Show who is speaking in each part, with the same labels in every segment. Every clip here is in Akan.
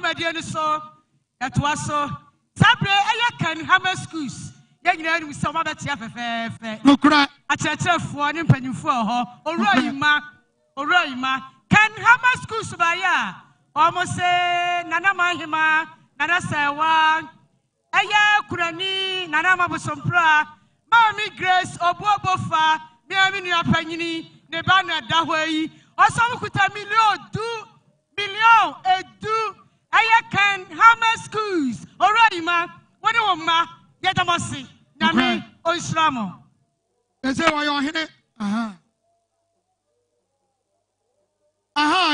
Speaker 1: dwumadie no so etwa so sabre Ken Hammer schools yɛnyina nim sɛ ɔmabetia fɛfɛɛfɛ
Speaker 2: nokra
Speaker 1: akyerɛkyerɛfoɔ ne mpanyimfoɔ hɔ owurayima Ken Hammer schools ba ya almost say Nana Mahima Nana Sewa kurani Nana Mabusompra Mami Grace Obuobofa Miami Nia Panyini Nebana Dahwei Osam Kuta million edu Ken Hammer schools Orayima Wadoma Yadamasi Name Oislamo
Speaker 2: Eze wa yo hene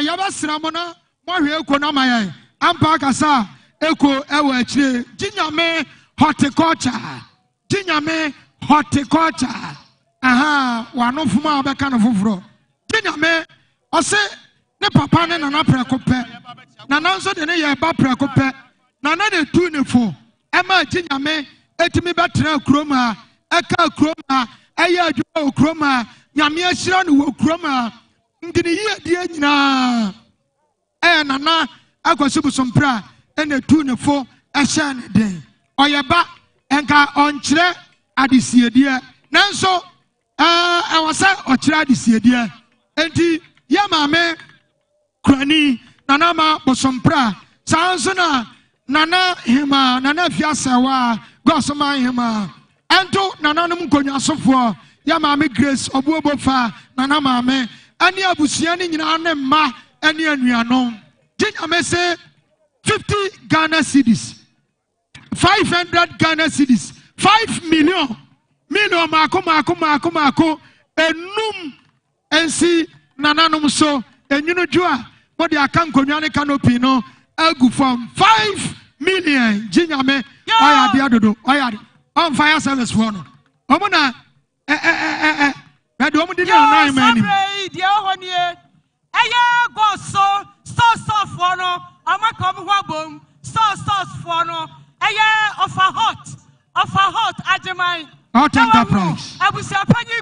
Speaker 2: yabasramona mohwe eko na mayan ampa kasa eko ewa achire ginyame horticulture wanofuma obeka no foforo ginyame ose ne papa ne nana prekope nana nso de ne ye ba prekope nana de tu ne fo ema ginyame etimi betra kroma eka kroma aya adwo kroma nyame ahira no wo kroma ndini ye die nyina nana akosibusompra ene tu ne fo ehya ne den oyeba enka onkyere adesiedie nanso awasa okire adesiedie enti ye maame krani nana ma bosompra sanso na nana hima nana fiasewa gosoma hima ento nana num konwasofo ye maame Grace Obuobofa nana maame ani abusua ni nyina ne ma ani anuanom ginyame say 50 Ghana cedis 500 Ghana cedis 5 million mako enum ensi nananom so enyunu jua modi aka nkonwane canopy no agu from 5 million ginyame oya dia dodo oya on fire service for no omuna na do omu di na nine man
Speaker 1: dia honie eye go so for no amaka omu hwabom so for no eye of a hot ajeman
Speaker 2: hot enterprise
Speaker 1: abusiapanyi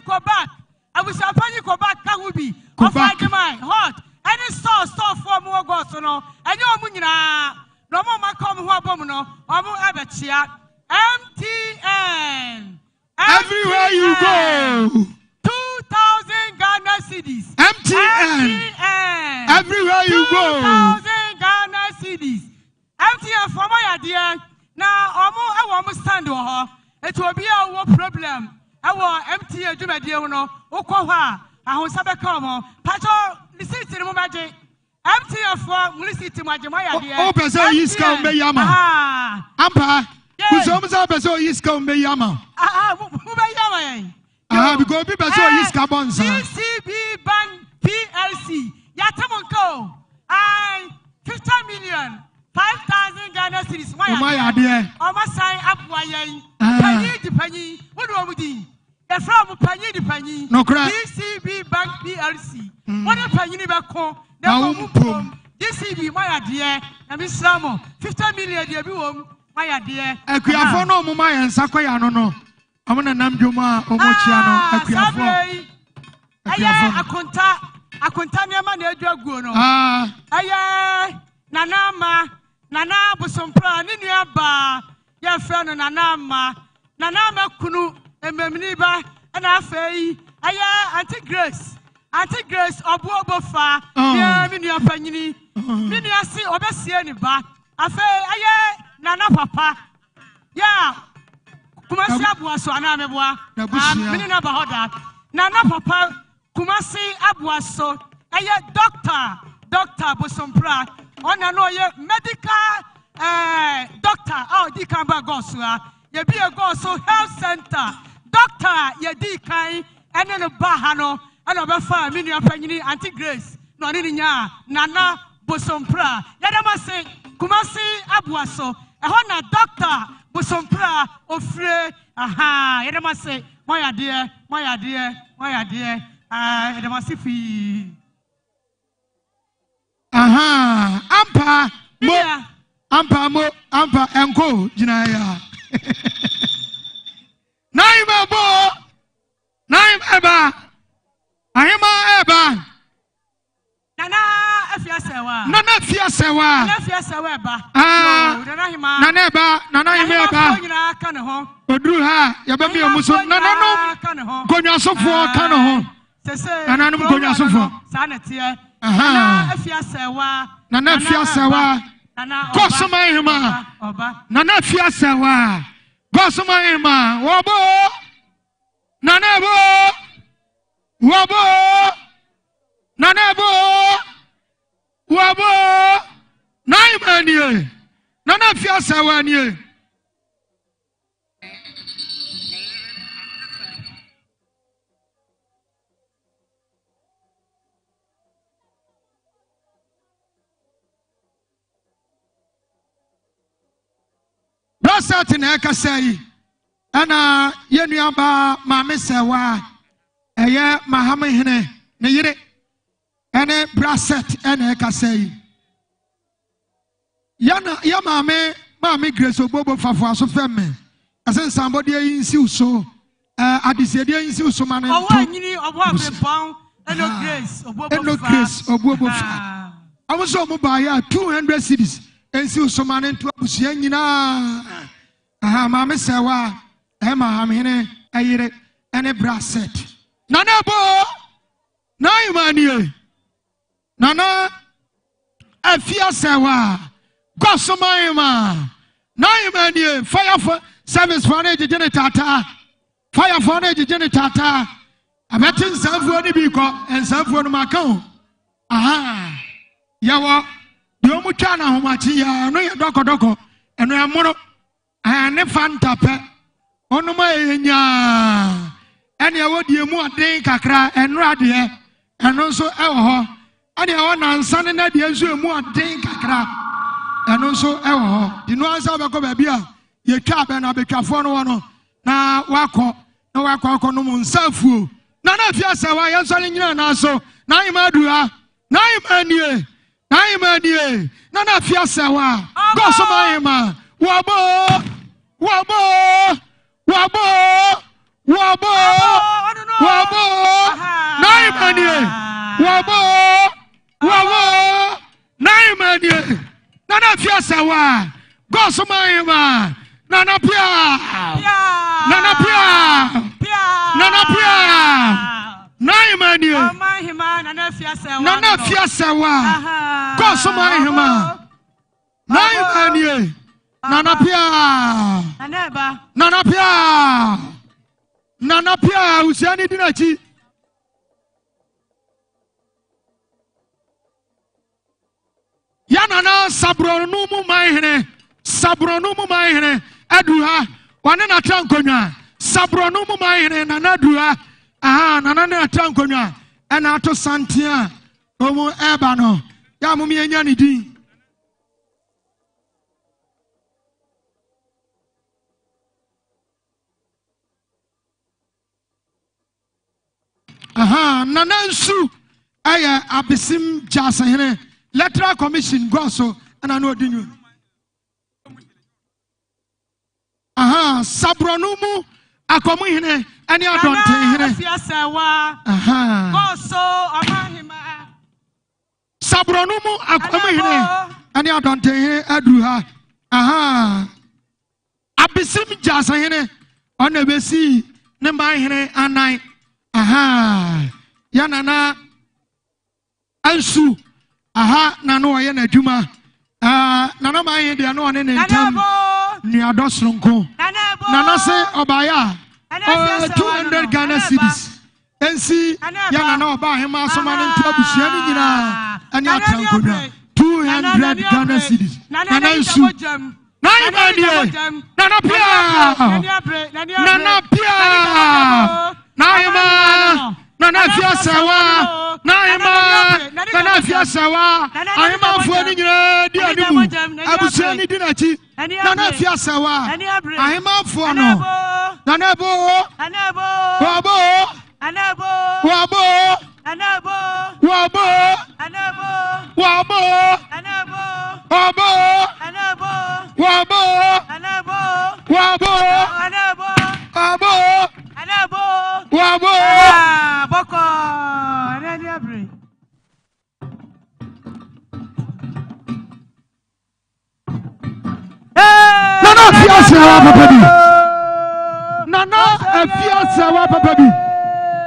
Speaker 1: kobak kahubi of ajeman hot any store for mu go so no enye omu nyina no mo maka omu hwabom no omu abetia MTN
Speaker 2: everywhere you go
Speaker 1: 2,000 Ghana cedis.
Speaker 2: MTN. Everywhere you go.
Speaker 1: 2,000 Ghana cedis. MTN for my idea. Now, I want stand with her. It will be our problem. Our MTN do my dear no. Okoha. I want to come. Pacho, listen to the magic. MTN for listen to my idea.
Speaker 2: Oh, Peso Yiska Mbeyama. Ampa. Kuzomza Peso Yiska Mbeyama.
Speaker 1: Mbeyama.
Speaker 2: Because people say he's Cabonza.
Speaker 1: DCB Bank PLC. Yatamonko. 50 million. 5,000 Ghana cedis.
Speaker 2: My idea.
Speaker 1: Almost sign up. Penny. What do we do? The from Penny. No crack. DCB Bank PLC. What a penny back home. DCB, my idea. And Miss Samo. 50 million. My idea. I could have no Mumai and Sakoya. No. Amana namjoma omochiano akuafo akonta niama na adwaguo no nana bosompra ni nuaba ya fra no nana kunu ememni ba na afei Auntie Grace Obuobofa ya mi nuapanyini mi nuasi obesie ni ba afei nana papa ya Kumasi abuaso anameboa mini na bahoda nana papa Kumasi abuaso doctor bosompra ona no ye medical doctor di kan ba gosua ye bi goso health center doctor ye di kan ene no ba ha no ana be fa mini apanyini Auntie Grace no ni nya nana bosompra yadama se Kumasi abuaso ehona doctor bosompra ofre yedama se moya dear yedama se fi
Speaker 2: ampa enko jinaya naim eba ahima eba
Speaker 1: nana afiase
Speaker 2: Nana Fiasewa. Nana Hima. Odruha, Yababi Muso, Nana Gonya Sofo, Kano. Nana Gonya Sofo. Nana Fiasewa. Gosoma Hima. Nana Fiasewa. Gosoma Hima. Wabo. Nanabo. Wabo. Nanabo. Wabo. Naimanie. Nana Fiasewa nie. Brasat na ekasai ana yenuaba maame sewa eye mahame hene ne yire ene brasat ena ekasai yana ya maame Grace Obobo fafo aso femme asen somebody yinsi uso adisede yinsi uso mane
Speaker 1: owo anyini obo abepon eno Grace
Speaker 2: Obobo fa amuso mo ba ya 200 cedis ensi uso mane nto abusia nyina maame sewa mahame hene ayire ene brasat nana bo na imanie nana afia sewa Gosoma na imanie fire for service for the generator fire for the generator abetin sanfo ni bi ko ensanfo no maka yawo de omu twa na homachi ya no ye dokodoko eno ya moro ne fanta pe onuma enya ene yawo de mu aden kakra eno ade eno so ewo ho ene yawo nansa ne na de enso emu aden kakra eno so ewo ho di no ansa be ko ba bia ye twa be na betwafo no wono na wakọ no mu nsafuo na na fia sewa ye so nyina na so na imadua na imanie na na fia sewa Gosoma Hima wabo na imanie wabo na imanie na na fia sewa Gosoma Hima Nana Pia Naimanie Nana Fiasewa Gosoma Hima Naimanie Nana Pia Usiani Dinachi Yanana Sabronumu Mahene Aduha wane na trankonya Sabronumu Mahene na naduha nana na trankonya ena ato santia omu eba no ya mumi enya ni din nana nsu aya abesim jasahene electoral commission goso ana no odinyu Sabronumu akomu hene ani adonte hene Sabronumu akomu hene ani adonte hene aduha abisim jasa hene ona besi ne man hene anan ya nana ansu na no ye na adwuma nana man hene de no one ne ntam ni adosronko nana se obaya 200 Ghana cedis ensi ya nana oba hema asoma ne nto abusia ni nyina ani atrankonya 200 Ghana cedis nana nsu nana pia nana fiasewa nana fiasewa ahema fo ni nyina di animu abusia ni dinachi nana fiasewa ahema fo no nanebo wabo Afiasewa papa bi. Nana Afiasewa papa bi.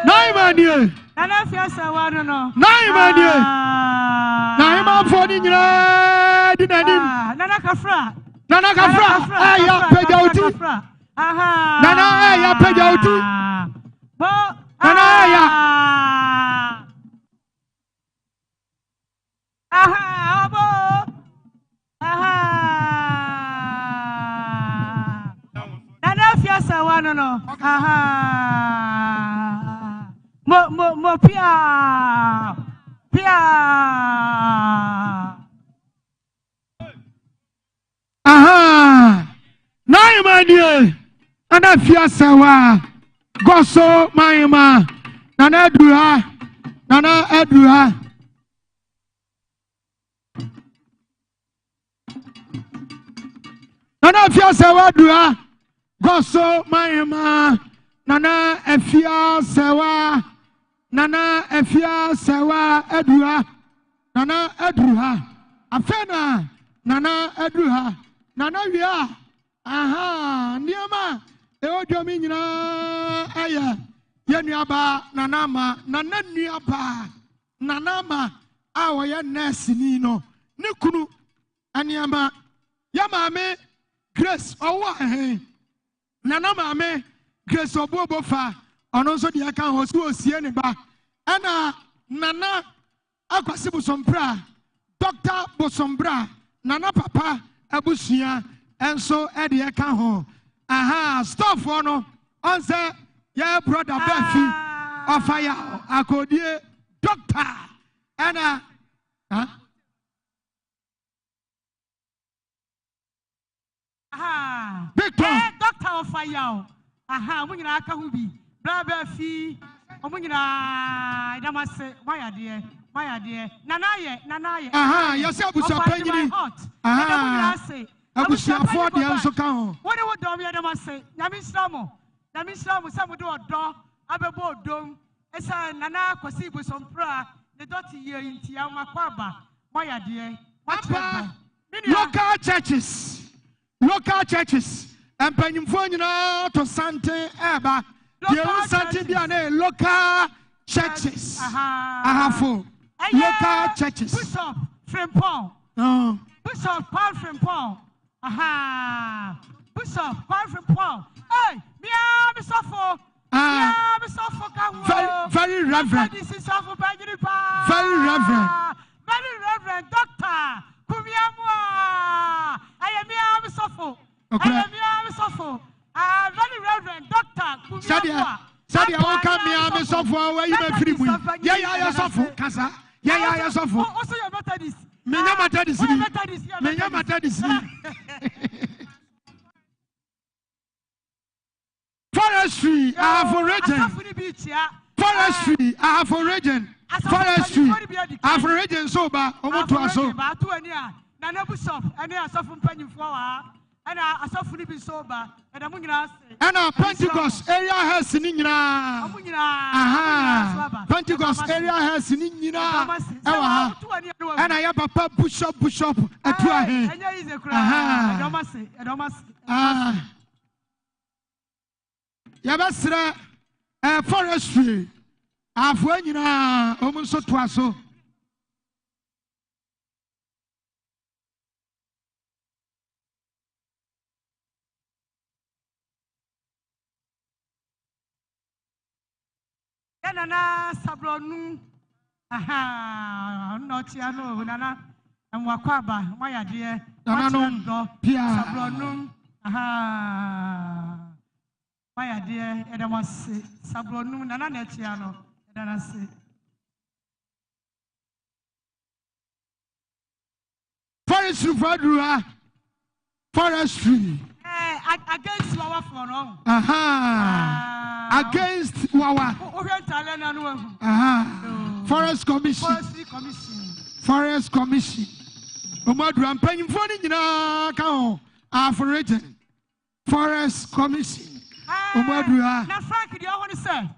Speaker 2: Naimanie.
Speaker 1: Nana Afiasewa no.
Speaker 2: Naimanie. Naima for ni nyina di nanim.
Speaker 1: Nana Kafra.
Speaker 2: Nana Kafra. Ya pejauti.
Speaker 1: Aha.
Speaker 2: Nana ya pejauti.
Speaker 1: Bo.
Speaker 2: Nana ya.
Speaker 1: Aha, abo. Aha. Nana Afiasewa no. Aha. Mo pia.
Speaker 2: Aha. Naimanie. Nana Afiasewa. Goso Maima. Nana Edruha. Nana Edruha. Nana Afiasewa Edruha. Goso Maima. Nana Afiasewa. Nana Afiasewa Edruha. Nana Edruha. Afena. Nana Edruha. Nana Wia. Aha. Niama. Eojo mi nyina aya. Yenuaba nanama. Nana nuaba. Nanama. Awo ya nurse ni no. Ne kunu. Aniama. Ya maame Grace owa he. Nana maame Grace obobo fa. Ono nso de aka ho so osie ne ba. Ana nana akwase bosompra. Dr. Bosombra. Nana papa abusua enso e de aka ho. Aha, stop for no. On say ya brother Befi of fire akodie doctor. Ana
Speaker 1: Aha.
Speaker 2: Victor.
Speaker 1: Doctor of fire. Aha, mo nyina aka ho bi. Brother Fi, mo nyina idamase, why there? Nana ye.
Speaker 2: Aha, you say abusa panyini. Aha. Abusa for the anso ka ho.
Speaker 1: What do do me idamase? Nyame slamo say mo do odo, abebo odom. Esa nana kwasi bosompra, the doti ye inti amakwaba. Why there?
Speaker 2: Local churches. And Pennyfo nyina to Sante Eba. The Sante Biane local churches. Ahafo. Local churches.
Speaker 1: Bishop Frimpong.
Speaker 2: No.
Speaker 1: Bishop Paul Frimpong. Aha. Bishop Paul Frimpong. Hey, me suffer.
Speaker 2: Very reverend. Very reverend.
Speaker 1: Very reverend doctor. Kumiamwa. I am suffer.
Speaker 2: Okay.
Speaker 1: I am suffer. Very reverend doctor. Kumiamwa.
Speaker 2: Sadia waka me am suffer where you be free mu. Yeah, suffer. Kasa. Yeah, suffer.
Speaker 1: Also your Methodist.
Speaker 2: Menya Methodist. Forestry, I have origin. Forestry, I have origin. Forestry, I have origin sober. Omotuaso.
Speaker 1: Nana Bishop, and I suffer penny flower, and I suffer to be sober, and I'm going to
Speaker 2: and our Pentecost area has Nina. Aha, Pentecost area has Nina. And I have a bishop at 2 ahead. Aha. Yabasra forestry. I've won you almost so twice.
Speaker 1: Nana Sabronu. Aha, not Yano, Nana, and Wakwaba, my dear.
Speaker 2: Nana, Pia
Speaker 1: Sabronu. Aha. My dear, and I must say, Sabronu, Nana Netiano, and I say,
Speaker 2: forestry.
Speaker 1: Against Wawa for no.
Speaker 2: Aha. Against Wawa. Aha. Forest Commission. Omadru ampanyin foni nyina ka ho. Afragen. Forest Commission. Omadru ha.
Speaker 1: Na Frank di ho ni say.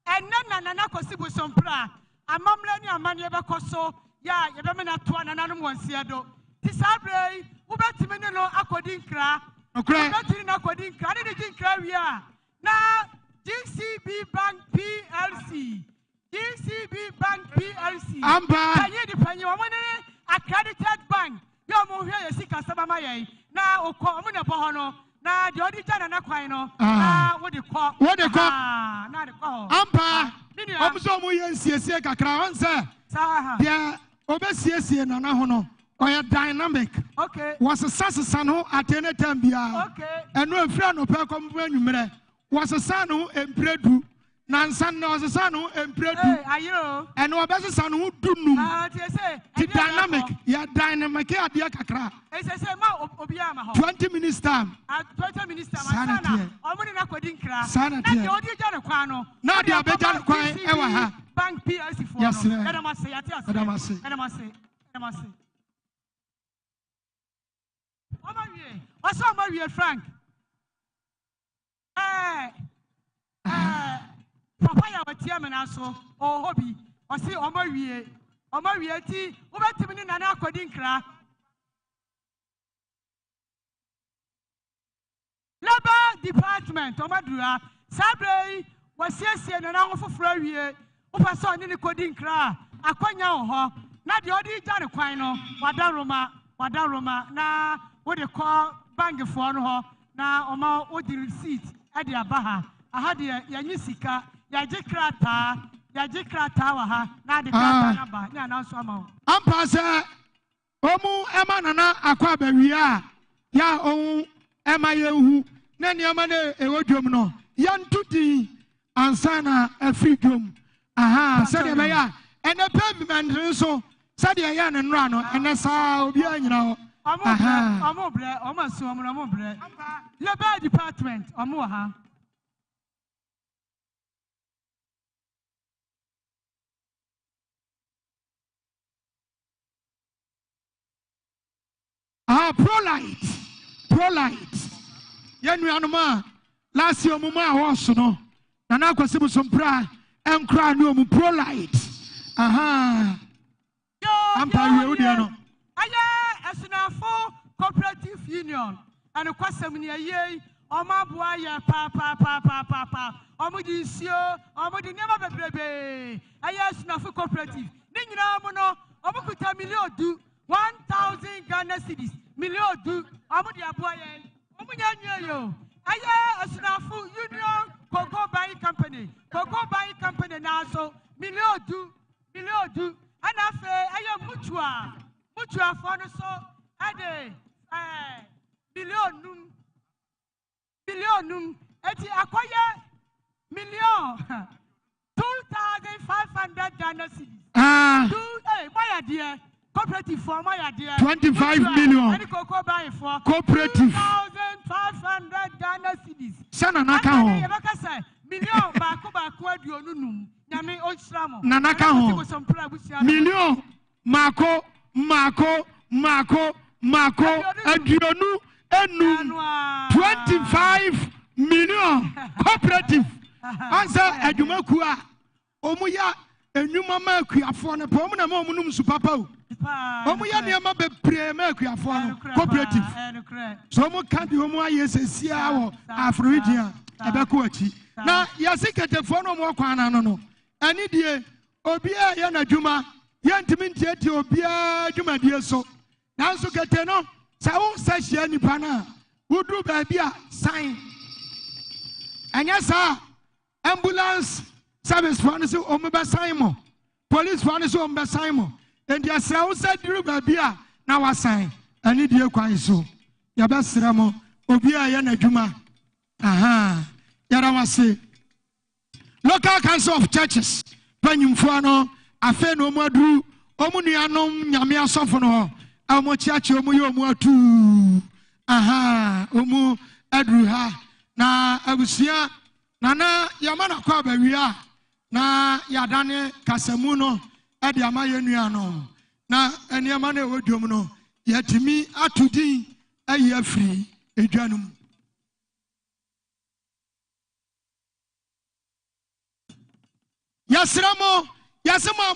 Speaker 1: Enna nana kosi bosompra. Amamla ni amane be koso ya ye be me na to nana no wonsia do. Ti sabre wo betimi ne no akodi nkra.
Speaker 2: Okay.
Speaker 1: Now, GCB Bank PLC. GCB Bank PLC.
Speaker 2: Ampa.
Speaker 1: Accredited bank. You're more here, you see, Casabama. Now, Okomuna Bohono. Now, the auditor and Aquino. What they call?
Speaker 2: What they call?
Speaker 1: Not the call.
Speaker 2: Ampa. Obso mu yensie kakra onse. Yeah, obesie na na hono. Oya dynamic.
Speaker 1: Okay.
Speaker 2: Was a sasa no at any time bia.
Speaker 1: Okay.
Speaker 2: And no friend no pe kom nwumere. Was a son who empredu. Nansan no was a son who empredu.
Speaker 1: Hey, ayo.
Speaker 2: And no best son who do no. The dynamic. Yeah, dynamic ya dia kakra. 20 minutes time.
Speaker 1: 20 minutes time.
Speaker 2: Sanity.
Speaker 1: Omuni na kwedinkra.
Speaker 2: Sanity.
Speaker 1: Na odi ja ne kwan no.
Speaker 2: Na dia beja ne kwan e wa ha.
Speaker 1: Bank PLC for.
Speaker 2: Yes, sir.
Speaker 1: Edamase yati ase. Edamase. Omawie. What's up, Marie Frank? Papa ya watia me na so. Oh hobby. O si Omawie ti. Wo betimi ni na na kwedinkra. Labor department, Omadura, Sabre, was yes, and an hour for Flurry. Upaso ni coding cra, Aquanya ho, not the Odi Jan Quino, Wadaroma, na what they call bang for ho, na Oma Odi receipt, Adia Baha. I had Yanisika, Yajikrata, Waha, na the Kata, Yana Sama.
Speaker 2: Ampasa, Omu Emanana, Aquaberia, Ya O. Emayehu na niamane ewodwom no yantuti ansana afidwom aha sede meya ene pavement nso sede ya ne nra no ene saa obi anyina ho
Speaker 1: omobre labor department omo ha
Speaker 2: Prolight. Yenu anuma last year muma was no. Nana kwasibu sompra enkra ni omu Prolight. Aha. Ampa we no.
Speaker 1: Aya esunafo cooperative union and kwasam ni aye omaboa ya pa. Omudi nsio, omudi nema bebrebe. Aya esunafo cooperative. Ni nyina mo no omukuta million du 1,000 Ghana cedis. Million du amudi aboye omunya nyo aye asnafu union cocoa buying company na so million du ana fe aye mutua for no so ade million eti akoye million 2,500 Ghana cedis buy dear cooperative for my idea
Speaker 2: 25 million cooperative
Speaker 1: 2,500 Ghana cedis
Speaker 2: sana naka ho
Speaker 1: million baako aduonu num nyame onsramo
Speaker 2: nanaka ho million mako aduonu enum 25 million cooperative ansa adwumaku a omuya enwuma ma akuafo ne pa omu na ma omunum su papa o omu ya niam be pre ma akuafo no cooperative so omu kan bi omu ayesesia wo Afroidia ebeko achi na yasiketefo no omu kwana no ani die obi a ye na dwuma ye ntimi ntieti obi a dwuma die so nanso kete no sa wo sa hia nipa na wudru ba bia sign anya sa ambulance service for us omba Simon police for us omba Simon and ya sra wo sa diru ba bia na wa sign ani die kwan so ya ba sra mo obi a ye na dwuma aha yara wase local council of churches panyimfo no afa no mu aduru omu nuanom nyame asofo no omu chiachi omu ye omu atu aha omu aduru ha na abusia nana yamana kwa bawia na yadane kasamu no ade amaye nuanom na eniama na ewodwom no yatimi atudin ayi afri edwanum yasramo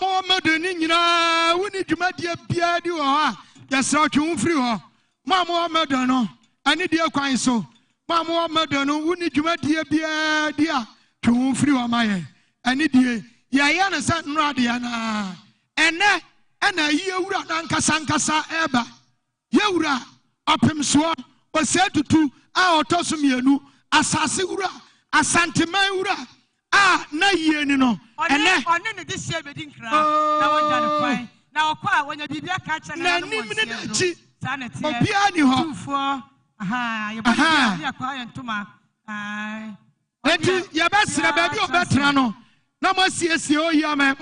Speaker 2: mo medeni nyina woni dwumadie bia di ho ha yasra twum firi ho mo medeno ani die kwan so ma mo amado no woni dwuma die bia dia twu free wa maye ani die ya ya na sa no ade ya na ene ana yewura na nkasa eba yewura opemso osetutu a otoso mienu asase wura asanteman wura a na yie ni no ene
Speaker 1: one ne de sie bedi nkra na wonja ne kwan na okwa wonya bibia ka cha na no mo
Speaker 2: chi obia ni ho
Speaker 1: tufo aha ye bodi ya kwa ye ntoma
Speaker 2: enti ye besere ba bi obetra no na mo siesie ohia me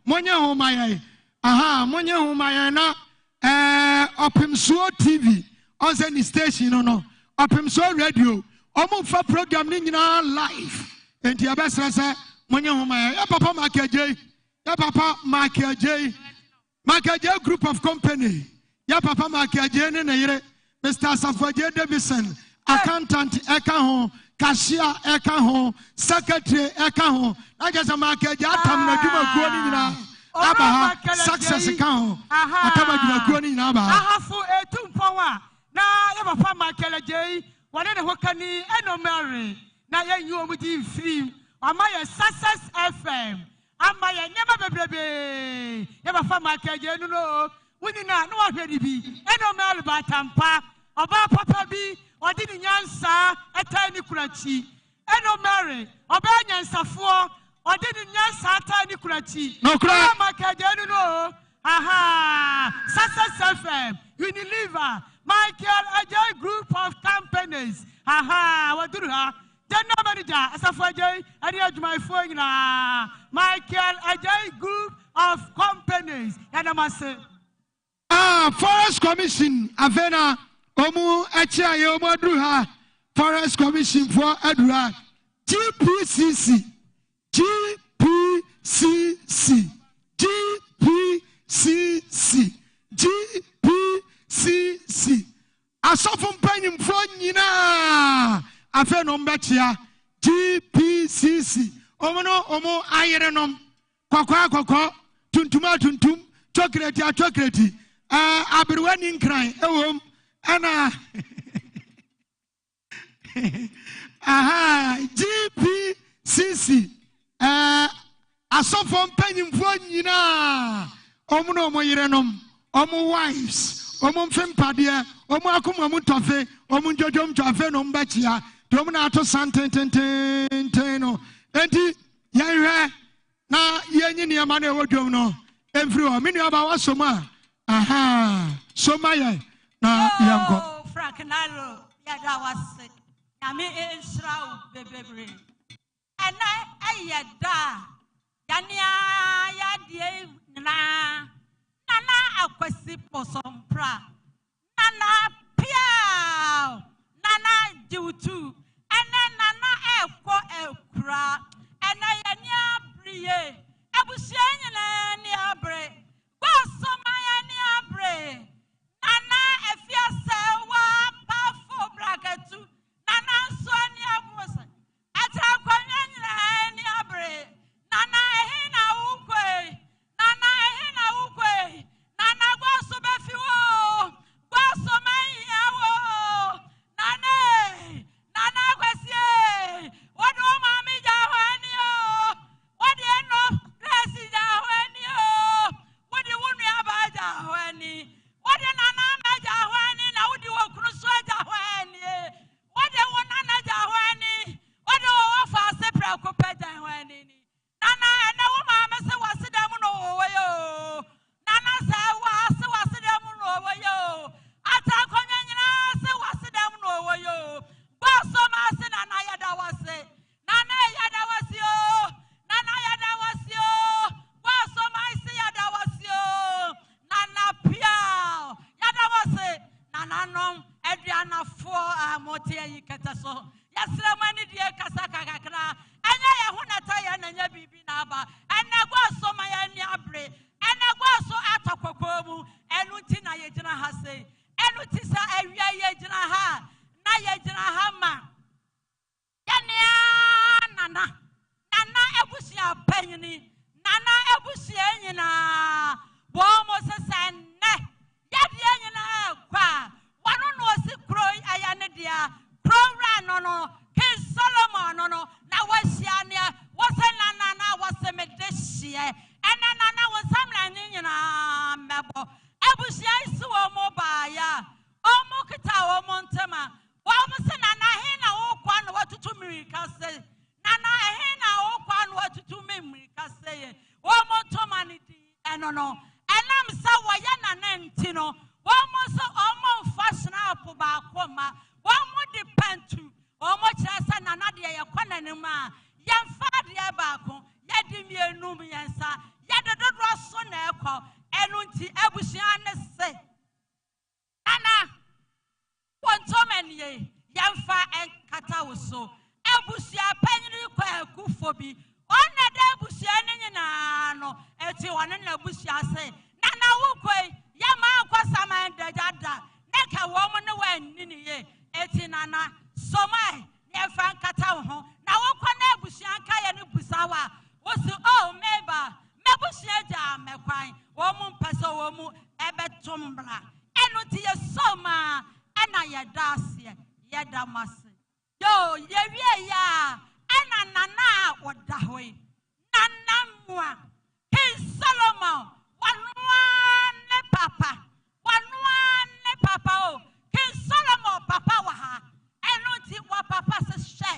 Speaker 2: monye ho maye aha monye ho maye na opemso TV on the station no opemso radio omo fa program ni nyina live enti ye besere se monye ho maye ya papa Mark J group of company ya papa Mark J ne yere Mr. Safaje Davidson accountant eka ho cashier eka ho secretary eka ho na just Mark J atam na dwuma guo ni nyina aba success eka ho atam dwuma guo ni nyina aba
Speaker 1: ahafu etumpon a na ya papa Mark J wone ne hokani enomere na ye nyu omudi free ama ye success FM ama ye nyema bebrebe ye bafa Mark J no wuni na no ahwedi bi enomere batampa oba papa bi odi ni nyansa etai ni kurachi enomere oba nyansafo odi ni nyansa etai ni kurachi
Speaker 2: no kura
Speaker 1: Mark J no aha success FM Unilever Michael Ajay group of companies aha waduru ha General Manager Asafo Ajay adi adwumayfo nyina Michael Ajay group of companies yanamase
Speaker 2: Forest Commission avena omu achia ye omu aduru ha Forest Commission for adura GPCC asofo mpanyimfo nyina afeno mbachia GPCC omo ayerenom kwakwa tuntum chocolate aberwani nkran ewom ana aha GPCC asofo mpanyimfo nyina omo yerenom omo wives omo mfempade omo akoma mu tofe omo njodom tofe no mbachia dom na ato santententen no enti yenhwe na yenyi ne ma na ewodom no emfiri o menu aba wasoma aha soma ye na yanko
Speaker 3: Frank Nalo yada wase na me ensrau bebebre ana ayeda yania yadie na nana akwasi posompra nana pia nana jiutu ene nana ekwo ekura ene yania briye abusia nyina ni abre gbasoma ya ni abre nana efiase wa pafo bragatu nana so ni abusa atakwa nyina ni abre nana ehina ukwe nana gbaso befiwo gbasoma yawo nana gbasie wodo mami jahwani o wodi eno grace jahwani o wodi wunu aba jahwani wodi nana na jahwani na wodi wokunu so jahwani wodi wonana jahwani wodi wo fa se prakopa jahwani ni nana ene wo mama se wasidam no wo yo nana se wasidam no wo yo atakonya nyina se wasidam no wo yo gbaso ma se nana yada wase o nana yada wase o gbaso ma se yada wase o nana pia yada wase nana nom eduana fo amote yi ketaso yasra mani die kasa kakakra anya ye hunata ya nanya bibi na aba ena gbaso ma ya ni abre ena gbaso atakokomu enu ti na ye gina ha se enu ti sa awia ye gina ha na ye gina ha ma nana ebusia panyini nana ebusia nyina bo mo sesa ne yade nyina kwa wano no so almost fast now ba koma one more depend to almost as an another ya kwana nema yan father ba ko yadi mienu miensa yada do so na ekọ enu nti abusia ne se ana wontomanie yamfa enkata wo so abusia panyini kwa akufobi onna da abusia ne nyina no eti wone na abusia se nana wukoi yama akwa samanda jada neka wo mo ne wanni ne ye eti nana somai ne fa nkata wo ho na wokwa na abusia nka ye ne busawa wo si oh meba mebusia ja mekwan wo mu mpese wo mu ebetombra enu ti ye soma ana ye dasie ye damase yo ye wie ya ana nana woda hoi nana mwa King Solomon wanwane papa oh King Solomon papa wa ha enu ti wa papa se she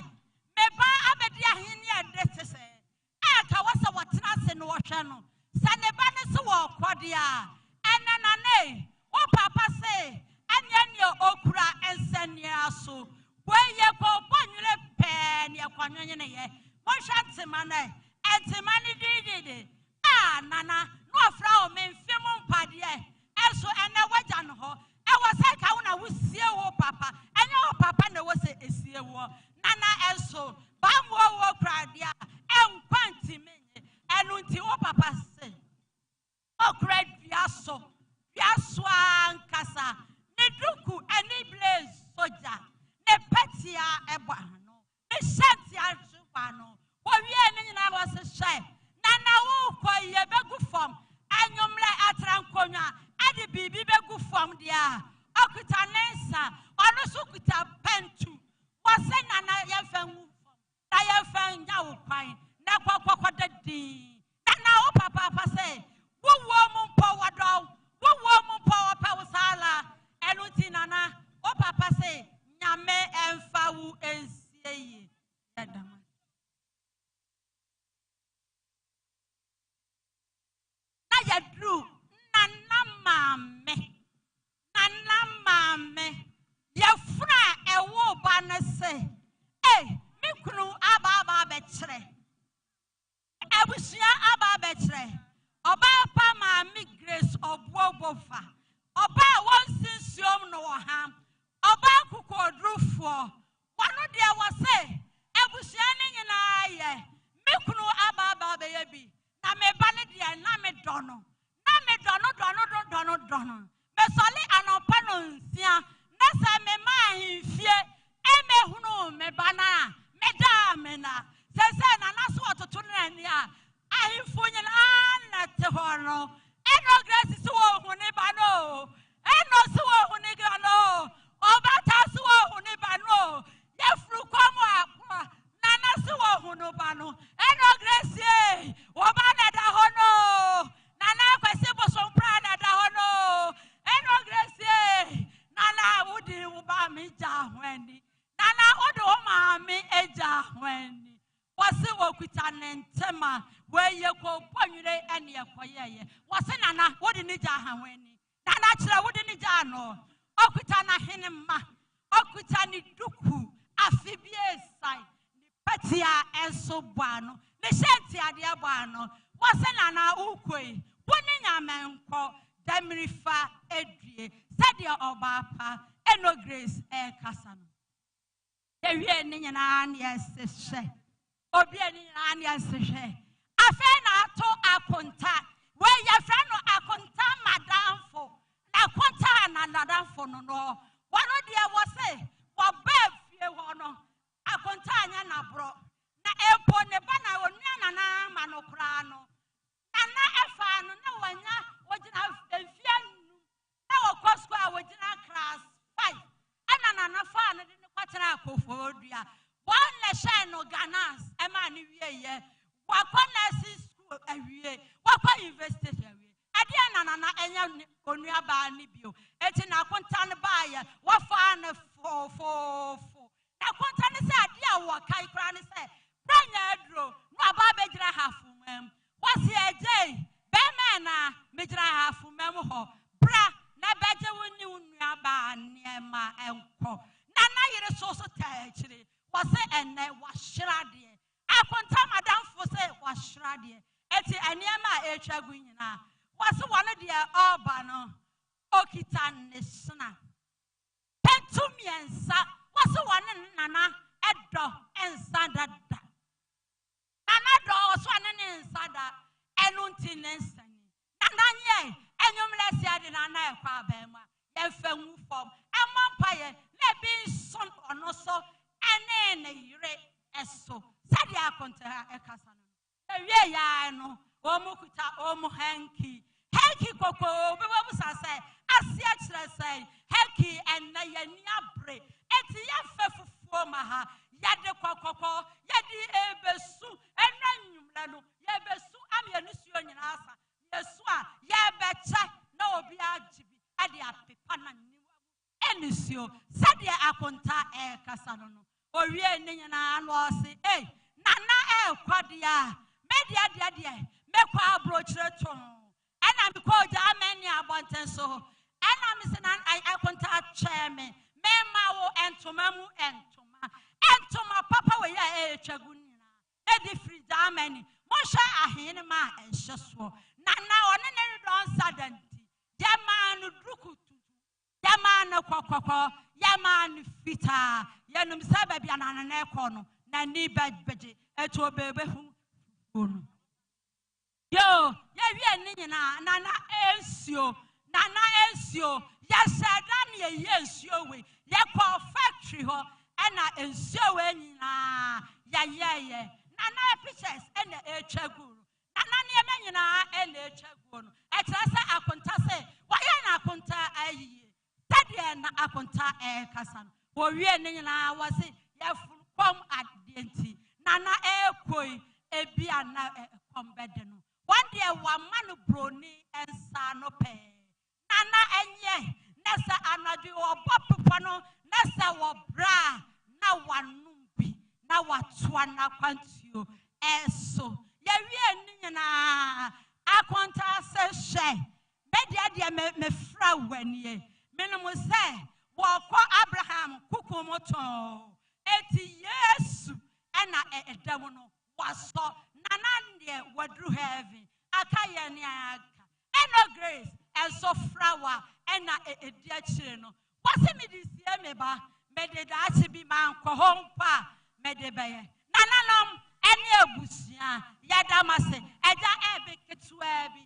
Speaker 3: meba abedi ahini adete se aka wasa watena se no hwe no saneba ne se wo kodia enanane o papa se anya okura ensenia so weye ko bonwere pe ne akwanwene ne ye mo hwantema na entema ne didide nana no afra o memfem mpade eso ene waja no ho e wose ka wo na wusie wo papa enye wo papa na wo se esie wo nana eso ba mo wo kradia enkwanti menye enu nti wo papa se okra biaso ankasa ne duku eni blaze soja ne petia ebo ano ne shantia tupa no wo wie ne nyina wo se hye nana wo koye begu fom anyomle atrankonwa ade bibi begu fom dia okuta nensa ono so kuta pentu wose nana yefan wu fom na yefan nya wo kwan na kwakwa dadi nana wo papa say wo mu mpo wado wo mu mpo pa usala enuti nana wo papa say nyame emfa wu ensie yadama yadru nana mame yefra ewo ba ne se mikunu aba bekire abusia aba bekire oba pa mami Grace obobofa oba wonsinsiom no ha oba kukodrufo wano de wose abusia ne nyina ye mikunu aba be bi na me bane dia na me dono me soli anopa no nsia na se me ma himfie e me hunu me bana me da me na se na na so ototo na ni a ahimfo nyina na te ho no eno Grace so wo hunu ba no eno so wo hunu ga no obata so wo hunu ba no ye fru komo akwa na na so wo hunu ba no eno Grace wo ba na da ho no nana kwese bosom pra na da ho no eno Grace nana wudi wo ba mi ja hwani nana odo wo ma mi eja hwani wase wo kuta nentema weye ko ponwire ene ekoyeye wase nana wodi ni ja hwani nana kire wodi ni ja no okuta na hene ma okuta ni duku afibie sai ni patia enso boano ne shenti ade boano wase nana ukoi woni nyamenko damirifa edue sadia obapa eno Grace kasa no ewie ni nyina na yesehye obi ni nyina na yesehye afa na ato akonta we yefra no akonta madamfo na akonta na nadamfo no wono de wose wo ba fie ho no akonta anya na bro na empo ne bana onua na manokra no ana efa no na wanya wogina efia nu na wokosko a wogina class 5 ana na fa no de kwatena akofo odua won le share no ganas e ma ni wieye wakona school awie wakwa university awie ade ana na enya onua ba ni bio eti na akonta ne ba ye wafa na fo na akonta ne se ade a wo kai kra ne se branya adro no aba begira hafumam wasi eje be na mejira hafumam ho bra na beje woni ma enko nana yere so taachire wose enne wahyrade akonta madam fo se wahyrade eti eniema etwagu nyina wose wone de oba no okita nesna pentumiensa wose wone nana edo ensa dada nana do so ane nensa da enunti nensani nana nye enyumlesi ade nana ekwa abema yefanwu fom amampaye na bi son ono so ene ne yire eso sade akonta ekasa no ewie ya no omukuta omu hanky koko obebu sase asia kire sai hanky enna yani abre eti yafefufuo ma ha yade kokoko yadi ebesu enna nwumla no yebesu amienu suo nyina asa yesu a yebecha na obi agibi ade apepa na niwa enisio sade akonta ekasa no owie ni nyina no ose nana ekwadia media dia mekwa abrochire ton ena me ko ja amani abonten so ena me se na akonta cheme mema wo entoma mu entoma papa we ya etwagu nina edi free ja amani mo hwa ahene ma enhye so nana one ne don sadanti jamanu drukutu jamanu kokoko yamanu fita yanum sababi anana na ekono na ni beje eto bebe hu onu yo ye wie ni nyina nana ensio yesada ne ye ensio we ye ko factory ho ena ensio we nyina ye nana pictures ena etwaguru nana ne nyina ena etwaguru etrasa akonta se waye na akonta ayi tade na akonta kasa no wo wie ni nyina wase ye kom adenti nana ekoi ebia na kombede no one day wa manu broni ensa no pe nana enye nesa anadu obopepa no nesa wo bra na wanumbi na watwa na kwantio eso ye wie ni nyina akonta se hye media dia me fra wanie menum se wo ko Abraham kukumoto eti Yesu ena edam no waso nanande wadru heaven akaye ne aka eno grace enso flower ena edia chire no wase me disie me ba me de dachi bi man ko hompa me de beye nananom ene abusia yadamase eja ebe ketua bi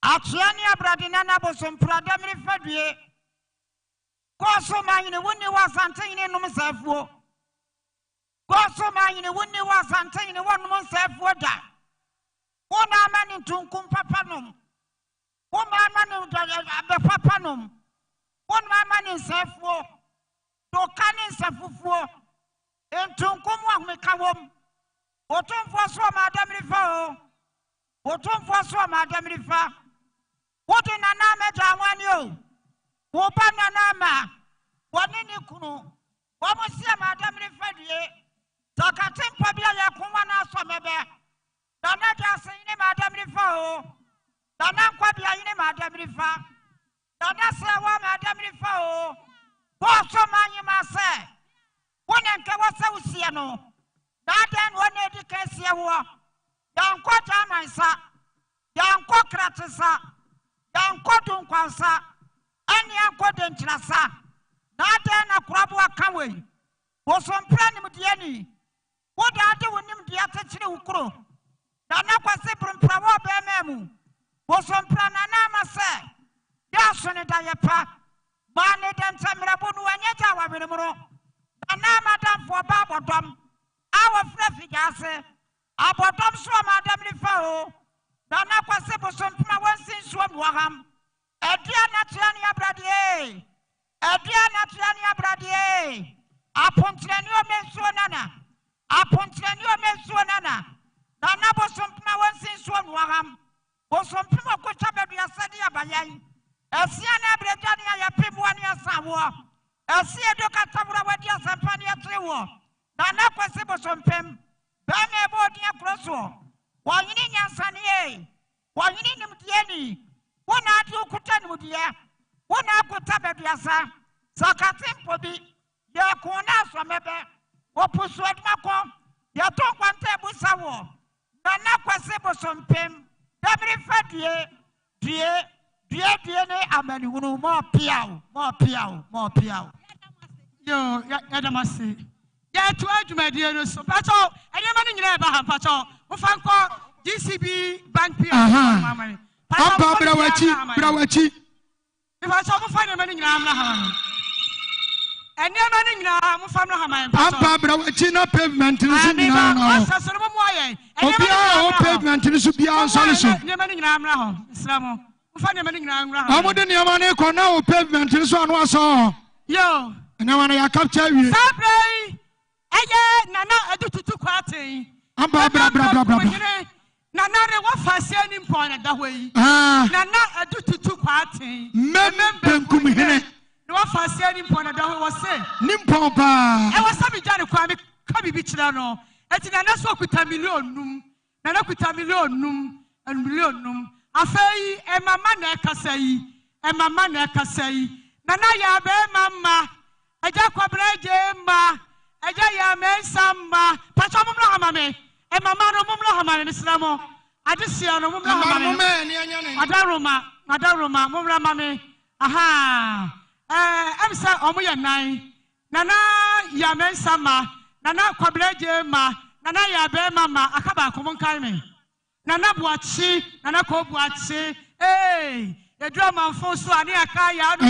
Speaker 4: atuani abrade nana bosom prada mri fadue koso manyine woni wasante ine num safuo koso manyine woni wasante ine wonum safuo da wona amani tunkum papanom wona amani abe papanom wona amani safuo to kani safufuo entunkum wa mekawom otumfo so madam rifa o otumfo so madam rifa wodi nana meja wani o wo bana na ma woni ni kunu wo mo sia madam rifa die takatempa bia ya kunwa na asomebe dana ja sin ni madam rifa o dana kwa bia ni madam rifa dana se wa madam rifa o bo so manyi ma se wona nke wo se usie no daden wona edikasie wo yanko tamansa yanko kratesa yanko dunkwansa ani yanko dentrasa daden na krabu akawe wo so mpra nim de ani wo dade wonim de atachire ukuro dana kwase mpra wo be memu wo so mpra na na ma se ya so ne da yepa ma ne den tamra bonu anya ja wa menumro dana madam fo ba bodom awo frefi gase abodom so madam ni fa o dana kwase bo so mpra wonsin so muaham edua na tiani abrade apontrani o mensuo nana dana bo so mpra wonsin so muaham bo so mpra ko chabedua sadi abayan esia na abrade ya pemwani asawo esia do katabura wadi asampani atrewo dana kwase bo so mpem ba me bo dia kroso wonyini nyansane e wonyini nimdieni wona atu kuta nimdia wona akuta beduasa Sakatimpo bi ya kuna somebe opuswed mako ya to kwante busawo nana kwase bosompem dabri fadie die ne amani hunu mo piao
Speaker 1: yo ya damase ya to adwumadie no so pacho enema no nyina ba ha pacho wo fanko GCB bank piao mama
Speaker 2: Ampa brawachi
Speaker 1: pacho wo fa enema no nyina amna ha enema no nyina mo fa no ha man pacho
Speaker 2: Ampa brawachi na pavement no so nyina na
Speaker 1: asasoro mo moye
Speaker 2: obia o pavement no so bia ansole so
Speaker 1: enema no nyina amna ho islamo wo fa enema no nyina amna ha
Speaker 2: amode niam na ko na o pavement no so anu aso
Speaker 1: yo
Speaker 2: enema na ya capture wi
Speaker 1: sabrei eye nana adututu kwaten
Speaker 2: Ampa bra
Speaker 1: nana re wo fasia ni mpon na da ho yi nana adututu kwaten
Speaker 2: membenkum hene
Speaker 1: no wo fasia ni mpon na da ho wo se
Speaker 2: ni mpon pa
Speaker 1: e wo sabi jane kwa me ka bibi kira no eti nana so kuta million num nana kuta million num afei e mama na ekasa yi nana ya be mama eja kwabreje ma eja ya mensa ma pacho mumlo hamame e mama no mumlo hamame islamo adisia no mumlo hamame
Speaker 2: ni anya ne
Speaker 1: adaroma mumlo hamame aha emsa omoye nan nana ya mensa ma nana kwabreje ma nana ya be mama akaba ko monkan me nana buachi nana ko buachi edura manfo so ani aka ya no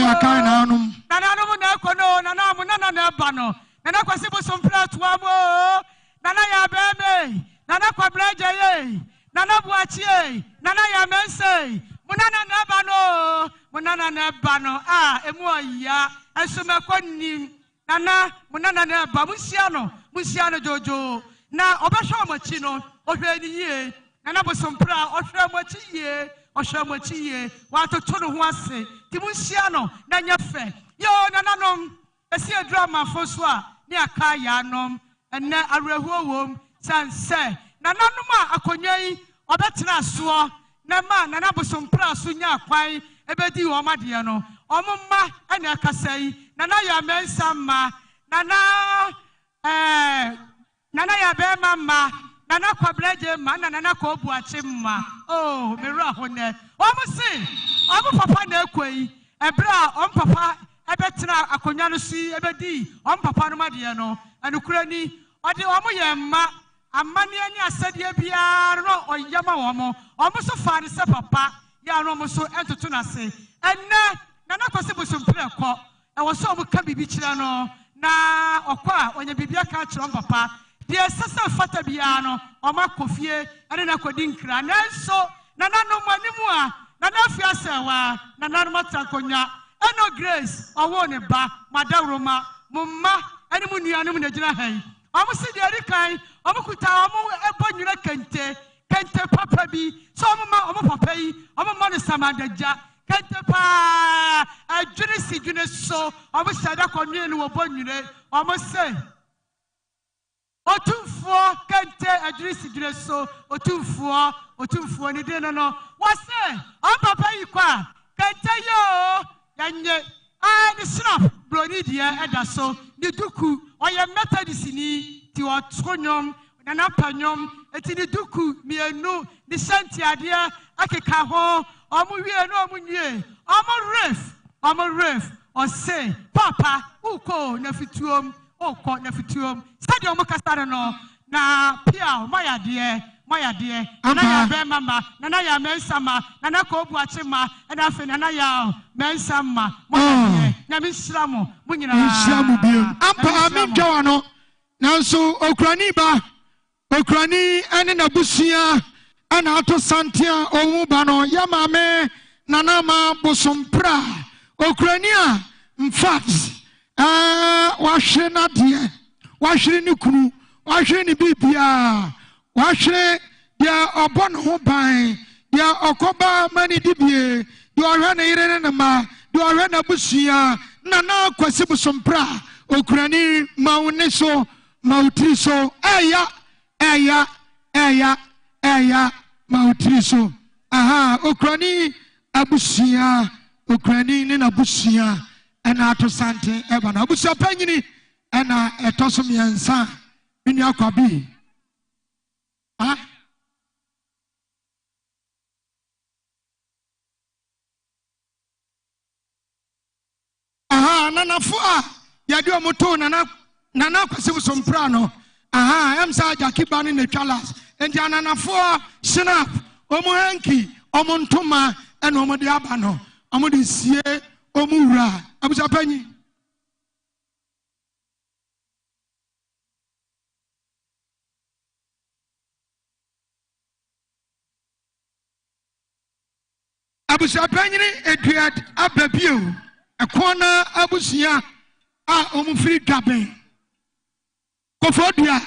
Speaker 1: nana no na ekono nana mo nana na ba no nana kwase bo sompra toa mo nana ya be me nana kwabreje ye nana buachi ye nana ya mense mo nana na ba no emu oya esome konni nana mo nana na ba musia no jojo na obehwa amachi no ohwe ni ye nana bo sompra ohwe amachi ye Oshamochiye, wato tono ho ase, ti munhia no na nyefe. Yo nananom, esi drama foswa, ni aka ya nom, enne arehuo wom, sanse. Nananom a akonwa yi, obetena so, na ma nana bosompra so nya kwan, ebedi wo made no. Omumma ene akasa yi, nana ya mensa ma, nana ya be mama. Nana kwabreje ma nana ko buachi ma mera hone omusi omu papa na ekoi ebra om papa ebetena akonya no si ebedi om papa no made no anukura ni ode omu ye ma amane ani asade bia no oyama omu so fa ne se papa ya no omu so entoto na se enne nana kwase bosompre ko e wo so omu ka bibi kira no na okwa onya bibia ka kira papa the sasa fata bia no oma kofie ene na kodi nkra nanso nana no manimu a nana afia sewa nana no matakonya eno grace owo ne ba madaroma mumma ene mu nuanom na gina han omo se de rikan omo kuta omo ebonwura kente papa bi so omo ma omo papa yi omo ma no samadaja kente pa adwene sigwene so omo sada konwe no obonwure omo se Otumfuo kente adrisi dreso otumfuo ni de no wase on papa yi kwa kente yo yanye ni snap broni die eda so ni duku oye methodist ni ti otonyom na napanyom eti ni duku mienu ni senti ade akeka ho omuwie no omunwie omuref o say papa uko na fituom okọ na fituom stadium kasare no na pia moyade na ya be mama na ya mensama na ko buachi ma na afi na ya mensama moyade na mishramo munyina
Speaker 2: mishramo biem ampa amintwa no nanso okrani ene na busia ana ato santia owu ba no ya mame nana ma bosompra okrani a in fact wahwe na de wahwe ni kunu wahwe ni bibia wahwe ya obon ho ban ya okoba mani dibie de ohwe na yire ne ma de ohwe na busia na kwasi busompra okurani maune so mautri so eya mautri so okurani abusia okurani ni na busia ɛna ato sante ɛba na abusua panyini ɛna ɛtɔ so mmiɛnsa mini akwabi nanafo a yɛde ɔmo to nana kwasi sompra no ɛmsa agyakiba ne natwalas enti ananafo snap ɔmo hanki ɔmo ntoma ɛna ɔmo de aba no ɔmo de sie ɔmo wura abusua panyi abusua panyi eduad ababio ekona abusia a omufiri dwaben kofodia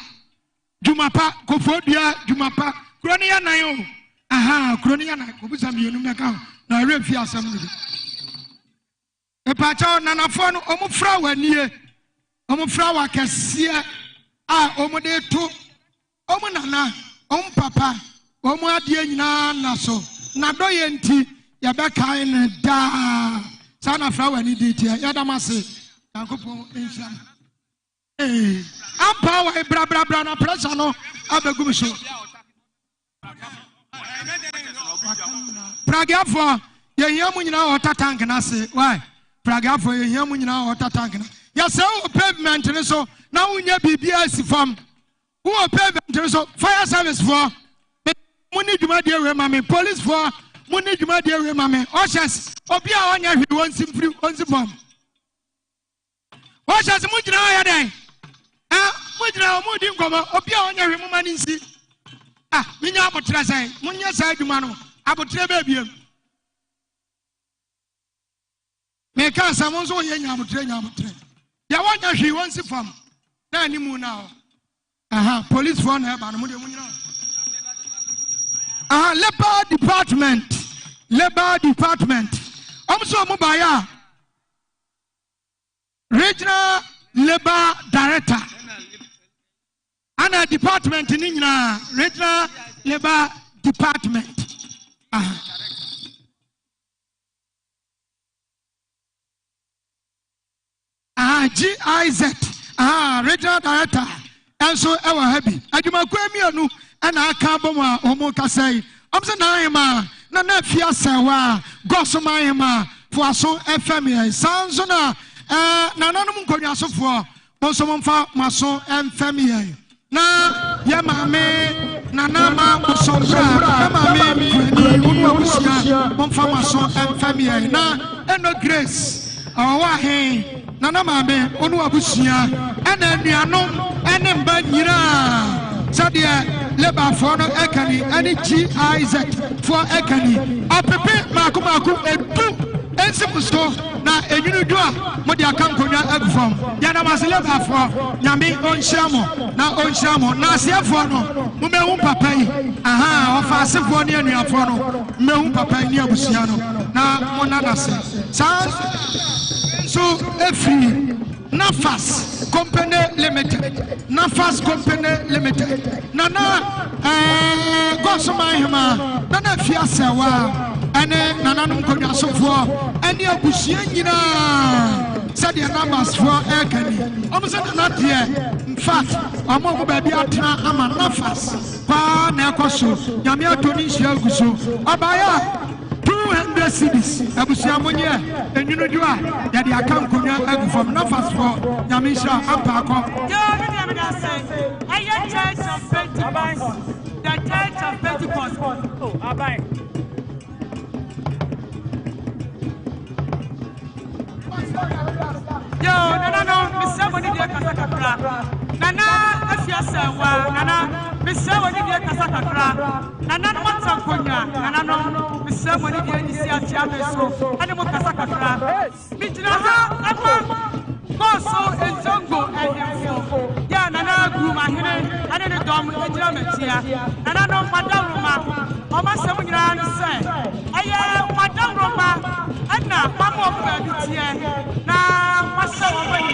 Speaker 2: jumapa kroni ya nan o kroni ya nan obusa mienu meka na refi asam ni epacha nanafo no omufra wanie omufra wa kese a omude to omunana ompapa omu ade nyina naso na doye nti ya beka ne da sana flower ni diti ya damase yankopon insha ampa wa bra na pressure no abegum so pragafo yehia mu nyina water tank na se why pragafo yehia mu nyina water tank na ya se o pavement ni so na unya bibia sifam wo pavement ni so fire service for muni dwuma de we mame police for muni dwuma de we mame oshas obi a onya hwe wonsim free wonsim bom oshas mu gyina ya den mu gyina mu di nkomo obi a onya hwe mu mani nsi minya abotra sai munya sai dwuma no abotra ba biem me kan sa mo so ye nya abotra ya wonya hwe wonsim fam na ani mu na police for na ba no mu de mu nyina labor department so mobile regional labor director and a department in regional labor department GIZ regional director and so ever happy aduma kwemianu and aka boma omo kasai amse na hima na fia sewa gosoma hima fo aso FM sanzo na nananum nkonwa sofo bonso momfa maso FM na ye mame nanama bosonra ye mame kwani wonu abusia momfa maso FM na eno grace awa he nana mame wonu abusia ena anuanom ene mba nyira sadia labor for no ekani any GIZ for ekani apepe makumaku edu ensipusto na enyunu do a modi akankonya agufom ya na maseleba for nyame onhyamo na asiefo no mumehu papa yi ofa asefo ne anuafo no mumehu papa yi ne abusia no na monana se so every Nafas Company Limited nana gosoma hima nana fiasewa ene nananum konwa sofo ene abusia nyina sadia numbers for ekani omse na tie in fact amogo ba bia atena ama nafas pa na ekoso nyame atoni hia guso abaya 200 cities abusia monye enyunu dua ya de akankonya agufom nafas for nyame hia ampa akọ
Speaker 3: Church of Pentecost. The Church of Pentecost. Yo, no, Miss Somebody dear Casacapra. Nana, Afiasa, Nana, Miss Somebody dear Casacapra. Nana, what's a conya? Nana, no, Miss Somebody dear Isia, Animal Casacapra. Mijana, Goso and Zongo and Ya Nana grew my head, and then a dom in Germany. And I know Madame Roma, almost 7 years say, I am Madame Roma, and now Mamma Fabitia. Now, what's so when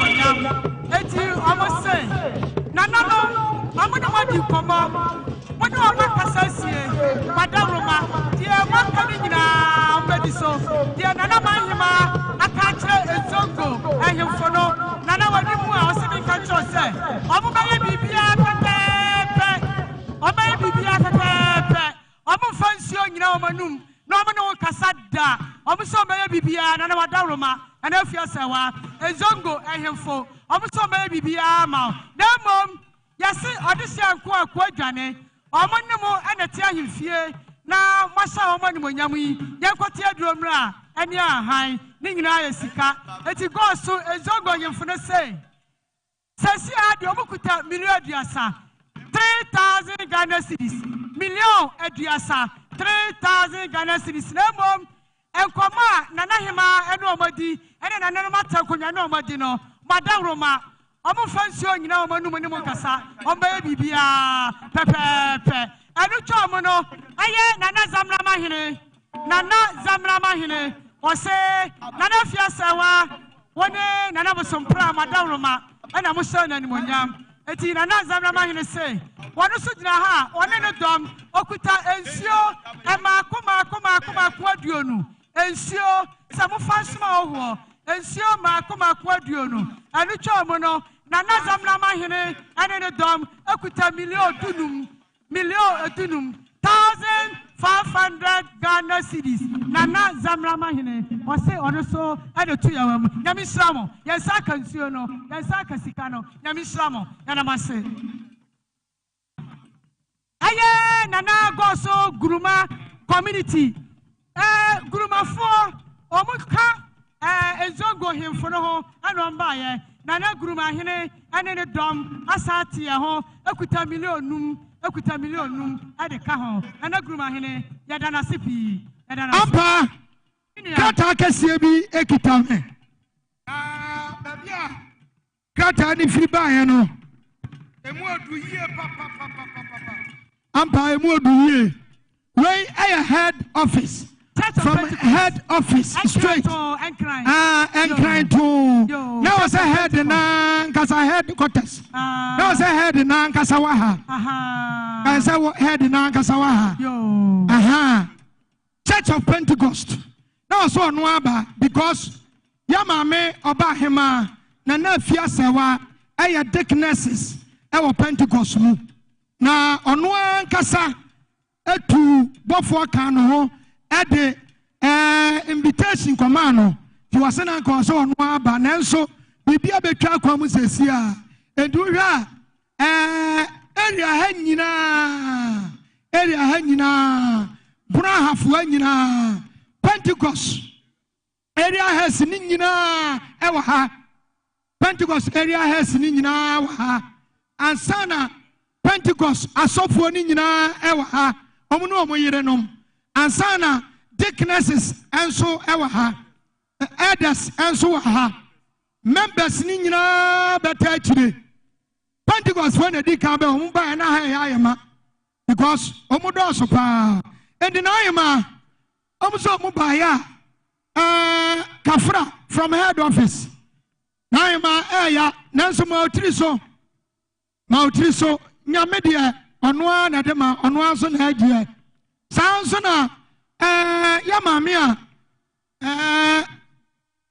Speaker 3: you almost say, Nana, I'm going to want you come up. What do I want Madame Roma, dear, what coming now, Mediso, dear Nana Mahima, I can't tell a Zongo.
Speaker 1: Roma and Efia Sewa, a Zongo and him for almost maybe be a mouth. No, mom, yes, Odyssey Quajane, or Monamo and a Tian fear. Now, Massa Money Yami, Yakotia Drumra, and ya high, Nina Sika, let it go so a Zongo and for the say. Says ya, Yomukuta, Million Diasa, 3,000 Ghana cities, Million Ediasa, 3,000 Ghana cities, no mom. And Koma, Nanahima, and nobody, and then another matter, nobody, no, Madame Roma, I'm fancy, you know, Manumacasa, on baby, Pepe, and you Chomono, Aye, Nana Zamramahine, Nana Zamramahine, or say, Nana Fiasawa, one day, Nana was some pra, Madame Roma, and I'm a son and Munyam. Eti Nana Zamramahine say, one of Sudnaha, one in a dom, Okuta, and Sio, and Makuma, Quadionu. Ensio samu fansima owo ensio makoma kwaduonu anu chomono Nana Zamramahine ene dom ekuta million dunum 1,500 Ghana cedis Nana Zamramahine o say ono so ade tu yawam nyamisramo yensa kansio no yensa kasika no nyamisramo yanamase aye Nana Goso Guruma community Guruma for Omuka Ezongo him for no home and on by Nana Guruma Hine and in a dom Asati a home Ekuta million num at the Caho and a Guruma Hine Yadana Sipi Ampa Kataka Sebi Ekitame Kata ni Fribayano Emodu ye papa Ampa Emodu ye Way I head office from head office straight and crying to now was a head in Kasa headquarters now was a head in Kasawaha I said head in Kasawaha Church of Pentecost now so Nwaba because Yamame Obahema Nana Fiasawa aya deaconesses our Pentecost na Onwa Kasa etu bofo kanu at the invitation command to was an uncle so on Banenso, Bibia Betra Comusesia, and do ya area hangina, Bra Hafuanina, Pentecost area has Nina Ewaha, Pentecost area has Nina and Sana Pentecost, a software Nina Ewaha, Omuno Moyerenum. And sana deaconesses and so ewaha elders and so members nina better today Pentecost when they come by and I because omudo pa and the naima omuso mubaya kafra from head office naima eya nanso mautriso nyamedia onwa na dema onwa so na agye Sounds na Yamamia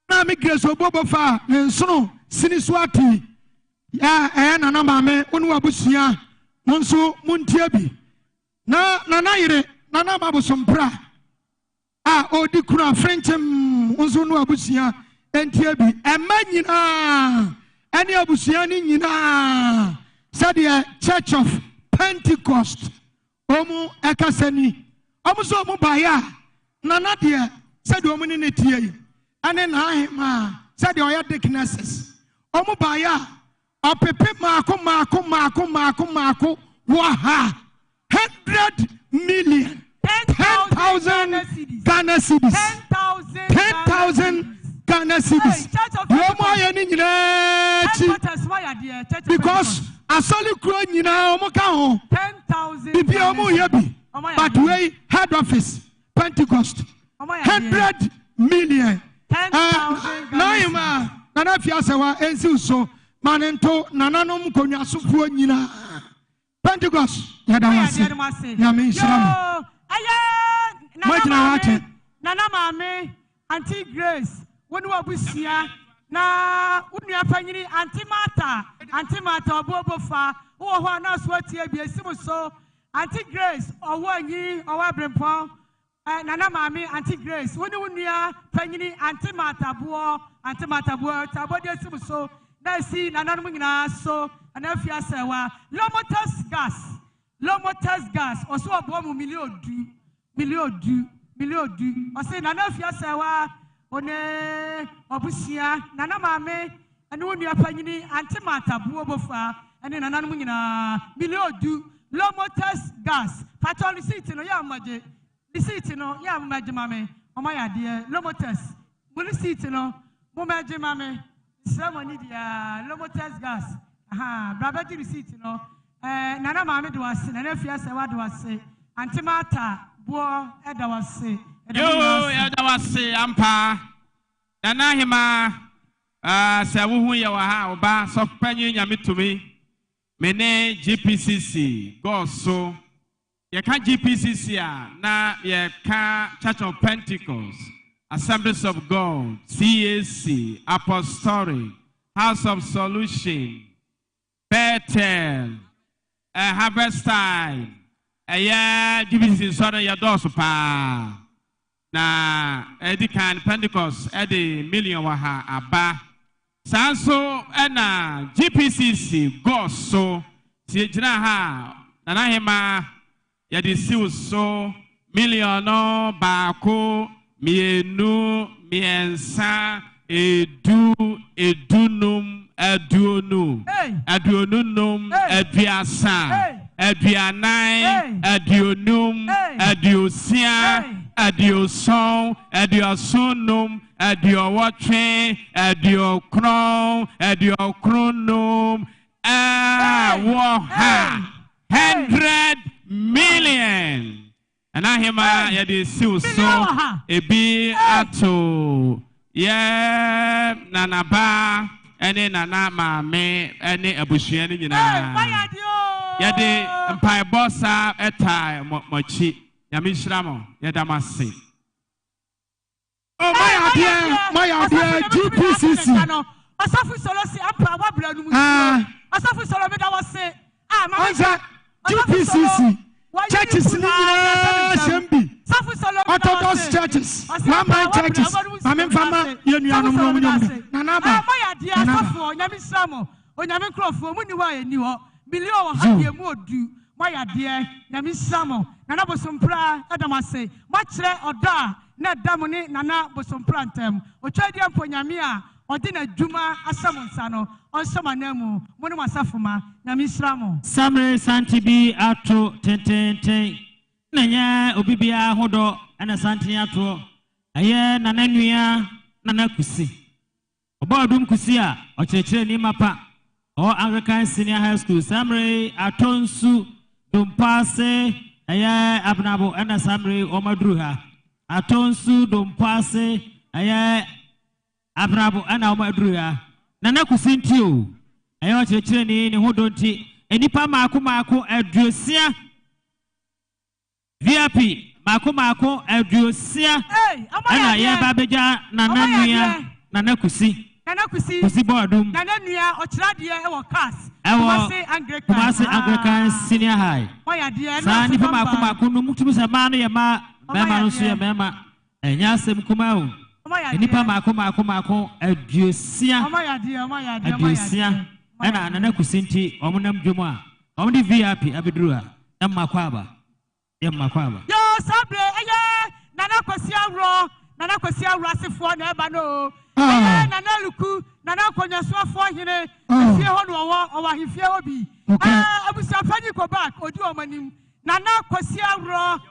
Speaker 1: na migreso bobo fa nsono siniswati ya na mame onu abusia monso muntiabi na yire na babusompra odi kura frenchem onso nu abusia entiabi emanyina eni abusia ni nyina said the Church of Pentecost omu ekasani Omuso mubaya nana dia said omu ni netie ane na ahema said oya deaconesses omubaya opepe mako waha 100 million 10,000 Ghana cedis 10,000 Ghana cedis omo ya ni nyina because asoli kro nyina omo ka ho 10,000 bibi omo yabi but we head office Pentecost 100 million 10,000 Naima Nana Fiasawa ensi so manento nananom konyasofuo nyina Pentecost yadawase nyame nshira Nana mame Auntie Grace wonu abusia na unua panyini Auntie Martha obobofa wo ho na so tie bi esimu so Auntie Grace owo anyi owo abrempon Nana Mami, Auntie Grace, when you near Penny, Auntie Matabuo, Tabo de Sibuso, Nancy, Nana Mugina, so, and Afia Sawa, Lomotas gas, also a bomb million du, I say Nana Fia Sawa, One, Obusia, Nana Mame, and when you are Penny, Auntie Matabuo Bofa, and then Nana Mugina, million du, Lomotas gas, Patron seat in a yamaje. Receipt no, ya mame, oh my dear, Lomotas. Will receipt no, Momaji mame, ceremony dia, Lomotas gas. Aha, Brabati receipt no, Nana Mame do us, and if yes, I do say, Antimata, Boa, Edda was say,
Speaker 5: Yo, Edda was say, Ampa, Nana Hima, Sawu Yawaha, Oba, soft penny, yamit to me, Mene GPCC, go so. You can't GPCC na you can't Church of Pentecost, Assemblies of God, CAC, Apostolic, House of Solution, Bethel, Harvest Time, GPCC sorry your doors pa na Eddie can Pentecost Eddie million waha aba sanso na GPCC go so si jina ha na hema Yadi so million bako mienu miensa edunum aduonu aduonunum aduasa aduanai aduonum aduosia adioson adiosunum adiowotwe adiokron adiokronum woha 100 million. And I hear my yadi so ebi ato nanaba ene nana mame ene abusuani nyina yadi mpai bossa eta mochi yami shramo yadamase.
Speaker 2: Oh my idea GPCC
Speaker 1: Asafu solo si apa wa bla numu Asafu solo me da wase
Speaker 2: GPCC churches Shembi Orthodox churches Mama churches Mama Fama Yenuanum Nanaba
Speaker 1: Maya dia Asafu Nyami Samo Onyami Krofo Muni wa eni ho million wa hadie mu odu Maya dia Nyami Samo Nana Bosompra Adamase Machre oda na damuni Nana Bosompra ntem Otwadi ampo Nyami a Odina Juma Asamunsano on Samanemu, Monomasafuma, Namisramo.
Speaker 6: Samre Santibi Ato Tenten Nanya Obibia Hodo and a Santiato, Aye Nananuia Nanakusi. Obadum Kusia, or Cheche Nimapa, or Anglican Senior High School, Samre Atonsu, Dumpase, Aye Abnabo and a Samre Omadruha, Atonsu, Dumpase, Aye Abrabo ana omadruya nana kusintio ayo chechire ni hodonti enipa maako aduosia VIP maako aduosia ana ye babeja nana nua nana kusi bodum
Speaker 1: nana nua ochirade e wo cars
Speaker 6: Kumasi Anglican Senior High sa nipa maako no mutumi se ma no ye ma no so ye ma enya asem kumao Nipa mako aduosia ana nana kusinti omunam dwomo a omudi VIP abedrua na makwaba yo sabre
Speaker 1: eye nana kwasi awro asefo na eba no nana luku nana konyasoafo hene fie ho no owa hifie obi abusia fanyi ko back odi omanim nana kwasi awro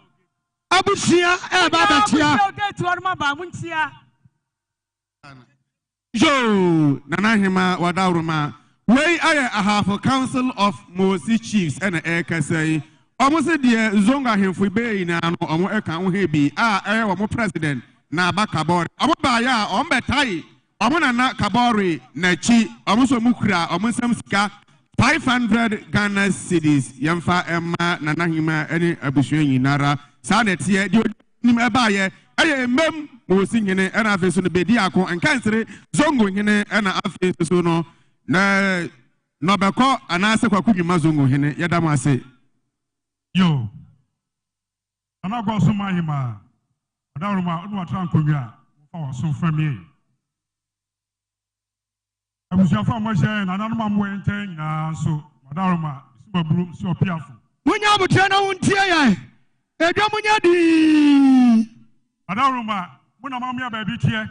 Speaker 2: abusia eba batia
Speaker 7: Yo, Nanahima Wadauruma. Way I have a council of Mosi chiefs and a say, almost a dear Zonga him for bay now, or more account heavy. I am president, Naba Kabor. Amabaya, Ombetai, Amana Kabori, Nachi, Amuso Mukra, Amusamska, 500 Ghana cities, Yamfa Emma, Nanahima, any Abushuin Nara, Sanet here, you Nimabaye, I am mem. We sing in and I face on the Bediaco and Kansere, Zongo in and I face so no Nobako and I say Mazungo Hene, Yadamase.
Speaker 8: Yo, I'm not going to Mahima. Adaruma no atra nkonwa fa waso famie abusuafo amahye na nanom amwo enten na so Adaruma sibaburu si opiafo
Speaker 2: munya abutia na wontie yan edwa munya di
Speaker 8: Adaruma muna mamia ba bi tie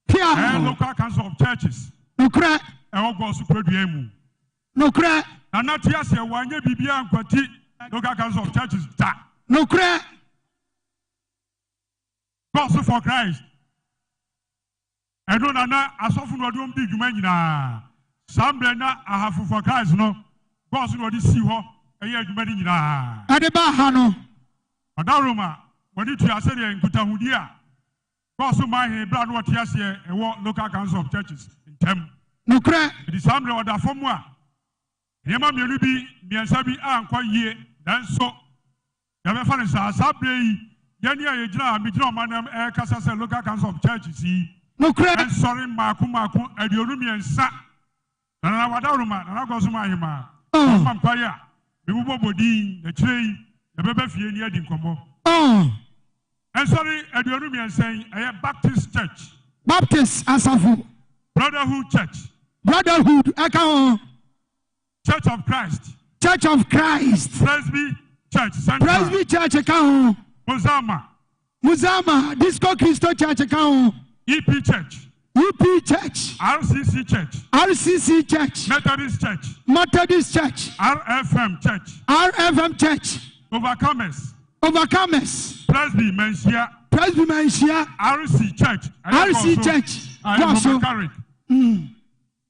Speaker 2: pia
Speaker 8: local council of churches
Speaker 2: nokra
Speaker 8: go so produe mu
Speaker 2: nokra
Speaker 8: na natia se wanye bibia nkwati local council of churches ta
Speaker 2: nokra
Speaker 8: Gospel for Christ. I don't know. Asofu no do big man nyina. Sambre na ahafu for Christ no. Gospel no di si ho. Eye adwuma di nyina.
Speaker 2: Ade ba ha no.
Speaker 8: Adaroma, woni tu ase de nkutahudi a. Gospel man he bra no wote ase e wo local council of churches ntem.
Speaker 2: Nokra.
Speaker 8: Di sambre oda fomu a. Nyema mienu bi miensa bi ankwa yie. Dan so. Ya be fa ne sa sabre yi Yeni a yejina amijina omanam kasa se local council of churches yi.
Speaker 2: Nokra.
Speaker 8: And sorry maku edionu miensa. Na Wadaruma na gozo mahima. Mam kwaya. Me bubo bodi na chirei ya bebe fie ni adi nkomo. And sorry edionu miensa yi Baptist church.
Speaker 2: Baptist asafu.
Speaker 8: Brotherhood church.
Speaker 2: Brotherhood aka
Speaker 8: Church of Christ.
Speaker 2: Church of Christ.
Speaker 8: Presby church. Central.
Speaker 2: Presby church aka Muzama, Disco Christo Church account.
Speaker 8: EP Church.
Speaker 2: UP Church.
Speaker 8: RCC Church.
Speaker 2: RCC Church.
Speaker 8: Methodist Church.
Speaker 2: Methodist Church.
Speaker 8: RFM Church.
Speaker 2: RFM Church.
Speaker 8: Overcomers.
Speaker 2: Overcomers.
Speaker 8: Presby Mensia.
Speaker 2: Presby Mensia.
Speaker 8: RC Church.
Speaker 2: RC Church.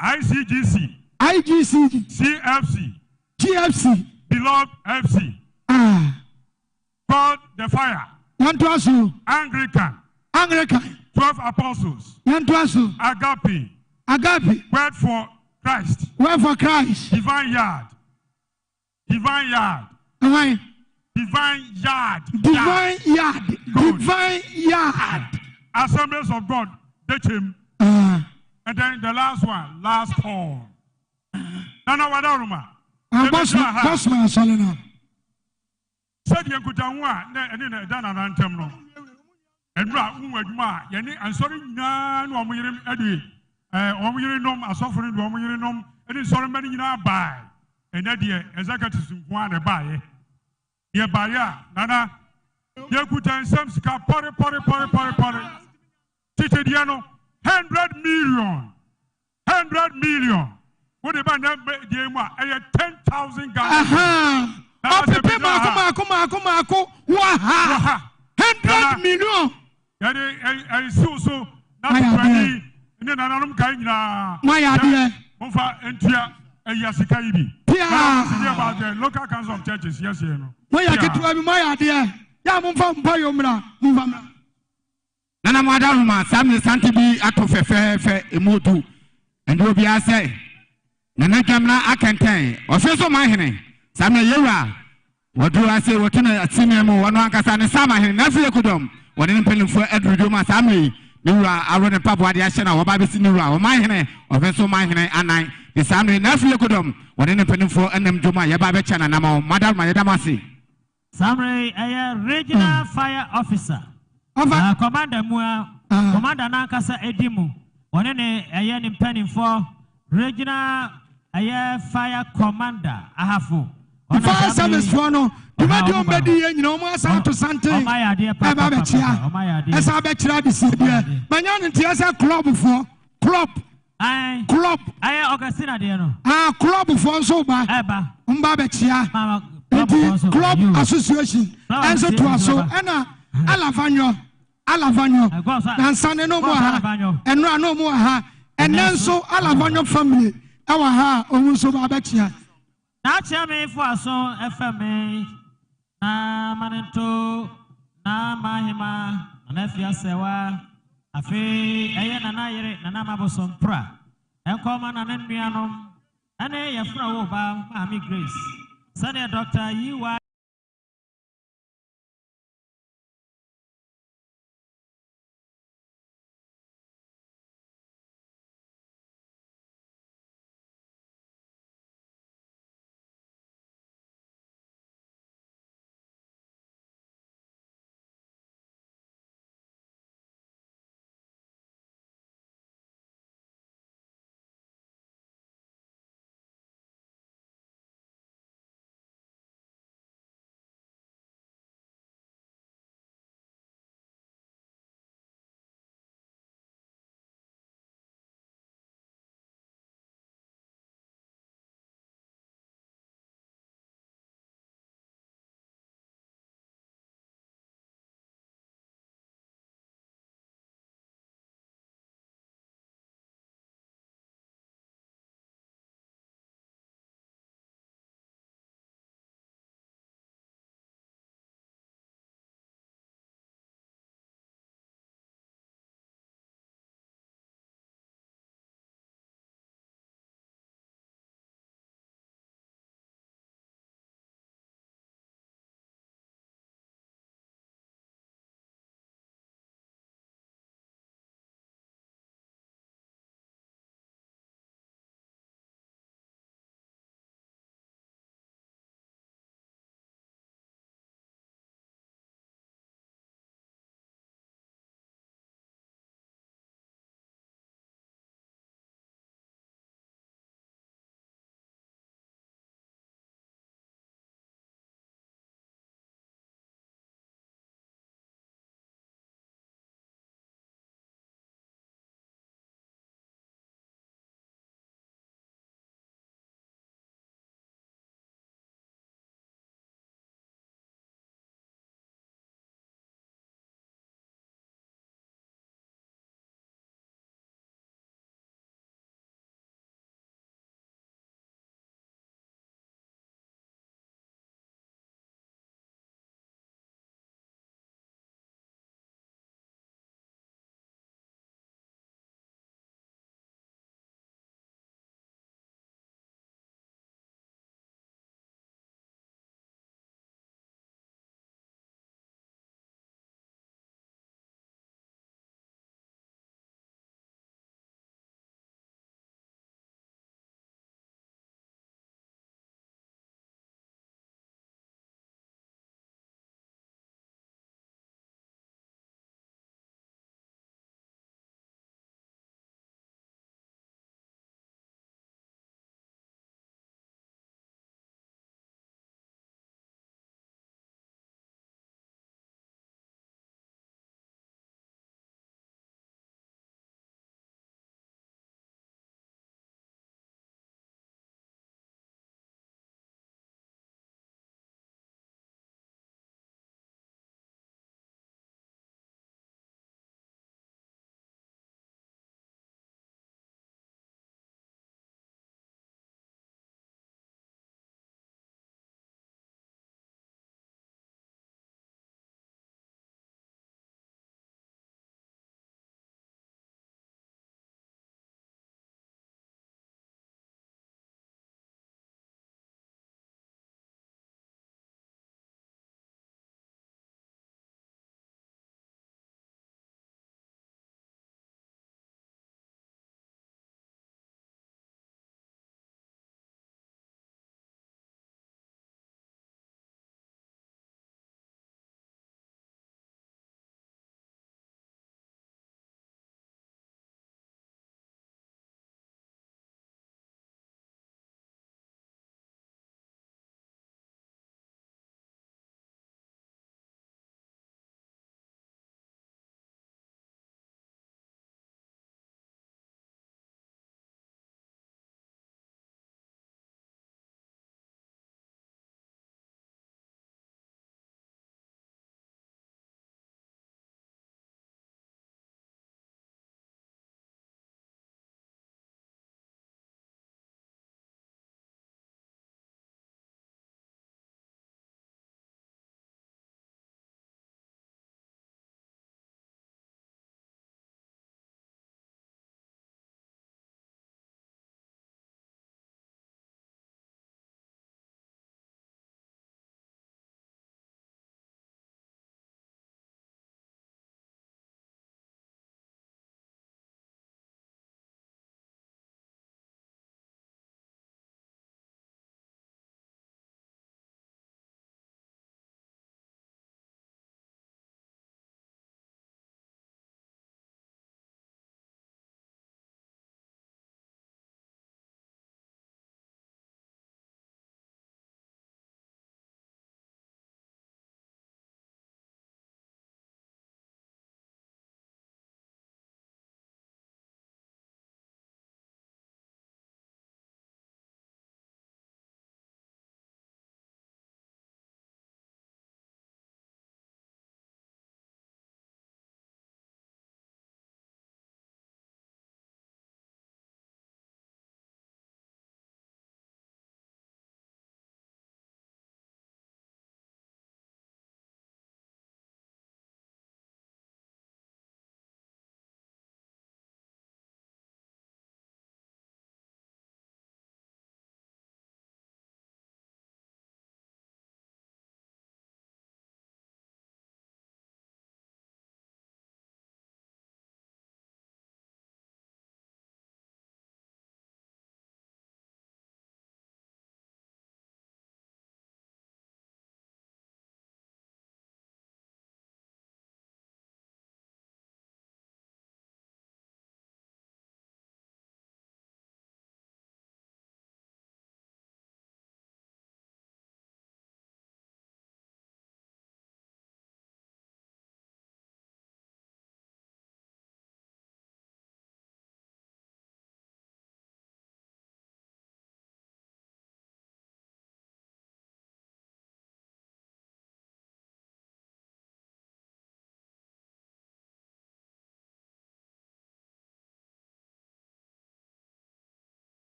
Speaker 8: ICGC.
Speaker 2: IGC.
Speaker 8: CFC.
Speaker 2: GFC.
Speaker 8: Beloved FC. God the Fire.
Speaker 2: Yantuasu.
Speaker 8: Anglican. 12 Apostles.
Speaker 2: Yantuasu.
Speaker 8: Agape. Word for Christ.
Speaker 2: Word for Christ.
Speaker 8: Divine Yard. Divine Yard. Assemblies of God. And then the last one. Last call. Nana Wadaruma.
Speaker 2: Bosman Solana.
Speaker 8: Said Yankutawa, and Dana Rantamno. And Ra, Yanni, and sorry, none, or Mirim Eddie, Omirinum, a suffering Omirinum, and it's sorry many in our buy. And that year, executives want to buy. Ye buyer, Nana, Yakutan, some scar, potty. Titiano, 100 million. 100 million. What about that game? I had 10,000 guys.
Speaker 2: Opepe mako waha 100 million.
Speaker 8: I so na ni nananum kai nyina
Speaker 2: Maya
Speaker 8: Monfa entua ayasika yibi. About the local council of churches yes here no.
Speaker 2: Maya ketua bi maya de ya monfa mpa yomra monfa
Speaker 9: Nana Wadaruma Samuel Santibi ato fefefe emotu and obi ase Nana Jamna akantan ofeso mahene Samuel Yewa wadu ase wotuna atinemu wanu ankasa ne sama hene nafi ekudom woni mpelifo adrudoma Samuel niwa arone papo ade ahye na woba besi niwa o mahene ofeso mahene anan de Samuel nafi ekudom woni mpelifo enam dwoma yeba be chana nam madal ma yedamase
Speaker 6: Samuel regional fire officer commander mua commander na ankasa edimu woni ne ne mpelifo regional fire commander ahafo
Speaker 2: fire service for no dumadi ombedi ye nyina omo asanto sante e ba be chia esa be kira de sie de manya nti esa club
Speaker 6: Augustina de no
Speaker 2: club for so ba
Speaker 6: eba
Speaker 2: mba be chia club association enso to aso ena alavanyo na nsane no mo ha eno ano mo ha enenso alavanyo family awa ha omu so ba be chia
Speaker 6: na chame for aso FM na manento na mahima na fia sewa afi na yere na mabosom pra enkoma na nnuanom ane yefra wo ba Mami Grace sane Dr. Yiwa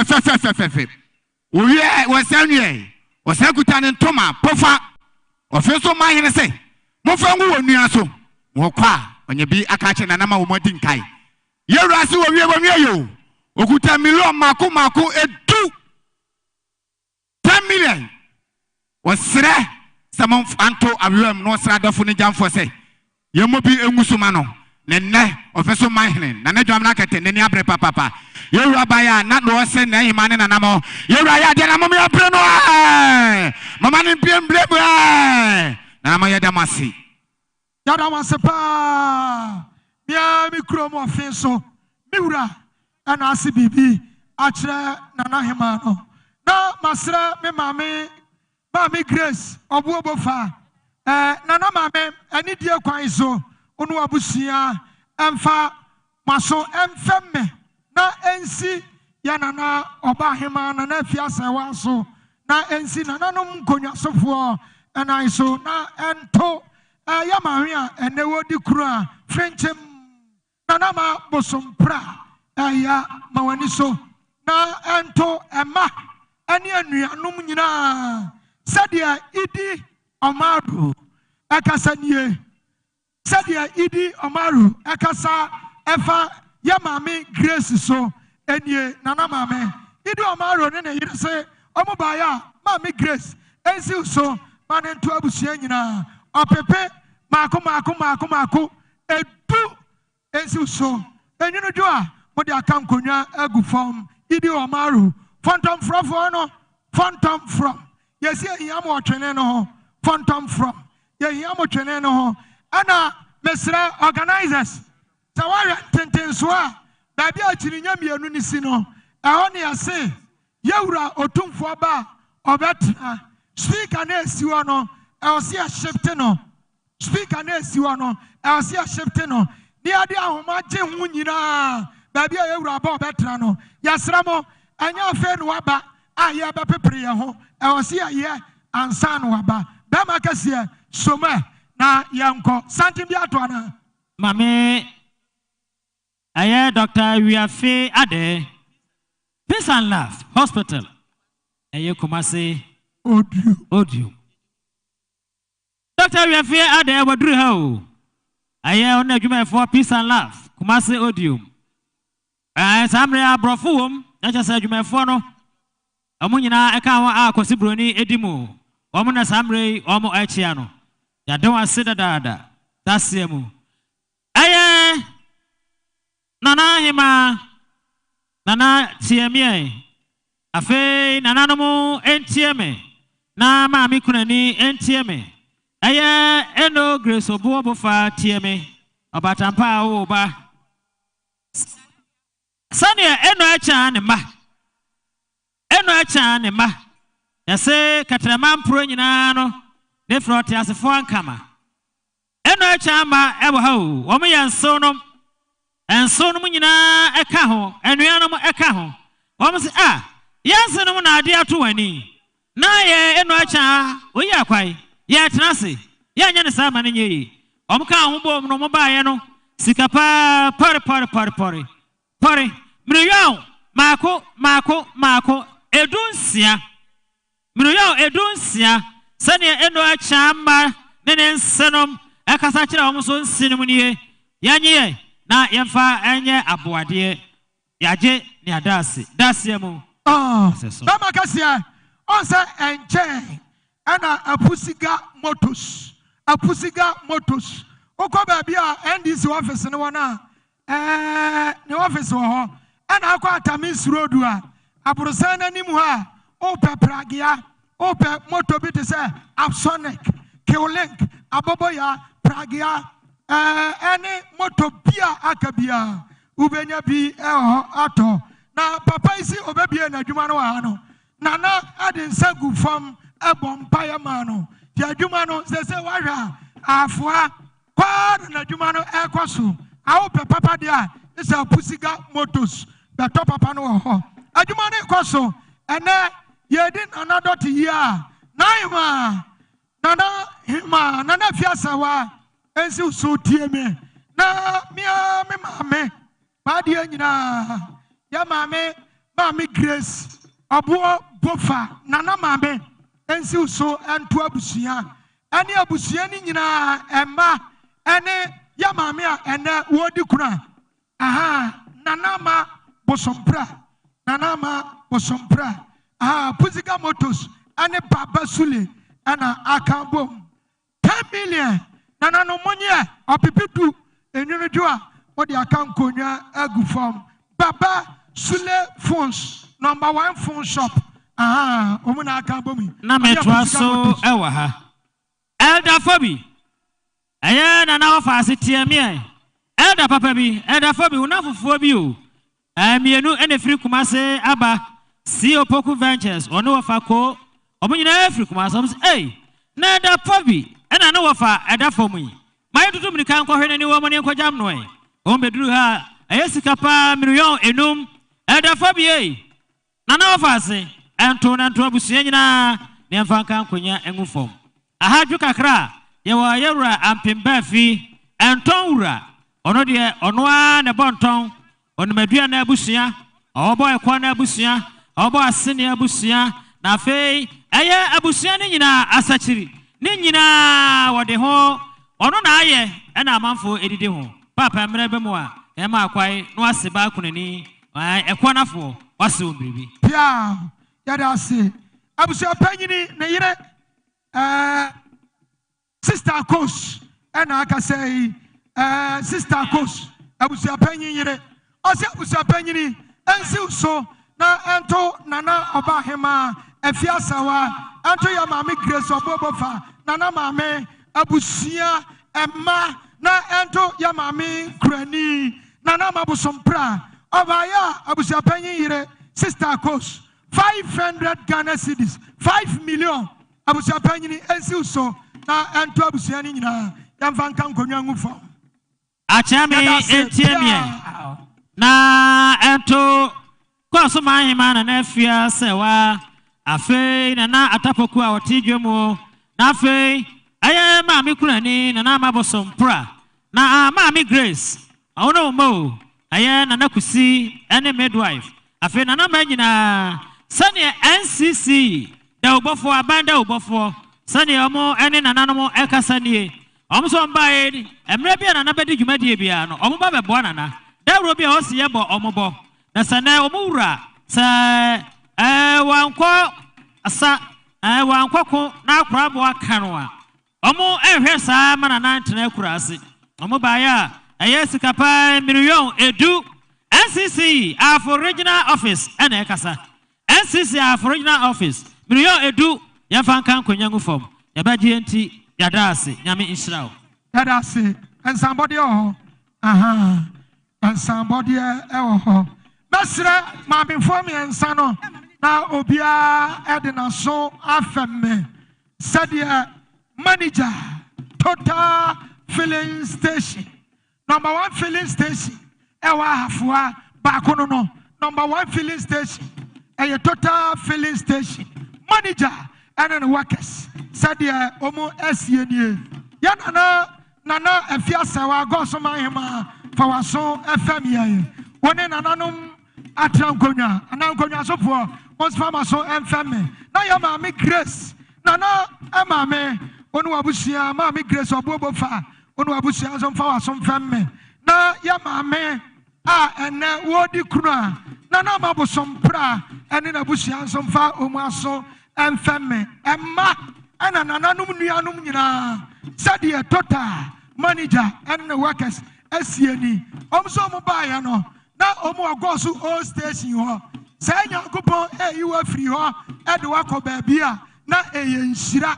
Speaker 9: fefefefefe owie wasanwie wasakuta ne ntoma pofa ofeso mahene se mofa ngu wonua so wokwa onye bi akache na nama wo modi nkai yewura se wowie yo okuta million mako edu 10 million wasre samon anto awem no sra dafo ne jamfo se yemo bi engusuma no nenne ofeso mahene na ne dwam na kete ne ni abre papa yewura baya na no se na himane na namo yewura ya de na mo me abre no mama ne mblem na ma yeda masi
Speaker 2: yada wase pa bia mi kro mo ofeso miwura ana ase bibi akire na na hima no na masra me mami Grace obuobofa na mami ani die kwan so onu abusia emfa maso emfemme na ensi ya na oba hema na afiasa wa so na ensi na nanom konwa sofo na iso na ento ya mahwe a enewo di kru a frenchem na ma bosompra ya mawani so na ento ema ani anuanom nyina sadia idi Omaru akasa nie sadia idi Omaru akasa efa ya mami Grace so enie nana mame idi Omaru ne yire se omubaya mami Grace ensi so manentu abusia nyina opepe mako edu ensi so enyunu jo a modi aka nkonwa agu form idi Omaru phantom from yes yam otwene no phantom from yam otwene no ana mesra organizers tawara tentenso a baby akiri nyamienu ni si no ehon ya se yewura otumfo ba obetra speaker na esiwo no eosi a shifte no speaker na esiwo no eosi a shifte no ni ade ahoma je hu nyina baby yewura ba obetra no yasra mo anya afa no waba aye ba pepere ye ho eosi aye ansa no waba ba makase soma na yanko santim bi ato ana
Speaker 6: mame aye Dr. Wiafe Ade Peace and Love Hospital aye Kumasi audio Dr. Wiafe Ade waduru ha o aye ona adwuma for Peace and Love Kumasi audio samre abrofo na chasa adwuma for no amunyina eka wa akosi broni edimu omuna samre omo achia no ya don asida dada tasemu aye nana hima nana tiemie afe nana no mu entieme na maami kunani entieme aye eno Grace obuobofa tieme obatampa wo ba sania eno acha ne ma yase katrama mpro nyina no ne front asefo ankama eno acha ma ebo ha o wo me yanso no nyina eka ho enuanom eka ho wo me se yanso no na ade ato wani na ye eno acha oyi akwai ye tenase ye nya ne sama ne nyi wo ka ho bo no mo ba ye no sika pa pare mriyo mako edunsia mriyo edunsia sane eno acha ma ne nsenom akasa kira wo so nsinum nie yanye na yemfa enye aboade yaje ni adase dasemu
Speaker 2: mama kasia on say enche ana apusiga motos okọ ba bia NDC office ne wona ne office wo ho ana akọ Atamis road a abrosan nanim ha o pepragia o pe moto bi te say Absonic Q-Link aboboya pragia any moto bia akabia ubenya bi ato na papa isi obebie na adwuma no ha no nana adinsa gu fam ebompa ya ma no ti adwuma no se wahwa afua kwa na adwuma no ekoso awo pe papa dia isa pusiga motos the top papa no ho adwuma no ekoso ene yedi another year naima nana fiasawa ensi so tie me na me mame ba dia nyina ya mame Mami Grace Abuo Bofa Nana Mame ensi uso entu abusia ene abusia ni nyina emma ene ya mame a ene wodi kuna aha Nanama Bosompra Puzika Motors ane Baba Sule ana akambom 10 million nana no monye opipidu enunu jua odi akankonya agu form Baba Sule Phones #1 phone shop omuna akambom
Speaker 6: na metwa so ewa ha Elder Fobi aya nana wa fa setie me Elder papa bi Elder Fobi una fufuo bi o mienu ene free Kumase aba CEO Poku Ventures ono wa fa ko omunyina free Kumase na Elder Fobi ena no wa fa Elder Fomu mai tutu mi kan ko hwe ni wo mo ne ko jam no o beduru ha ayesika pa million enum Elder Fobi nana wa fa se ento na ento abusua nyina ne mfa kan konya engufom ahadwu kakra ye wa yewura ampemba fi entonwura ono de ono a ne bonton ono madua na abusua obo ekwa na abusua obo asene abusua na fe eye abusua ne nyina asachiri ne nyina wode ho ono na aye na amanfo edide ho papa mre be mu a e ma akwai no aseba kunani ekwa nafo wase obribi
Speaker 2: pia yada se abusua panyini ne yire Sister Coach and I can say Sister Coach abusua panyini yire ose abusua panyini ensi so na ento nana oba hema efiasawa ento ya mami Grace obobofa nana mami abusua emma na ento ya mami krani nana mabusompra oba ya abusua panyini yire Sister Coach 500 Ghana cedis 5 million abusua panyini ensi so na ento abusua ni nyina yamfa nkan konwa ngufo
Speaker 6: achami entiemie na ento kwaso mahima na afia sewa afi na atapoku a wotidwemu na afi aye maami kurani na mabosompra na maami Grace ono mo aye na kusi ene midwife afi na manyina sane NCC da ubofo abanda ubofo sane omo ene nananom ekasanie omo so mbae emre bia na bedi dwumadie bia no omo ba bebo nana dawro bia o se yebo omo bo na sane omo wura sa wanko asa wanko ko na akra bo akano a omo ehwe sa mana na ntena kura ase omo ba ya ayesika pa million edu NCC for regional office ene ekasa NCC for regional office million edu ya fankan konyangu form ya baji enti ya dase nyame inshrao
Speaker 2: ya dase and somebody and somebody Mesre mami form ensano na obia edina so afemme said manager Total filling station #1 filling station ewa hafua bakono no #1 filling station a Total filling station manager and workers said omo SNA yana nana afiasa wa gosoma hema fawaso FM ye woni nananum atrankonya anankonya sofo monsfama so FM na ya mami Grace nana amame onu abusia mami Grace obobofa onu abusia so fawaso FM na ya mame ene wodi kuna nana mabosompra ene na abusia so fa omuaso FM emma ana nananum nuanum nyina said Total manager and workers SCNE omso mo baaya no na omo agosu all station ho say nyankopon you are free ho e de wako baabia na eyenhyira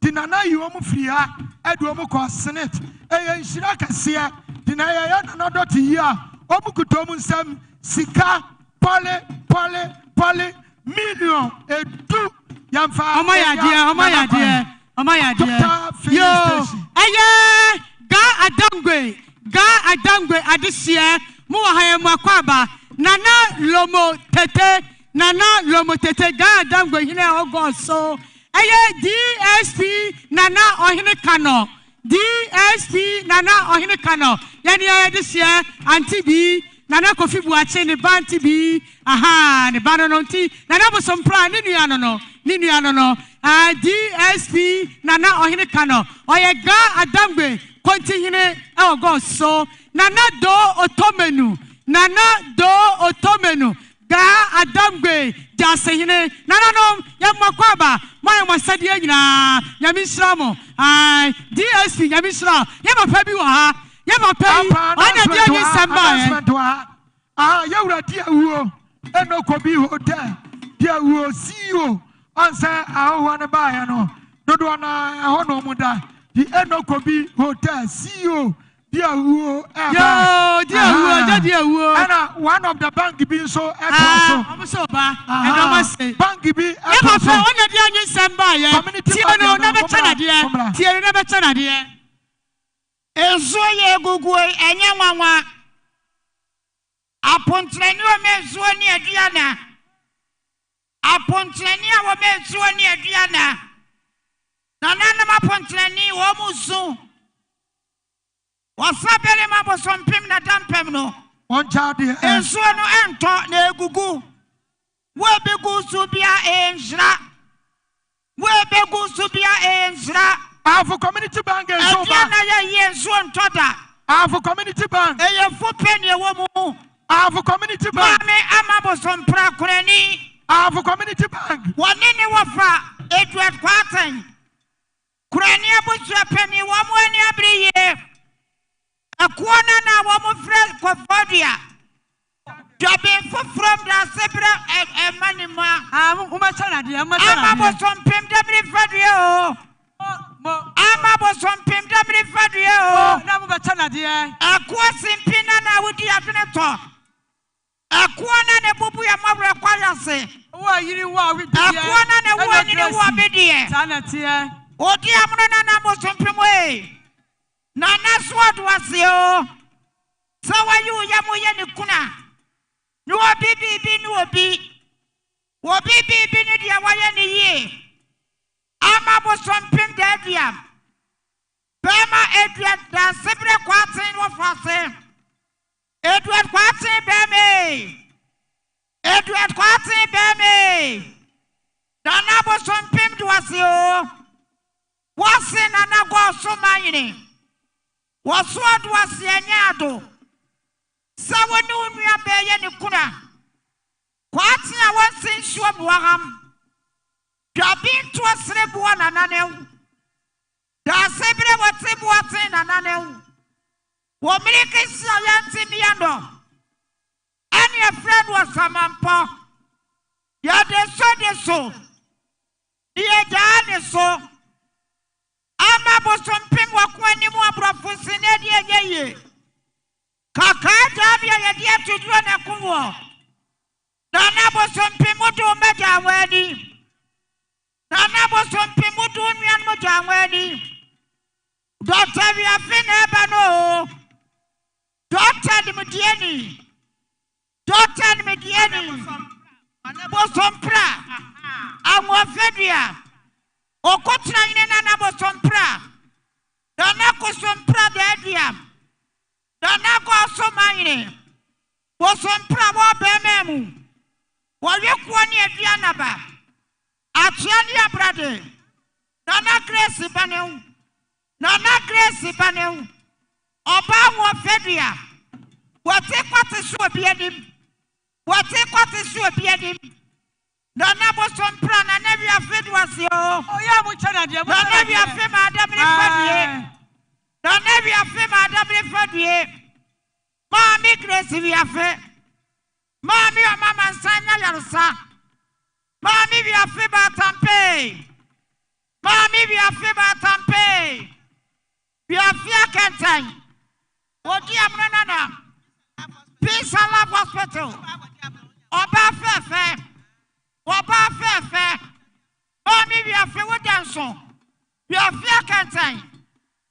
Speaker 2: tinana yi omo free ha e de omo ko senate eyenhyira kase tinaya na dot yi a omo kutom nsam sika pole million edu yamfa
Speaker 1: omayade yo aye ga adangwe adisia mu haye makwaba nana lomo tete ga adangwe hine ogoso aye DSP nana ohine kano yani adisia anti bi Nana Kofi Buache ne banti bi aha ne banono nti Nana Bosompra ne nua no DSP Nana Ohene Kano Oyega Adamgbe Kontihine e God so Nana Do Otomenu Ga Adamgbe Jasehine Nana no Yamakwaba Moya Sadia nyina Yamisramo DSP Yamisra Yama bi wa ha Yama pay ana dia ni samba
Speaker 2: yawra dia uo enokobi hotel dia uo CEO ansa aho ne ba ya no dodo na ho no mu da di enokobi hotel CEO dia uo dia uo ana one of the bank bi so
Speaker 1: so ba and I say
Speaker 2: bank bi
Speaker 1: yama pay ana dia ni samba ya tie no na be chana dia
Speaker 4: Ezo ye gugu enye nwanwa apontrani o mezuo ni aduana apontrani a wo mezuo ni aduana nananam apontrani wo musu wasabere mabosompim na dampem no
Speaker 2: oncha de
Speaker 4: ezo no ento na egugu wo begu su bia enjra wo begu su bia enjra
Speaker 2: Afu community bank and so
Speaker 4: far.
Speaker 2: Afu community bank. Afu community bank. Afu community bank.
Speaker 4: One in the wafa, Edward Quatin. Kurania Butra Penny, 1 every year. A corner now, 1 friend Cofodia. Jobbing from the separate money. I'm about some pimp every Fadio. Ama bosompim dabri fadio
Speaker 1: na mo betana de
Speaker 4: akwa simpina na wudi abeneto akwa na ne bubu ya mabra kwayase
Speaker 1: wo yiri wo awidi
Speaker 4: akwa na ne wo ni wo abedie
Speaker 1: sanate
Speaker 4: odi amno na bosompim na sword wasio sawa yu ya mo ye ne kuna ni obi ni obi ni dia waye ni ye Ama bosompim dediam. Bema Edward da sebre kwatin wo fase. Edward kwatin beme. Dana bosompim duasio. Wase nana go so manyini. Waso duase anyado. Sawo ni unua beye ni kuna. Kwatin a wonsin shuo buaham. Jabin to a srebuan and anel. Da sebre what sebuatin and anel. Womaking Sayanti Miando. And your friend was Samampo. Yade so. Dear Dan is so. Ama bosompim wakwani mo abrofusine ye. Kaka Dabia yadia to draw na kuwo. Dana bosompim do meja wedi. Nana bosompim do nyan mo jamweni. Doctor we have been ebano. Doctor Mediani. Bosompra. Amwa fedia. Okotra ine nana bosompra. Dana kosompra dediam. Dana go so mine. Bosompra wo bememu. Wo yekwani aduanaba. Atiania brother. Nana Grace Baneu. Oba wo fedia. Wate kwate so biadim. Nana bosompra na nebi afedwasio.
Speaker 1: Oya mu chana de.
Speaker 4: Na nebi afema adabri fadie. Mami Grace vi afe. Mami o mama nsanya yarusa. Mami vi afe ba tampe. Vi afe kentan. Odi amnana. Peace and Love Hospital. Oba fefe. Mami vi afe wodanso. Vi afe kentan.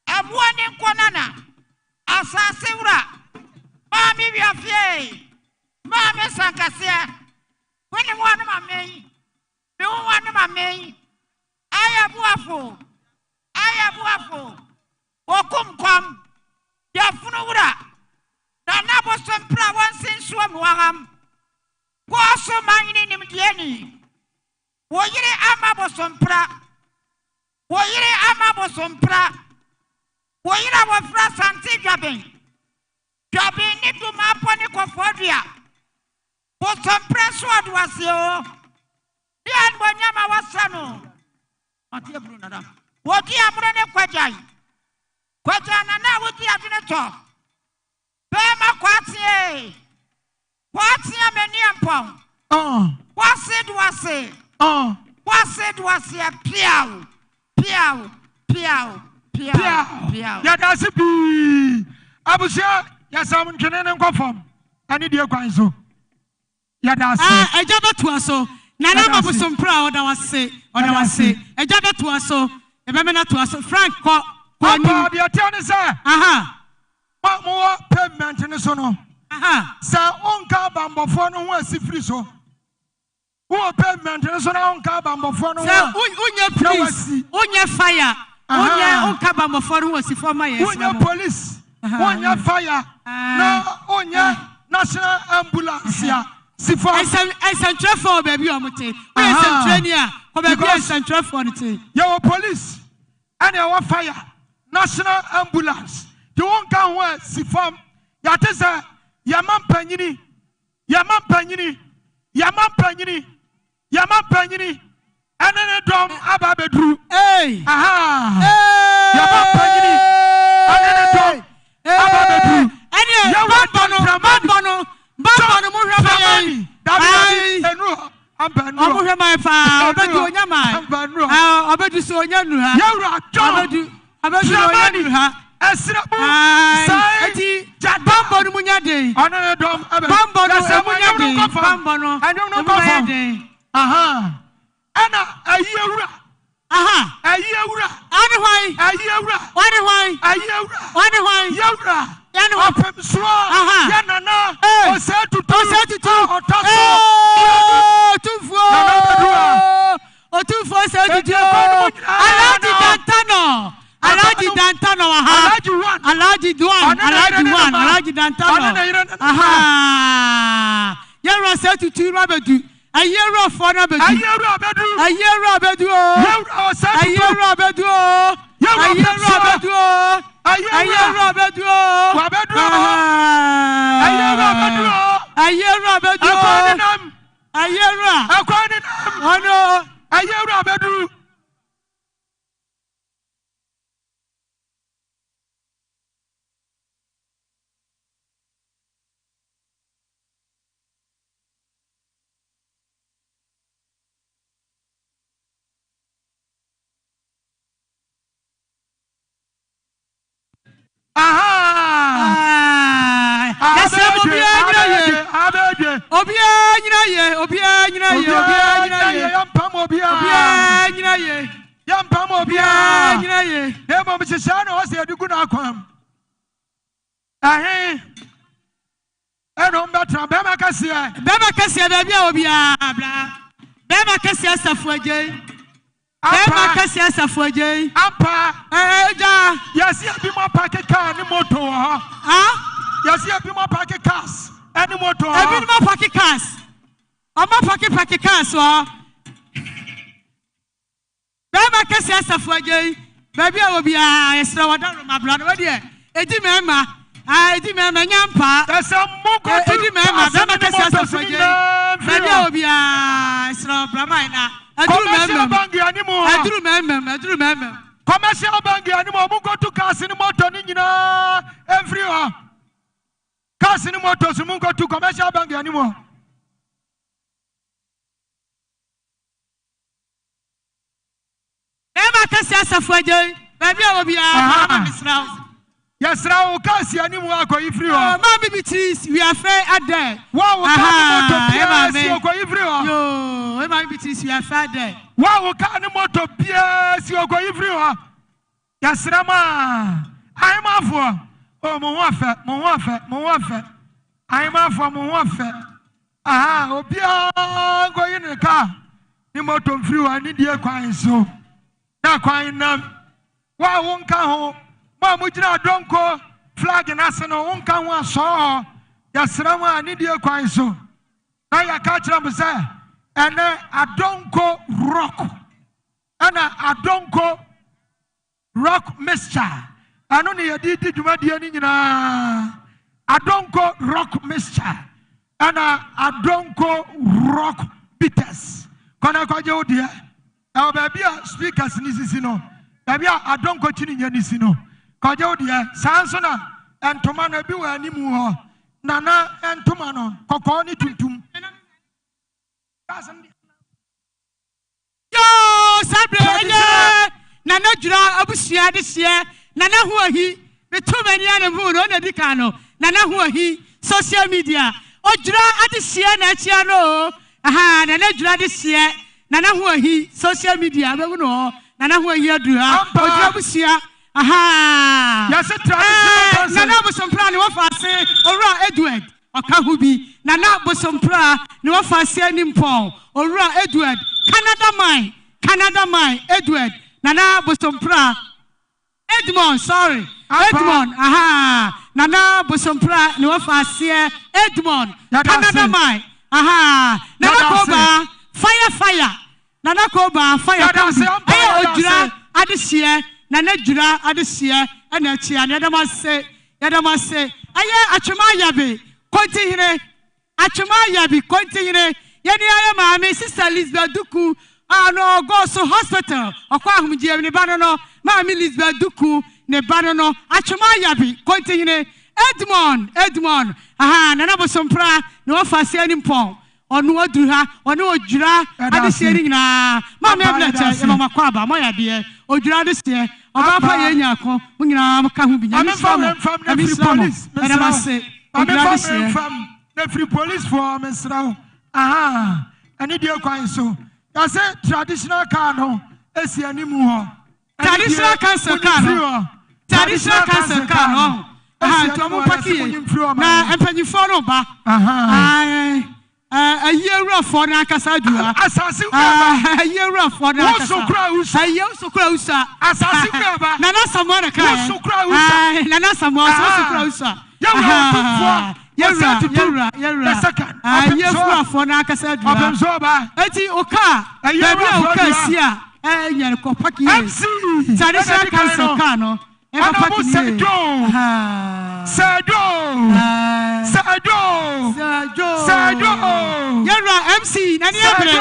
Speaker 4: Abuani nkonana. Asase wura. Mami vi afe. Mami sankasia. Wini mwana mamei. Mi mwana mamei. Aya buafo. Wokum kom. Ya funu wura. Na nabo sompra wansin Noaham. Kwaso mine nimdieni. Woyere amabosompra. Woyere amabosompra. Woyere wafra santi dwaben. Dwaben ni duma poni kofodia. Bosompra so adwase o. Dian bonyama wasano. Matia Bruno na. Wodi amro ne kwajai. Kwajana na wodi adine to. Bema kwatie. Kwatie meni ampon. Wase duase. Wase duase piao. Piao. Piao. Piao. Piao.
Speaker 2: Ya dasi bi. Abusia ya samun kenene nkofom. Ani die kwan so. Ya dasi.
Speaker 1: Eja betu aso. Nana mabusompra oda wase. Eja betu aso. Ebeme na to aso. Frank ko
Speaker 2: ni. Dia tiane sa.
Speaker 1: Aha.
Speaker 2: Mo payment ni so no. Aha. Sa onka bambofo no ho asifiri so. Wo payment ni so na onka bambofo no ho.
Speaker 1: Sa unye police, unye fire. Unye onka bambofo no ho asifo ma yes.
Speaker 2: Unye police. Unye fire. Na unye national ambulance ya. Sifo.
Speaker 1: Central for baby omote. We central nia. Ko baby central for nti.
Speaker 2: Your police and your fire. National ambulance. You won't come where Sifam. Yatesa Yaman Panyini. And then a drum Ababedru.
Speaker 1: Hey.
Speaker 2: Aha. Yaman Panyini. And then a drum Ababedru.
Speaker 1: And you Bambono. Muhammed. I'm my father. Obedu Nyama. Obedu so Nyanuha. Obedu Nyanuha.
Speaker 2: Esrabu
Speaker 1: sai Bambono Munyade. Bambono Munyade. Bambono.
Speaker 2: I don't know Munyade. Aha. Ana ayewura.
Speaker 1: Aha.
Speaker 2: Ayewura.
Speaker 1: Anyway.
Speaker 2: Ayewura.
Speaker 1: Anyway.
Speaker 2: Ayewura.
Speaker 1: Anyway.
Speaker 2: Yewura.
Speaker 1: Anyway.
Speaker 2: Aha. Yanana. Osetutu. Otaso.
Speaker 1: Otufo. Otufo Osetutu. Alhaji Dantano. Alhaji Dantano. Aha. Yero Osetutu Rabedu. A year of fun, a year Rabedu.
Speaker 2: Commercial bank anymore. Mungo to cars in motor nina everywhere. Cars in motors, Mungo to commercial bank anymore.
Speaker 1: Emma Cassia Fuege, baby, I will be a yes, Rao Cassia anymore. Go if you are. Mammy Beatrice, we are fair at there. Wow, Emma, go if you are. Yo, Emma Beatrice, we are fair there. Wow, can moto PS, you go if you are. Yes, Rama, I'm off for. Oh, Mowafe. I'm off for Mowafe. Aha, Opia, go in the car. The motor flew, I need your coin so. Now, coin them. Why won't come home? Mamujina don't go flag and arsenal, won't come one saw.
Speaker 2: yɛsrɛ mu a ne die kwan so na yɛka kyerɛ mo sɛ ɛnɛ adonko rock ɛna adonko rock mixture ɛno ne yɛde di dwumadie no nyinaa adonko rock mixture ɛna adonko rock bitters kɔnɛ kɔgye wo deɛ ɛwɔ baabi a speakers ne sisi no baabi a adonko kyini nya ne si no kɔgye wo deɛ saa nso na ntoma no bi wɔ anim hɔ nana ntoma no kɔkɔɔ ne tuntum
Speaker 1: yo sabre ye nana dwura abusua de hye nana ho ahi beto mani ane mu no na dika no nana ho ahi social media odwura ade hye na achia no aha nana dwura de hye nana ho ahi social media be no nana ho ahi adura odwura abusua aha
Speaker 2: yes traditional
Speaker 1: nana bosompra ne wofase owura Edward Okahubi nana bosompra ne wofase animpon owura Edward Canada mine Edward nana bosompra Edmond sorry Edmond aha nana bosompra ne wofase Edmond Canada mine aha nana koba fire nana koba fire ayo odwura adehye nana dwura adehye ana chia ne yadamase aye atwema yabe kontihire atwema yabe kontihire yeni aye maame sister Lisbeth Duku no go so hospital okwa ahumjie ne ba no maame Lisbeth Duku ne ba no atwema yabe kontihire Edmond aha nana bosompra ne wafase animpon onu oduru ha onu odwura adehye ni nyina maame ablacha e mama kwaba moya de odwura adehye oba pa ye nyako mu nyina ka hu bi nya
Speaker 2: na free police for mesrawo aha ani die kwan so ya say traditional car no esi animu ho
Speaker 1: traditional cancer car no aha to mo paki na empanyifo no ba aha ayewrafo na akasa dua
Speaker 2: asase uba
Speaker 1: ayewrafo na akasa usokra usa
Speaker 2: asase uba
Speaker 1: nana samora kai
Speaker 2: usokra usa
Speaker 1: nana samora usokra usa yewra
Speaker 2: second
Speaker 1: ayewrafo na akasa dua
Speaker 2: obenzo ba
Speaker 1: eti oka baby oka sia enya ko paki traditional cancer car no Sado. Yera MC nani abre.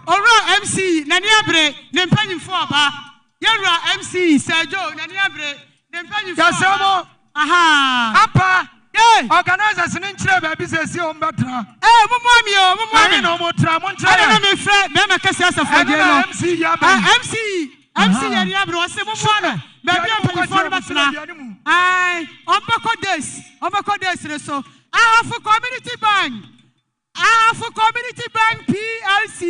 Speaker 1: Ora MC nani abre. Ne mpanyimfo aba. Yera MC Sado nani abre. Ne mpanyimfo.
Speaker 2: Yasemo.
Speaker 1: Aha.
Speaker 2: Apa. Organizers ni nchire ba bi sesi o mbetra. Mumwami. No mo tra mo nchire.
Speaker 1: Ana me frɛ me ma kase asafo de no. MC yeri abre o se mumwano. Baby mpanyimfo no batna. Ai, obako days reso. Ahafu Community Bank PLC.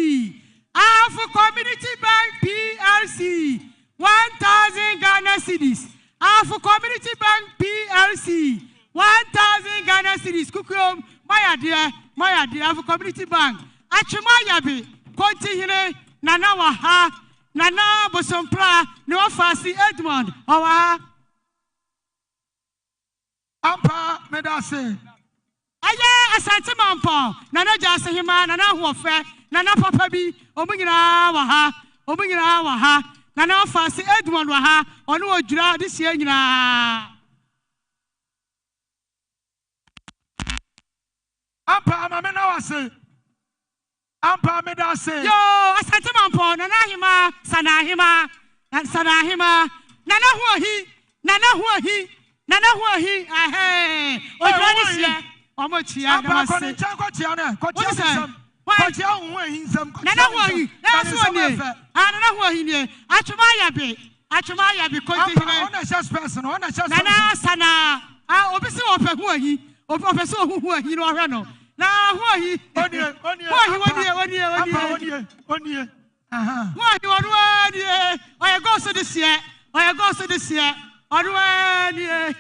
Speaker 1: Ahafu Community Bank PLC. 1,000 Ghana cedis. Ahafu Community Bank PLC. 1,000 Ghana cedis. Kukum, my dear, Ahafu Community Bank. Achuma yabe, konti hine, nana waha, nana bosompra, no fasi Edmond, owa.
Speaker 2: Ampa medase.
Speaker 1: Aye asante mampo nana jase hima nana hofe nana papa bi omunyina wa ha nana fase Edmond wa ha onu odwura de sie nyina
Speaker 2: ampa mama na wase ampa me da se
Speaker 1: yo asante mampo nana hima sana hima nana huahi ahe odwura de sie omo chia na mase
Speaker 2: kotia na kotia nsam kotia ho ahinsam
Speaker 1: nana huahi na so ni nana huahi ni atwuma yabe konti hine
Speaker 2: ona chess person ona chess
Speaker 1: nana sana obisi ope huahi ope so huahi no hwe no na huahi
Speaker 2: onie aha
Speaker 1: huahi oruani oye go so this year oruani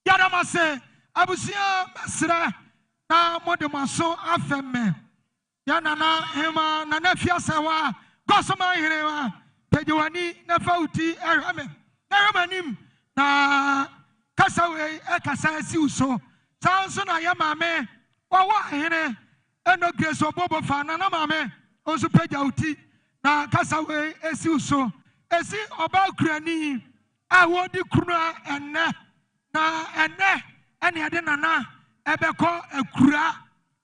Speaker 2: Yadamase, Abusia, Masra, na Modemaso, Afeme, Yanana, Hema, Nanefia Sawa, Gosama Hirema, Pejuani, Nafauti, Erame, Eramanim, na Kasawe, Ekasa, Siuso, Sansona Yamame, Wawa Hene, Eno Greso Bobo Fana, Mame, Osu Pejauti, na Kasawe, Esiuso, Esi Oba Krani, Awodi Kuna, and na ene ade nana ebeko akura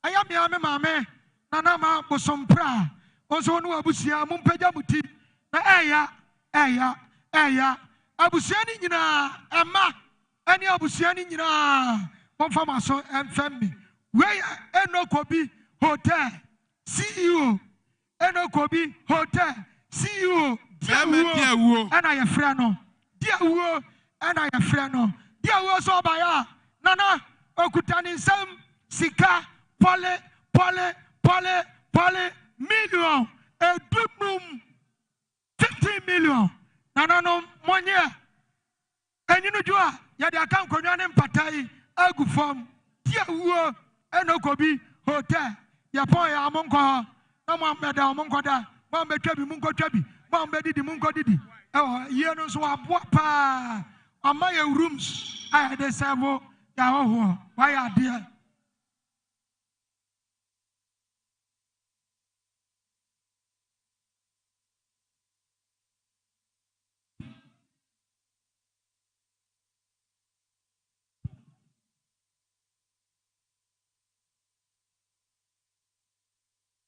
Speaker 2: ayame ame mame nana ma bosompra onso no abusia mumpagya muti na eya abusia ni nyina ema ene abusia ni nyina momfa maso emfemi we enokobi hotel CEO enokobi hotel CEO diawo ana ye frɛ no diawo ana ye frɛ no dia wo so baya nana okutani nsam sika pole million edumum 15 million nana no monye eninu jua ya de aka nkonwa ne mpatai agufom dia wo enokobi hotel ya pon ya amonko na mo ambeda amonko da mo ambetwa bi munko twa bi mo ambedidi munko didi ye no so aboa pa Ama your rooms, I had a sabo, Yaho, why are dear?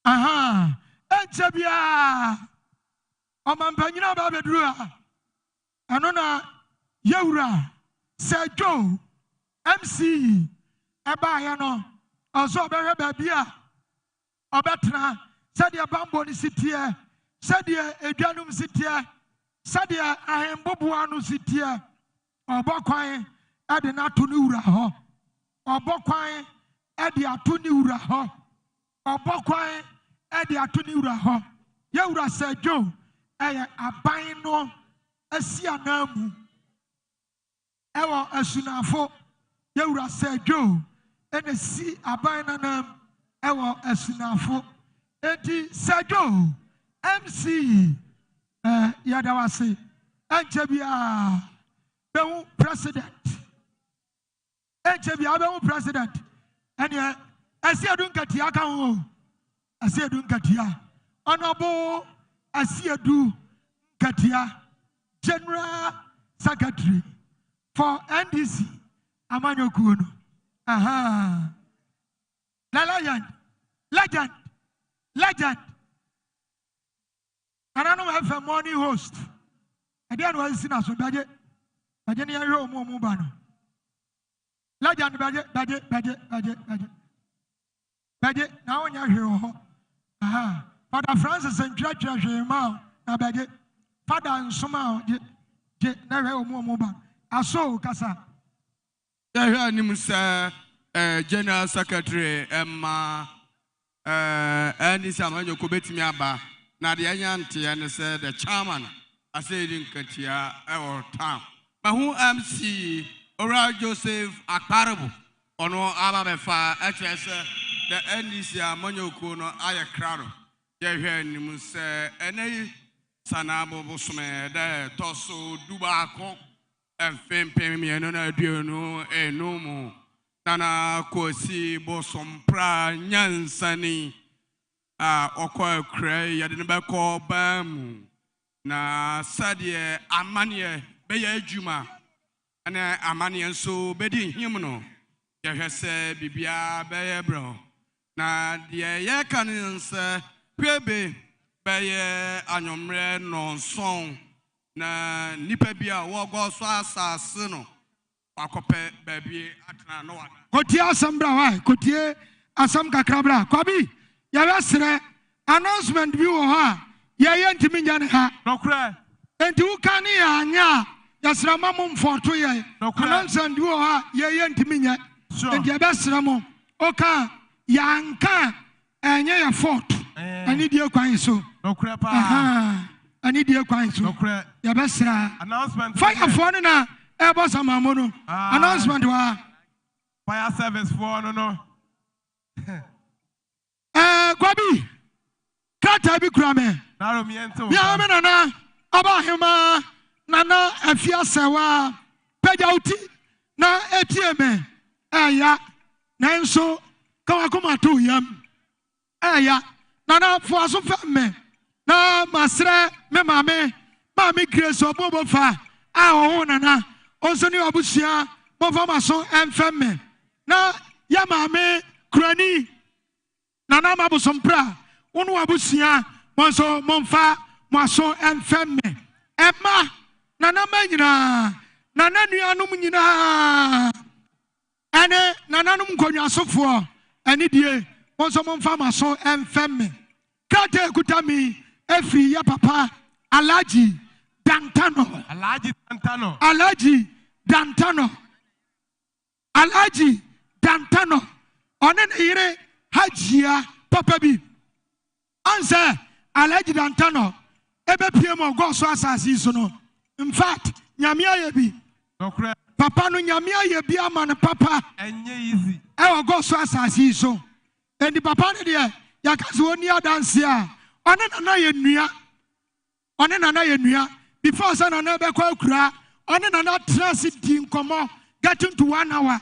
Speaker 2: Aha, and Jabia, Omampagina Babedrua, Anona. Yewura Sergio MC Eba no also be babia obetra said ya bambo ni sitie said ya eduanum sitie said ya ahembobo anu sitie obokwan e de na to ni wura ho obokwan e de ato ni wura ho obokwan e de ato ni wura ho Yewura Sergio aban no asia namu ewo asunafo Yewura Sergio ene si aban nanam ewo asunafo enti Sergio MC yadawase enchebia behu president enchebia behu president ene asiedun katia kan ho asiedun katia honorable asiedu katia general secretary for NDC Amanyoku no legend and I don't have a morning host I didn't want to see us budget I didn't hear you more mobano legend budget now when you're here Father Francis and Church now budget Father and somehow never more mobile Aso kasa.
Speaker 5: Yeah, Nimusa, General Secretary, Emma, and this Amanyo Kubetimiaba, Nadianti, and said the chairman, I said in Katia, our town. But who MC, Ora Joseph Akparabo, or no Abafa, HS, the NDC Amanyo Kuno, Aya Crowd. Yeah, Nimusa, and Sanabo Bosme, the Tosso Dubako. And Fempem, no, no more. Nana Kosi, Bosom Pra, Yansani, Oko Cray, Yadinabako Bamu, Na Sadia, Amania, Baya Juma, and Amanian so bedding himno. Yahase, Bibia, Baya Bro. Na dear Yakanins, Quebe, Baya, Anyomre, non song. Na nipa bia wo go so asase no akope baby atna no
Speaker 2: kotie asam bra wa kotie asam kakra bra kwabi ya wesere announcement bi wo ha ye ntimi nya ne ha
Speaker 8: dokra
Speaker 2: enti wo kan ya anya ya sra mamum foto ye announcement bi wo ha ye ntimi nya enti ya besra mo o kan ya nka enye ya foto ani die kwan so
Speaker 8: dokra pa
Speaker 2: I need your coins. Announcement. Fire for na boss amamono announcement wa
Speaker 10: fire service for no
Speaker 2: kwabi kata bi kura me
Speaker 10: na me ento
Speaker 2: ya me nana abahema nana afia sewa pejauti na etieme eya nanso kawakoma to yam eya nana fo aso fa me na masre me mame grace obobo fa a wo nana onso ni obusia mo fa maso emfemme na ya mame krani nana mabusompra wonu abusia monso monfa maso emfemme emma nana manyina nana nuanum nyina ene nananum konwasofo ene die monso monfa maso emfemme kate kutami efri ya papa Alaji Dantano onen ire hajia papa bi anse Alaji Dantano ebe piemo go so asasi so no in fact nyamia ye bi papa no nyamia ye bi amane papa
Speaker 10: enye easy
Speaker 2: e go so asasi so endi papa ne de yakase oni adanse a onen na ye nua before sana na be kwa kura one na na transit di nkomo getting to 1 hour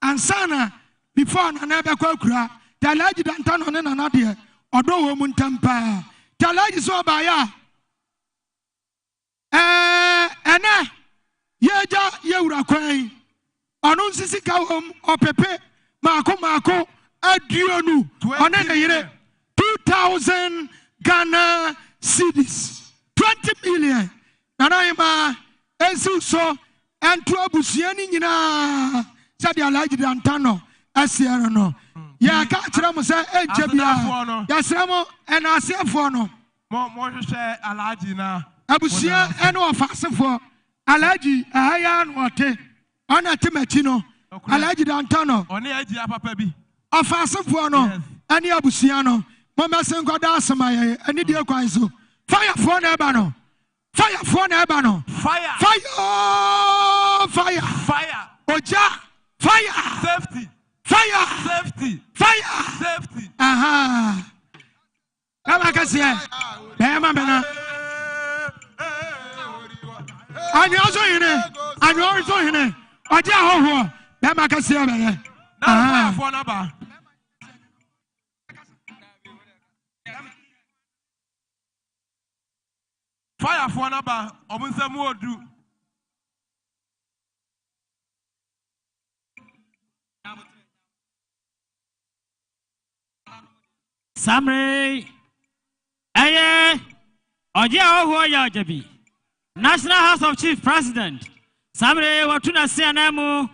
Speaker 2: and sana before na be kwa kura Alaji Dantano ne na de odo wo mu ntampa Alaji so ba ya ene yeja yewura kwan onu nsisi ka hom opepe mako aduonu one na yire 2000 Ghana cedis 20 million nanaima ensu so entu abusia ni nyina sadi Alaji Dantano asiero no ya ka kire mo se ejebia ya sremo ena asiefo no
Speaker 10: mo hwehwe Alaji na
Speaker 2: abusia ene ofasefo Alaji ahaya no ote ona timachi no Alaji Dantano
Speaker 10: oni aji papa bi
Speaker 2: ofasefo no ene abusia no mo mesen goda asemaye ene die kwan so fire for na eba no fire oja fire
Speaker 10: safety
Speaker 2: aha kama kasi bema bena anyo so hine oja hoho bema kasi beye
Speaker 10: na fire for na ba fire for naba omunsemu odu
Speaker 6: Samre aye oje oho ya jabi National House of Chief President Samre watuna sianamu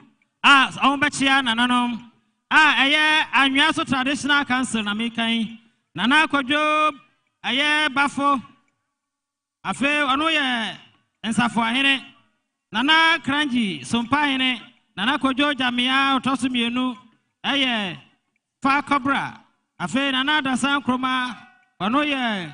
Speaker 6: ombechia nananom aye anwaso traditional council na mekan nana kwadwo aye bafo afe ono ye ensafo ahene nana kranji sompa ahene nana kwadwo jamia otosumienu aye fa cobra afe nana dasan kroma ono ye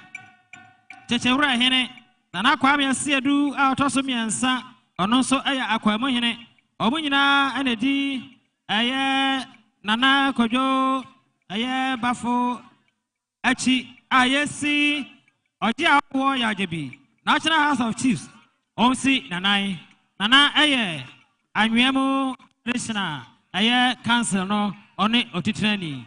Speaker 6: chechewura ahene nana kwame asiedu otosumiensa ono so aye akwamo hene omunyina anedi aye nana kwadwo aye bafo achi ayesi Oja wo ya jebi National House of Chiefs onsi nana aye anwemu traditional aye council no one otitrani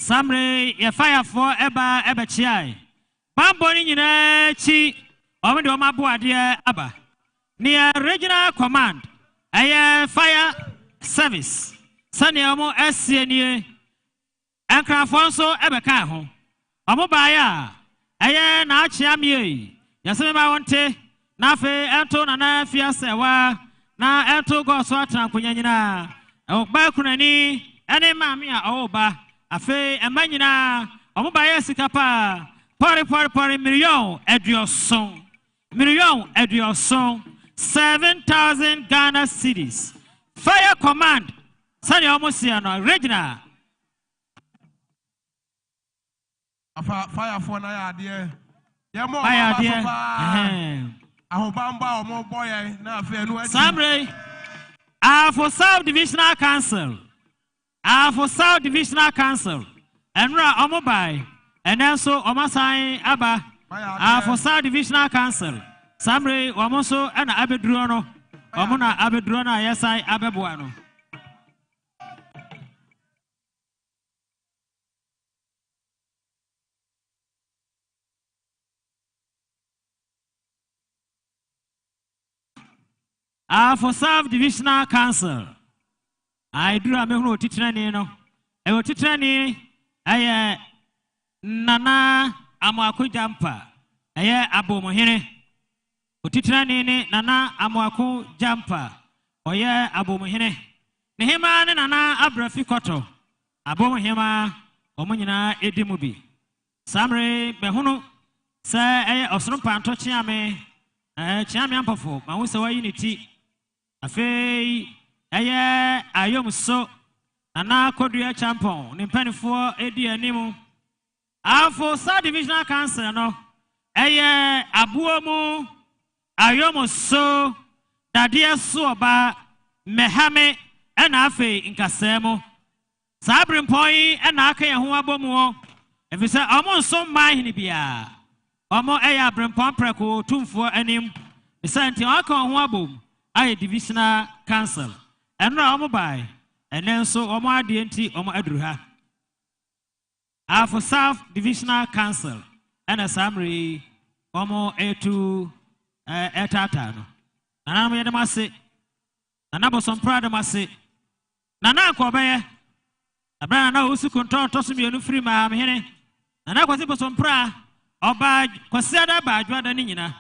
Speaker 6: Samre ye fire for eba chiai. Bambo ni nyina chi omede o maboade aba. Near regional command aye fire service. Sane omo SCNA enkrafo nso ebeka ho. Omo baaya aye na achia mie. Yaseme ba wonte na fe ento na na fia sewa na ento go so atra nkonya nyina. Ba kunani ene maame a oba afe emanyina omoba yesika pa pori million eduoson 7,000 Ghana cedis. Fire command sani almost here no regional
Speaker 10: fire for na ya de ye mo
Speaker 6: fire there
Speaker 10: ahobamba omo boy na afi no adi
Speaker 6: Samre for South Divisional Council enra omobai and also omasan aba for South Divisional Council Samre omoso ana abeduro no omona abeduro na yesai abeboa no for South Divisional Council. I do a mehuno titrani no. E wo titrani aye Nana Amwaku Jampa. Aye Abomohene. O titrani ni Nana Amwaku Jampa. Oye Abomohene. Nehema ne Nana Abrafi Koto. Abomohema omunyina edimubi. Samre mehuno se aye osron panto chiame. Chiame ampafo ma wo se wa unity. Afei eye ayom so Nana Kodua Champon ni mpanifo edi animu afo South Divisional Council no eye abuomu ayom so dade so oba mehame ena afei nkasemo sabrimpon ena aka ye ho abomu efise omo nso mahini bia omo eye abrimpon preko tumfo anim isanti aka ho abom aye Divisional Council enra omo bai enenso omo ade enti omo aduru ha afo South Divisional Council ena samri omo etu etata no nana mo yedemase nana bosom prada mase nana akobeye abra na osu konto tosumi enu free ma mehene nana kwasi bosom pra oba kwasi ada ba adwada ni nyina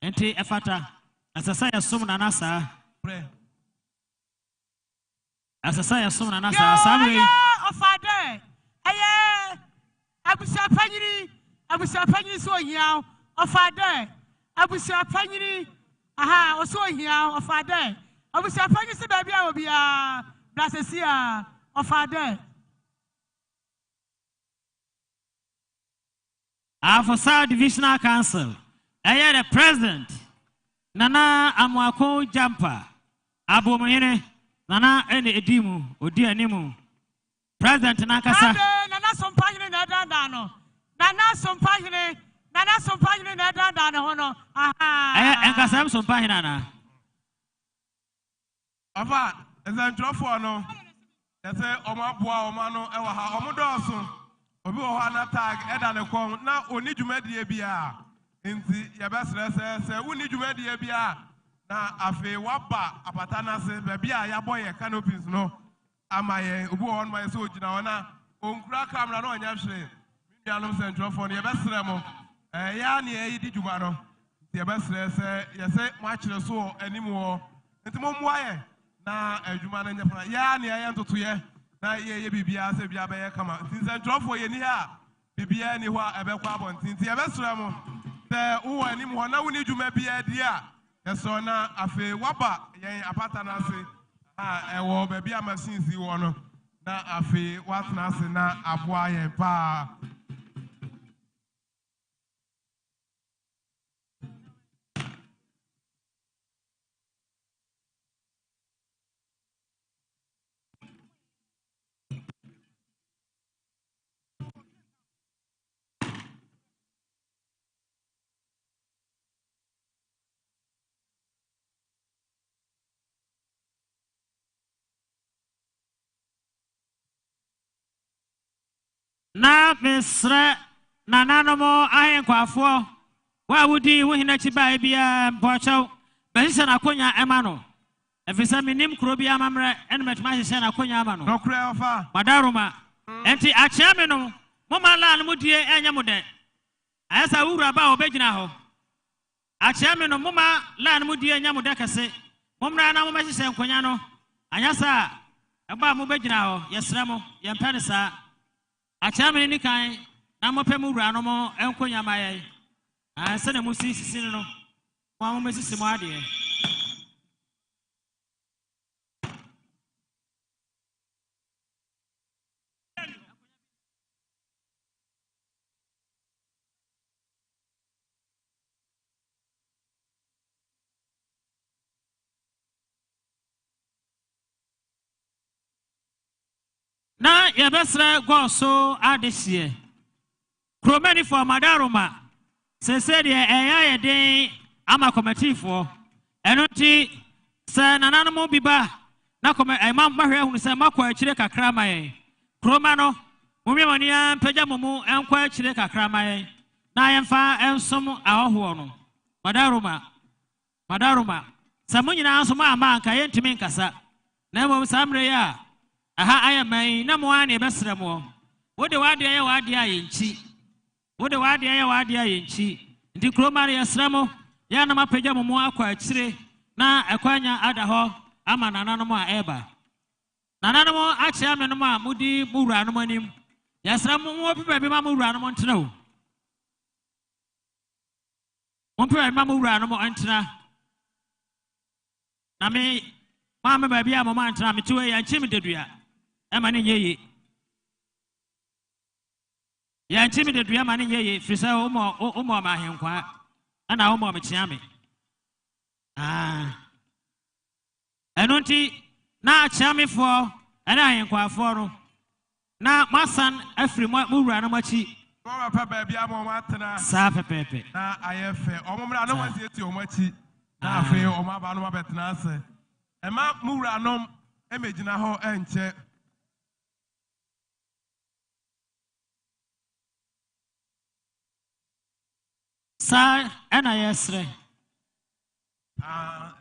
Speaker 6: enti efata Asasa ya somo na nasa. Asasa ya somo na nasa. Samre.
Speaker 1: Ofade. Aye. Abusia panyiri so hiao. Ofade. Abusia panyiri. Aha, oso hiao. Ofade. Abusia panyiri se baby a obi a blasesia. Ofade.
Speaker 6: For South Divisional Council. Aye, the president. Nana Amwako Jampa Abomohene Nana ene edimu odi animu President Nakasa
Speaker 1: Nana sompahine na dandano Nana sompahine na dandano hono aha
Speaker 6: enkasam sompahine na
Speaker 10: Afa ezentrofo no yese omo aboa omo no ewa ha omo doso obi wo ha na tag eda ne kon na oni dwumadie bia Inti yabasre se wuni dwumadie bia na afi waba apata na se baby a yaboye canopies no amaye obi won ma so ogina wona onkura camera no onya hwe mianum central phone yabasre mo ya na yi di dwuma no yabasre se yese mo akire so animu wo nti mo muaye na adwuma na nyefra ya na ye ntoto ye na ye bibia se bia be ye kama nti central phone ye ni ha bibia ni ho ebekwa abonti nti yabasre mo the uwa ni mwana wuni dwuma bia dia yeso na afi waba yen apata na se ewo ba bia machine si wo no na afi watna se na aboa yen pa
Speaker 6: na mesra nananomo ahenkwafo wa wudi wo hina chiba bia mpochaw behise na konya emano efisa minim kro bia mamre enmetma hise na konya amano
Speaker 10: no kra ofa
Speaker 6: madaruma enti achiame no moma la no mudie enya mude ayasa wura ba obegina ho achiame no moma la no mudie enya mude kase momra na moma hise nkonya no anyasa aba mo begina ho yesra mo yempene sa akyame ni kan na mo pɛ mo wura no mo enkonyama yɛ se na mo sisi no mo mesisi mo ade na yɛbɛsrɛ gɔ so adehyeɛ kromani for madaroma sese deɛ ɛyɛ yɛ den ama kɔmɛtifoɔ ɛno nti sɛ nananom bi ba na ɛma mahwɛ hunu sɛ makɔ akyire kakra ma yɛn kroma no momiamania mpagya mo mu ɛnkɔ akyire kakra ma yɛn na yɛmfa ɛnsom ahɔhoɔ no madaroma sɛ mo nyinaa nso maama anka yɛntumi nkasa na mmom saa mmerɛ yi a aha ayaman na mo ani besra mo wo de wade aye wade aye nchi wo de wade aye wade aye nchi ndi kromare yesra mo ya na mapagya mo akwa akyire na ekwanya ada ho ama nananom a eba nananom akyia me no a mudi muwura no anim yesra mo wo pepa bi ma muwura no ntena o mo pepa ma muwura no ntena na me ma ba bia mo ma ntena me tuwe ya nchi me dedua Ema ni yeye. Ya nchimi de dua mani yeye frisa umo ma henkwa. Ana umo mechiame. Eno nti na achiame fo ana henkwa fo no. Na masan afiri mu wura no machi.
Speaker 10: Mama pa ba bia mo matena.
Speaker 6: Sa pepepe.
Speaker 10: Na ayefe. Omomra no wasieti omachi. Na afi omaba no mabetena ase. Ema mu wura no emegyina ho enche.
Speaker 6: Sa ena yesre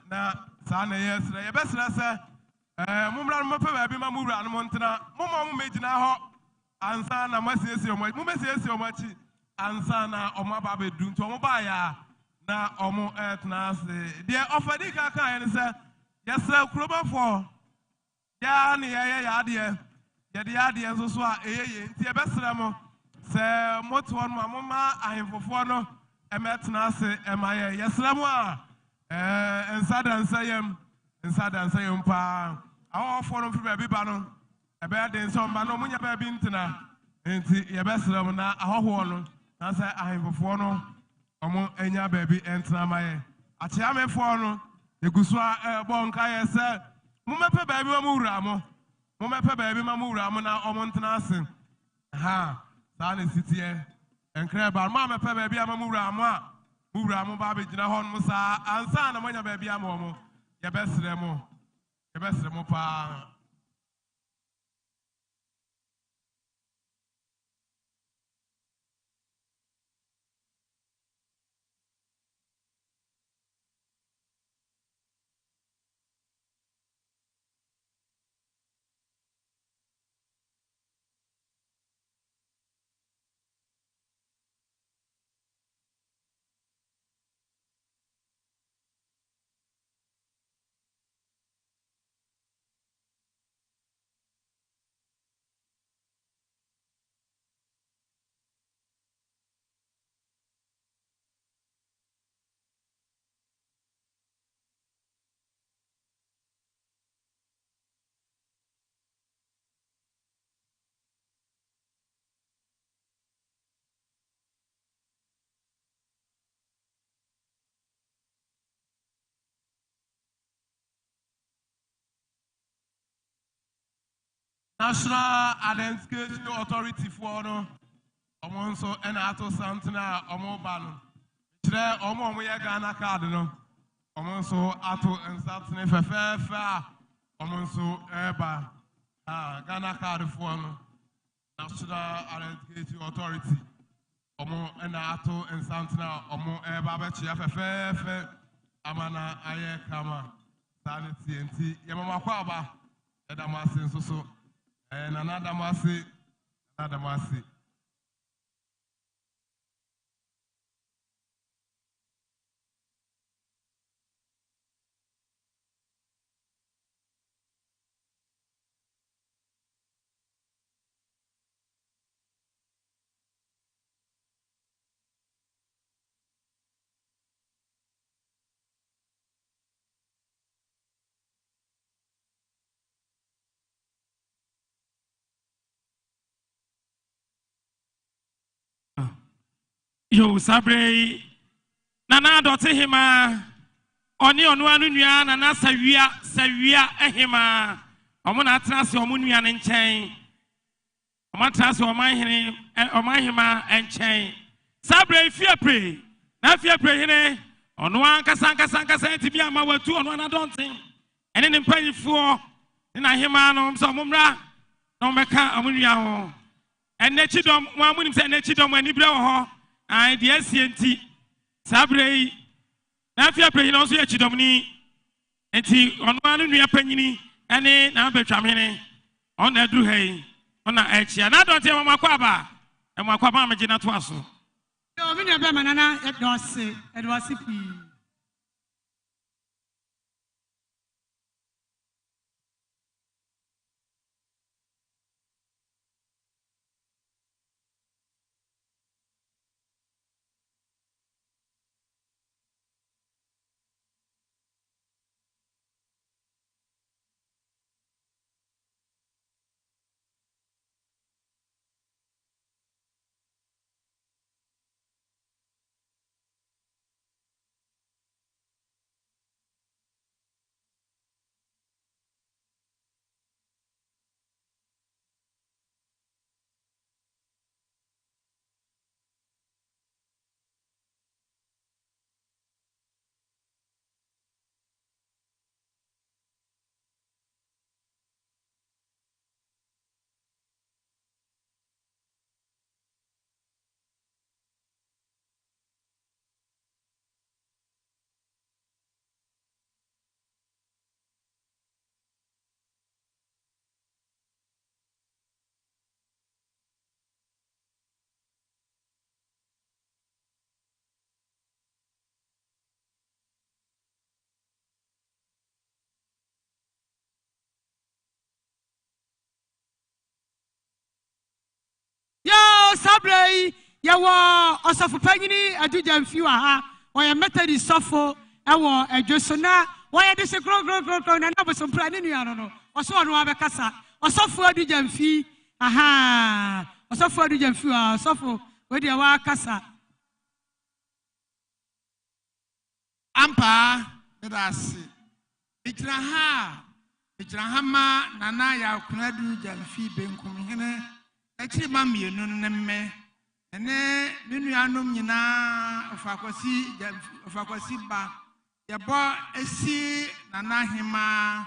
Speaker 10: na sa na yesre ye besra se mumra no mafa ba bi ma mura no ntena mo megyina ho ansa na masiesie o mo mesiesie o machi ansa na o ma ba bedu nto mo ba ya na o mo etna se de ofadi ka kan ye se yesre kurobafo ya ne ye ya de ye de ya de nso so a eyeye nti ye besra mo se moto no mo ma ahemfofo no emetna se emaye yesramu a ensada nsayem pa awofo no mfi bi ba no ebe de nso mba no munya ba bi ntina enti yebesramu na ahoho no na se ahemfofo no omo enya ba bi entina maye achiamefo no eguso a bonka ye se mumepe ba bi ma wura mo mumepe ba bi ma wura mo na omo ntina se ha sa ne sitie Enkre ma me pe baby ama muwura mo ba be gina ho no sa ansa na manya baby ama mo ye besre mo pa National Identification Authority for no omonso ena ato something na omo ba no kire omo ye Ghana card no omonso ato something fefe omonso eba Ghana card for no National Identification Authority omo ena ato something na omo eba be chia fefe amana aye kama sanity enti ye mama kwa ba edamase nso so Nana Damasi.
Speaker 11: Yo sabre nana dote hima oni onu anu nua nana sawia ehima omo na atrase omo nua ne nchen omo atrase omo hima enchen sabre fiapre na fiapre hene ono ankasa ti bia ma watu ono na donten ene ne mpanyifo na hima no so omumra no meka omo nua ho ene chidom mo amunim se ene chidom ani bra wo ho ai de asienti sabre na fiapre hene so ya chidom ni enti ono anu nua panyini ene na betwamhene ona aduru hai ona achia na donten mo makwaba e makwaba megina to aso
Speaker 1: yo me nua be manana edwase pi sabre yawo osofo panyini aduja mfiwa ha oya metadi sofo ewo adwosona woya de se kro na na bosompra ne nua no oso ono abekasa osofo aduja mfi aha osofo aduja mfi wa osofo we de wa kasa
Speaker 2: ampa bedasi Itraha ma nana ya kuna aduja mfi benkum hene Echiri mami no nemme ene ninu anom nyina ofakwasi ba yebo esi nanahima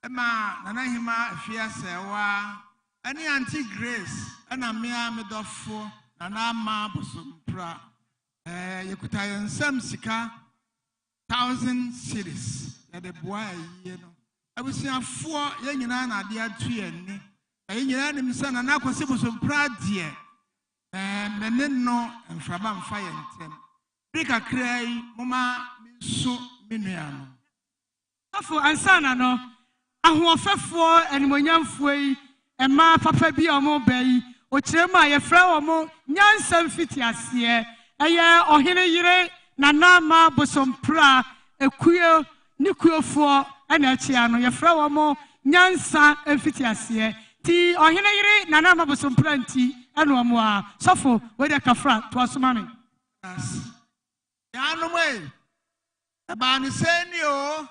Speaker 2: ema nanahima afia sewa ani anti Grace ana mea medofo nana ma bosompra yekuta yensam sika 1000 cedis ya de boa ye no abusiafo ye nyina na ade atu ani Ayina nimsa na kwase bosompra die mene no mfraba mfa yentem brika krai moma so menuano afo ansana no ahoofefo animonyamfo yi ema papa bi omo bai o kirema ye fra omo nyansam fiti ase eye ohene yire na nama bosompra ekuyo nikuofo ana achia no ye fra omo nyansa fiti ase ti ohene yiri nana mabosompra nti eno omo a sofo we de kafra to asoma me ya no me aba ni seni o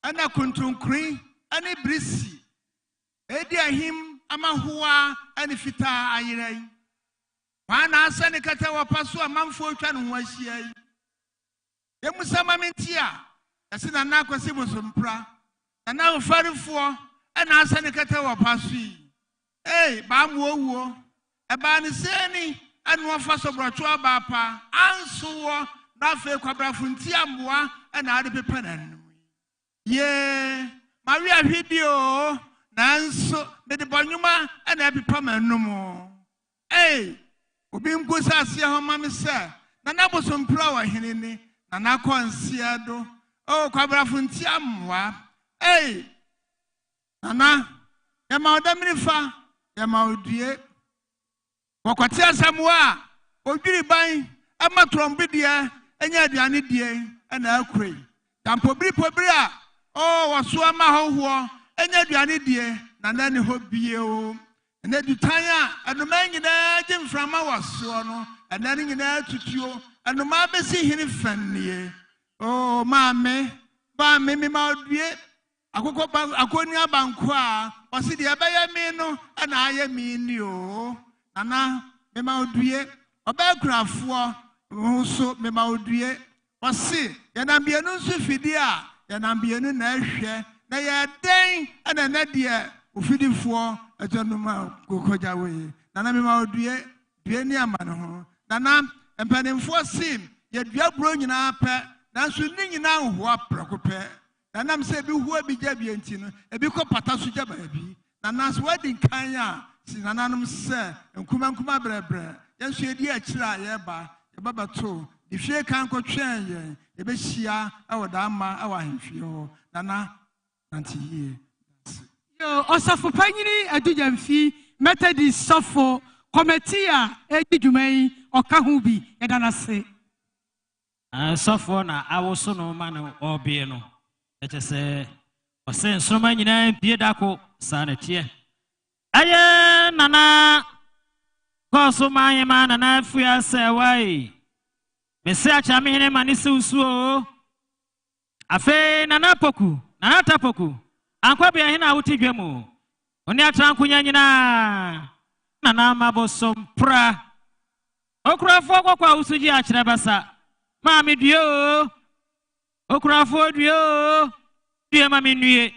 Speaker 2: ana kuntunkri ani brisi edi ahim amahoa ani fita ayirai wana asane kata wapaso amanfo twa no ho ahia yi yemusama mentia yase nana akwase bosompra nana ofarifo ana asane kata wapasui ba muowuo eba ne seni anu afa sobrocho abapa anso na fe kwabrafo ntiamboa ana ade pepa nanu ye maria video nanso me de bonyuma ana pepa manum obi nkosa ase ho mame se na nabosompra wa henene na nakonsia do kwabrafo ntiamboa Nana, yama odamirifa, yama odie. Wakwati asamwa, odwiri ban, ama trombidie, enya aduane die, ana akure. Tampobiri pobria, waso ama hoho, enya aduane die, nana ne ho bie o.
Speaker 12: ene dutanya anoma nyina gye mframa waso no ena nyina tutuo anoma besi hini fannie oh maame ba me ma odue akoni abanko a osi de ebeye mi no na aye mi ni o nana me ma odue obakurafo so me ma odue osi ya na bienu nso fidi a ya na bienu na ehwe na ya den ana na de ofidifo atonuma kokoja we nana me ma odue due ni ama no ho nana empanimfo sim ya dua bro nyina pe nanso ni nyina ho aprakopɛ nanam sɛ bi ho bi gya bi enti no ebi kɔ pata so gya ba bi nananso wadi nkan a si nananom sɛ nkuma brɛbrɛ yɛnso edi akyira yɛba yɛba bato di hwie kan kɔ twɛn yɛn yɛbɛhyia ɛwɔ daama ɛwɔ ahemfie hɔ nana nanti yie
Speaker 1: yo ɔsɔfo panyini adujamfi methodist sɔfo committee a edi dwuman ɔka ho bi yɛda na se
Speaker 6: sɔfo na awoso no ma no ɔbie no ɛkyɛ sɛ ɔsɛ nsoma nyinaa bie dako saa na teɛ ayɛ nana kɔɔso ma ayɛ ma nana afua sɛ wae mese akyɛ me hene ma ne se usuo afei nana tapoku ankɔ bia hene a wote dwa mu ɔne atra nkonya nyinaa nana mabosom pra okurafoɔ kɔkɔ a woso gye akyerɛ basa Mami duo, okurafo duo, duo mami nuye.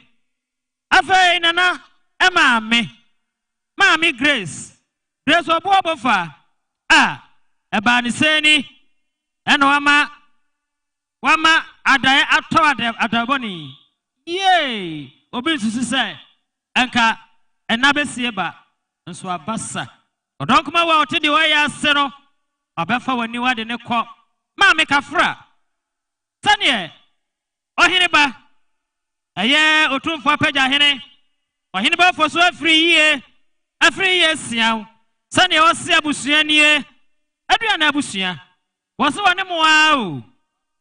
Speaker 6: Afei nana, mami Grace obo obofa. Eba ni seni, eno wama adaye ato adaboni. Yay, obi susu se, enka enabesi eba, nso abasa. Odonkuma wa otidi wa ya seno, obefa wani wa de ne ko. Mami kafra sane ohene ba aye otumfo apagya hene ohene ba foso afri ye siaw sane o se abusua nie aduana abusua wo se wone mo a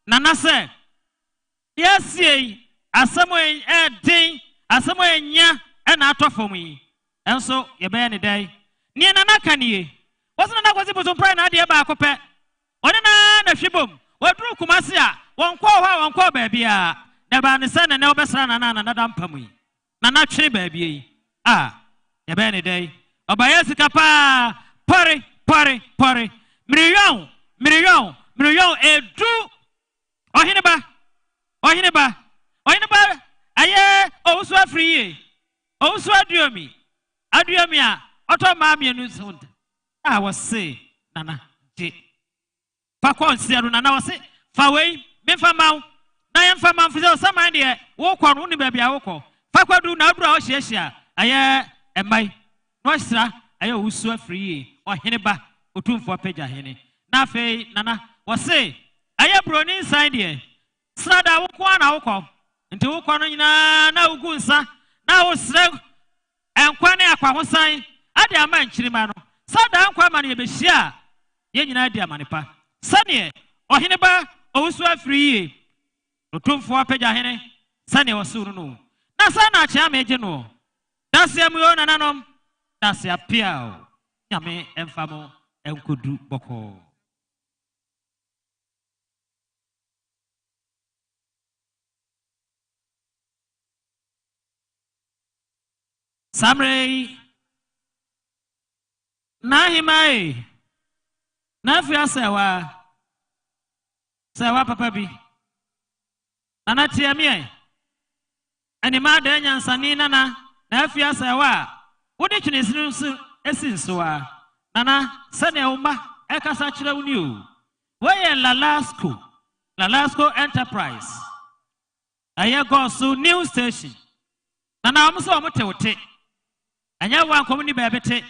Speaker 6: nana se yesie asamo den asamo enya na atofom yi enso ye be ne dai ne nana kanie wo se nana kwazi buzo prai na de ba akopɛ Onena na hwibom wadru kumase a wonkɔ hɔ a wonkɔ baabi a na ba ne sɛ na obɛsra na dada mpamu yi na na twe baabi yi ye be ne dai obaye sika pa pore miriyon edu ohene ba aye owusu afriye owusu aduomi a oto ma mienu sund wose nana je Fakon siaru na wase fawei memfa maw na yemfa man fize osama de wo kɔ no ni baabi a wo kɔ fakwadu na adura o hyiahia ayɛ emai no sra ayɛ wusu afiri ɔhene ba otumfo apagya hene na afei nana wase ayɛ broni nsan de srada wo kɔ na wo kɔ nti wo kɔ no nyina na ugu nsa na wo sra enkwa ne akwa hosan ade ama nkyirima no sada nkwa ma ne yebehia ye nyina de amanepa sane ohene ba owusu afiri otumfo apagya hene sane wasuru no na sana achia meje no dasia mu yo nananom dasia piao nyame emfamo enkodu boko samrei nahimai na afia sewa papa bi nana tia me anima da nyansani nana na afia sewa wodi twene sinu esinsoa nana sane uma ekasa kire woni o we Lalasco Enterprise aye go so new station nana amso omotewote anya wa komuni bebete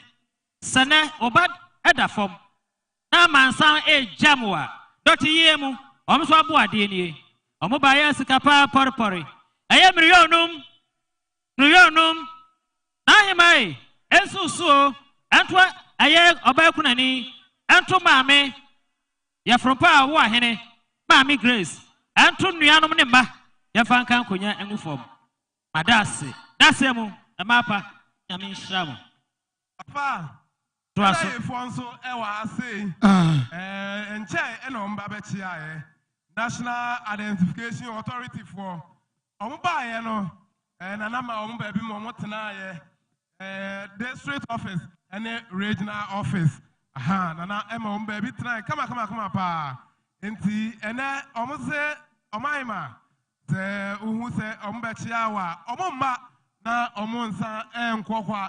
Speaker 6: sane oba edafom na mansan jamwa doti yemu omso abo ade nie omo ba ya sika pa porpori aye milionum na himai ensusuo antwa aye oba kunani anto maame ya frompa wo ahene maame Grace anto nuanom ne mba ya fankan konya engufom madase dasemu amapa nyame nhyiramo
Speaker 10: Papa.
Speaker 6: To us.
Speaker 10: Fonso Ewa say. And Che and Ombabetia. National Identification Authority for Omba, and Anama Ombabi Momotana, district office and regional office. Aha, Nana Emma Ombabi tonight. Come on, pa. Inti, and then almost say, Omaima, say, who say, Ombachiawa, Omumba, na Omonsa, and Quaqua.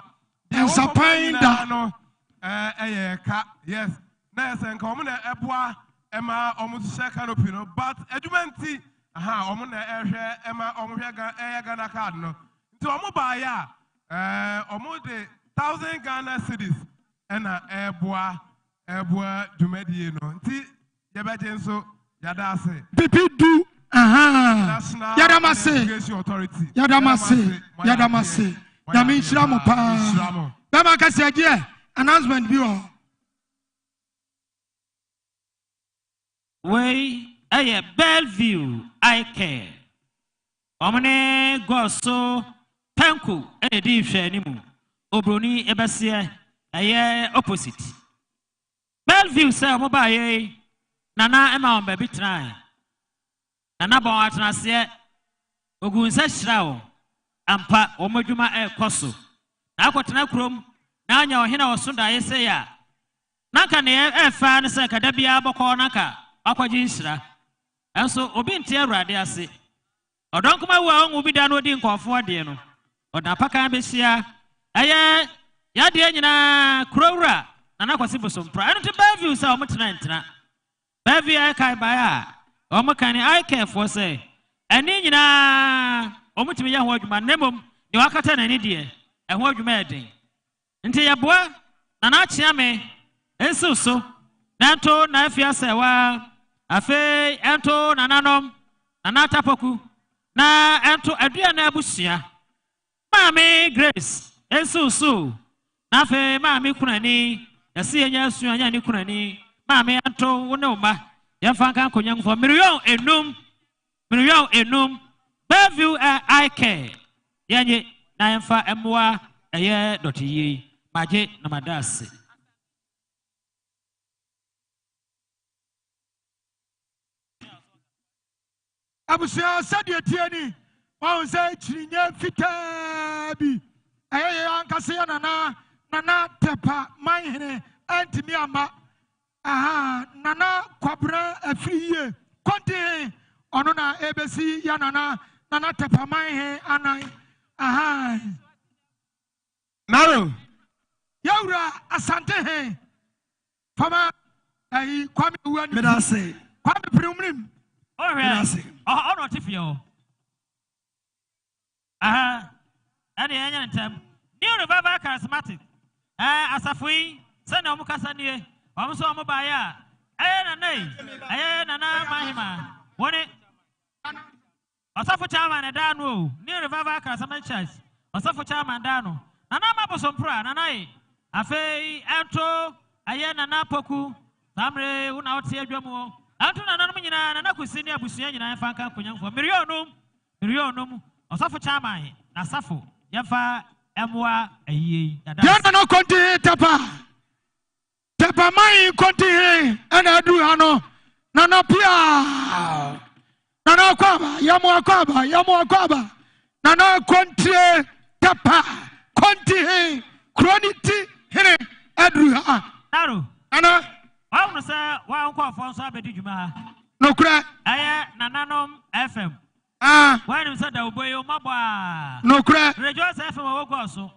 Speaker 2: And Sapinda.
Speaker 10: Yes, Nurse and Common Ebois. Emma almost share canopy, but edumenti, Emma Gana Cardinal. To Omobaya, almost 1,000 Ghana cities, and Ebois, Dumediano. T. Yabajenso, Yadase.
Speaker 2: Pipi do, Yadamase, Yadamase, Yamin Shramo Pa. Bamaka said, yeah, announcement viewer.
Speaker 6: Way a Bellevue, I care. Omne Gosso, Tanku, a deep shanimu, Obroni, Ebasia, a year opposite. Bellevue, sir, mobile, Nana, Emma, baby, try. Nana Boatnasia, Ogunsa Shrao, Ampa, Omojuma, a Cosso. Aquatanacrum, Nanya, Hina, or Sunda, I say, Naka near a fan, Sir Cadabia, Boconaka. Aquajinsra, and so Obin Tierra, dear say, or don't come along will be done with in for Diano, or Napaka Bessia, Aya, Yadiana, Crora, and Aquasibusum, prior to Bellevue, so much night. Bellevue, I can buy, or Macani, I care for say, and Nina, Omutimia, what my name, you are cutting an idiot, and what you made. Into your boy, Nanachiame, and so. Nanto na afia sewa afe ento nananom nanata poku na ento adua na abusia Mami Grace ensusu na afe mami kunani yasi enya asu anya ni kunani mami ento wone uma yemfa kan konyanfo mirion enum Bellevue I care yenye na yemfa emwa eye dotiyi maje na madase.
Speaker 2: Abusia said your tiani, one say Chirinia Fitabi. I Ancasia Nana Tepa, mine, Auntie Miama. Aha, Nana Quabra, a free year. Conte, Onona ABC, Yanana, Nana Tepa, mine, Anna. Aha.
Speaker 10: Naro
Speaker 2: Yaura Asante, Fama, I come when
Speaker 12: Medase,
Speaker 2: Kwame Primim.
Speaker 6: Oh, really? Oh, not if you. Aha. Any time. New Revival Charismatic. As a free, send a Mukasani, almost a mobile. Mahima. One it. A suffer charm and a dano. New Revival Charismatic Church. A suffer charm and dano. Nanama was on prayer, and I fay, Anto, Ayana Napoku, Samre, one out here, Jomo. Antuna nanamina na nakusini abusuya nyina yemfa kan konyanfo milionum osafo chama na safo yemfa emwa ayi
Speaker 2: yana no konti tapa mai konti ana adu hano na pia na kwaba na konti tapa konti kroniti here adu ha
Speaker 6: naro
Speaker 2: ana
Speaker 6: I say, why uncle Fonso Abedi Juma?
Speaker 2: No crack.
Speaker 6: Aye, Nananom FM. When you said that will be your mama.
Speaker 2: No crack.
Speaker 6: Rejoice FM will go so.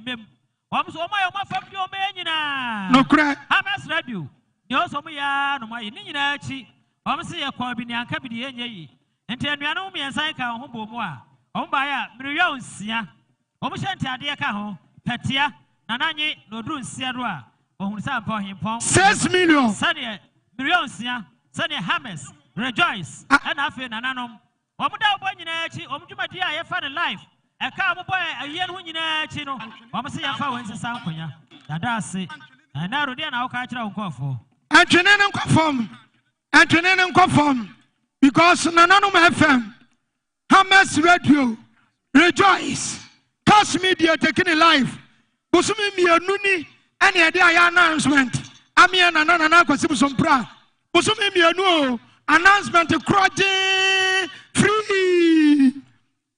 Speaker 6: Mim. What's all my family or menina?
Speaker 2: No crack.
Speaker 6: Hamas radio. You also me no my Ninachi. I'm see a Corbin and Cabby Yenye. And tell me I know me and Sanka Humbo Moa. Ombaya, Mirion Sia. Omushantia Diakaho, Petia, Nanani, no Drun Sierra.
Speaker 2: 6 million.
Speaker 6: Sunny Mirionsia, Sunny Hamas, Rejoice, and Afin and Anom. Omuda boy in Achi, Omudia, I found life. A car boy, a year when you know, Chino, Omasi and Fowens and Sankoya. That's it. And now, Rudian, I'll catch our coffee.
Speaker 2: And Trenan conform. Because Nananum FM, Hamas Radio, Rejoice, Cash Media taking a life. busumi mienu ni ene ede aya announcement amia nana kwasi busompra busumi mienu o announcement kroje free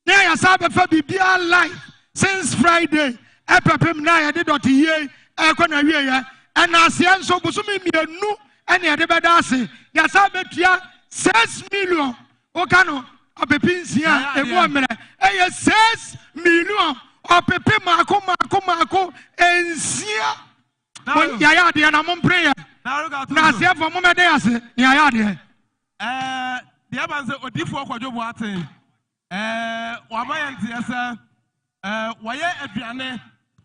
Speaker 2: na ya sabe fa bibia live since Friday epepem na ya de dot ye ekwana wie ya na asia nso busumi mienu ene ede beda ase ya sabe tua 6 million okano opepinsia emu amere eye 6 million opepe mako ensia ya ya de na mompre ya na asia fo mo mede ase ya ya de
Speaker 10: the abanze odifo akwadwobo aten wamayanti ese waye aduane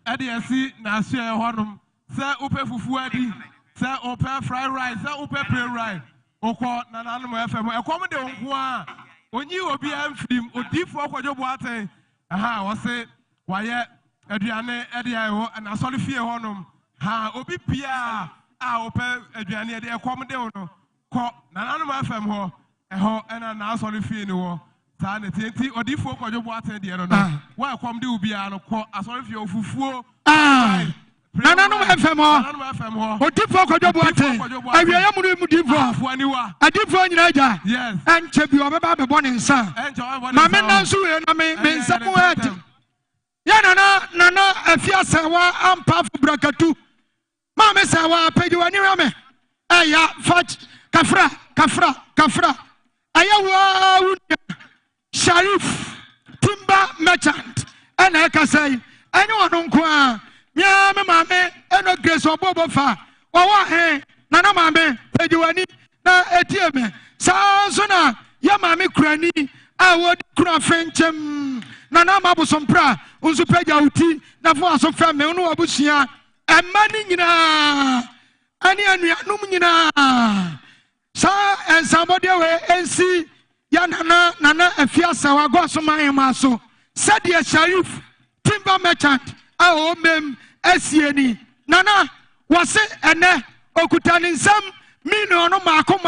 Speaker 10: ade asi na aso e honom se upe fufu adi se upe fried rice se upe plain rice okọ na nanom FM ekom de onko a onyi obi amfim odifo akwadwobo aten aha wose waye aduane ade ayo na asole fie honom ha obi pia a upe aduane ade ekom de ono ko na nanom FM ho eho ena na asole fie ni wo sa na tienti odifo akwadwobo aten de no no wa ekom de obi a no ko asole fie ofufuo Nanano FM ho. Odifo akwadwobo ate. Awie ya munu mu difo. Adifo nyina ja. Yes. Enche bi obeba bebo ne nsa. Ma me nanso we na me nsamu ate. Ya nana afia wa ampa fu brakatu. Ma me sawa pedi wani rame. Aya fat kafra. Aya wa Sharif Timber Merchant. Ana ka say anyone nko a nya me mame eno grace obobo fa wa he nana mame pediwani na etie me sanso na ya mame kurani a wo kura fenchem nana mabusompra unsu peja uti na fo aso fa me no obusia emani nyina ani anuanum nyina sa ensambode we ensi ya nana afiasa wa goso man ma so sadia Sharif Timber Merchant a mem esieni nana wase ene okutani nsam miliono mako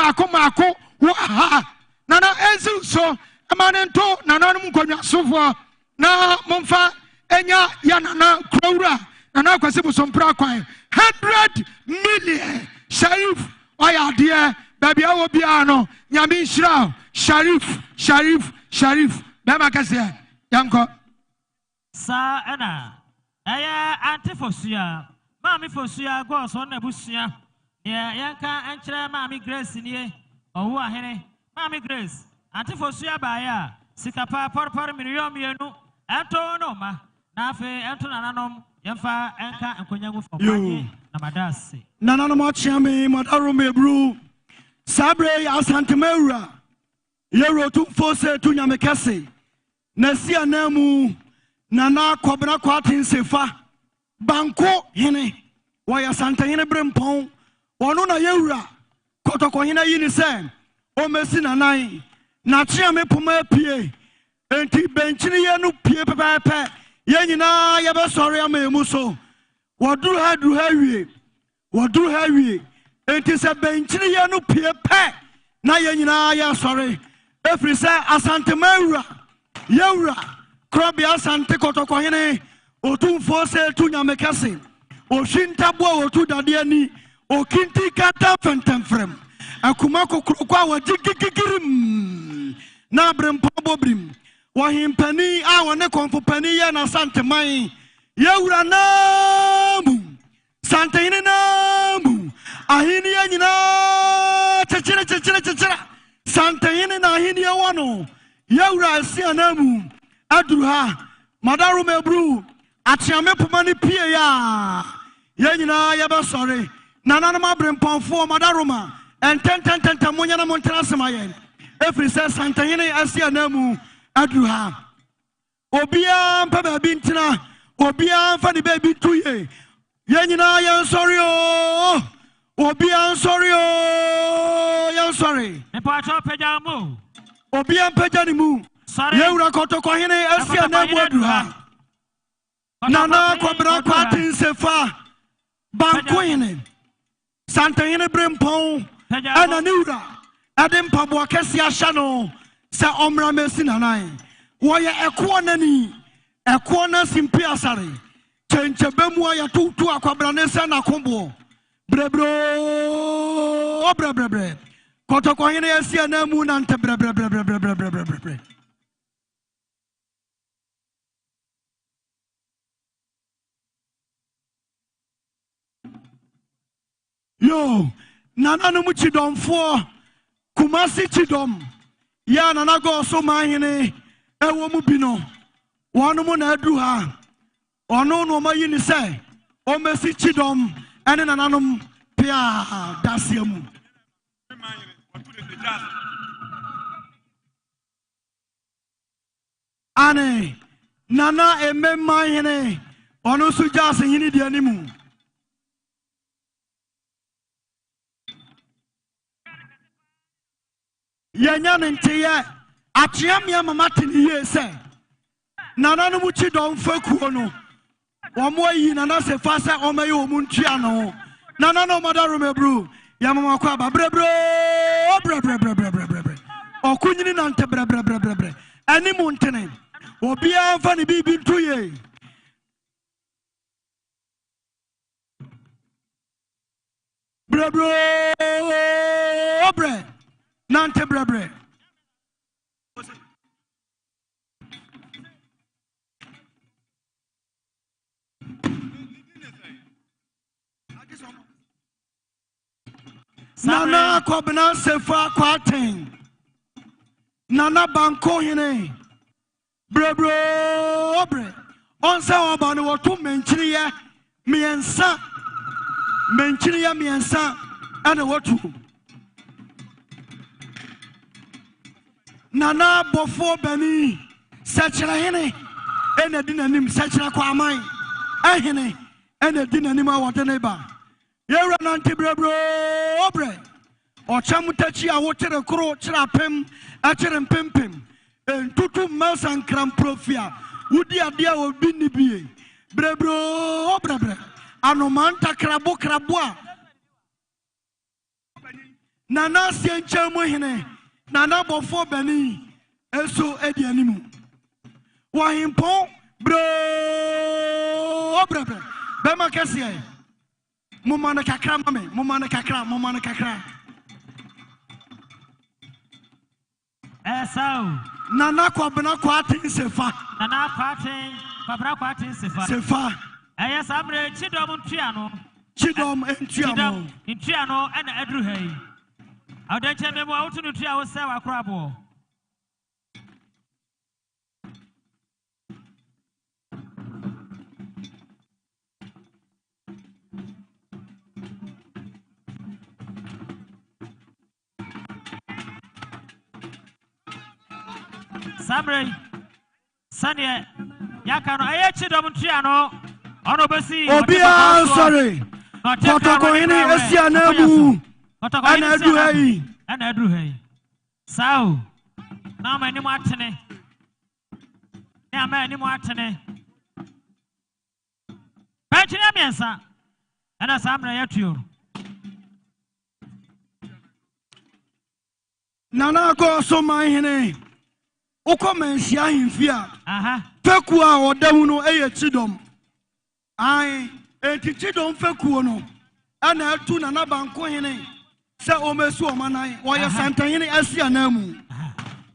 Speaker 10: wa nana enzi so amanento nana mkonwa sofo na momfa enya ya nana krowura nana kwase busompra kwan 100 million Sharif oya de baby awo bia no nyame nhira Sharif bema kase yanko
Speaker 6: sa ana aya antifosia mami fosia go so na busia ne yanka enkyere mami Grace nie owo ahene mami Grace antifosia ba ya sikapa porpor million mienu ento no ma na afi ento nananom yemfa enka enkonyangu fo kwanye na madase
Speaker 13: nananom achiame madaro mebru sabre asantemewura yero tumfose tunyamekese nasi anamu nana kwabra kwatin sefa banko hene waya santa hene brempon wono na yewura kotoko hene yini se o mesi nanan na chia me poma pie enti benchini ye no pie pepepe ye nyina ye be sori amemu so woduru ha wie enti se benchini ye no pie pe na ye nyina ye sori efri se asante mawura yewura krobia sante kotoko hene otumfo se tunyamekase oshintabwo otu dade ani okinti kata fentemfrem akuma kokrokwa wajigigigirim na brempo bobrim wahimpani a wone konfopani ye na sante man yewura namu sante hene namu ahini ye nyina chechira sante hene na ahini ye wono yewura asia namu adruha madaru mebru atiame pomani pie ya yenyina yeba sori nanana mabremponfo madaruma ententententa munya na montrasema yen efri se santanyene asia namu adruha obia mpa ba bi ntina obia mfa ne ba bi tuye yenyina yen sori o obia sori o yen sori
Speaker 6: mpa cho pejamu
Speaker 13: obia mpeja ni mu yewura kotoko hene asia na buadruha nana kwabra kwatin sefa banko hene santa hene brempon ana niura adem pabo kesi ahya no se omra mesi nanan wo ye eko nani eko na simpi asare Chenche bemu ya tu akwabrane se na kombo. Brebro brebre. Kotoko hene esia na mu na nte brebre. Yo, nana no mu chidom fo Kumasi chidom. Ya nana go so mahine ewo mu bi no. Wonu mu na adu ha. Ono no mayi ni say o mesi chidom ene nananom pia dasiamu. Ane nana emema hene ono su jase hini di animu. Yenya ntiye achiam ya mama tini ye se nana no mu chidom fakuo no omo yi nana se fa se omaye omuntua no nana no madaru mebru ya mama kwa ba brebro okunyini na nte bre ani mu ntene obi anfa ni bibi ntuye brebro nante bre Nana kobna sefa kwaten Nana banko hine brebro onsa wabane wotu menchiriye miensa ane wotu Nana bofo bani sechira hine ene dinanim sechira kwa amai ehine ene dinanim awotene ba Yera nante brebro Ochamutachi a water crow chirapem acherem pimpim and tutu masan cram profia would dia will be nibi brebro anomanta crabua Nana sien chamohine Nana bofo beni eso edianimu Wahimpo bro Bema Cassia Mumana kakra mame, mumana kakra.
Speaker 6: Eso.
Speaker 13: Nana kwa bena kwa tin sefa.
Speaker 6: Nana kwa tin, babra kwa tin sefa.
Speaker 13: Sefa.
Speaker 6: Yes, amre chidom ntuano.
Speaker 13: Chidom ntuano.
Speaker 6: Ntuano ena edru hei. Awdenche memo awtu ntua wo se wa krabo. Samre Sanye Yakano Ayachi Domtriano Ono Besi
Speaker 13: Obia sorry Kotoko hini esianamu
Speaker 6: Ana Edruhei Sao Nama ni mwatene Nama ni mwatene Pachini ya miensa Ana Samre Yatio
Speaker 13: Nana ko soma hini Oko mensia himfia fekua odamu no eye chidom ai enti chidom fekuo no ana atu na na banko hene se omesu omanan wo ye santahene asia namu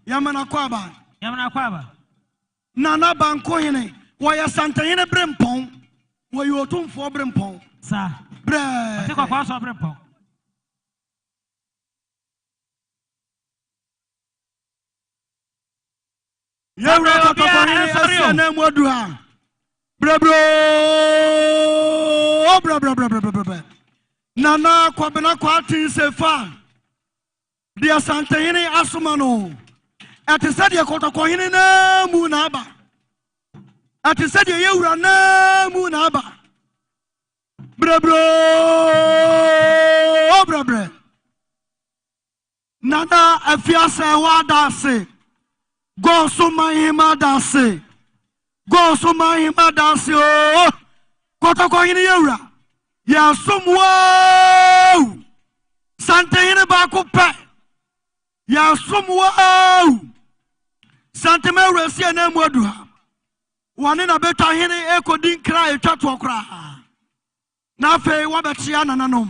Speaker 13: yamana kwaba na na banko hene wo ye santahene brempon wo ye otumfo brempon
Speaker 6: sa
Speaker 13: bre
Speaker 6: ati kwa so brempon
Speaker 13: Yewra kotoko hini esia na mwodu ha. Brebro. Nana kwa bena kwa tin sefa. Dia sante hini asumano. Ati sadia kotoko hini na mu na aba. Ati sadia yewra na mu na aba. Brebro. Nana afiasa wada se. Go so my himadase. Oh, Kotoko in Yura. Ya some wow. Santa in a baco Ya some wow. Santa Maria Siena Modua. wɔne na bɛtwa hene ekodi nkra etwa to kra na afei wabɛkyia nananom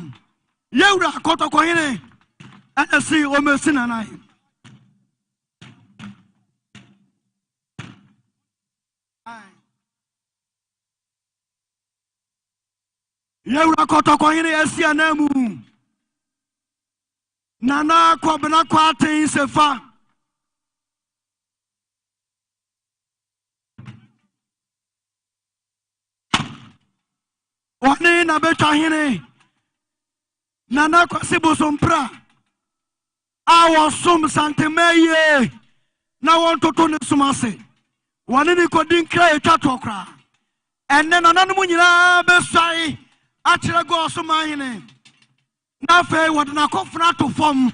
Speaker 13: yɛwura kɔtɔkɔ hene ɛna si omesi nanai yɛwura kɔtɔkɔ hene asi anamu nana kɔbena kwaten sefa wɔne na bɛtwa hene nana kwasi bosompra a wɔsom santema yie na wɔntoto ne som ase wɔne ne kɔdi nkra etwa tɔ kora ɛnɛ nananom nyinaa bɛsuae akyerɛ go ɔsoma hene na afei wɔde n'akɔfena ato fam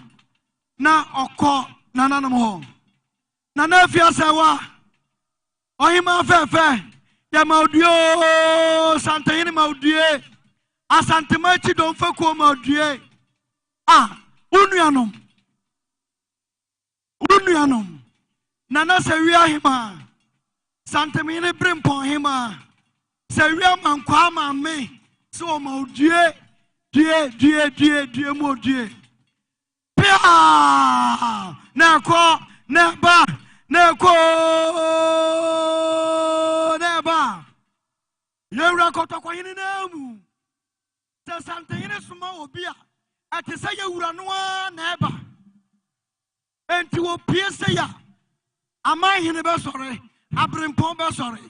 Speaker 13: na ɔkɔ nananom hɔ nana afia sɛ wa ɔhema fɛfɛ yɛ maudue santahene maudue asantema akyi dɔmfa kuo maudue a unuanom nana sɛ wia hema santamene brempɔn hema sɛ wia mankwa ma me so maudue due mu odue pia na ko na ba na ko na ba yewura kotokwa hini na mu te sante hini suma obi a ate sɛ yewura no na eba enti wo pie sɛ ya aman hini be sɔre abrempɔn be sɔre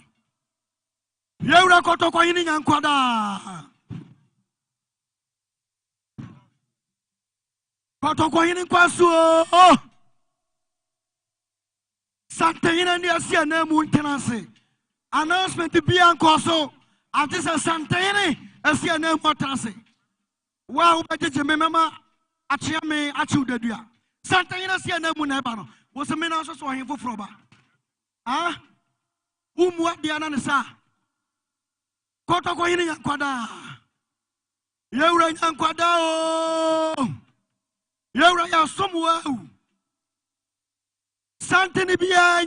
Speaker 13: yewura kotokwa hini nyankwada kotokwa hini kwaso sante hini ndi asi anamu ntenase announcement bi ankoso ate sɛ sante hini asi anamu atase wa wo bejeje me mama akyea me akyew dadua sante hini asi anamu na eba no wo se me na so so ɔhen foforo ba umu adia na ne sa kotokwa hini nyankwada yewura nyankwada o yewura ya somwa santini biya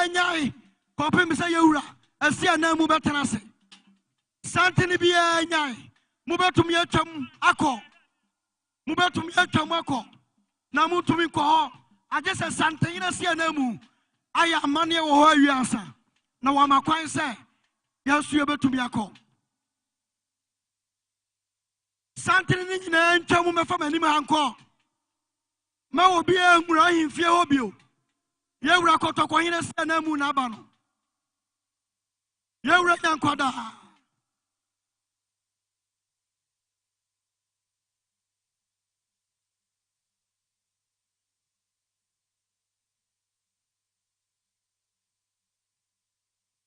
Speaker 13: nyai kopem sɛ yewura asi anamu betenase santini biya nyai mubetum yatwam akɔ na mutumi kɔ hɔ agye sɛ santini asi anamu aya amane wɔ hɔ awiasa na wamakwan sɛ yasu yebetumi akɔ santini ni nyina ntwamu mefa manim hankɔ ma obi ehura himfie hɔ bio yewura kotokɔ hene sɛ na mu na aba no yewura nyankwada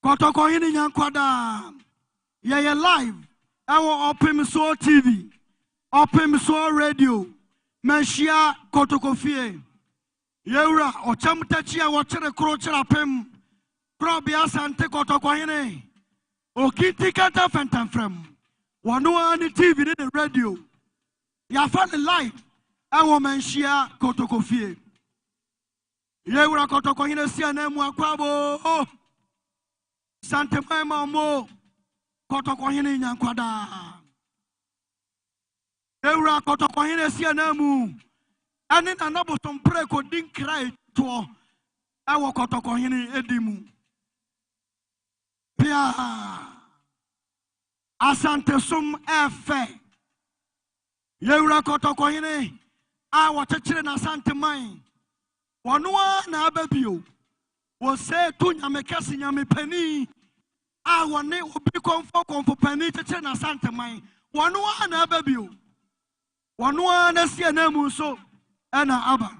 Speaker 13: kotokɔ hene nyankwada yeye live ɛwɔ Opem So TV Opem So Radio Meshia kotokofie yewura ocham tachi a wɔkyere kro kyera pem kro bia sante kotokɔ hene okiti kanta fantamfrem wɔno ani TV ne the radio yafa ne live ɛwɔ Meshia kotokofie yewura kotokɔ hene sia na mu akwabo sante mama mo kotokɔ hene nyankwada yewura kotokɔ hene sia na mu ani na nabosom preko din krai to ewo kotokɔ hene edimu pia asante som efe yewura kotokɔ hene a wɔkyekere na asante man wɔno na ababio wo se to nyame kase nyame pani a wɔne obi konfo pani kyekere na asante man wɔno na ababio wɔno na sia na mu so ana aba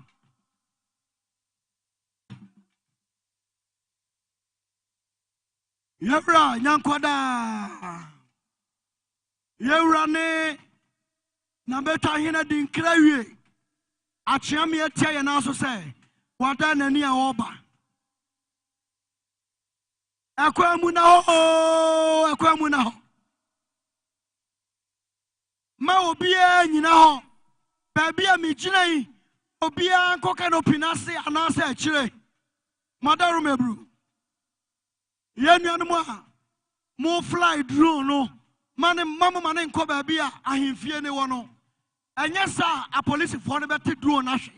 Speaker 13: yewura nyankwada yewura ne na beta hina din krawie akyea me atia ye na so sɛ wada nani a oba akwamu na ho ma obi a nyina ho baby a me gyina yi obi a nkoka no pinase anase akyire madaru mebru Yenuanuma, more fly drone, no, Mama Man Koba Bia, I him fear no one. And yes, sir, a police for the better drone, Nashi.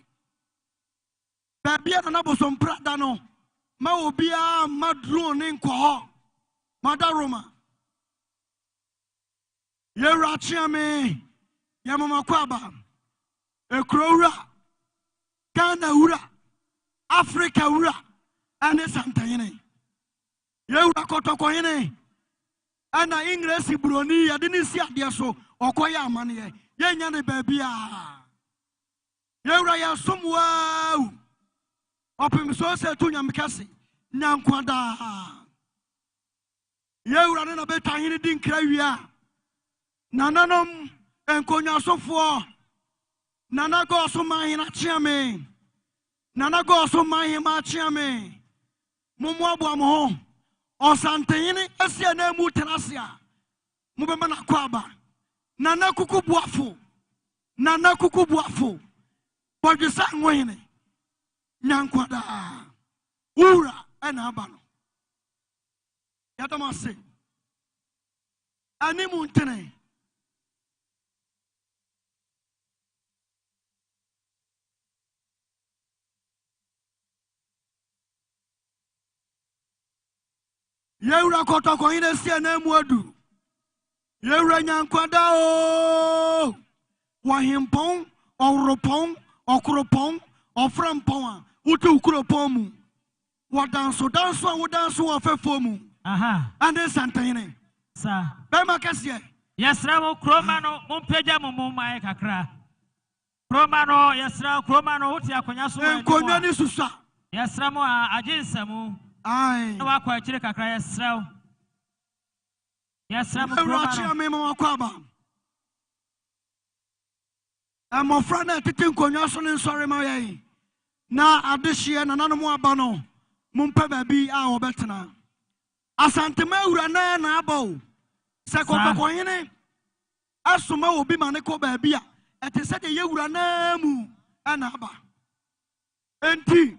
Speaker 13: Babia and Abosom Pradano, Maobia, Madrone in Koho, Madaroma. Yerachiame, Yamama Kwaba, Ekrora, Ghana Ura, Africa Ura, and Santayene. Yura Kotokoine, and English Bruni, I didn't see a so, or Koya money, Yanyane Babia. Yura somewhere. Open so say to Yamkasi, Nankwada. Yura and a better in Kravia. Nananum and Konya so for Nana go so my in a chiame. Nana go so my in a chiame. Mumwabuamo or Santini, Esia Mutanasia. Mubamana Kwaba. Nana Kuku Buafu. Nana Kuku Buafu. But the sun wayne. Nankwada. Ura and Abano. Yatamase. Animuntene. Yewra kotoko ine sie na muadu. Yewra nyankwada o. Wahimpon, oropon, okropon, oframpon, utu ukropon mu. Wadanso wadanso wafefo mu.
Speaker 6: Aha.
Speaker 13: Ande santene.
Speaker 6: Sa.
Speaker 13: Bema kasiye.
Speaker 6: Yasra mo kroma no mumpeja mo mumma e kakra. Kroma no yasra kroma no uti akonya so
Speaker 13: en konya ni susa.
Speaker 6: Yasra mo aginsamu.
Speaker 13: Ai.
Speaker 6: Na wa kwa chire kakra yasra. Yasra mo
Speaker 13: kroma no. Me mama kwaba. Amofra na tete nkonya so ne nsore ma yai. Na adehye na nanu mo aba no. Mumpe baabi a obetena. Asantema ura na aba. Sekotokoyene asoma obi mane ko baabi a ete se de yewura na mu ana aba enti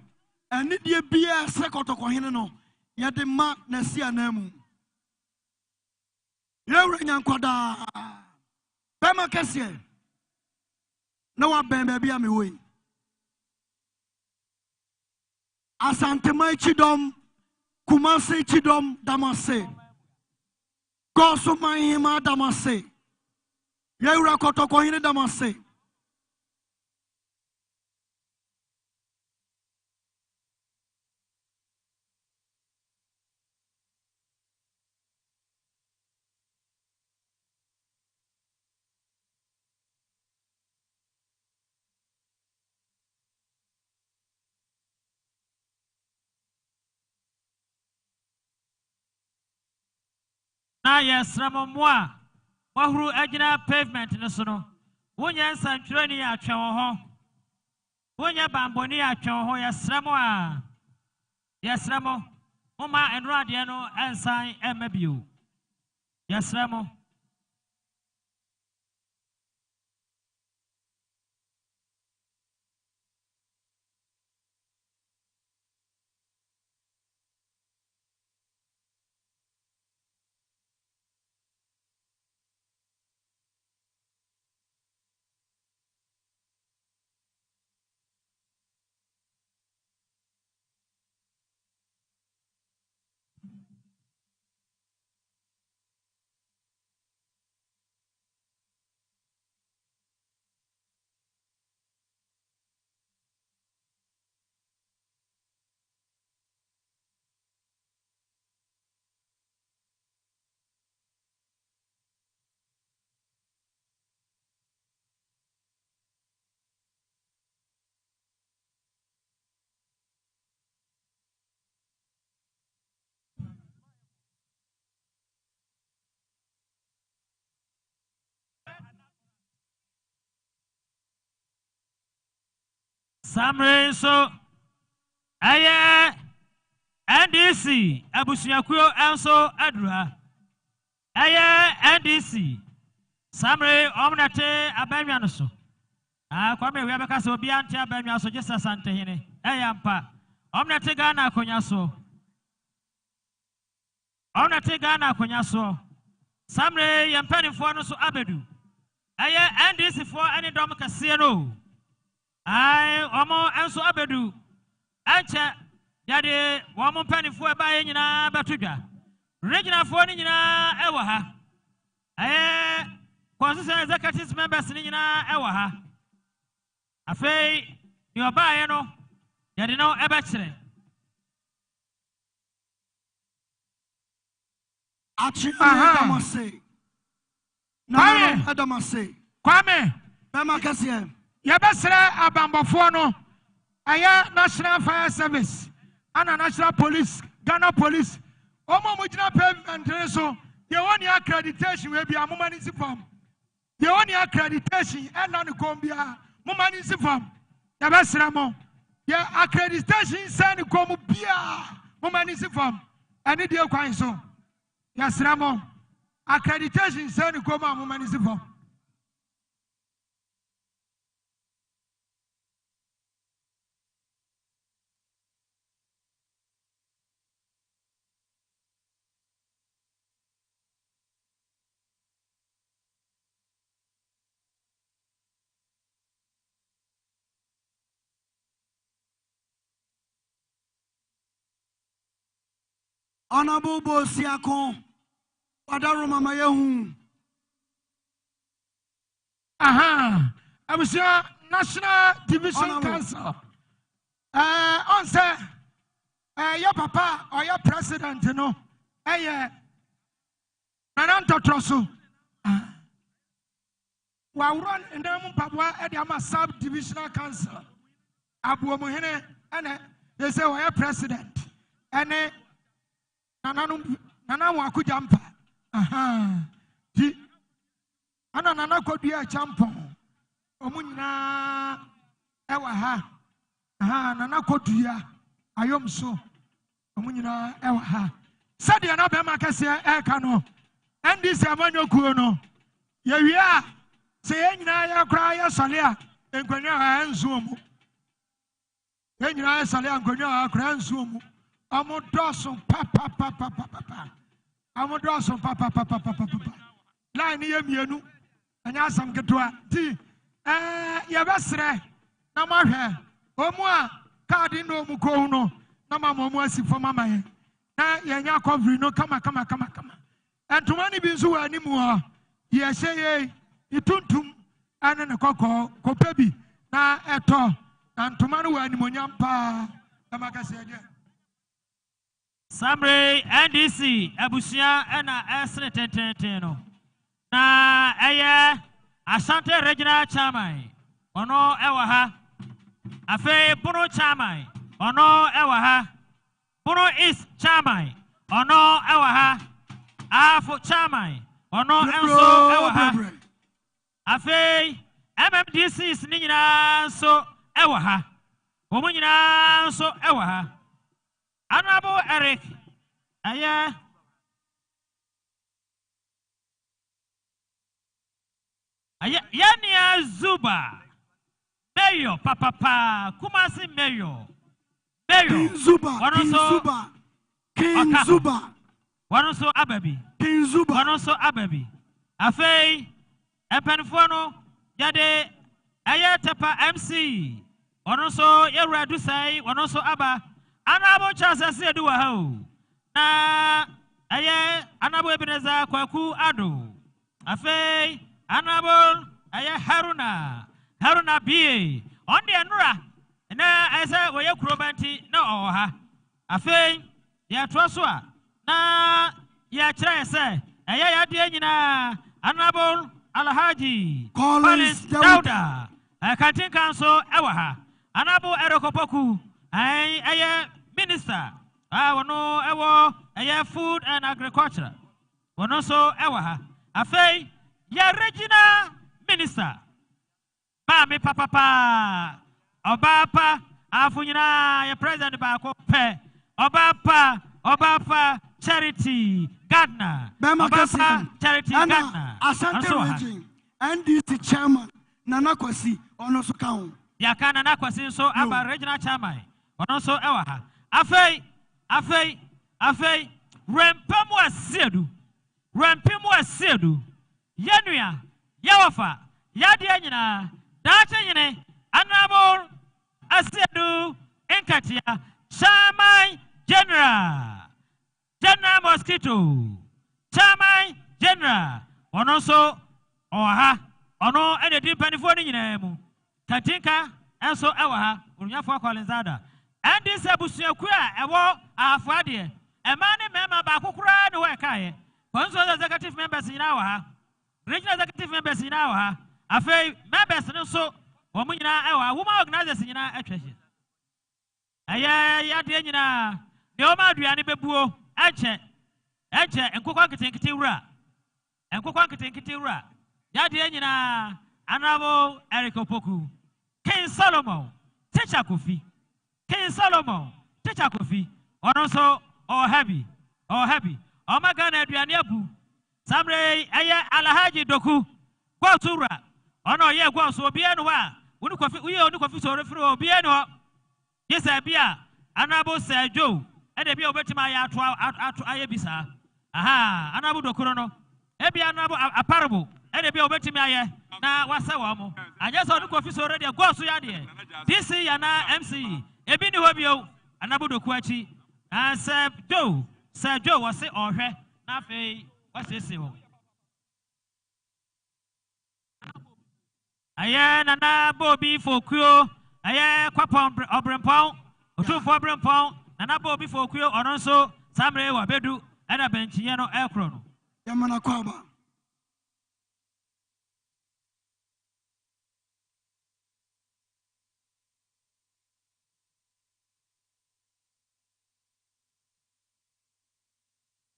Speaker 13: eni de bia sekotokoyene no ye de ma na sia na mu yewura nyankwada bema kese na wa ben baabi a me we Asantema chidom Kumasi chidom damase Gosu mahima damase. Yewra kotoko hine damase.
Speaker 6: Na yesramo moa wahuru agina pavement ne so no wonya santwani atwe wo ho wonya bamboni atwe wo ho yesramo moma enrade no ensan emabio yesramo Samre so aye NDC abusuakuo enso adura aye NDC Samre omnate abanwa no so kwame we abeka so obi ante abanwa so gesa sante hene aye ampa omnate Ghana akonya so ona te Ghana akonya so samre ye mpanifo no so abedu aye NDC for any dom kase no ai omo enso abedu anche yade womo mpanifo e ba ye nyina betodwa regional for ni nyina e wa ha aye constitution executive members ni nyina e wa ha afei ni oba ye no yade no e be kire
Speaker 2: Kwame yabesere abambofo no aya National Fire Service ana National Police Ghana Police omo mujina payment so ye woni accreditation we bia moma ni sifam ye woni accreditation ena ne kombia moma ni sifam yabesere mo ye accreditation send kom bia moma ni sifam ene die kwan so yes, Ramon. Accreditation said to come on municipal.
Speaker 13: Honorable Bosiakon, Wadaro Mama Yehu.
Speaker 2: Aha, I was your National Division Council. On say, your papa or your president, you know, Nananto Trosso. While run in the Papa at the Sub-Divisional Council, Abu Mohene, and they say, your president, and Nana waku jampa. Aha. Di. Ana nana kodua champon. Omunyina ewa ha. Aha, nana kodua ayom so. Omunyina ewa ha. Sadi ana be makase eka no. NDC amanyo kuo no. Ye wia se yenyina ya kra ya sole a enkwanya ha enzo mu. Yenyina ya sole enkwanya ha kra enzo mu. Amodoso papa. Amodoso papa. Line ye mienu. Anya asam ketua. Ti ye besre na mahwe. Omu a card no mu ko no. Na mama omu asifo mama ye. Na ye nya cover no kama. Entuma ni bi nso wa animu ho. Ye hye ye ituntum ane ne kokko kopebi na eto. Na ntuma no wa animonyam pa. Na makase ye.
Speaker 6: Samre NDC Abusia ena esre tenteno na eye Asante Regional Chairman ono ewa ha afe Bono Chairman ono ewa ha Bono East Chairman ono ewa ha Afo Chairman ono enso ewa ha afe MMDC ni nyina so ewa ha omo nyina so ewa ha Honorable Eric, Yania Zuba, Mayor, Papa, Kumasi Mayor,
Speaker 13: King Zuba, King Zuba,
Speaker 6: one also Ababi,
Speaker 13: King Zuba,
Speaker 6: one also Ababi, Afe, Epenfono, Yade, Ayatapa MC, one also Yeradusai, one also Abba. Honorable Charles said, "Do a na aye, Honorable Ebenezer Kwaku Ado, Afe, Honorable aye Haruna B. On the Anura, and I said, "Where you Krobanti, no, ha, Afe, ya Trosua, na ya try say, aye, Diana, Honorable Alhaji, Collins Dauda, I can't think council, Ewaha, Honorable Erokopoku. I minister. I want no food and agriculture. One also ewa. Afe ya regional minister. Mami papa. Obapa afunyina ya president ba ko pe. Obapa charity gardener. Obapa charity gardener.
Speaker 13: Asante region NDC chairman Nana Kwasi ono so kaun.
Speaker 6: Ya kana Nana Kwasi so aba regional chairman. Also, Afe, Rempemu asiedu. Rempemu asiedu. Yenua. Yawafa. Yadi nyina. Dacha nyine. Honorable asiedu. Enkatia. Chairman General. General Mosquito. Chairman General. Onoso. Oha. Ono ene di panifo ni nyina mu. Katinka enso ewa unyafo akwalenzada. Andi se busuaku a ewo afade. Ema ne mema ba kokora ne we kae. Council executive members nyina wa ha. Regional executive members nyina wa ha. Afei members ne so omu nyina ewa woman organizers nyina atwehye. Ya de nyina de o ma aduane bebuo enche enkokwa kitenkete wura. Enkokwa kitenkete wura. Ya de nyina Honorable Eric Opoku. King Solomon, Teacher Kofi. King Solomon, Teacher Kofi. Onoso or happy. Oh my God, aduane abu. Samre aya Alhaji Doku. Go tura. Ono ye go so obi enu wa. Unu kofi so refri obi enu. Yes bia. Honorable Sir Joe. E de bia obetima ya ato aye bisa. Aha, Honorable Doku no. E bia Honorable Aparable. E de bia obetima aye na wasa wa mo. Anya so unu kofi so already go so ya de. DC ya na MC. Ebi ni ho bio. Honorable Doku achi. And Sir Joe was say or her, Nafe, what's this? Aye, Nana Bobby for Quo, aye, Quapon Obrempon, or 2 for Brempon, Nana Bobby for Quo, or also Samre or Bedu, and a Benchiano Elcron.
Speaker 13: Yamana Kwaba.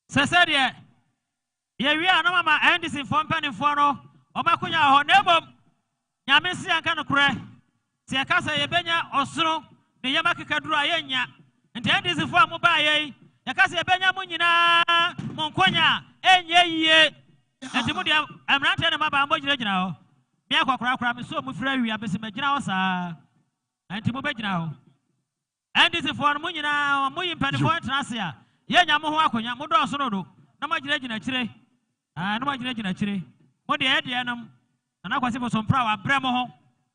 Speaker 6: Said ye we are no mama and this inform pen for no o makunya ho nebom nyame si anka no kure si aka say ye benya osoro ne yema kekaduru ayenya nti and this inform mo ba ye ye ka say ye benya mo nyina mo nkonya enye yie nti mo dia amrante ne maba mo gyina ho me akokora me so mo fira wi abese me gyina ho saa nti mo be gyina ho and this inform mo nyina mo yimpa ne fo trase a ye nya mo ho akonya mo do so no do na ma gina kire na ma gina kire mo de e nam na kwase bo so mpra wa brɛ mo ho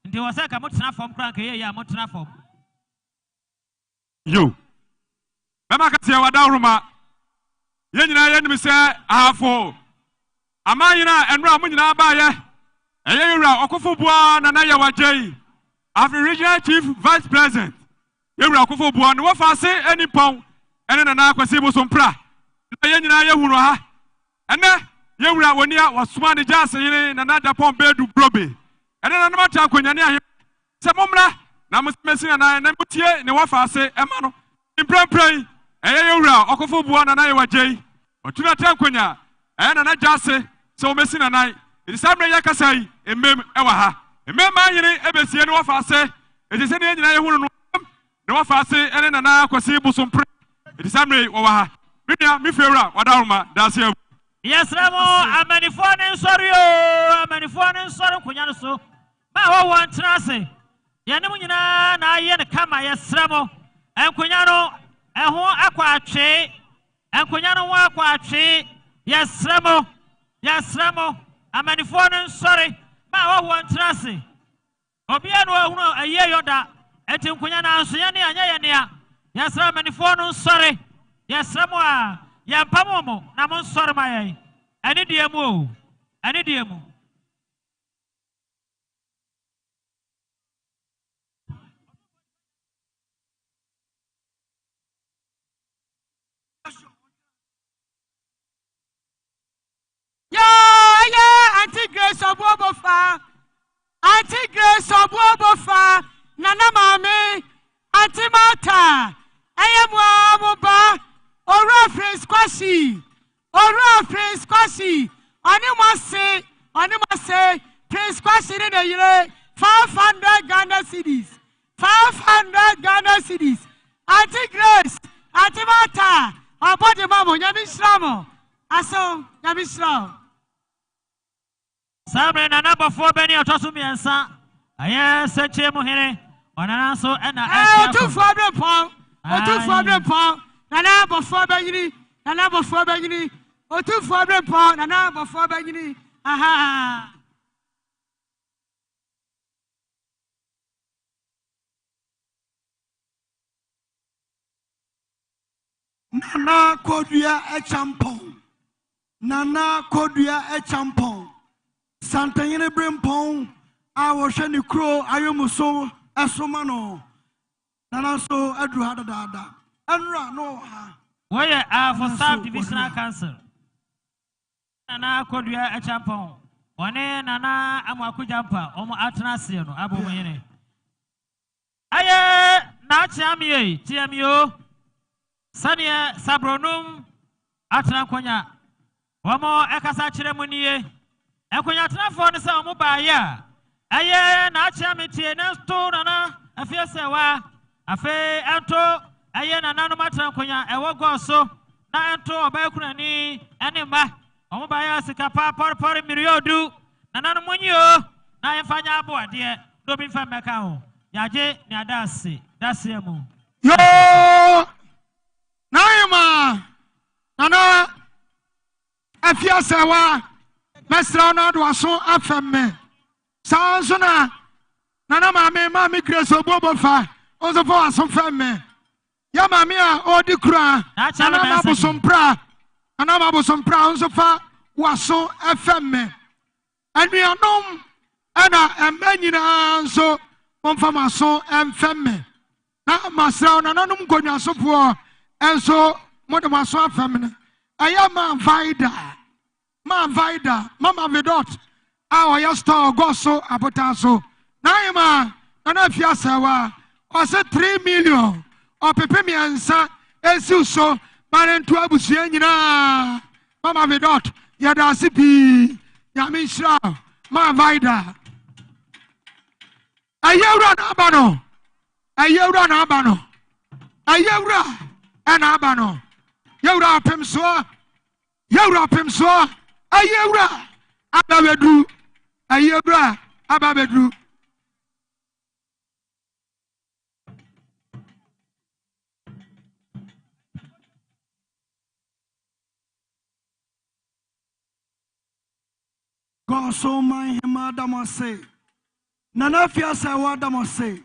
Speaker 6: nti wo se ka mo tena fam kran ka ye ya mo tena fam
Speaker 10: yo mama ka se wa da ruma ye nyina ye nim se ahafo amanyina enura mo nyina ba ye eye yura okofo bua na ye wagye afri regional chief vice president ye yura okofo bua no wo fa se ani pon ene na kwase bo so mpra na ye nyina ye huru ha ene ye wura woni a wasoma ne jase yire na da pon bedu brobe ene na mata akwanyane ahe se momra na mesi na mutie ne wafa ase ema no imprempren ye wura okofo bua na ye wagye otuna tankwanya na jase se o mesi na nan irisamre ye kasai emem ewa ha emem anyire ebesie ne wafa ase ejese ne nyina ye huru no ne wafa ase ene na kwase bo so mpra irisamre wo wa ha Minya mi fewra wadaruma dasia.
Speaker 6: Yes ramo amanifone nsori o amanifone nsori kunya no so. Ma ho wan trase. Ye ne munyina na aye ne kama yes ramo. Enkunya no eho akwa atwe. Enkunya no ho akwa atwe. Yes ramo. Yes ramo amanifone nsori. Ma ho wan trase. Obi anu ahunu aye yoda. Enti enkunya na anso ye ne anya ye ne a. Yes ramo amanifone nsori. Yes, Samoa, Yampamomo, Namon Sormay, any diemu, any diemu.
Speaker 1: Yeah, Auntie Grace of Wobofa, Auntie Grace of Wobofa, Nana Mami, Auntie Marta, I am Waboba. Ora Prince Kwasi, Onima say, Prince Kwasi in the year 500 Ghana cedis, 500 Ghana cedis. Auntie Grace, Auntie Marta, our body mammo, Yamisramo, Aso, Yamisram.
Speaker 6: Sabre na number 4 Benny Otosumi and Sa. I said Chemuhene, on an answer and a 200
Speaker 1: pound, 200 pound. Nana before Benny, Nana before Bagini, or 2 for the pound, and now before Bagini. Aha.
Speaker 13: Nana Kodria a champon. Nana Kodria a champon. Santayene Brimpon. I was Shani Crow. I am so as Somano. Nana so Edru had a dada. And no.
Speaker 6: Where are for South Divisional Council? Nana Kodria a champon. One Nana Amakujampa, Omo Atnasiano, Abu Mene. Aye, Nachami, TMU. Sania Sabronum Atrankonya. Wamo Ekasa Chiremunie. Ekonya Trafon is a mobile. Aye, Nachamiti, Nesto, Nana, a fiercewa, a fe, Anto, Aye, Nano Matrankonya, a wogo so, Nanto, a Bakurani, Anima, Omobaya, Sikapa, Porpori, Miriodu, Nana Munio, Nayafanya Boa, dear, Dobin Famacao, Yaje, Nadasi, Dasiamu.
Speaker 2: Yo! Naima! Nana! Afia Sawa! Mestra na do aso afemme. Sanso na Nana mami Grace Obobofa. Onzo fo aso femme. Ya mami a odi kura. Nana mabosompra. Nana mabosompra onzo fa waso afemme. Anuanom ana emanyina nso onfa maso emfemme. Na masra na nanom gonwa sofo enso modem aso afemme. Ayama Vida, Mama Vidot, our yastor goso abotaso. Naima, Nanafia Sawa, or said 3 million, or Pepemiansa, Esuso, Maran Tuabusiana, Mama Vidot, Yadasipi, Yamishra, Ma Vida. A year Abano, a year Abano, a year an Abano, Yura Pemsoa, Yura Pemsoa. Ayebra ababedru ayebra ababedru
Speaker 13: God so my Damase Nana Fiasa wa Damase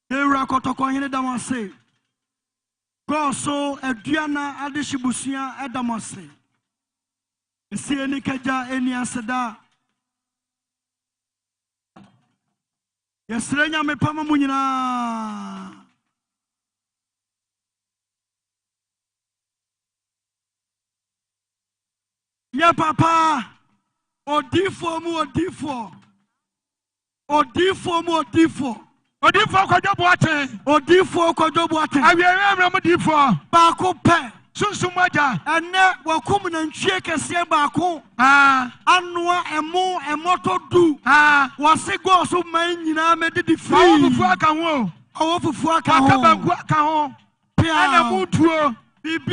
Speaker 13: Era Kotoko Damase God so Adriana Adishibusia Adamase Si any kaja any asada. Yesrenya me pama munyina. Ya papa. Odifo mu odifo. Odifo mu odifo.
Speaker 2: Odifo kojo boate.
Speaker 13: Odifo kojo boate.
Speaker 2: Awiere mu difo.
Speaker 13: Ba ko pe.
Speaker 2: Sunsumaja
Speaker 13: ene wakum na ntwie kese baako anoa emo emoto du wase go so man nyina medidi free
Speaker 2: awofufu aka ho
Speaker 13: awofufu aka ho
Speaker 2: akabanku aka ho ana mutuo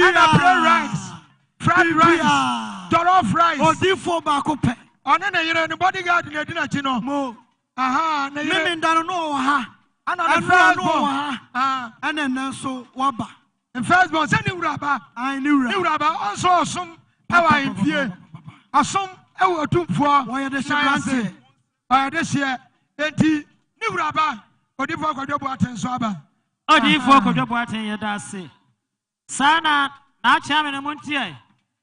Speaker 2: ana fried rice jollof rice
Speaker 13: odifo baako pe
Speaker 2: one na yire ni bodyguard na dina chi no
Speaker 13: mo
Speaker 2: na yire
Speaker 13: mimi ndano no ha
Speaker 2: ana na fried no
Speaker 13: ha ana nanso waba.
Speaker 2: In first born, send Uraba. I knew Uraba also some power in fear. A some ever 2 4. Why are they saying? Why are they saying? Enti Uraba. Odifo Kojobuaten Swaba.
Speaker 6: Odifo Kojobuaten Yadasi. Sana Nacham and Muntia.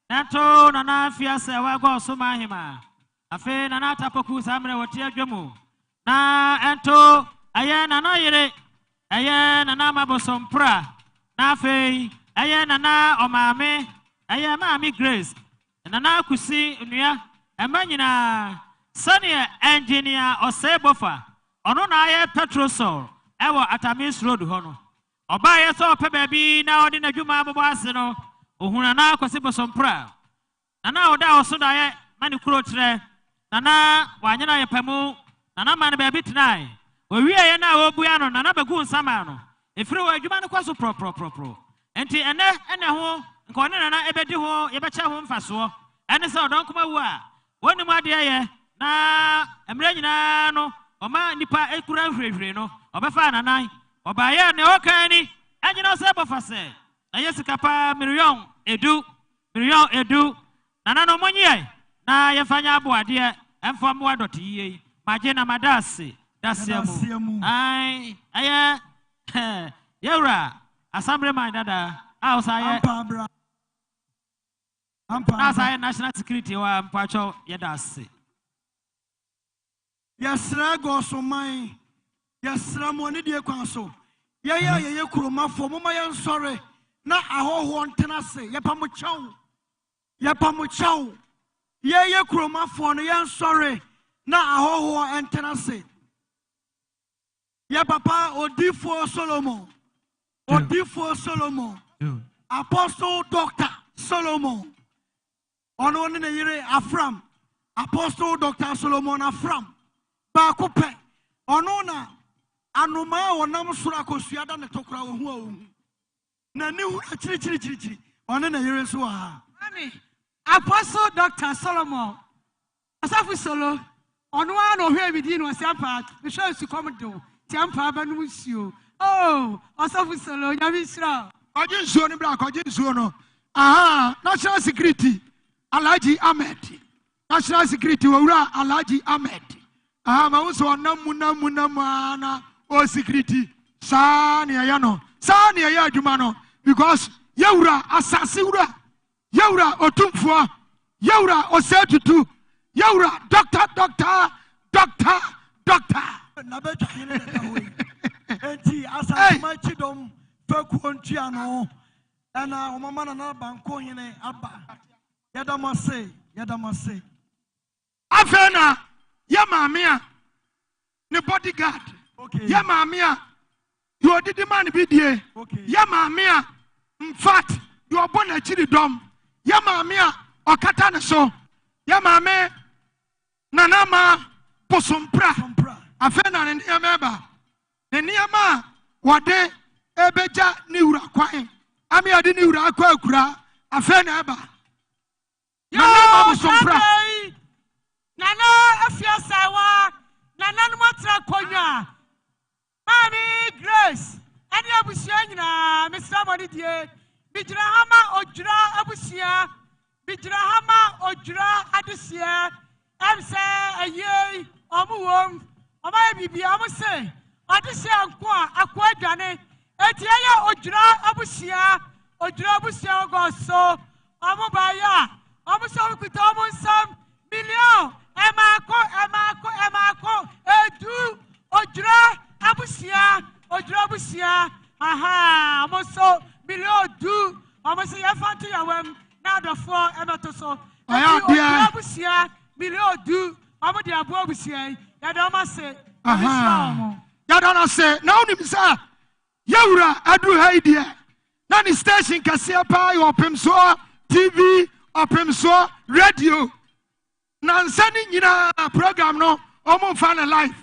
Speaker 6: Nato Nana Fiasa Wago Sumahima. Afe Nana Tapoku Samre Watia Jomu. Na Anto Ayan Anayere. Ayan Anamabo Sompra. Nafe, aye nana omame, aye mami Grace, nana kusi nua, emanyina, Sonia engineer Osebofa, ono na aye Petrosol, ewa Atamis Road hono. Oba ye so pe baby na odi na dwuma abobo ase no, ohuna na kwasibo sompra. Nana oda oso da ye mani kuro kire, nana wanyana ye pemu, nana man baby tonight. Owie ye na obua no nana begu nsama no. Ifri wa adwuma no kwaso pro enti ene ho nko ne nana ebedi ho yebecha ho mfaso ene se odon kuma wu a woni mu ade ye na emre nyina no oma nipa ekura hwehwe no obefa nanan oba ye ne okani anyina se bofa se ayesika pa Miriam Edu nana no monye na yefanya aboade emfam wadoti yi magena madase dasemu ai aye yewra assembly man dada outside outside national security wa mpacho yedase
Speaker 13: yesra go so man yesra mo ne die kwan so ye kuroma fo mo ma ye nsore na ahoho ntena se ye pamuchaw ye kuroma fo no ye nsore na ahoho ntena se ye papa Odifo Solomon Apostle Dr. Solomon ono ne yire Afram Apostle Dr. Solomon Afram ba ko pe ono na anoma wonam sura kosuada ne tokra wo hu na ni hu chiri ono na yire so ha
Speaker 1: Mami Apostle Dr. Solomon Asafu Solo ono ano hwe bidi no siampa me hwe su komdo tiampa ba no musio oh Asafu Solo nyabisra
Speaker 2: oje nsuo ni bra ko oje nsuo no aha national security Alhaji Ahmed national security wura Alhaji Ahmed aha ma wo so namu na o security sa ne ya no sa ne ya adwuma no because yewura asase wura yewura otumfo yewura osetutu yewura doctor
Speaker 13: na betwa yele na hoyi enti asase ma chidom faku ontua no ana omama na banko hene aba yadamase
Speaker 2: afena ya mamia ne bodyguard ya mamia you did the man be there ya mamia in fact you are born a chiri dom ya mamia okata ne so ya mame nanama posompra afena ne yameba ne niama wade ebeja ni wura kwan ami ade ni wura akwa akura afena eba
Speaker 1: Nana Afiasawa, Nana Motra Konya, Mami Grace, and Abusiana, Mr. Modidier, Bijrahama Ojra Abusia, Bijrahama Ojra Adisia, Amsa, a ye, Omuum, Omai Bibi, Amuse, Adisia Aqua Jane, Etia Ojra Abusia, Gosso, Amubaya. Almost all with almost some million. Emako, Edu, Ojra, Abusia, aha, almost so million do, almost a fancy awem, now the 4 ematoso. Abusia, million do, Abudia Bobusia, Yadama say, aha,
Speaker 2: Yadana say, no, Nimsa, Yura, Adu Haidia, Nani station, Cassia or Pimsoa, TV. Opemso radio nansani nyina program no omo fa na live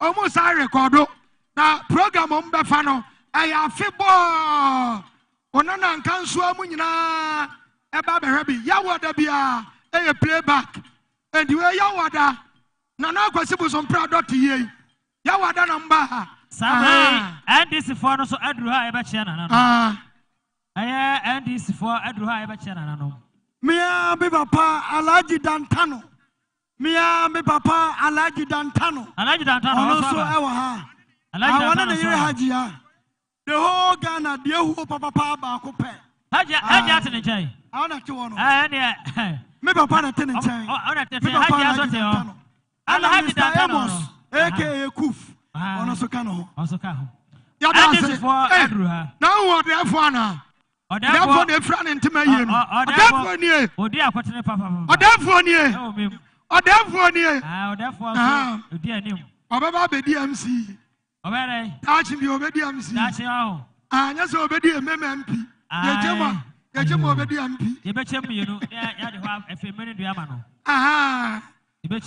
Speaker 2: omo sa recordo na program omo be fa no aya febo onana nkanso amu nyina eba be hwe bi yawoda bia eye playback and we yawoda na na kwasibu so product ye yawoda na mba
Speaker 6: sabe and this for no so adru ha eba chia na no aya and this for adru ha eba chia na no
Speaker 13: Mia be papa Alhaji Dantano. Also ewa ha. I want to hear Haji ha. The whole Ghana, the whole papa ba ko pe.
Speaker 6: Haji atene chai.
Speaker 13: I want to know.
Speaker 6: Me
Speaker 13: papa na tene chai.
Speaker 6: Haji asote ho. Alhaji Dantano.
Speaker 13: AKA Kuf. Ono so ka no.
Speaker 6: Also ka ho.
Speaker 2: Ya da se. Na wo de afo ana. Therefore, the friend and Timayan. Therefore, near.
Speaker 6: Oh, dear, what's the papa?
Speaker 2: Or therefore, near. Or therefore, near.
Speaker 6: Therefore, dear, new.
Speaker 2: Or baby DMC.
Speaker 6: Or
Speaker 2: touching the obedience.
Speaker 6: That's all.
Speaker 2: And yes, obedient MP. Yajama obedi MP.
Speaker 6: You bet you know, you have a few minutes, Yamano.
Speaker 2: Aha.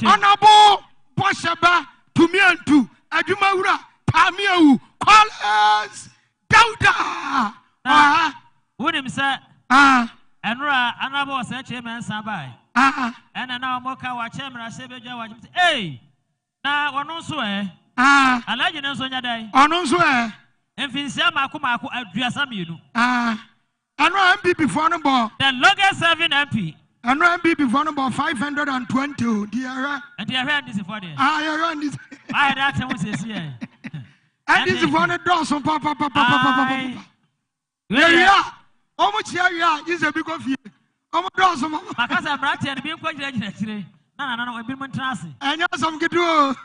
Speaker 2: Honorable Boshaba to me and to Ajumaura, Tamiu, Collins, Dauda. Ah.
Speaker 6: Wouldn't say, and Ra, Anabo said, Chairman Sabai. And now Moka, what Chairman, I said, hey, now one also, I like you know, so your day.
Speaker 2: On also,
Speaker 6: and Finsama Kumaku, I dress some you know.
Speaker 2: I know MP before no ball.
Speaker 6: The longest serving MP.
Speaker 2: I know MP before no ball 520. Dear.
Speaker 6: And they are hearing this for them.
Speaker 2: Ah, you're on this.
Speaker 6: I had that was here.
Speaker 2: And this is one of those on papa. Yeah. How much here you are? Is a big of you. How much does some?
Speaker 6: Because I'm right here and being quite today. No, we've been trusting.
Speaker 2: And you're some get to.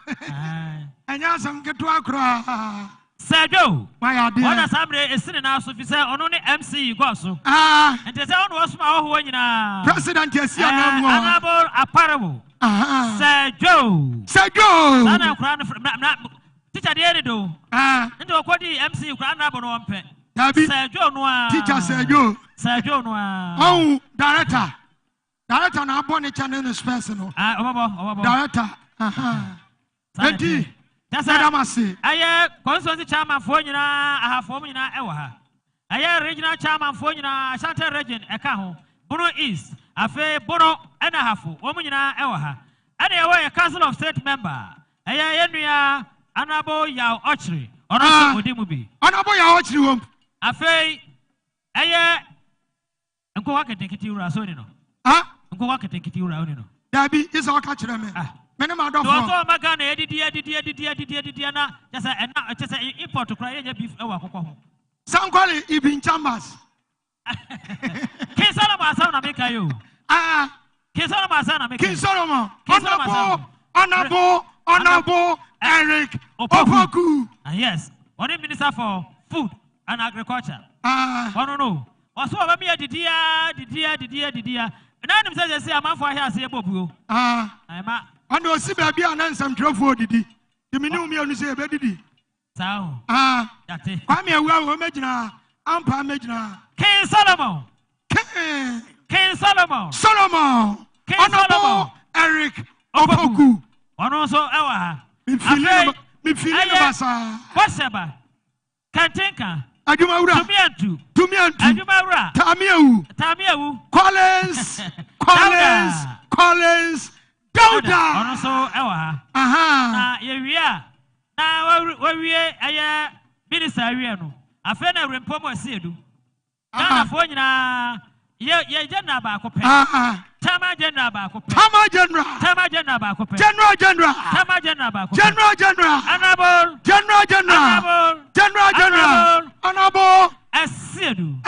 Speaker 2: And you're some get to Accra.
Speaker 6: Sergio,
Speaker 2: my idea.
Speaker 6: What assembly is sitting now, so if you say on only MC, you go so. And the sound was my own
Speaker 2: President, yes, you
Speaker 6: are honorable apparel. Sergio. Sana crown from teacher the end do. Into a quality MC crown up on one pen. Sergio Noir.
Speaker 2: Teacher Sergio
Speaker 6: Noir.
Speaker 2: Oh, director. Director, now born a channel is personal. Director.
Speaker 6: That's what I say. I constituency chairman for you. I have for you now. I regional chairman for you now. Ashanti region, Ekaho, Bono East, Afe Bono and a half. Woman now, Ewaha. Anyway, a council of state member. I Honorable Yao Ochri. Honorable Odimubi. Honorable Yao Ochri. Afe. Uncle Waka take it you are so you know. Uncle Waka take it you are you know.
Speaker 2: Debbie is our catcher. Minimum of
Speaker 6: Magana, just an import to cry beef.
Speaker 2: Some call it Ibn Chambers.
Speaker 6: King Solomon, son of you. King Solomon, son of King Solomon. Honorable Eric Opoku. Yes, only Minister for Food and Agriculture. No. Also, I'm here, the dear. And I'm saying, I'm for here, say, Bobu.
Speaker 2: And was see baby and some trouble did he? You mean me only say baby.
Speaker 6: So
Speaker 2: that's it. I'm here, well, imagine I'm Pamajina.
Speaker 6: King Solomon. King Solomon.
Speaker 2: Eric Opoku.
Speaker 6: One also our
Speaker 2: me feeling basa.
Speaker 6: What's about? Kantinka.
Speaker 2: Ajumaura. Tumiantu.
Speaker 6: Ajumaura. Tamiau.
Speaker 2: Collins. Dauda.
Speaker 6: Also our. Na yewia. Na we aya minister wiano. Afena rempomo asiedu. Na fo nyina ye general ba ko pe. Tama general ba ko pe.
Speaker 2: Tama general ba ko pe. General.
Speaker 6: Tama general ba ko pe.
Speaker 2: General.
Speaker 6: Honorable.
Speaker 2: General. Honorable. Asiedu.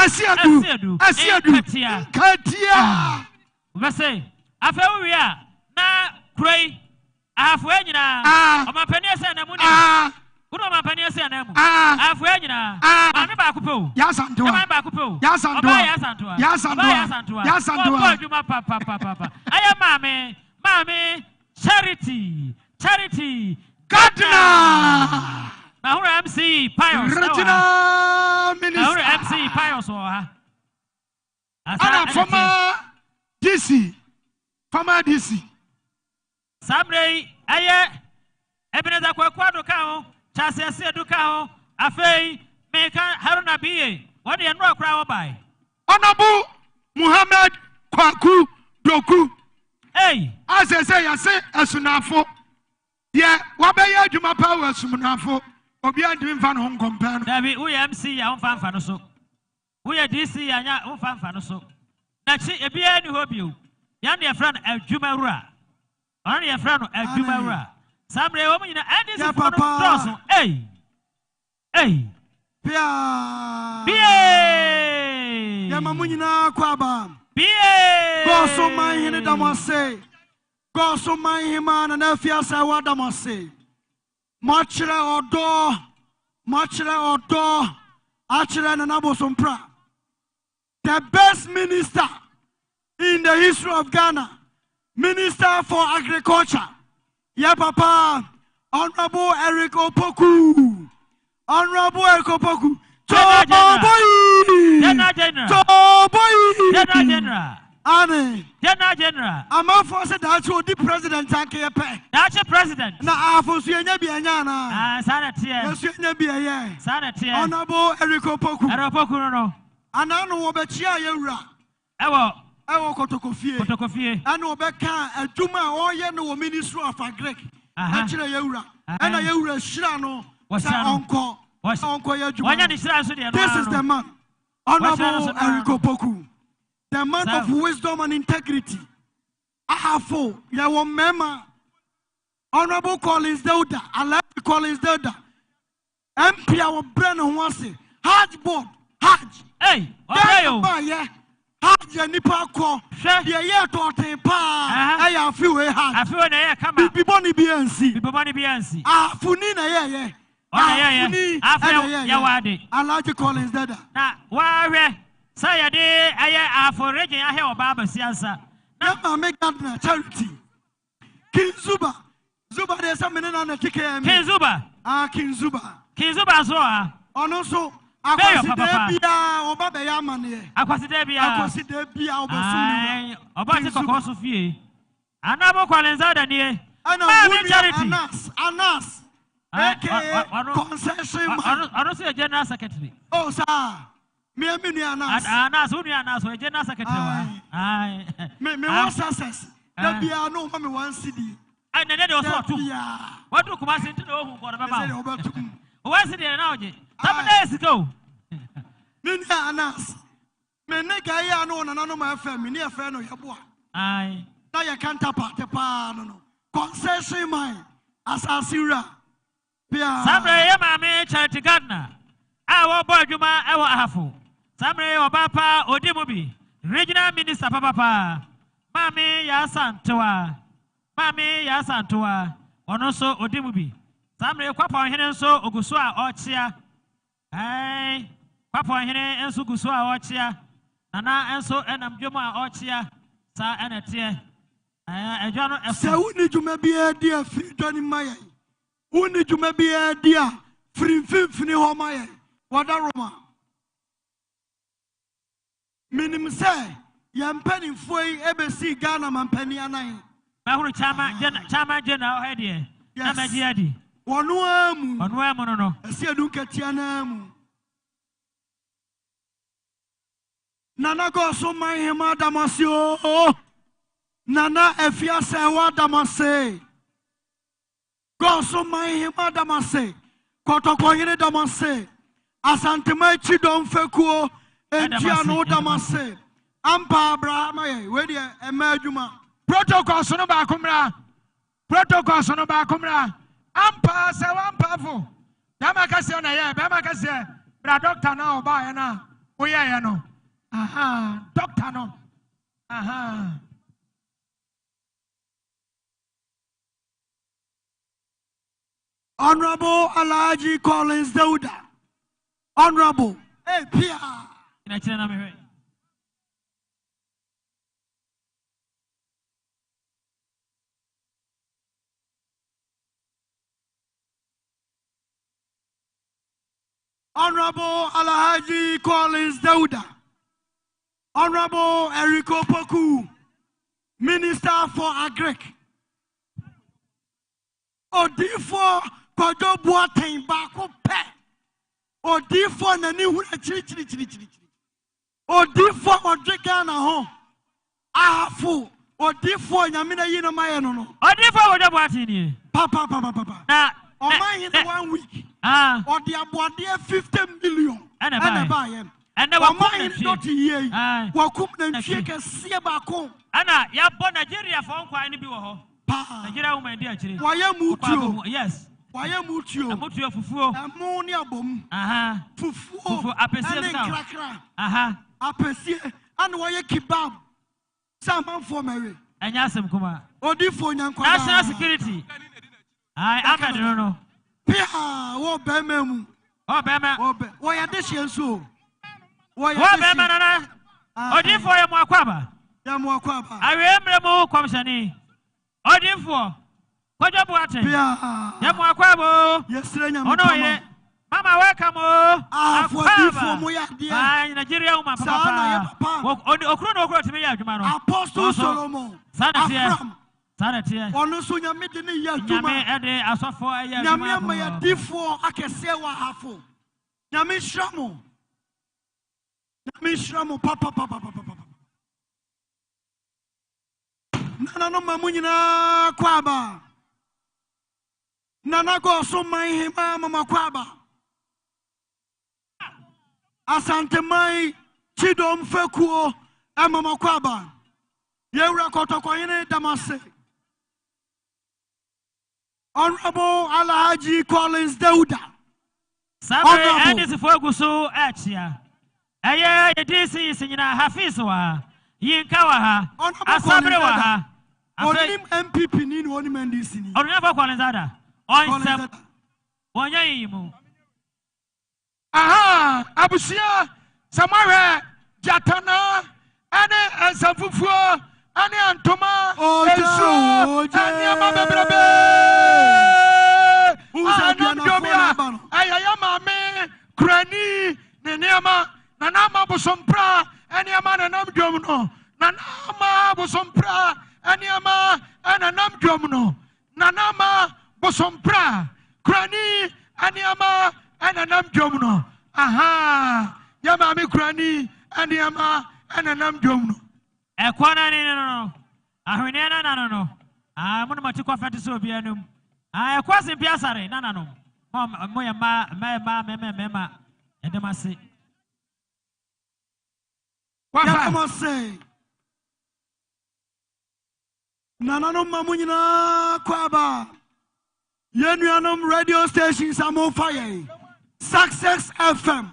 Speaker 2: Katia.
Speaker 6: We say afewo wi a na kroi afu nyina. O mapani ese na mu ni. Kuno mapani ese na mu. Afu nyina. Mami ba ko pe o.
Speaker 2: Yasantoa.
Speaker 6: Mami ba ko pe o.
Speaker 2: Yasantoa.
Speaker 6: Papa. Aya mami Charity
Speaker 2: Gardner.
Speaker 6: Now MC Pius.
Speaker 2: Regional Minister.
Speaker 6: MC Pius
Speaker 2: Ana former DC.
Speaker 6: Sabre aye Ebeneza Kwakwado ka Chase Asedu ka afei Meka Haruna Biye. What do you know crowd by?
Speaker 2: Honorable Muhammad Kwaku Doku.
Speaker 6: Hey,
Speaker 2: as I say asunafo. Yeah, wabaya juma power sumunafo. Obi andim fan home compare.
Speaker 6: David, we MC ya fan fanoso. We DC anya fan fanoso. Na chi ebia ni hobio. Yan your friend Ejumawura. Only your friend Ejumawura. Sabre woman in the end papa. Hey. Bie.
Speaker 13: Yamamunina kwaba.
Speaker 6: Bie.
Speaker 13: Go so my hine damase. Go so my hima na nafia sa wa damase. Machira odo. Achira na nabo sompra. The best minister in the history of Ghana. Minister for Agriculture. Yeah, Papa. Honorable Eric Opoku.
Speaker 6: General.
Speaker 13: I'm a force that's what the president can't
Speaker 6: That's a president.
Speaker 13: Now, I force you to be a yana.
Speaker 6: Sanity.
Speaker 13: Honorable Eric Opoku.
Speaker 6: No.
Speaker 13: And I know about Chia. I will Kotokofie. I know about a Juma or Yano Ministry of Agric. Actually, Yura. And I Yura Shirano was uncle. This is the man. Honorable Eriko Poku, the man of wisdom and integrity. Ahafo, Yawo Mema, Honorable Collins Delta, Alain Collins Delta, MP our Brennan Wasi, Hajj board, Hajj.
Speaker 6: Hey, okay,
Speaker 13: yeah. Hajj nipa ko, the year to attain pa, I feel a Hajj.
Speaker 6: I feel a year come up.
Speaker 13: Biboni BNC.
Speaker 6: Biboni BNC.
Speaker 13: Ah, Funina, yeah.
Speaker 6: Yawadi.
Speaker 13: Alaji Collins Delta.
Speaker 6: Now, why, say a day, I for Reggie, I have a Baba Siasa.
Speaker 13: Now, make that charity. King Zuba. Zuba, there's some men on the TKM.
Speaker 6: King Zuba.
Speaker 13: Ah, King Zuba.
Speaker 6: King Zuba, so.
Speaker 13: And also, Akwasi Obaba Yamani.
Speaker 6: Akwasi
Speaker 13: Debia, Obasuni.
Speaker 6: Obasi Kokosufi. Anabo Kwalenza, dear.
Speaker 13: I know charity. Anas. Concession.
Speaker 6: I don't see a general secretary.
Speaker 13: Oh, sir. Me Anas.
Speaker 6: Anas, who Anas, a general secretary.
Speaker 13: Me what success. There be no mommy one CD.
Speaker 6: And then there was two. What do Kumasi to know who got about? What's it now? 7 days ago.
Speaker 13: Nina Anas. Me nega ya no na no ma FM, me near friend of Yabua.
Speaker 6: Aye.
Speaker 13: Now you can't tap the no. Concession mine. As Asira.
Speaker 6: Sabre Yamame Charity Gardner. Our boy Juma, our Ahafu. Sabre Obapa Odimubi. Regional Minister Papa. Mami Yasantua. Mami Yasantua. Onoso Odimubi. Sabre Quapa Henenso Ogusua Ochia. Hey, Papa Hene Ensu Gusua Ochia. Nana Enso Enam Juma Ochia. Sa Enetie. Ejano
Speaker 13: Esa uni jume bi edia free Johnny Maya. Uni jume bi edia free fini ho Maya. Wada Roma. Minim say yampani foi ebesi Ghana mampani anan.
Speaker 6: Mahuru chama general head
Speaker 13: Yes.
Speaker 6: Namajiadi.
Speaker 13: Wanu amu
Speaker 6: no.
Speaker 13: Esi edu ketia na amu. Nana go so my hema damasio. Nana efia sewa damase. Go so my hema damase. Kotoko hine damase. Asantema chidom fekuo. Entiano damase. Ampa Abraham wedi emajuma.
Speaker 2: Protocol sono ba kumra. Protocol sono ba kumra. Ampa se wampa fo. Yama kase na ye, bema kase. Bra doctor na oba ya na. Oye ya no. Aha, doctor no. Aha.
Speaker 13: Honorable Alaji Collins Dauda. Honorable. Hey, Pia. Honorable Alhaji Collins Dauda. Honorable Eriko Poku, Minister for Agric. Odifo Kojo Boateng Bako Pe. Odifo Nani Huna Chiri. Odifo Odrigana Home. Ahafu. Odifo Yamina Yina Mayano.
Speaker 6: Odifo Kojo Boateng.
Speaker 13: Papa. On my in 1 week. Or the Abuadia 50 million. And I buy him.
Speaker 6: And the
Speaker 13: woman not here. Wakum and shake a seabacom.
Speaker 6: Anna, ya born Nigeria for quite a Nigeria woman, dear children.
Speaker 13: Why am Mutu?
Speaker 6: Yes.
Speaker 13: Why am Mutu?
Speaker 6: Mutu Fufu.
Speaker 13: Ammonia bomb.
Speaker 6: Aha.
Speaker 13: Fufu.
Speaker 6: Apesia. Aha.
Speaker 13: Apesia. And why a kebab? Someone for Mary.
Speaker 6: And Yasam Kuma.
Speaker 13: Odifo
Speaker 6: National Security. I don't know.
Speaker 13: Pia, what Bemem?
Speaker 6: Oh, Bema.
Speaker 13: Why are this year so?
Speaker 6: Why, Bema? Odifo Yamuakwaba.
Speaker 13: Yamuakwaba.
Speaker 6: I remember more Comshani. Odifo. Kojo Boateng. Yamuakwabo.
Speaker 13: Yesterday,
Speaker 6: Mama, welcome.
Speaker 13: For Odifo,
Speaker 6: Moya, Nigeria, Papa. Okrono to me,
Speaker 13: Apostle Solomon.
Speaker 6: Sanity.
Speaker 13: Onusunya midini ya juma.
Speaker 6: Nyame ede asofo ya
Speaker 13: juma. Nyame ma ya difo akese wa hafo. Nyame shramo. Nyame shramo papa. Nana no mamunyina kwaba. Nana go so man hima mama kwaba. Asantemai Chidom Fekuo Emama Kwaba Yewra Kotokoyene Damase Honorable Alhaji Collins Dauda
Speaker 6: Sabre Edis Fogusu Achia Aye Edisi Sinyina Hafizwa Yinkawaha Asabrewaha
Speaker 13: Onim MPP ni onim NDC ni
Speaker 6: Honorable Collins Dauda Onsem Onyayimu
Speaker 2: Aha abusia Samare Jatana ane Ensafufuo ane Antoma Esu ane Amabebrebe Anamdomia Ayaya Mame Krani Neneama Nanama Bosompra Aniama Nanamdomno Nanama Bosompra Aniama Ananamdomno Nanama Bosompra Krani Aniama Ananamdomno Aha Yama Krani Aniama Ananamdomno
Speaker 6: Ekwana no ahwenena no amono matikwa fatiso bianum kwasi piasare nanano moya mema edemase
Speaker 13: Wafa nanano mamunyina kwaba yenuanom radio stations amo fire Success FM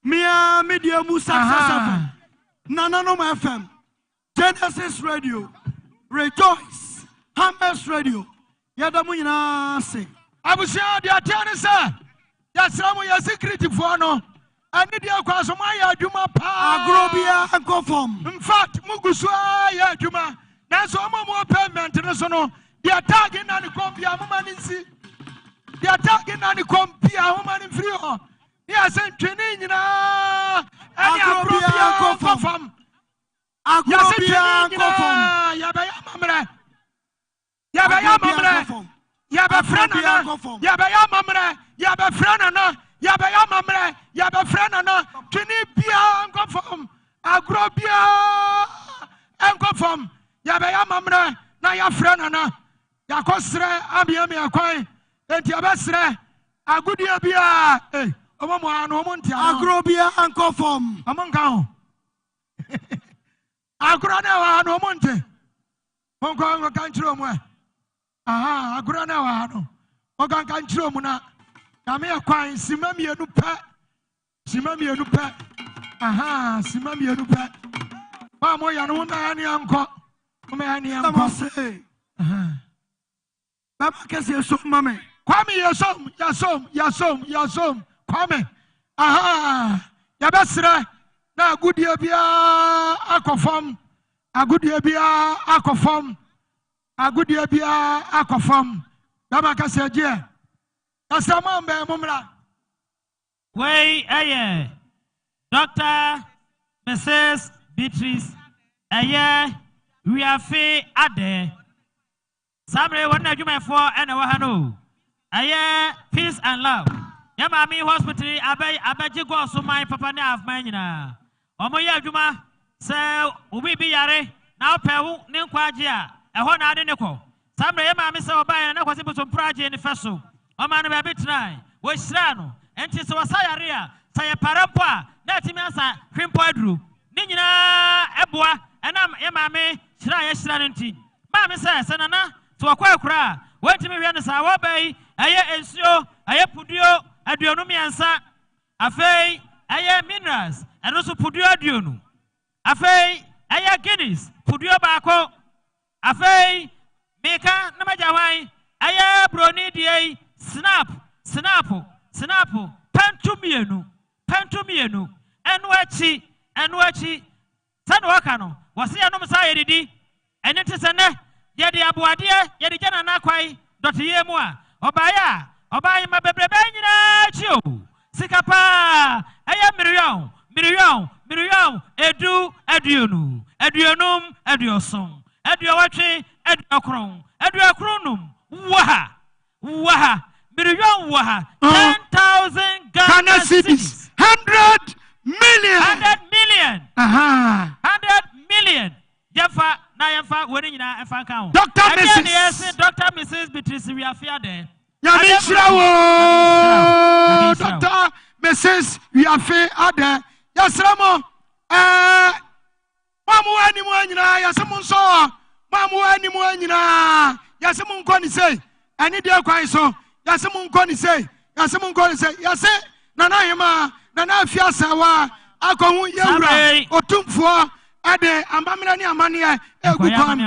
Speaker 13: Mia Media Mu Success FM Nananom FM Genesis Radio Rejoice Hammers Radio Yadamuina say
Speaker 2: Abusia the attorney Yasramu ya security for no I need your Kwasomaya Juma Pa
Speaker 13: Agrobia and conform.
Speaker 2: In fact Mugusua ya Juma That's all more payment international the attacking and the compia humanity the attacking and the compia human free Yes and training Agrobia conform Agrobia conform Yabaya Mamre Yabaya Mamre Yaba Franana, Yabaya Mamre, Yaba Franana, Yabaya Mamre, Yaba Franana, Tunibia and conform, Agrobia and conform, Yabaya Mamre, Naya Franana, Yakosre, Abiami Aquai, and Yabasre, Agudia Bia,
Speaker 13: Agrobia and conform,
Speaker 2: among Gao Agrana no Monte, Mongo country. Aha, agrana wa no. Ogan kan chiro mu na. Na me kwan sima mienu pe. Aha, sima mienu pe. Ba mo ya no na ani anko. Mo ani anko. Aha. Baba kesi yeso mame. Kwame yasom. Kwame. Aha. Ya besre na agudie bia akofam. Agudie bia akofam. Agudia bia akofam dama kaseje kasama mbe mumra
Speaker 6: wey aye Dr. Mrs. Beatrice aye we are fe ade sabre wona adwumafo ena wa ha no aye peace and love yama mi hospital abaji go so my papa ne af man nyina omo ye adwuma se obi bi yare na opewu ne nkwaje a eho na ade ne ko samre ye ma me se oba na kwase boso praje ne feso o ma no be try wo hira no enti se wasayare a saye parampo a na timi asa hwempo aduru ne nyina eboa enam ye ma me hira no nti ma me se nana to akwa akura wantimi hwe no sa wo bai aye ensuo aye puduo aduonu miansa afei aye minerals eno so puduo aduonu afei aye guinness puduo baako afei meka na majawai aya broni die snap pentumienu enu achi sanu waka no wase anom sa yedidi ene tesene yede aboade yede jana na kwai dotiye mu a obaye mabebrebe nyina chi o sikapa aya miriyon edu aduonu aduonum aduoson aduowatwe aduokron aduokronum waha miriyon waha 10,000 Ghana cedis
Speaker 2: 100 million
Speaker 6: 100 million Yafa woni nyina efa kan
Speaker 2: Dr. Mrs.
Speaker 6: Beatrice we are there
Speaker 2: Yami Shrawo Dr. Mrs. Yafe Ade. Yasramo. Mamu animu anyina. Yasamun so. Mamu animu anyina. Yasamun koni say. Ani dia kwan so. Yasamun koni say. Yasamun koni say. Yase nana hima. Nana fiasawa. Akohu yewura. Otumfo. Ade ambamina ni amane egukwan.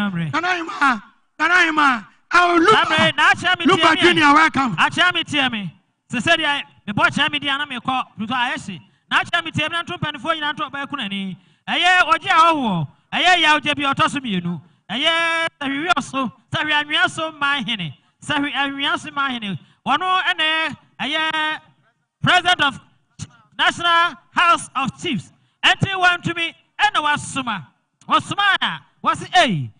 Speaker 2: Nana hima. Luba Junior, welcome.
Speaker 6: Achami tiemi. Sesedia, the boy chami di aname ko pluto ayesi. Na achami tiemi na tumpa nfo nyina nto ba kunani. Eye oje ahoho. Eye ya oje bi otoso mienu. Eye sawi oso, sawi anwia so mahene. Sawi anwia so mahene. Ono ene eye president of National House of Chiefs. Enti want to me ene wasuma. Wasuma na wasi ene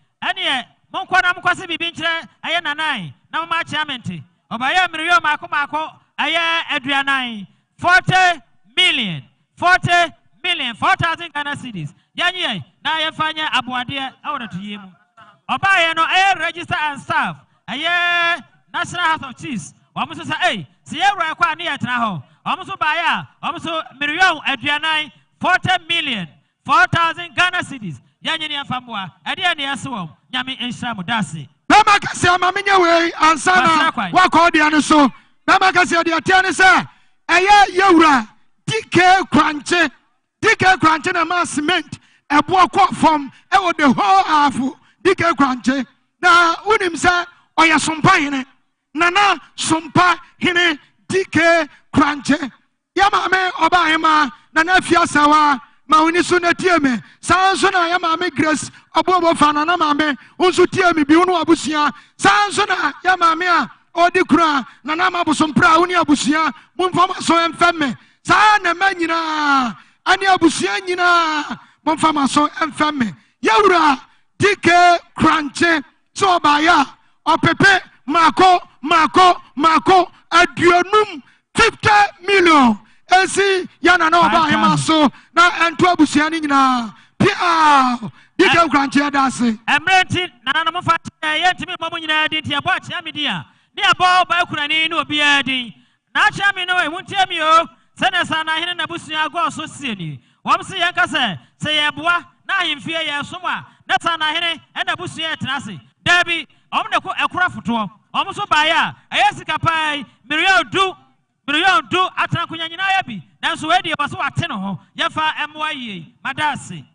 Speaker 6: Monkwana mkwasi bibinchire aye nanai na mama chiamenti obaye miriyo mako aye adrianai 40 million 4,000 Ghana cedis yanye na yefanya abuade awda tuyemu obaye no aye register and staff aye National House of Chiefs omuso sa se yewra kwa ne yetena ho omuso baya omuso miriyo adrianai 40 million 4,000 Ghana cedis yanye ne afamwa ade ne yesewom Nyami Ensham Dasi.
Speaker 2: Mama kasi amaminya we ansana wako dia no so. Mama kasi dia tiane se eye yewura DK Kranche na ma cement ebo akwa fom e wo the whole half DK Kranche na unim se oya sompa hene nana sompa hene DK Kranche ya mame oba hema nana fiasawa ma uni so na tieme sanso na ya mame Grace obobo fana na mame unso tieme bi unu abusia sanso na ya mame a odi kura na na mabosompra uni abusia mumfama so emfemme sa na manyina ani abusia nyina mumfama so emfemme yawura DK Kranche so baya opepe mako aduonum 50 million esi yana na oba hema so na ento abusia ni nyina pia DK Kranche adase
Speaker 6: emrenti na mo fa yentimi mo nyina di ti abo achia media ni abo ba kurani ni obi adi na achia me no ehuntie mi o senesa na hene na busia go so sieni wom se yanka se yeboa na ahemfie ye som a na sa na hene na busia etenase dabi om ne ko ekura foto om so ba ya ayesika pai miriyo du atana kunya nyina ya bi nanso we die waso ate no ho yefa emwa yie madase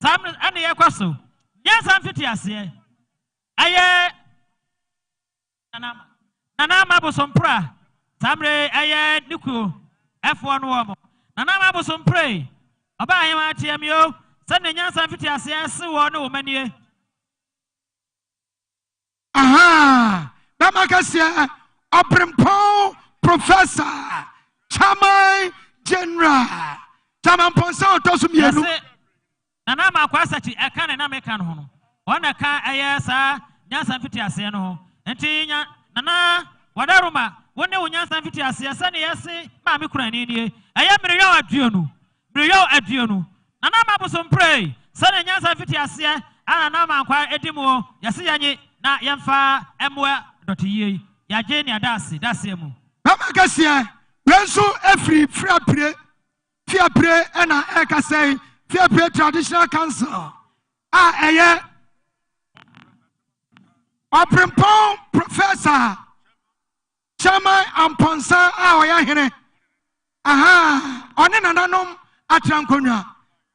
Speaker 6: sam ane ye kwaso nyansa mfiti ase aye nanama bosompra samre aye niku efo no wo mo nanama bosompre oba aye ma tiamio se ne nyansa mfiti ase se wo no wo manie
Speaker 2: aha namakasia obrempon Professor Chamai General Chaman Ponsa Otosum Yenu
Speaker 6: Nanama Kwasati ekane na meka no ho ona ka aye sa nyansa mfiti ase no ho enti nana wadaruma wonne wo nyansa mfiti ase se ne yese ma me kurani nie aye miriyo aduonu nanama bosompre se ne nyansa mfiti ase ana na mankwa edimu yase yanye na yemfa emwa dotiye yaje ni adase dasemu
Speaker 2: Mama kasia wenso every fiapre ena ekasai fiapre traditional council eye obrempon Professor Chama Amponsa oya hene aha one nananom atrankonwa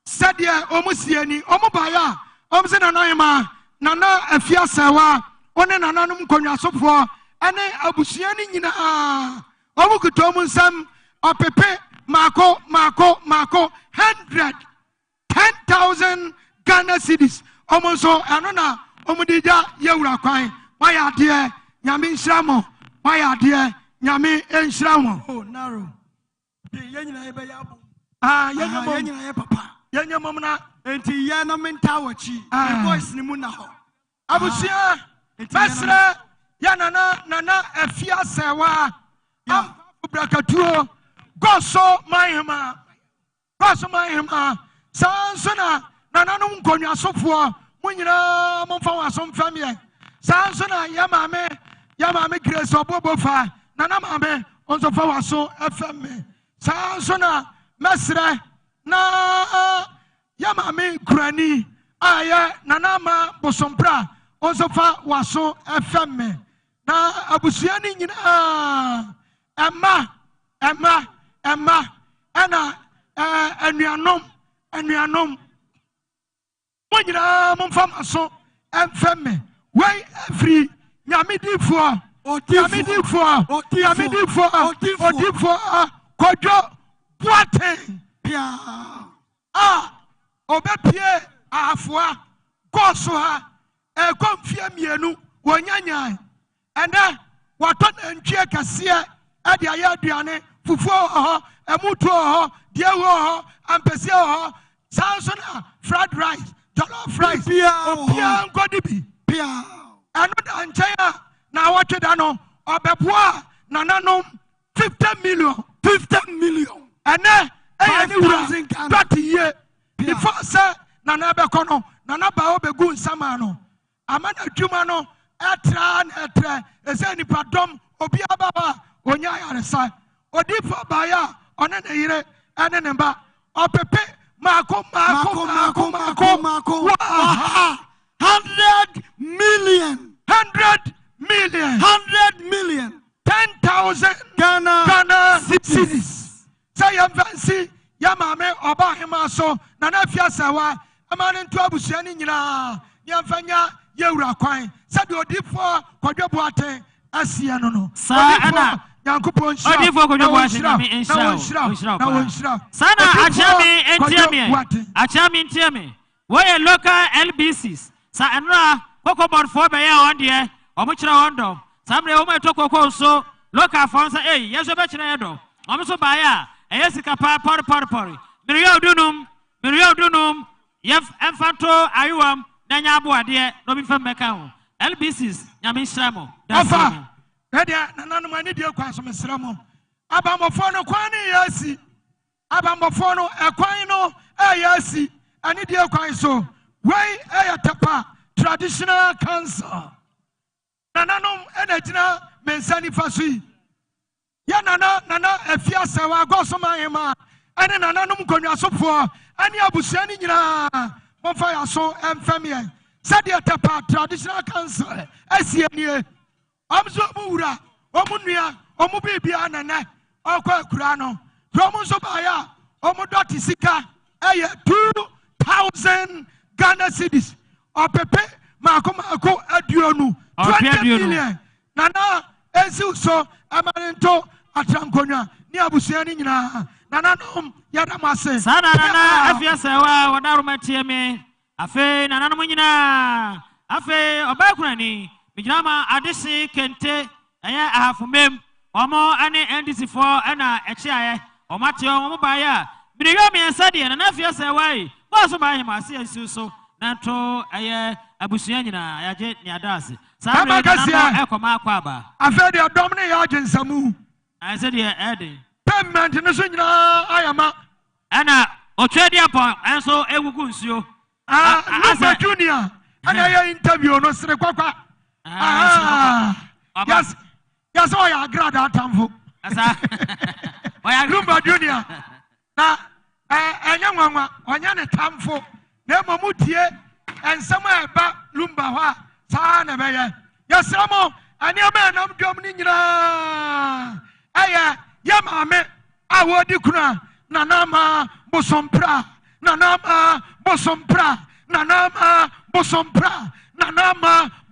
Speaker 2: sadia omusieni omubaya omse nanayema nana afiasawa one nananom konwa sofo ane abusiani nyina omukutomu nsam opepe mako 110,000 Ghana cedis omonso anona omudija yewura kwan waya de nyame nsramo waya de nyame ensramo
Speaker 13: oh naro yenyina ye be yabo yenyina ye papa
Speaker 2: yenyamom na
Speaker 13: enti ye no menta wachi voice ni mu na ho
Speaker 2: abusia besre ya nana afia sewa am brakatuo goso mahema sanso na nana nkonwa sofo munyina momfa wasom famie sanso na ya mame Grace obobofa nana mame onso fa waso fm Sansona mesre na yamame kurani aya nanama bosompra onsofa waso FM na abusua ni nyina emma ana anuanom mo nyina momfam aso FM wey every nyamedifo odifo kojo boaten pia obepie afua goso ha konfie mienu wonyanya enda waton entwie kase ade ayaduane fufuo ho emutu ho diewo ho ampese ho sansona fried rice jollof rice pia ngodibi pia eno da nchaya na watweda no obeboa nananom 50 million ene eyani wura doti ye before say nana bekono nana ba obegu nsama no amana dwuma no etra ese nipa dom obi ababa onya yaresa odifo baya one ne yire ene ne ba opepe mako 100 million 10,000 Ghana cedis. Say yam fancy yamame oba hema so na na fia sawa amane nto abusua ni nyina yamfanya yewura kwan say de odifo kodwebo aten asia no
Speaker 6: sa ana
Speaker 2: yankopon shira
Speaker 6: odifo kodwebo aten na me enshira sana achami entiame we local LBCs sa anra kokobor for be ya on de omo kire wondo samre omo etokoko so local fonsa yeso be kire yedo omo so baya eyesika pa por miriyo dunum yef enfanto ayuam na nya aboade no bi fam meka ho LBCs nyame nhyiramo
Speaker 2: afa redia nananum ani die kwa so mesramo abamofo no kwan ni yasi abamofo no ekwan no yasi ani die kwan so wey eyatapa traditional cancer nananum enagina mensani fasui ya nana afia sawa gosoma hema ene nananum konwasofo ani abusua ni nyina monfa ya so emfamie sadia tapa traditional cancer asienie amso buura omunua omubibia nana okwa kura no from so baya omudoti sika eye 2,000 Ghana cedis opepe mako aduonu 20 million nana ezi so amanento atrankonya ni abusua ni nyina nananom yadamase
Speaker 6: sana nana afia sewa wadaruma tieme afe nananom nyina afe obakunani bijama adisi kente aya ahafumem omo ane NDC for ana echiaye omate omo baya biriyo mi ensade nana afia sewa yi boso baye mase asuso nanto aya abusua nyina yaje ni adase sana nana ekoma akwaba
Speaker 2: afe de odom ne ya agensamu
Speaker 6: I said yeah ede
Speaker 2: payment no so nyina ayama
Speaker 6: ana otwedi apon enso egugu nsuo
Speaker 2: Lupa Junior ana ya interview no sire kwakwa yes oya grada atamfo
Speaker 6: asa oya
Speaker 2: Lupa Junior na enya nwanwa onya ne tamfo na emomutie ensama eba Lumba ho sa na beye yesamo ani ema nam dom ni nyina aya yamame awodi kuna nanama bosompra nanama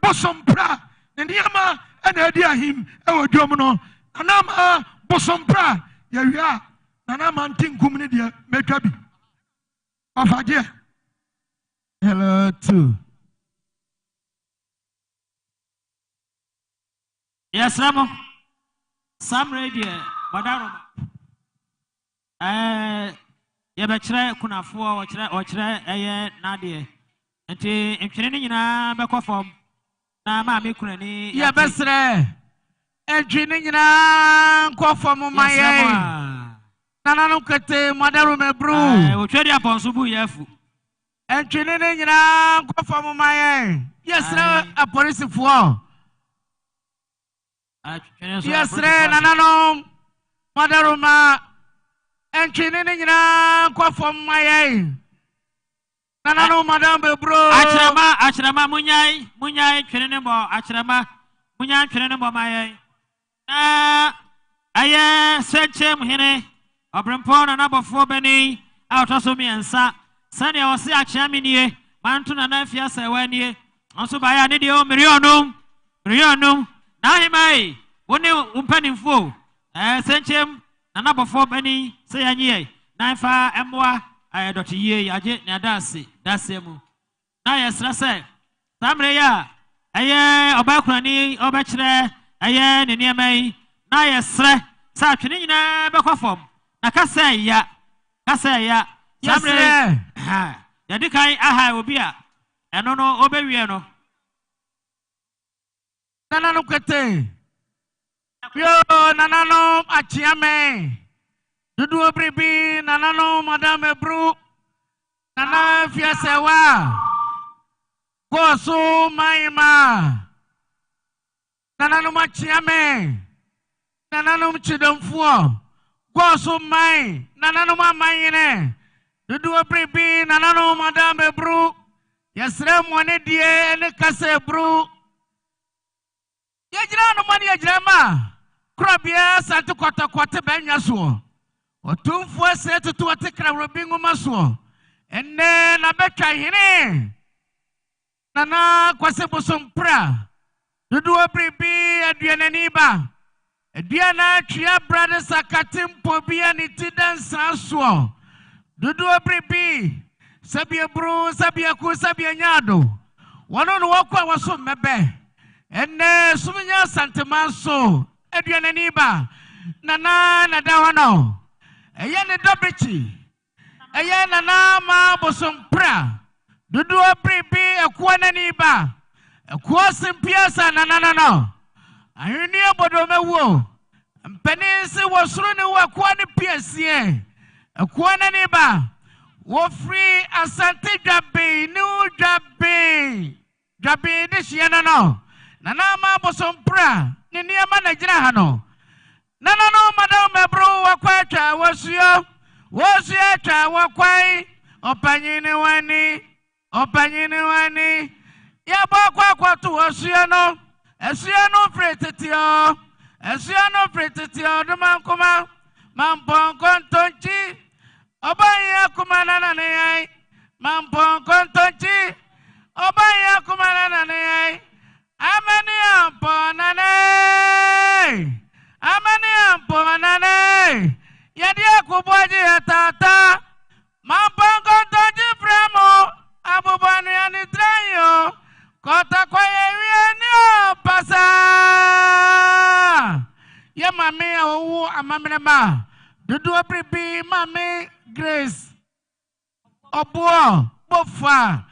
Speaker 2: bosompra ndiama ena edi ahim ewodom no nanama bosompra yewia nanama ntinkum ni de metwa bi afaje hello too
Speaker 6: yes ramo sam radio madaroma yebekire kunafo okire eye nade enti ntwene ni nyina bekofom na ma me kunani
Speaker 1: yebesre ntwene nyina nkofom maye nananu kete madaroma bru
Speaker 6: otwede aponso bu yefu
Speaker 1: ntwene ni nyina nkofom maye yesre apolisifo yesre nananu madaroma
Speaker 14: entry ni nyina kwa from my nana no madam bebro
Speaker 6: Achrama munyai twene ne bo achrama munyai twene ne bo mayai na aye senchem hene obrempo na nabofo bani autoso miensa sane o se achrami nie manto na na afia sewanie onso baya ne de o mirionum na himai woni umpanimfo senchem na nabofo bani se yanye na fa emwa dot ye aje na dase mu na yesra se samre ya aye obakurani obekire aye ne niamai na yesre sa twene nyina bekofom na kasa ya samre ha ya dikai aha obi a eno no obewie no
Speaker 14: nana no kwete yo nana no achiame dudu obribi nana no madame bru nana fiasewa gosu maima nana no machiame nana no chidomfuo gosu mai nana no mamayine dudu obribi nana no madame bru yesre mone die ne kase bru yejira no mani yejira ma krobia santu kwata benya so otumfo se tutu atekra robingu maso enne na betwa hene nana kwase bosompra dudu obribi aduanani ba aduana tria brother sakatimpo bia ni tidansa so dudu obribi sabia bru sabia ku sabia nyado wono no wakwa waso mebe enne suminya santemanso aduanani ba nana na dawono eye ne dobrichi eye nana ma bosompra dudu obribi ekwo nani ba ekwo simpiasa nana no ahini obodo mewo mpenisi wosuru ne wakwo ne piesie ekwo nani ba wo free asante dwabe new dwabe de hie no nana ma bosompra ne niama na gira ha no nana no madam mebro wakwata wasuo twa wakwai opanyine wani ya bakwa to wasuo no esuo no fretitio dumankoma mampon kontonchi obanya kuma nana ne ai mampon kontonchi obanya kuma nana ne ai amani amponane yadia kubwaji tata mampango toji framo abubanu yani trayo kota kwa yewienio pasa ya mami owu amamrema dudu obribi mami Grace obuo bofa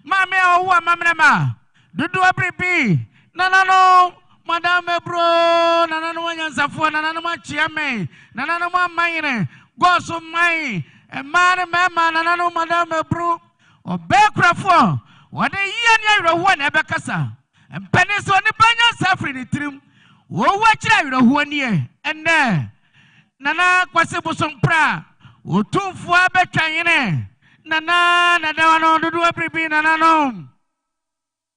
Speaker 14: mami owu amamrema dudu obribi nanano madame bro nana no nyansafo nana no machiame nana no mamayine goso mai e mare mema nana no madame bro obekrafo wode yie ne awreho na ebekasa mpene so ne banya safri ne trim wo wachira awreho ne enne nana kwase bosompra otumfo abetwanyene nana na dawa no dudu abribi nana no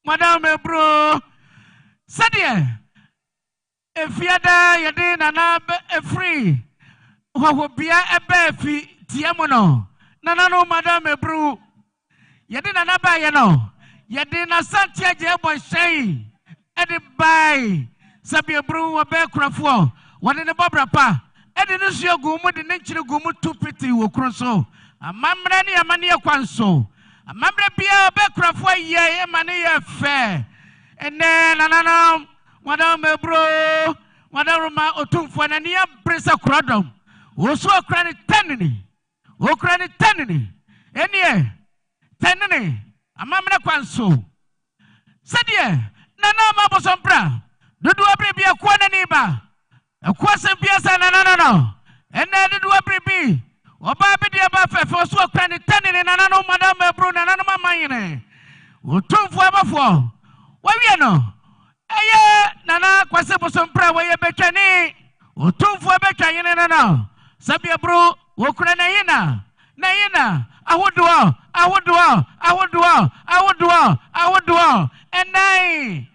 Speaker 14: madame bro sadie efiada yede nana free hwahobia ebe fi tiemo no nana no madame bru yede nana ba ye no yede na santia je bonhyen ede bai sabie bru obe krafo wode ne bobrapa ede no suo gumu de ne nkyire gumu tupiti wo kronso amamre ne amane yakwanso amamre bia obe krafo ye emane ye fe ene nana madame bro madame otumfo na ne bresa krodom wo so krani tenini enie tenini amamre kwanso sadie nana mabosompra dudu abribi akwa nani ba akwa sempiasa nana no ene dudu abribi oba bidi aba fefe so krani tenini nana no madame bro nana no mamanyene otumfo abafo wawie no eye nana kwase bosompra waye betwani otumfo betwanyene nana sabia bro wokura na yina ahodoa enai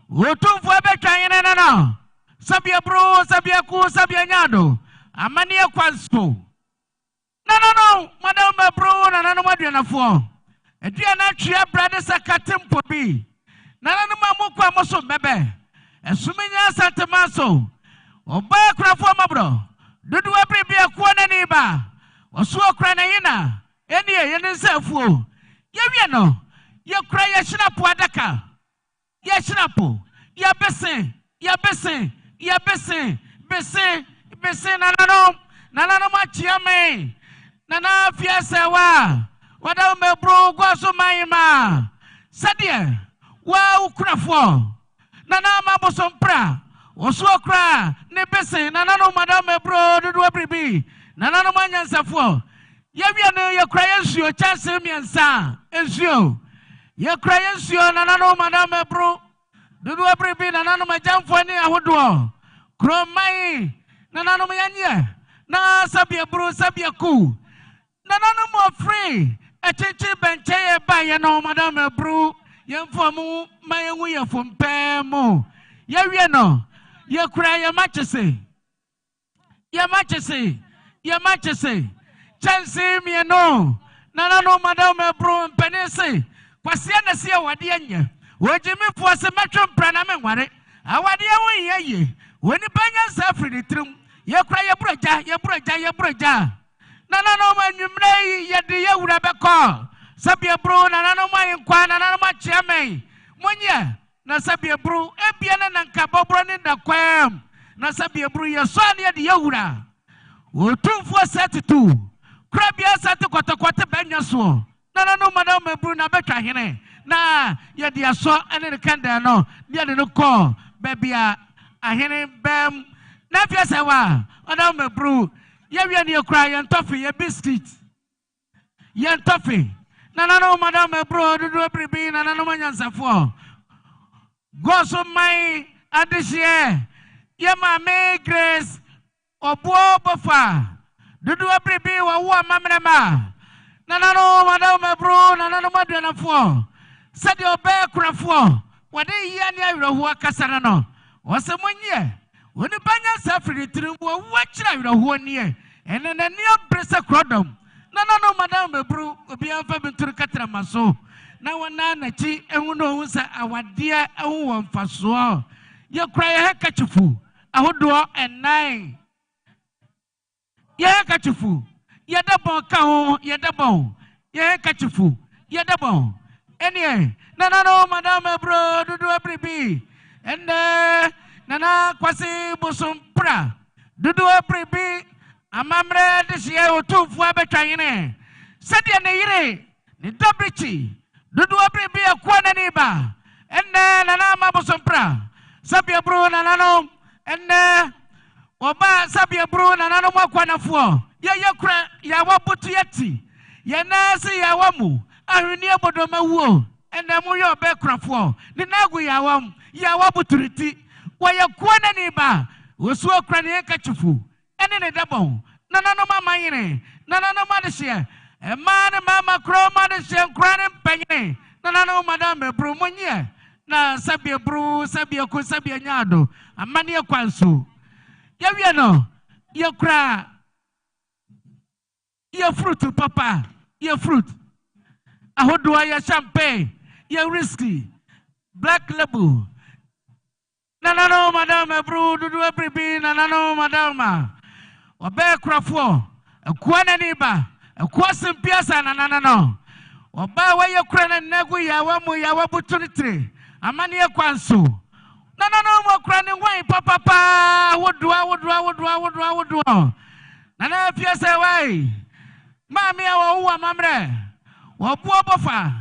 Speaker 14: wotumfo abetwa yene na sabia bro sabia ku sabia nyado amane akwanso no madam bro na nanu maduanafo aduana twia brade sakatempo bi nanu mamuko amoso bebe esumenya santemaso oba krafo mabro dudu abribi akwo nani ba oso okra na yina eni yene nsafuo yewie no ye kra ye hinapo adaka ye hinapo ya besen nanano machiame nana fiasewa wada mebro gwaso mayima sadie wa ukrafo nana mabosompra oso okra ne besen nanano madam mebro dudu abribi nanano manyansafo yewie no ye kra yensuo chance miensa ensuo ye kra yensuo nanano madam mebro dudu abribi nanano majamfo ni ahodo kromai nanano yanye na sabia bro sabia ku nanano mo free echichi benche ba ye no madam bro yemfo mu mayenwu ye fompemo yewie no ye kra ye machese chance mi no nanano madam bro mpenese kwasia na se wade anya wojimi fo se metwem prana me nware awade ye woni banya safri trim ye kra ye broja nanano manwumre ye de ye wura beko sabia bro nanano man kwa nanano ma chiame monye na sabia bro ebia na nka bobro ni da kwam na sabia bro ye so na ye de ye wura otumfo setitu kra bia seti kwatakwata banya so nanano madam bro na betwa hene na ye de aso ene de kanda no de no call babia ahene bem na fiasewa madam bro ye wi ne kra ye ntofe ye biscuit ye ntofe nanano madam bro dudu bribi nanano manyansafo goso mai adihye ye ma me grace obo bofa dudu bribi wa wo amamrema nanano madam bro nanano maduanafo sadi obe krafo wade yia ne awreho akasara no wosemonye woni banya safri tirim wo wachira awreho nie ene na ne obrese krodom nanano madam bro obi anfa binturu katra maso na wona na chi ehu no hunsa awade ehu wonfaso ye kra ye hakachifu ahodo enai ye hakachifu ye dabon ka ho ye dabon ye hakachifu ye dabon enie nanano madam bro dudu abribi ende nana kwasi bosompra dudu abribi amamre disia otumfu abetwayene sadia ne yire ne dobrichi dudu abribi akwa nani ba ende nana mabosompra sabia bro nanano ende oba sabia bro nanano makwanafo ye kura ya wabutu yati ye nasi ya wamu ahwini abodoma wuo ende mu yo be krafo ni nagu ya wabuturiti waya kuana ni ba wosu okra ne kachifu ene ne dabon nanano mama yire nanano madhye emane mama kro madhye nkra ne mpanyine nanano madam bro monye na sabia bro sabia ko sabia nyado amane kwanso yawie no ye kra ye fruit papa ye fruit ahodoa ya champagne ya whiskey black label nanano madam bro dudu abribi nanano madam obe krafo akwana ni ba akwasem piasa nanano oba waye kura na nagu ya wamu ya wabutunitire amane kwanso nanano mo kura ni ngwan papa wodoa nana piasa wai mami awo amamre wobuo bofa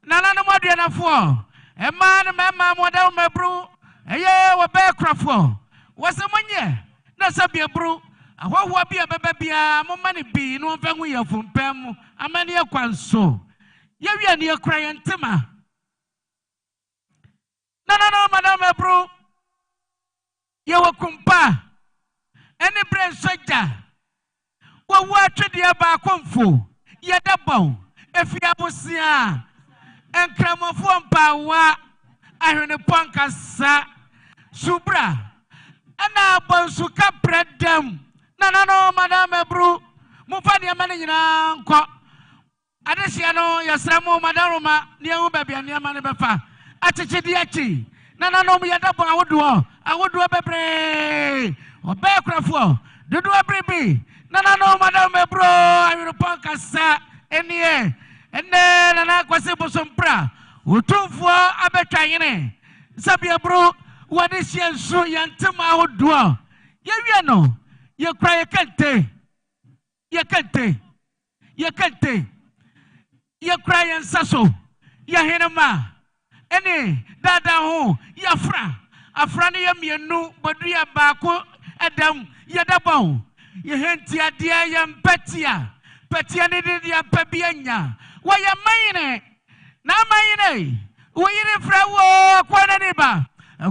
Speaker 14: nanano maduanafo emane mema model mebru eye wobe krafo wosemonye na sabia bru ahwa bia bebe bia momane bi no mfangu ya fumpem amane kwanso yewie ne kra yentema nanano madam mebru ye wokumpa eni brain soja wo ba konfo ye da bon efia bosia enkramofo mpawa ahwene ponkasa subra ana bonsuka predam nanano madam ebru mufani amane nyina nko adesia no yasramo madam Roma ne hu babia ne amane befa achechedi achi nanano mu yada bon awodo bebre obekrafo dodo abribi nanano madam ebru ahwene ponkasa enie enne nana kwase bosompra utumfo abetwa yene sabia bro wade sienso yantema ahodo yewie no ye kra ye kente ye kra ye nsaso ye henema ene dada ho ye afra ne ye mienu bodua baako adam ye dabon ye henti ade ye petia ne dia pabianya wa ye mayine na mayine woyire frawo kwana ne ba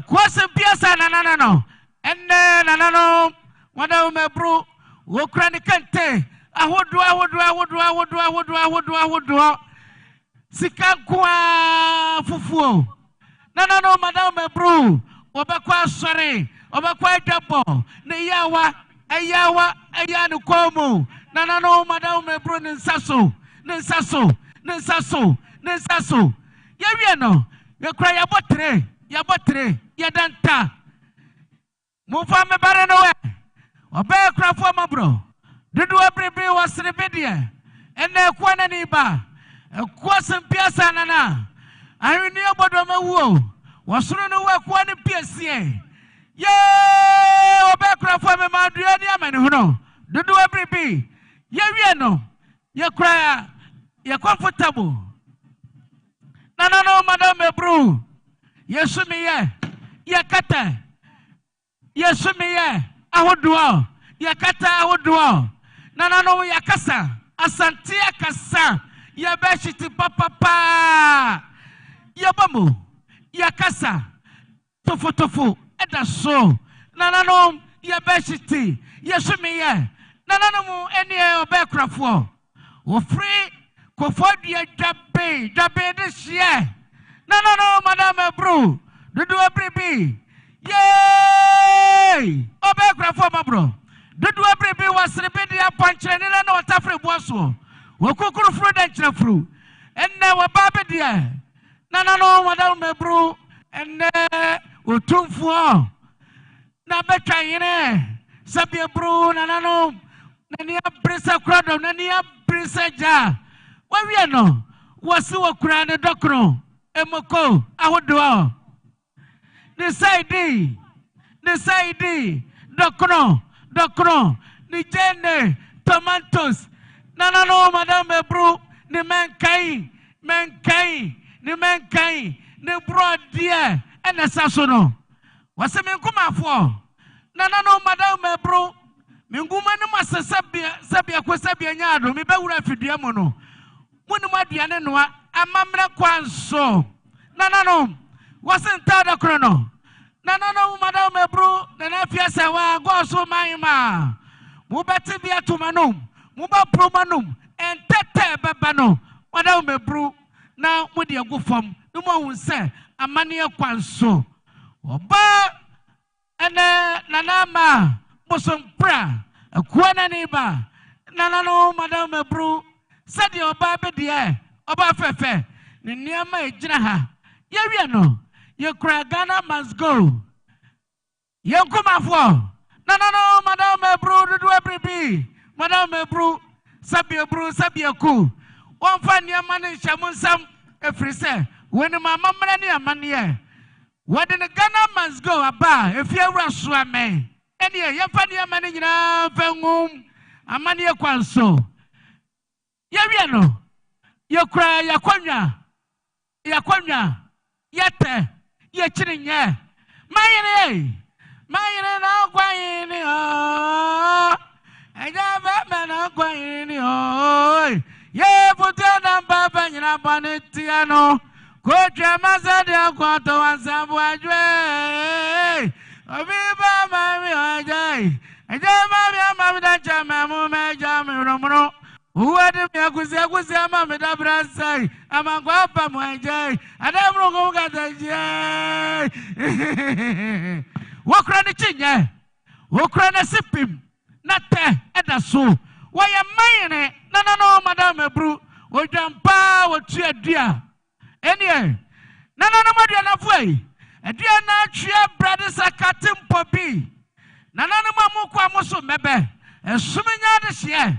Speaker 14: kwase biasa nanano enne nanano wada umebru wokra ne kente ahodo sika kwa fufuo nanano madam umebru obakwa sore obakwa dabo ne yawa ayanu komo nanano madam umebru ne nsaso yewie no yekra yabotre yedanta mufa me bare no we obekra fo mabro dudu abribi wasre bedie ene kwa na ni ba kwa sempiasa nana ahwini obodo mawuo wasoro no we kwa ne piesie ye obekra fo me madua ni amane hono dudu abribi yewie no yekra ye comfortable nanano madam ebru yesumiye yakata yesumiye ahodo yakata ahodo nanano yakasa asante yakasa yabeshiti papa yabamu yakasa tofotofu edaso nanano yabeshiti yesumiye nanano mu enie obekrafo ofri kofodua dwabe this year no madam ebru dudu abribi yey obekrafo mabro dudu abribi wasrebedi apanchre ne na watafre boaso wakukuru fru da nchirafru enne wababedia no madam ebru enne otumfuo na betwa yene sabia bru no nani abrisa krado nani abrisa ja wawie no wasi wakura ne dokro emoko ahodo ne saidi dokro ni jene tomatoes no madam ebru ni menkai ni brodia ene saso no wasi menkumafo no madam ebru minguma ne masasabia kwasabia nyaado me bewura fidua mo no munum aduane noa amamre kwanso nanano wasenta da krono nanano madam ebru na fiasa wa goso manima mu beti bia tumanum mu ba promanum entete bebano madam ebru na mudi agufam no mo hunse amane kwanso oba ene nanama bosompra akuana niba nanano madam ebru sadi oba bedie oba fefe ni niama ejina ha yewie no ye kra Ghana must go ye nkomafo nanano madam ebru dudu abribi madam ebru sabiaku wonfa niama ne hyamunsam efrise weni mama mra ne amane wode ne Ghana must go aba efia wura so amen ene ye fa niama ne nyina fangum amane kwanso yewie no ye kra yakonwa yete ye chirinye mayine na kwayini eja baba na kwayini ye putia na baba nyina banetiano koche mazade akwato wansabu ajwe obi baba mi ajai eja mami da chama mu meja mi romro Uwadi miakuzi ama medabransai ama ngwapa mwanjai adamro ngogata jai Wokrani chinye Wokrani sipim nate edaso waya mayene nanano madam ebru ojampa wotua dua enie nanano madua na fuai adua na atwa brade sakate mpobi nanano mamuko amoso mebe esumenya de hye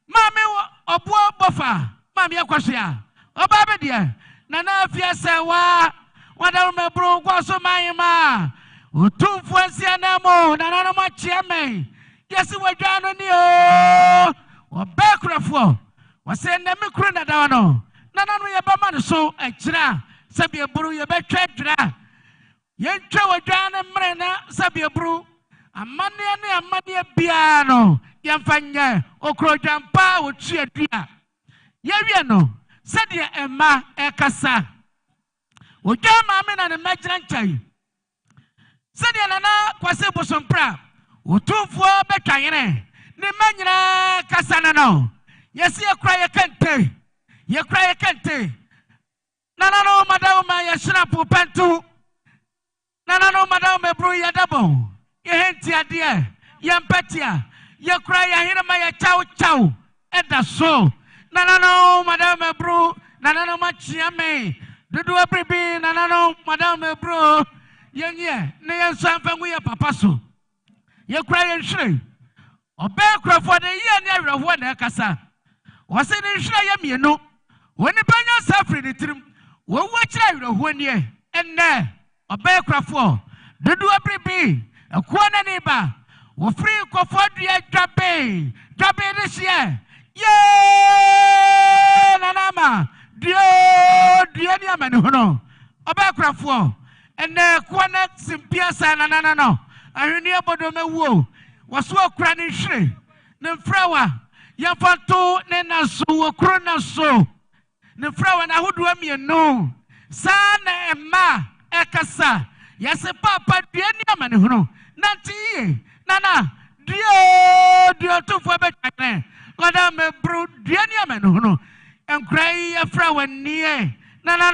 Speaker 14: mami obo bofa mami akwahia oba be de nana afia sewa wadaro mebru kwaso mayima otumfu asia namo nanano machia me yesi wadwano ni o obekrafo wase na mikru na dawano nanano ye bama no so akira sabi eburu ye betwa dra ye ntwa wadwano mre na sabi eburu amane ne amane bia no yamfanya okrojampa wotua dua yewie no sede ema ekasa ojama me na ne magina nchai sede nana kwase bosompra otumfo betwayene ne manyina kasa na no yesi ekra ye kente nana no madawma ye shirapo pantu nana no madawma bru ye dabo ye henti ade ye empatia ye kra ye hirema ye chau eda so nana no madawma bru nana no machia me dudu abribi nana no madawma bru ye nye ne ye sanfangu ye papa so ye kra ye nhire obe krafo de ye ne awreho na kasa wose ne nhire ye mienu woni banya safri ne tirim wo wachira awreho ne enne obe krafo dudu abribi akwa na ne ba wo free kofo dua dwabe ne hye ye nanama dua ni amane hono obe krafo enne kwa na simpia sa nanana no ahwini abodo mewuo waso okra ne hwere ne mfrawa yamfanto ne naso okro naso ne mfrawa na hodo amienu sana ema ekasa yase papa dua ni amane hono nanti nana dio tufo betwane goda me bru dua ni amane hono enkrai afrawa nie nana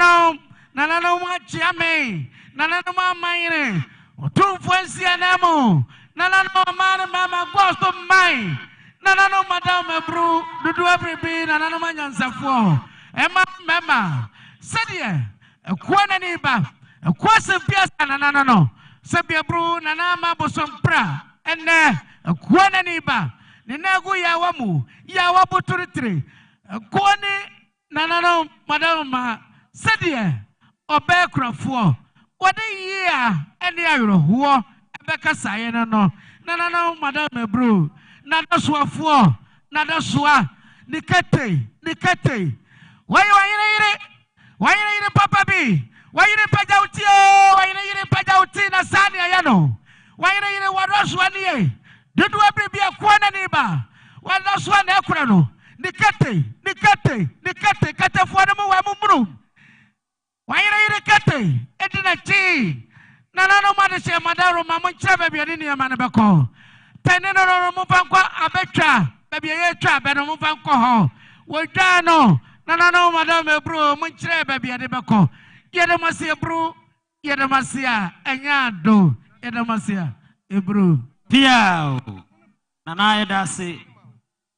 Speaker 14: no machia me nana no mamayire otumfo nsia namo nana no mama gosto mai nana no madam ebru dudu abribi nana no manyansafo mema sedie ekwana ni ba ekwase piasa nana no sebi ebru nana ma bosompra enne ekwana ni ba ne nagu ya wamu ya wabuturitri ekwani nana no madam ma sedie obekrafo wode yia ene ayroho ebeka saye no nana madam ebru na dosoafo na dosoa nikete wayire papa bi wayire pajauti na sani ayano wayire wadosoa nie dudu abribi akwana ni ba wadosoa na ekura no nikete katefo no mu wa mumuru wayire kete edina chi nana no madese madaro mamuncha bebi ni amane beko tene no mu fanko abetwa bebi ye twa be no mu fanko ho wodwa no nana no madam ebru munchire bebi de beko yede masi ebru yede masi a enya do yede masi a ebru
Speaker 6: piao nana yeda se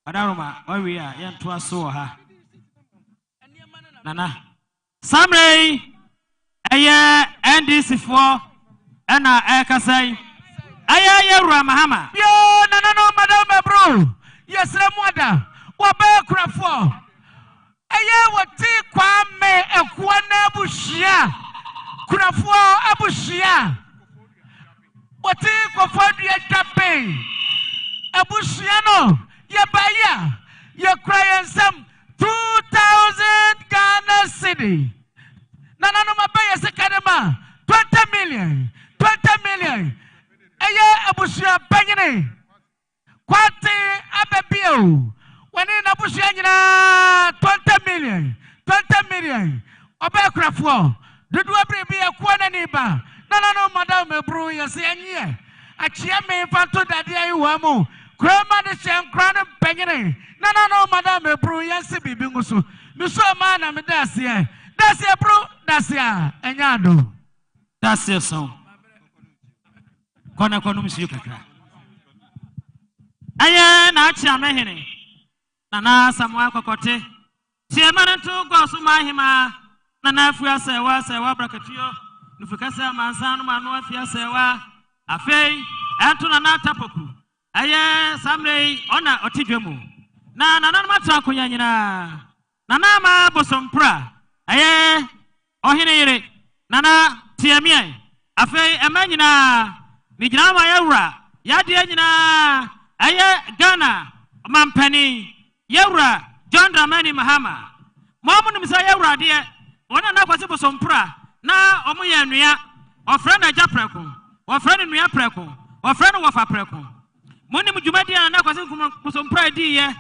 Speaker 6: madaro ma wawi a yento aso ha nana Samrey eye NDC for ana ekasai aya yewra mahama
Speaker 14: yo nana no madam bro yesre muada obekrafo eye woti kwame ekwa na abuhia krafo abuhia woti kofodua dwape abuhia no ye baya ye krayensam 2,000 Ghana cedi. Nana no mabaya sekadema 20 million. Eye abushia banyene. Kwate abebio. Wani nabushia nyina 20 million. Obekrafo. Dudu abribi akwana niba. Nana no madam ebru yase anye. Achia me fanto dade ayi wamu. Grandma the same crown of penny. No, Madame Bru, yes, be bingusu. Muso man, I'm a dacia. That's your bro, that's ya, and yado.
Speaker 6: That's your song. Kona Konum Sukaka. Aya, Nacha Mahene. Nana, Samoa Cocote. Chairman to go to my hima. Nana, Fia Sewa, Sewa Bracatio. Nufukasa, Mansan, Manoa, Fia Sewa. Afe, Antonana Tapoku. Aya, Samray, Ona, Otijemu. Nana Matakoyanina. Nana ma bosompra. Aye, Ohine, Nana, Tiamia. Afe, Emanina. Mijama Yura. Yadianina. Aye, Ghana. Mampani. Yura. John Dramani Mahama. Mamma Messiah, dear. One and a was bosompra. Na Omuya Nia. Or friend a Japreco. Or friend in Nia Preco. Or friend of a Preco. Monim Jumadia and Aquasim bosompra, dear.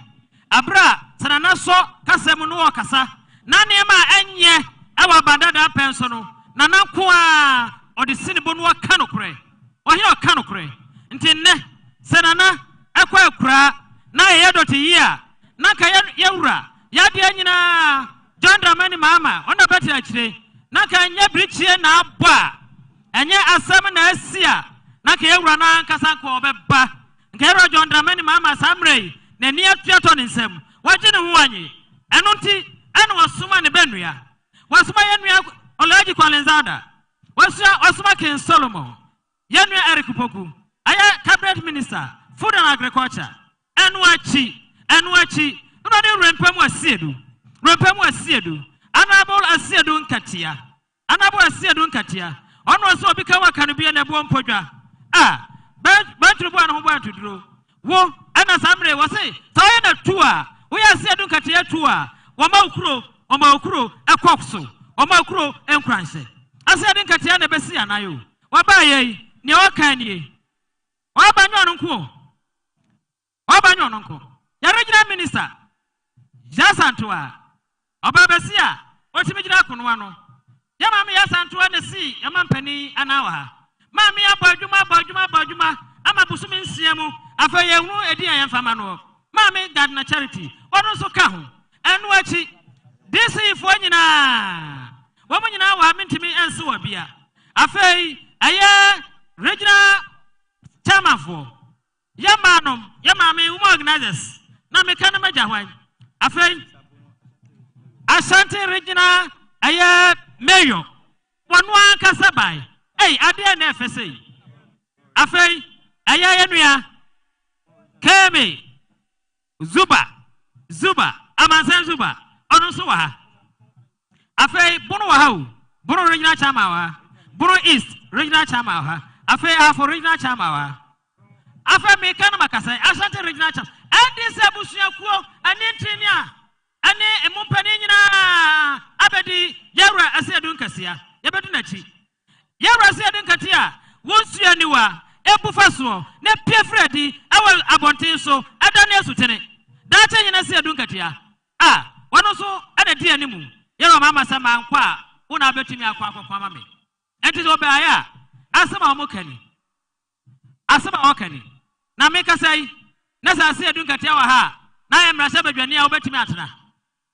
Speaker 6: Abra, Sanana so, Casamuno Casa, Naniama Anye, our Bandada Pensono, Nana Qua, or the Cinnabonua Canocre, or your Canocre, until ne, Sanana, Aqua Cra, Nayadoti Yea, Naka Yaura, Yadianina, John Dramani Mama, on a better actually, Naka Yabrichia na Ba, and yet a Samana Sia, Naka Yaurana, Casanco, Beba, Gera John Dramani Mama Samray. Near Theaton in Sem, watching a one, and was Suman Benria, was my Enria Olaji Colenzada, was Osmakin Solomon, Yenria Eric Poku, I cabinet minister, food and agriculture, and Wachi, not in Rempem was Sedu, Anable as Sedun Katia, on was so become a Caribbean and one poja. Ah, but to one who want to draw. Wo ana samre wase taye na tua we ase dun katia tua oma okro ekopso oma okro enkranse ase dun katia na besi anayo wa ba ye ne o kan nie wa ba nyo nko ya regional minister Jasantoa oba besi a otimi gina kono ano ya mama ya Santoa na si ya mampani anawa mama ya badwuma ama busumi nsiamu afa ye hu edi ayan fama no mama Gardener Charity ono so ka ho enu achi this ifo nyina wo mo nyina wa mentimi enso wa bia afa aye regional chairman for ya mama women organizers na me kana maja hwan afa Ashanti regional aye mayor wonu aka sabai ade na efese afa aye enua Kemi Zuba Amansan Zuba ono so wa ha afei bono wa ha bono regional chairman wa bono east regional chairman wa afei afo regional chairman wa afei me kan makasa Ashanti regional chairman and this abusuakuo ani ntinia ani emumpani nyina abedi yawra asedun kasia yebedu nachi yawra asedun katia wonsua niwa ebufaso ne piefredi awal abontin so adane asutene dacha nyina se adunkatia wono so adadi animu yero mama sama nkwa wona betumi akwa akwa me enti so be aya asema omokani na meka sai na sa se adunkatia wa ha na ya mrasa badwane a obetumi atena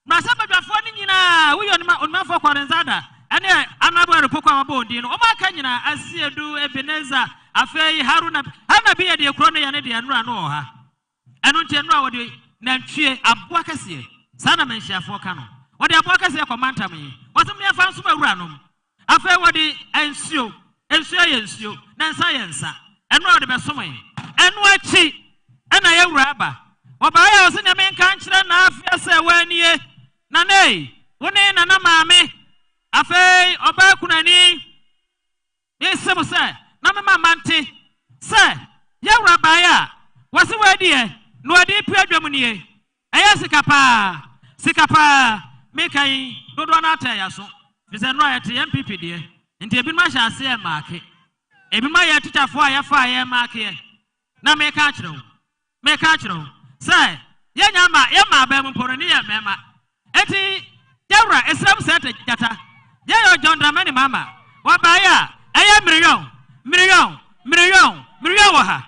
Speaker 6: mrasa badwafo ni nyina wo onmafo Colenzada ane anabo repokwa mabodi no omaka nyina asiedu Ebeneza afei Haruna bi de kro no ya ne de anura no ha eno ntie no a wode nantwie aboa kase sana menhyiafo ka no wode aboa kase komantam yi watum ya fa nso mawura no afei wode ensuo na nsa ye nsa eno wode besom yi eno achi ena ya wura aba oba ya wo se ne menka nkyere na afia se wanie na nei woni na maame afei oba kunani yesem se na mama mante se yawra baya wase wadie no ade pu adwam nie aya sikapa mekai dodo na ata ya so bize no ayete MPP de nti ebi ma hya ase e maake ebi ma ya teachafo a ya fa ya maake na meka kyerɛw se yenya ma ba mu poro ne ya mema enti yawra esram se ta jata ye John Dramani Mama wa baya aya million wa ha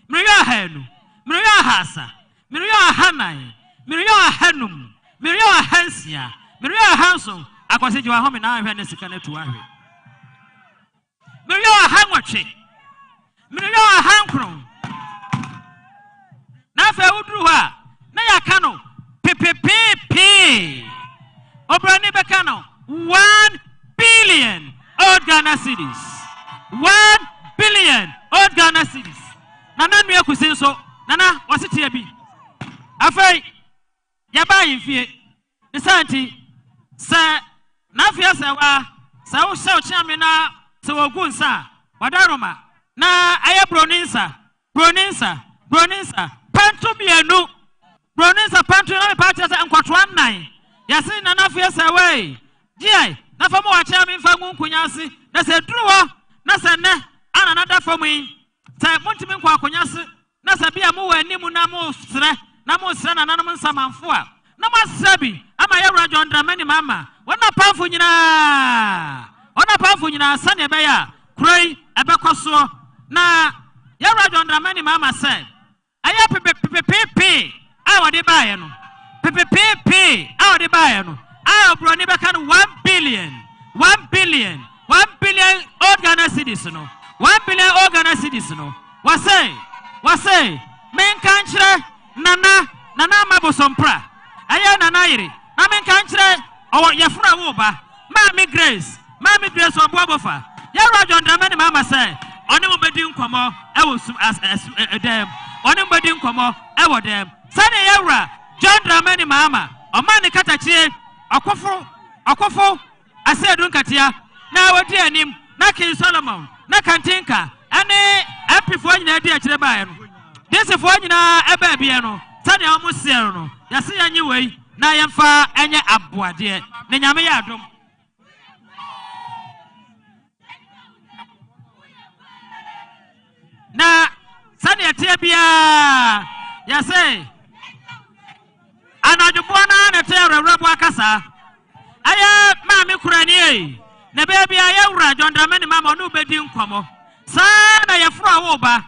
Speaker 6: million hanu Mirio Hasa, Mirio Hanai, Mirio Hanum, Mirio Hansia, Mirio Hanson, I was at your home and I have a second to worry. Mirio Hanwachi, Mirio Hankrum. Nafa Udruha, Naya Kano, PPP, Obrani Becano, 1 billion old Ghana cities. 1 billion old Ghana cities. Nana Miakusin so, Nana, was it here be? Afraid Yabai fear the Santi, Sir Nafia Sawa, Sao Sao Chamina, so Gunsa, Wadaroma, Na Aya Broninsa, Broninsa. Panto bienu Broninsa panto na party asa nkwatwan nan yase na na fie sa we die na famo wa cha me fa nkunya ase na se duru ho na se ne ana na da famu yi ta montimi nkwa akonya se na se bia mo wa animu na mo sre na nanom nsamanfo a na masabi ama yewra John Dramani mama wona pamfo nyina sane be ya kroi ebekoso na yewra John Dramani mama said aya pepepepe awo de bae no pepepepe awo de bae no ayo bro ni be kan 1 billion old Ghana cedis no 1 billion old Ghana cedis no wase men kan kire nana mabosompra aya nana yire na men kan kire owo yefura wo ba Mami Grace obobofa yewra John Dramani mama say oni mo bedi nkomo e wo sum as dem oni mbedi nkomo ewo dem sane yewra John Dramani mama o man katachie akofo asedun katia na wodi anim na King Solomon na Kantinka ane apifo nyina di akire bae no desefo nyina eba bia no sane o musiel no yase yanyi wei na yemfa enye aboade ne nyame ya adom na sani atie bia ya say anadubona na te rewrebo akasa aya maami kurani e na bebi aya wura John Dramani mama no bedi nkomo sana ya fura wo ba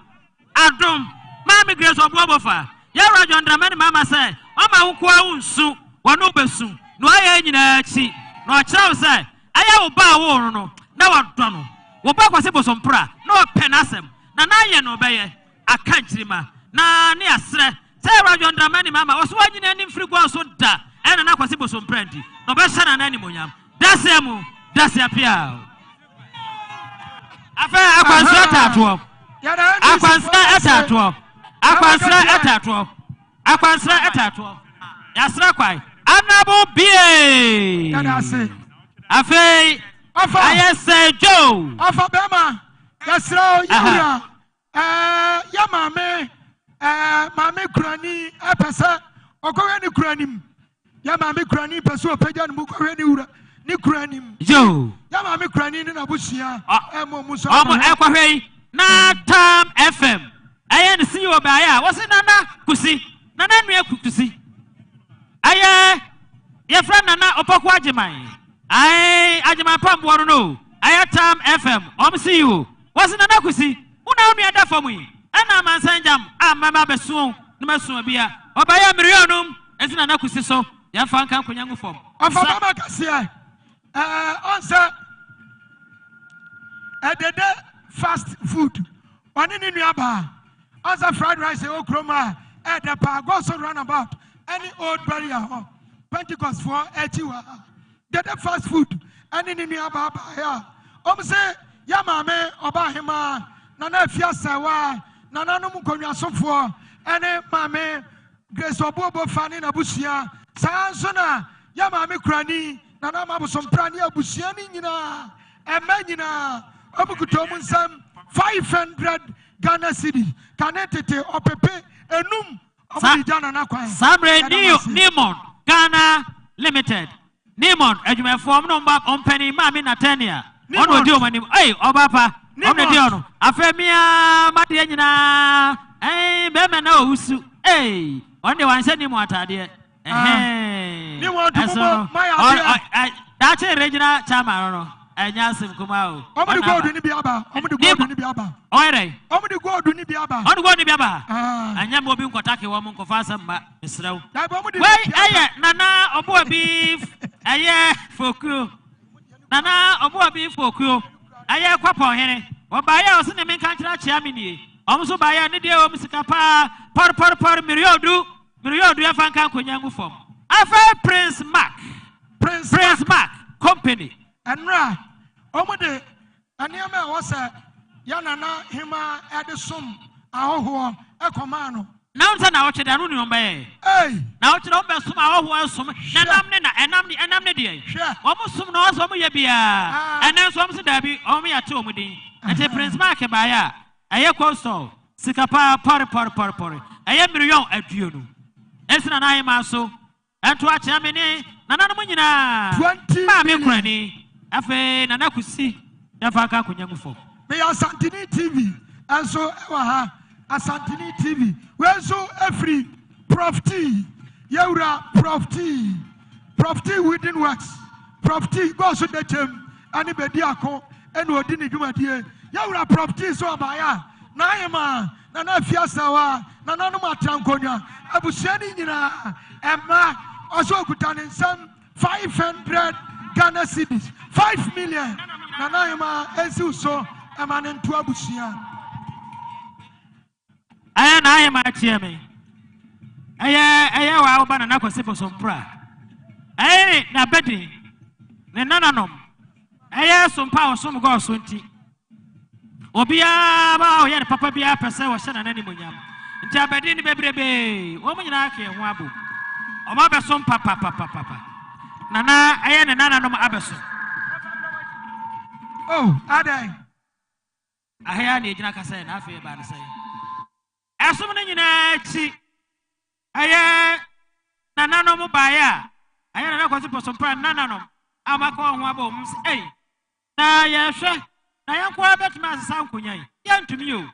Speaker 6: adom maami Grace obobofa ya wura John Dramani mama say mama wo kwa unsu wono besu no aya nyina chi no akira say aya wo ba wo no na wadɔ no wo ba kwase bosompra na openasem na ye no beye akanchirima na ne asre say John Dramani mama wo so anyina ni mfiri gwa so da ena na kwase bosompra ndi no be hye na ni monyam dase apia afa akwansra tatuo akwansra etatuo yasra kwai anabo bie afa ayese Joe
Speaker 2: afa bema yasra yura ya mame kurani apesa okowe ni kuranim ya mame kurani pesa opeja no kowe ni wura ni kuranim
Speaker 6: Joe
Speaker 2: ya mame kurani ni na busia emo muso
Speaker 6: ekwohwe na Tam FM ayen si yo ba ya wose nana kusi nana nua kusi aye ye friend nana opoku ajeman ai ajeman pambo no aye Tam FM si you wose nana kusi una nua da famu yi ana mansanjam amama besu no masu bia obaya mirionum esi nana kusi so ya fa nkan konyangu fom
Speaker 2: afa baba kasia onsa edede fast food oni ni nuaba onsa fried rice e okroma the pa go so run about any old barrier Pentecost for echiwa edede fast food ani ni nuaba ba ya say ya mame oba hema nana afia sawa nana no mkonwa sofo ene mame Grace obobo fani na busia sanso na ya mame kurani nana mabusompra ni abusia ni nyina emanyina obukutomu nsam 500 Ghana cedi kanetete opepe enum obidana na kwan
Speaker 6: Sabre Nimon Ghana Limited Nimon adwuma form no mba ompani mame Natania ono di omanim obapa ono di ono afemia made nyina be me na owusu onde wanse Nimon atade
Speaker 2: Nimon to my
Speaker 6: dache regional chairman no Anyasem Kumao.
Speaker 2: Omudi gold ni biaba. Omudi gold ni biaba.
Speaker 6: Oire.
Speaker 2: Omudi gold ni biaba.
Speaker 6: Omudi gold ni biaba. Anyam obi nkotake wo mun kofasa mba misraw. Wei aye nana obo obi aye fokuo. Nana obo obi fokuo. Aye kwapo hene. Obaye o se ne menka nkira chia menie. Omso baye ne de o misika pa par miriodu afanka konyangu fom. Afa Prince Mark company.
Speaker 2: Enra omode aniama wo se ya nana hima edesum ahoho ekoma no
Speaker 6: na unsa na woche da no ni ombaye na woche da ombe sum ahoho esum enam ne de omo sum na oso omo ye bia enen so omo se da bi omo ya te omo din ete Prince Mark ba ya aye coastal sika pa par aye million aduonu esina na hima so ento a chia meni nana no nyina
Speaker 2: 20
Speaker 6: ma me kurani afe nana kusi dafa ka kunyangu fo
Speaker 2: me Asantini TV enso ewa ha Asantini TV wenso every Prof.T Yewura Prof.T within works Prof.T go so de chem ani bedi akọ ene odi ni dwumadie Yewura Prof.T so abaya na ayema nana fiasawa nana no matrankonya abusua ni nyina emma also kutane some 500 Ghana cedis 5 million nana yema ensi so emane ntu abusia
Speaker 6: aya na ayema tie me aya wa oba na kwase posompra ayi na bedi ne nananom aya sompa osom go so nti obia ba o ye papa bia pese wo hye na nani monyam nti abedi ni bebrebe wo munyina aka ho abo o ma besom papa nana aya ne nananom abeso
Speaker 2: oh adai
Speaker 6: ahia na ejina kasa na afi ba na sai asum ne nyina chi aya nananom ba ya aya na kwase posompra nananom amaka ho abo ms na ya hwe na yankwa betuma asesa nkonyan ya ntumi yo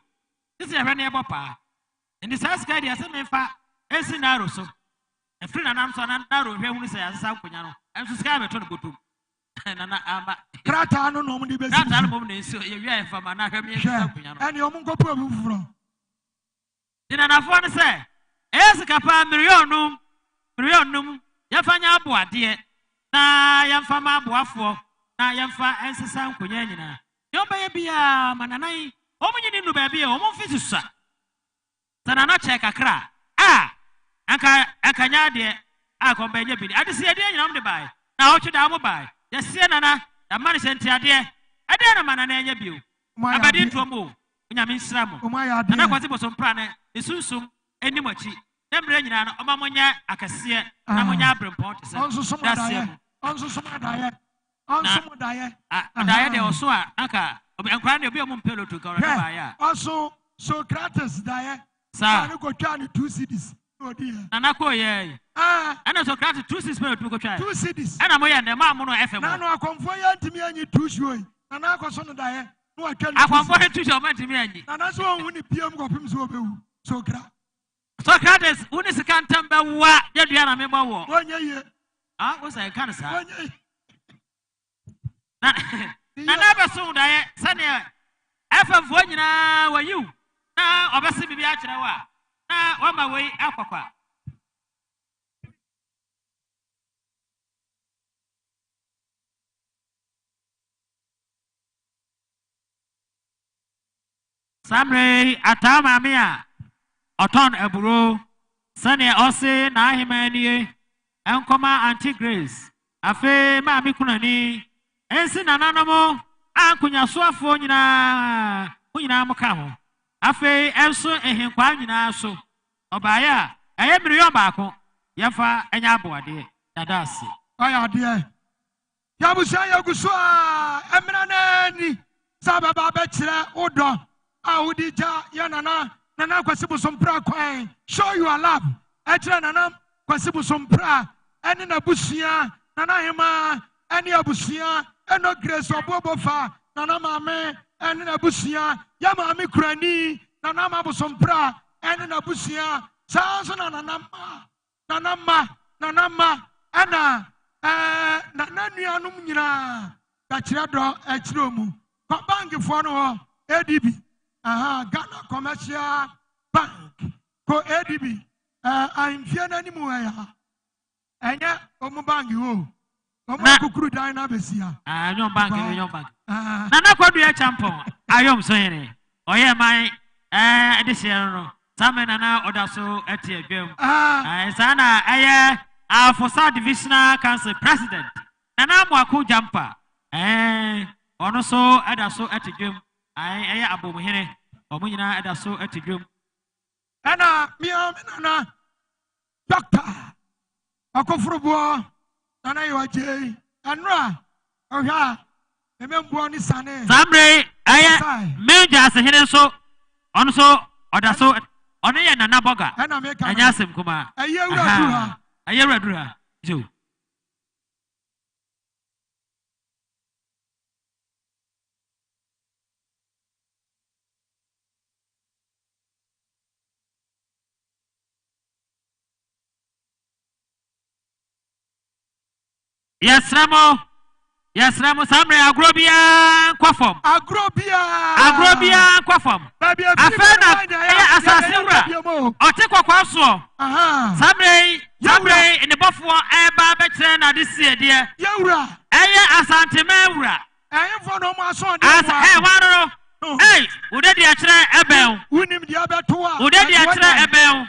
Speaker 6: sisi ya hwe na ebo pa ndi saska dia se memfa esi na aroso efri na nam so na aro hwe hunu se asesa nkonyan no enso ska beto no botum na na ama
Speaker 2: krata no no mudi besi
Speaker 6: krata no mum na enso ye wi afa ma na hwe me asesa nkonyan no
Speaker 2: eni omun kopu abu fufuro
Speaker 6: dina na fo ne se esi kapa millionum ya fanya abo ade na ya mfa ma aboafo na ya mfa ensesa nkonyan nyina yomba ye bia mananai omunyini nu ba bia omufisusa tanana cheka kra anka nya de akomba nya bi ade se de nyina omde bai na ochu da mo bai ye se nana da man senti ade na manana nya bio abadi ntomo nyame nsramo na kwase bosompra ne esunsum enimochi demre nyina no omamonya akase na monya abrempon te se
Speaker 2: onso somadaye onso daye
Speaker 6: daye de oso a aka enkwa na obi omum peloto ka ora ba ya
Speaker 2: oso Socrates daye
Speaker 6: sa
Speaker 2: na ko twa ni 2 cedis odi
Speaker 6: nana ko ye ana Socrates 2 cedis peloto ko twa
Speaker 2: 2 cedis
Speaker 6: ana mo ye ne ma mo no FM
Speaker 2: na no akomfo ye ntimi anyi 2 shuoi nana akoso no daye no atwa ni
Speaker 6: akomfo he 2 shuoi ma ntimi anyi
Speaker 2: nana so ohun ni piem ko pim so obewu
Speaker 6: Socrates uni sikantam ba wa ye dua na me ba wo
Speaker 2: onye ye
Speaker 6: wo say kan sa onye na be so da ye sane afafo nyina wa yu na obese bibi a kire wa na wa ma wei akwakwa Samre atama mia oton eburo sane ose na ahimanie enkoma anti Grace afe ma mi kunani ensi nananomo ankunya soafo nyina muka ho afe enso ehenkwa nyina so obaya eye million baako yafa enya aboade dadase
Speaker 2: aya de ya busa ya guso a emra nani sababa be kire odo a udija ya nana kwasi bosompra kwan show your love e kire nana kwasi bosompra ene na busia nana hema ene abusia eno Grace obobofa nana mame ene na busia ya mame kurani nana ma bosompra ene na busia sanso nana ma ana nana nuanum nyina Bachira Echromu, Bank for no ADB, Ghana Commercial Bank, Co ADB, I'm fearing anymore. And yet, Omubangi, Omakuru Dina Bessia.
Speaker 6: No bank, no bank. Nana Quadria Champo, I am saying, oh, yeah, my this year, Samen and now Odaso at your game. Sana, I for South Divisional Council President, and I'm Waku Jumper. Also, Adaso at the gym. I Abu Hene, Omuna Adaso at the gym.
Speaker 2: Anna, Miamina, Doctor, Akofrubo, Nana, you are Jay, and Ra, Oha, remember one is Sane.
Speaker 6: Sambre, I Major Hene so, also, Odaso, Only and Anaboga, and I make a Yasim Kuma. A year address, you. Yes, Ramo, Samre, Agrobia, Quaffam. Agrobia, Quaffam. Afena, Assassin, or take a quasso. Samre, in the Buffalo, Babetana this year, dear. Yura, Asante Mura. I am for no more son. Hey, would they attract a bell? Would they attract a bell?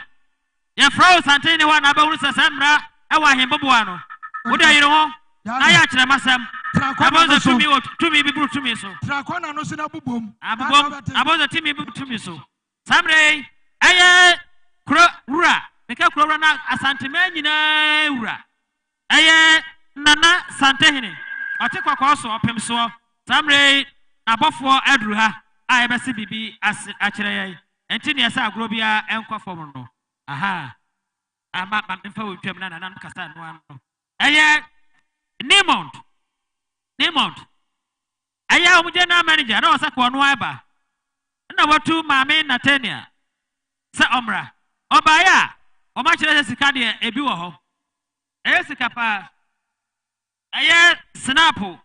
Speaker 6: Your froze Santini one about Samra, I want him Babuano. Would I know? I actually must have to me, people to me so. Tracona no Sinabum. About the team to me so. Some day, I Rura, make a corona a Santimanina. I Nana Santini. I'll take a course of him so. Some day, above for Adruha, I ever see BB as actually, and Tinias Agrobia and Quaforno. Aha. I'm not my info with German and Cassan one. Nemont. I am general manager, no Sakon Waba. Number 2, Mammy Natania. Sa Omra. Obaya. O much less Sicadia, a buho. Esicapa. Aya Snapo.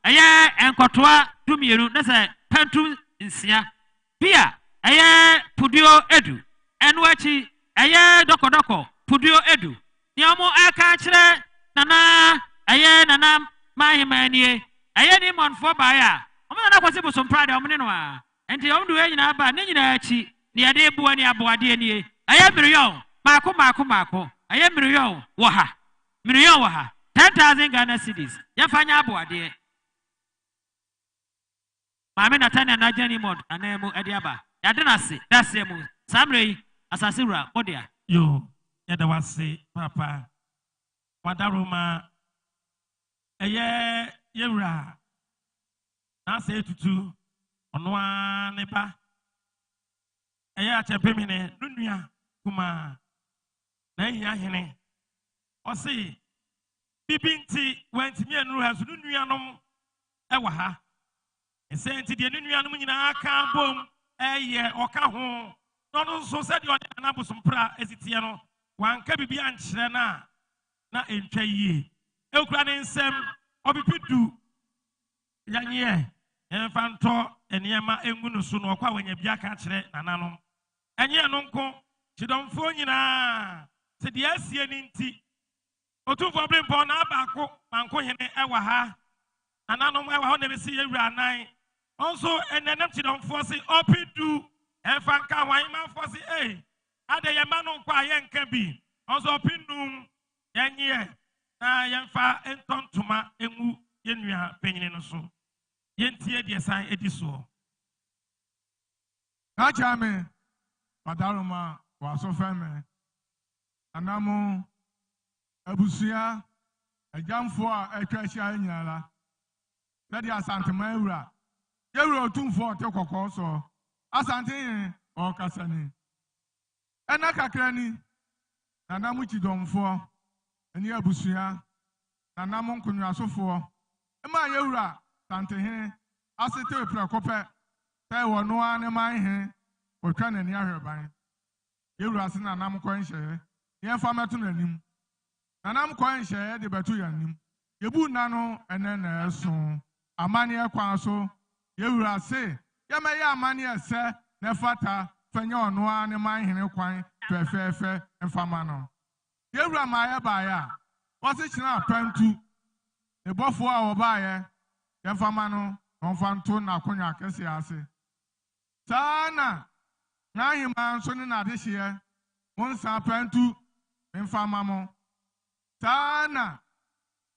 Speaker 6: Aya and Cotua, Tumiru, Nessa, Pentum in Sia. Pia. Aya Pudio Edu. And Wachi. Aya Doko. Pudio Edu. Yamo Akachre. Nana, aye, Nana, my mania, aye, name on 4 buyer. I'm not possible some pride of Minua, and the only way in our Ninachi, near the Buania Boadiani. I am Mirion, Marco, I am Mirion, Mirion, 10,000 Ghana cities. Yafanya Boadi. Mamma Natana Najani Mod, and Nemo Adiaba. Yadanasi, that's Yemu, Samre, Asasura, Odia.
Speaker 11: You, Yadawasi, Papa. Wadaruma, Yura, now say to on one nepa. Chapemine, Nunia, Kuma, Nayahine. Or say, Bibinti went to me and has Nunianum, Ewaha, and sent to the Nunianum in our car boom, or Caho. Not also said you are an abusum pra as it's yano, one cabibi and Shrena. Na entwa yie ekura ne nsem obipidu yanye emfanto eniema engu no so no kwa wanya bia ka kire nananom enye no nko chidomfo nyina se de asie ni nti otufo brempo na abako manko hene ewa ha nananom ewa ho ne be se yewura anan onso enenem chidomfo se opidu emfanka wan manfo se ade ye ma no nko ayenka bi onso opinum Yanye, na yamfa entontuma emu yenua penyine no so. Yentie de san ediso.
Speaker 12: Achame, Madaruma, waso feme. Anamu, Abusia, Ejamfo a etwa hia nyala. Sadi asante mawura. Yewura otumfo te kokko so. Asante yen o kasani. Ena kakrani. Anamu chidomfo. Eni abusuya na namon kunwa asofo ema yewura santehe asete prekope pe wono ane manhe otwa nani ahweban yewura se na nam kwan hye ye fa meto nanim na nam kwan hye de beto yanim
Speaker 8: yebu nano ene na eso amane kwan so yewura se yemaya amane ese na fata fanya ono a ne man hene kwan fefefe mfama no yewura maye baaya wose china apantu ne bofo a obaye yemfama no onfanto na akonya akese ase sana na hima nso ne na dehye monsa apantu mfama mo sana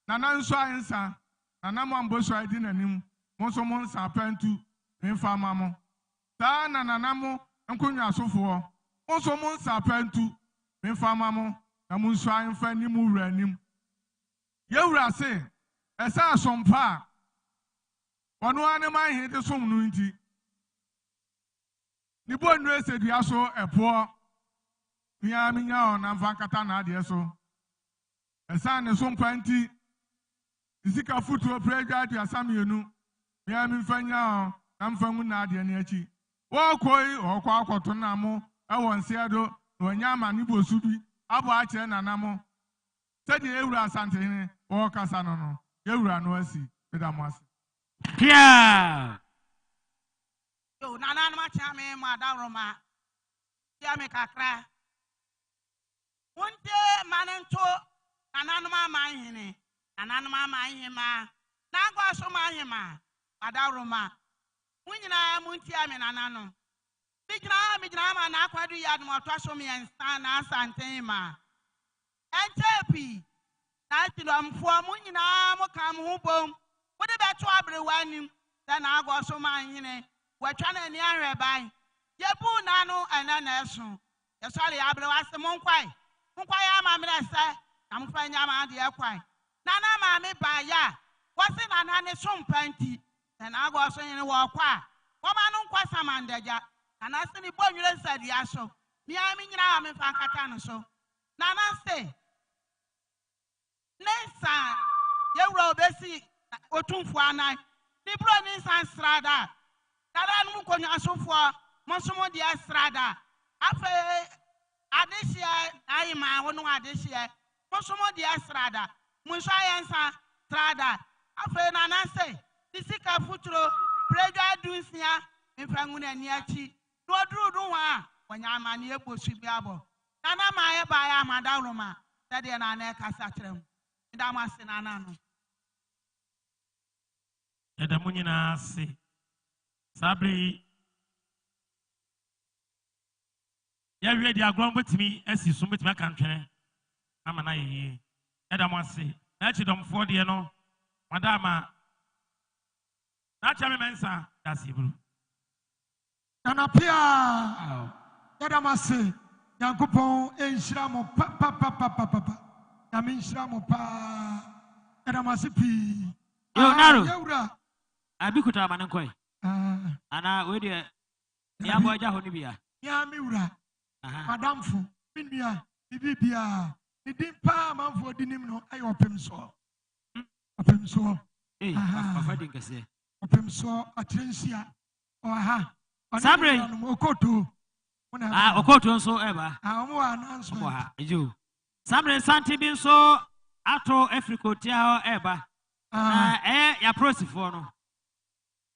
Speaker 8: nana nso ansa nana mambo so adi nanim monso monsa apantu mfama mo sana nana mo nkonya asofo monso monsa apantu mfama mo na monso anfa nim wura nim yewura se esa asompa ono ane man hede som no nti ni bo nure se dua so epo nya minya ona mfa kata na ade so esa ne so mpanti isika futu preja dua samienu nya mi mfanya na mfangu na ade ne achi wo koi okwa akoto na mo ewo nsedo no nya ma ni bo subi abo a kire na na mo se de ewura asante ne wo kasa no no ewura no asi pedamasi
Speaker 14: Pia.
Speaker 3: Yo, nana ma chame ma daroma. Pia me kakra. Wonte manento nana ma mahine. Nana ma mahima. Na gwa so mahima. Madaroma. Munyina muntia me nana no. Mijina ma na akwadu ya no to so me ensa na asante ma. Entepi. Na tilomfo munyina mo kam ho bom. What about to Abrewanim? Then I go so my hine. We're trying to near a buy. Yabu nano and an asso. Yes, sorry, Abrew asked the monquai. Monquai, mamma, say, I'm finding my dear quai. Nana, mammy, by ya. What's in an anison panty? Then I go so in a walk. Woman, no question, man, ya. And I said, the boy, you said, yasso. Me, I mean, I'm in Fancatano so. Nana say, Nessa, you will be Otumfu anai ni bro ni san strada dada nu konya asofo monsomo dia strada afa adehia ayima wono adehia monsomo dia strada munso ayensa strada afa na nanse disika futuro preja dunsia mfangu na ni achi no duru wa wonya amane ebosu bi abo nana maye ba ya amadawroma dade na na kasa trem ndamase nana no
Speaker 14: Eda munyina se sabri ya wie di agron betimi asi so betimi aka ntwene ama na ye eda mo ase na chi domfo de no madama na cha me mensa da sibru
Speaker 2: nana pia eda mase yankopon enhira mo pa na me enhira mo pa eda mase pi
Speaker 6: yo naro abi kuta manen koy ana we de ya bo aja ho ni bia
Speaker 2: ya mi wura madam fu minua bibia ni dimpa manfo dinim no ayo opem so
Speaker 6: papa din kase
Speaker 2: opem so atrensia oha
Speaker 6: sabre
Speaker 2: okoto
Speaker 6: okoto nso eba
Speaker 2: omo ananso
Speaker 6: omo ha eju sabre santi bi nso ato africa tia eba ya prosifo no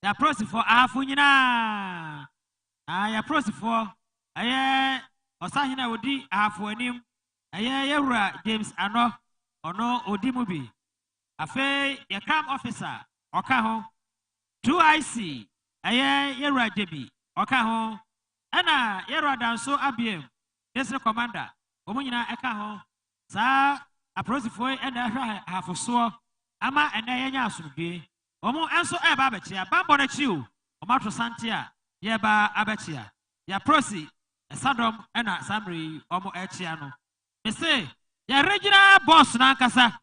Speaker 6: ya prosifo afu nyina ya prosifo osahina odi afu anim yewura James ano ono odi mu bi afi ya cram officer oka ho 2IC yewura jebi oka ho ana yewura danso abiem district commander omo nyina eka ho sa aprosifo ena hwa afu so ama ene yenya asubie omo enso eba abechia bambo na chiu omato santia yeba abechia ya prosi esadom ena samri omo echia no me say ya regional boss na nkasa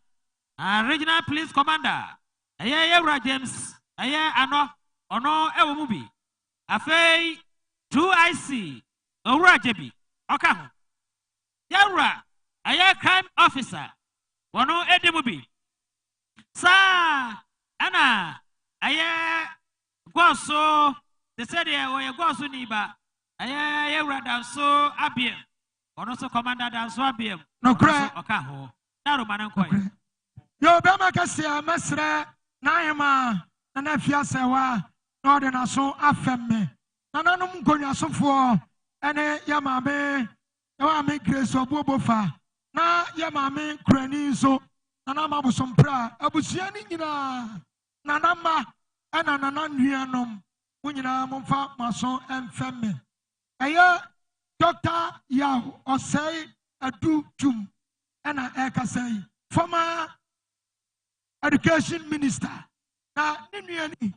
Speaker 6: regional police commander yewura James ano ono ewo mu bi afei 2IC owura jebi oka ho yewura crime officer wono edimu bi sa ana goso they said we goso ni ba yewura danso abiem ono so commander danso abiem
Speaker 2: no cry
Speaker 6: oka ho na roma nan koy
Speaker 2: Yo bema kasia mesre na yema na fiasewa na ode na so afemme. Na nanom konwasofo ene yamame ewa me grace obobofa na yamame krani so na mabusompra abusua ni nyina na nama ena na nuanom munyina momfa maso emfemme. Eye Dr. Yao Osei Adu Tum ena ekasai former education minister na ninuani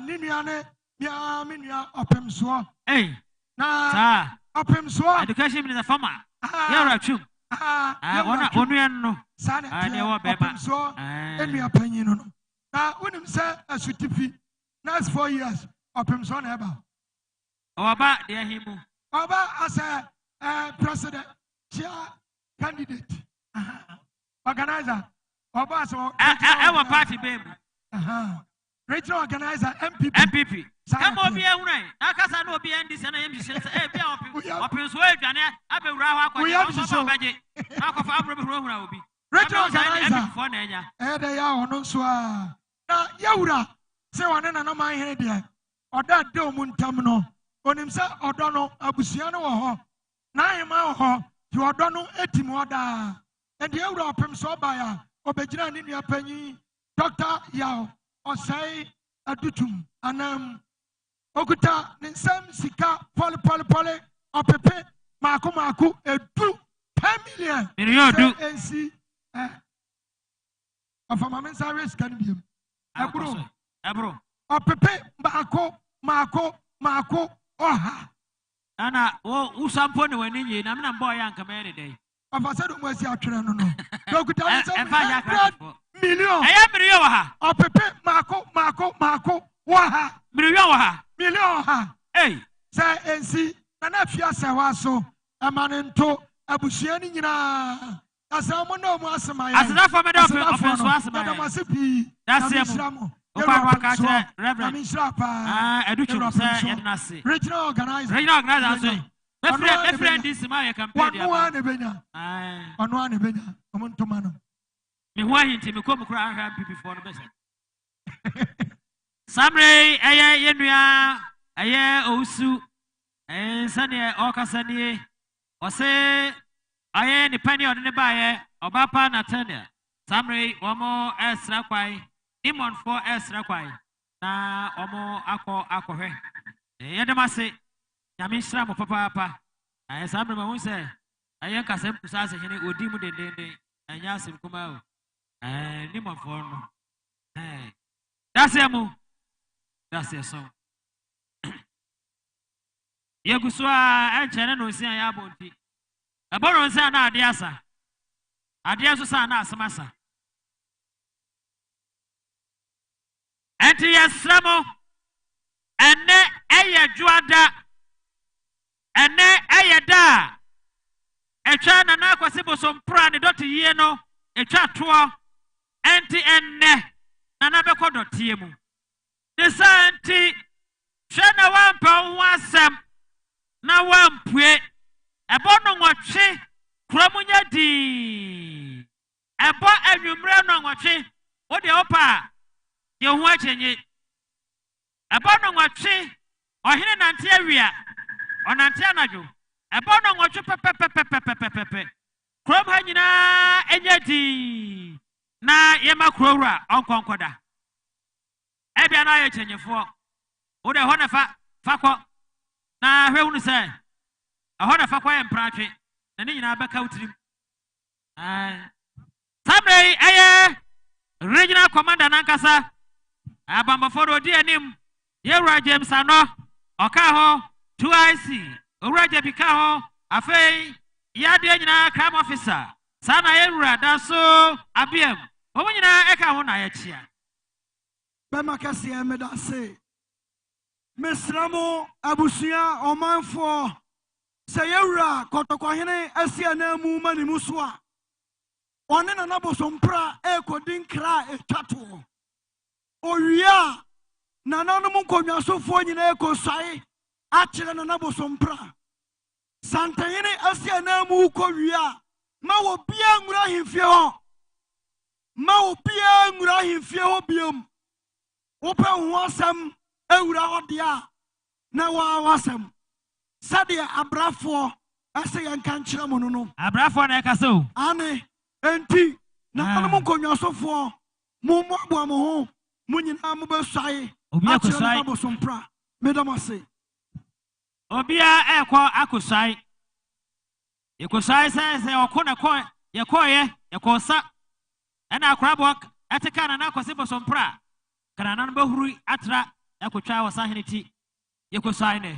Speaker 2: ninuane ya minua opemso na opemso
Speaker 6: education minister former Yara Tum ona onuan no
Speaker 2: ne wo beba enua panyino no na wonim se asutifi next 4 years opemso na eba
Speaker 6: oba de ahimu
Speaker 2: oba as a president chair candidate organizer oba so
Speaker 6: our party baby
Speaker 2: regional organizer
Speaker 6: MPP come obi ehunai akasa na obi ndi se na yembi se bia opinso adwane abewura ho akwaje so baje akofa abro be hura obi
Speaker 2: regional organizer
Speaker 6: for na enya
Speaker 2: de ya ono so a na yawura se wane na no man here de oda de omuntam no onim se odo no abusua no wo ho na ayema wo ho ti odo no etim oda e de yawura opinso ba ya obegyina ni nua panyi Dr. Yao Osei Adutum anam okuta ne nsam sika poli opepe mako edu 10 million
Speaker 6: do
Speaker 2: NC afama mensa risk kan biem
Speaker 6: abro
Speaker 2: opepe mako oha
Speaker 6: ana wo usampo ne wani nyi na mna mbo ya nka mere dey
Speaker 2: afasa do mwasi atwere no no okuta ne nsam million
Speaker 6: aya million wa ha
Speaker 2: opepe mako wa
Speaker 6: million wa ha
Speaker 2: million ha say NC na afia sewa so amanento abusua ni nyina asamo no mu asema ya
Speaker 6: asena for me do openso asema ya
Speaker 2: da masipi
Speaker 6: that's it opa wa ka che reverend educhu say yednase
Speaker 2: regional organizer
Speaker 6: so my friend this my campaign dia
Speaker 2: ono ane benya omontoma no
Speaker 6: me ho ahinti me kom kura ahwa MPP for no bese samre eye yenua eye ousu sane okasanie ose aye ni pani odne baye obapa na tene samre omo esra kwai demon for esra kwai na omo akohwe yedemase nyame hira mo papa aye samre ma hu se aye kasem kusase hene odi mu dendende anya asem kuma o demon for no that's so Yeguswa enchene no nsia ya bonti. Aboro nsia na ade asa. Ade aso sa na asemasa. Enti yesramo ene eye juada. Ene eye da. Etwa na na kwase bosompra ne dot yie no, etwa to. Enti enne na na bekọ dotie mu. Desanti hwe wampa wasem na wampue ebo no nwotwe kromunya di ebo anwumre no nwotwe wo de opa ye ho achenye ebo no nwotwe ohene nante awia onante anajo ebo no nwotwe pepepepepepepepe krom ha nyina enya di na yema krowura onkonkoda ebia na ye chenyefo wo de ho na fakọ na hwehunu se aho na fakọ ye mpratwe na ni nyina beka utirim samrei aye regional commander nankasa abambaforo di anim yewura James ano oka ho 2IC owura jebika ho afei yade nyina crime officer sana yewura daso abiem omo nyina eka ho na ye chia
Speaker 13: bema kase emedase Mesramo abusia omanfo sayewura kotokohene asia na mu mani musua one na nabosompra ekodinkra etwato owia na nanom konwasofo nyina ekosai akire na nabosompra santayene asia na mu kowia ma wo bia nwura himfie ho ma obia ngura himfie ho biom ope ho asam ewura ho dia na wa wasam sade abrafo ase yanka nkyere mo no
Speaker 6: abrafo na ka so
Speaker 13: ane enti na anu konwasofo mo moabo mo ho mo nyina mo besuae
Speaker 6: obi akosai
Speaker 13: abosompra medamase
Speaker 6: obia ekọ akosai ekosai se okona ko yekoye yekosa ana akrabo ateka na akwase bosompra kana nan bahuru atra ekotwa wasaheneti yekosai ne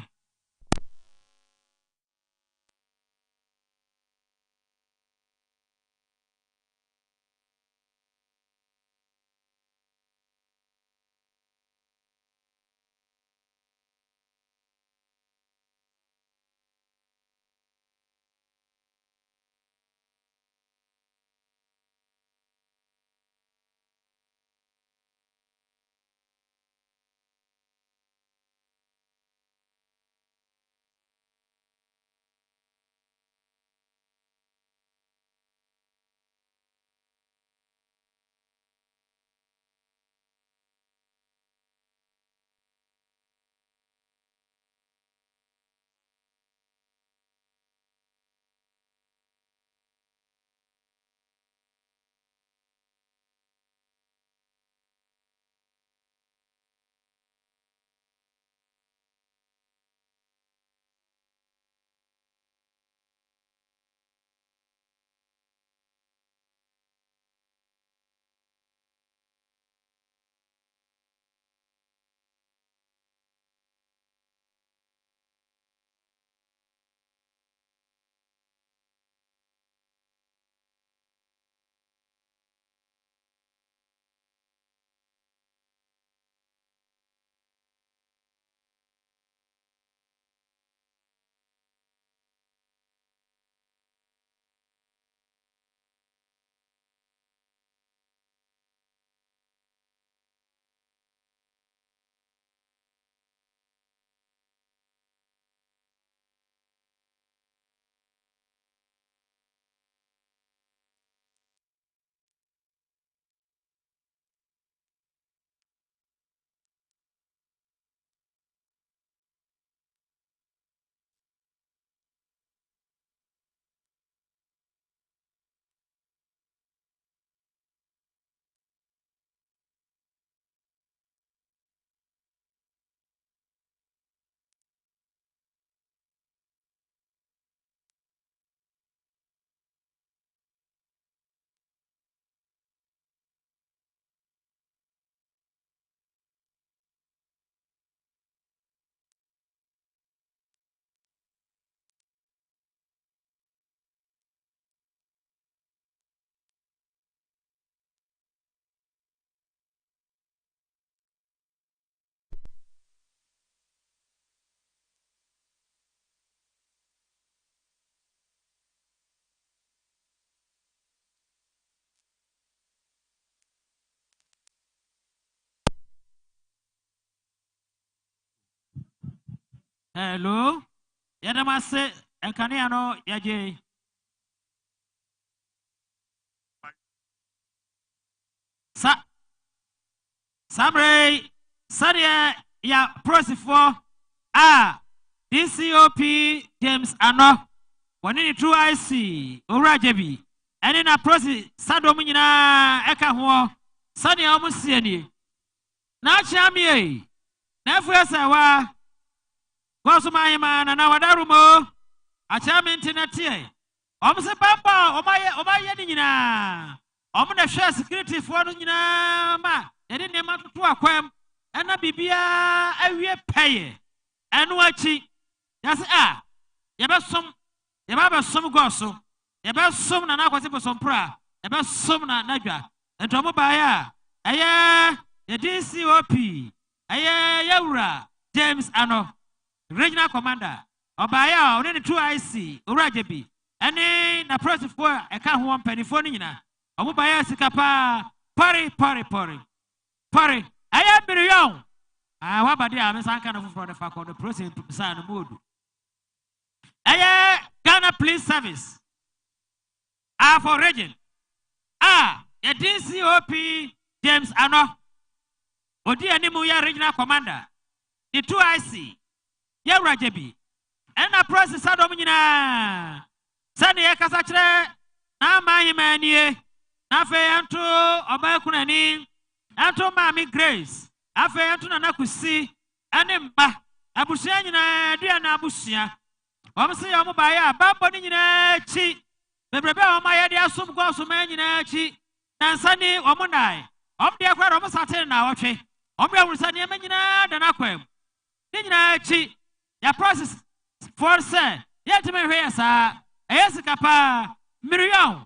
Speaker 6: hello yadamase enkane ano yaje Sabre Sadia ya prosifo DCOP James Ano wani true IC owura jebi ene na prosi sadom nyina eka ho Sadia omusie ni na chiamie na fuesa wa Gosuma na wadarumo achame internet e omse papa omaye ni nyina omna share security for no nyina ma yede ne matoto akwam ena bibia awie paye eno achi yase yebesom goso yebesom na akwase bosompra yebesom na nadwa entomo baaya eye the DCOP eye yawura James Ano regional commander Obaya oni 2IC Urajebi ene na press for eka ho mpanifo ni nyina Obaya sikapa pari aya biriyon wabade a mesanka na foforo de fa ko the process sa no modu aya Ghana Police Service for region a DCOP James Ano. Odi animu ya regional commander. The 2IC. Ya Rajabi. And a process of Domina. Sani Ekasachre. Na Mahimanie. Na Feyanto Obakunani. Anto Mami Grace. Afeyanto Nanakusi. Anemba. Abusia nyina dua na abusia. Omse ya mobaya bambo ni nyina chi. Bebrebe omaya de asom go asoma nyina chi. Nansani omunai. Omde akwa omsate na wotwe. Ombe awursani ema nyina da na kwam. Ni nyina chi. Ya process for say. Ya teme hwe sa. Ayesika pa. Miriyon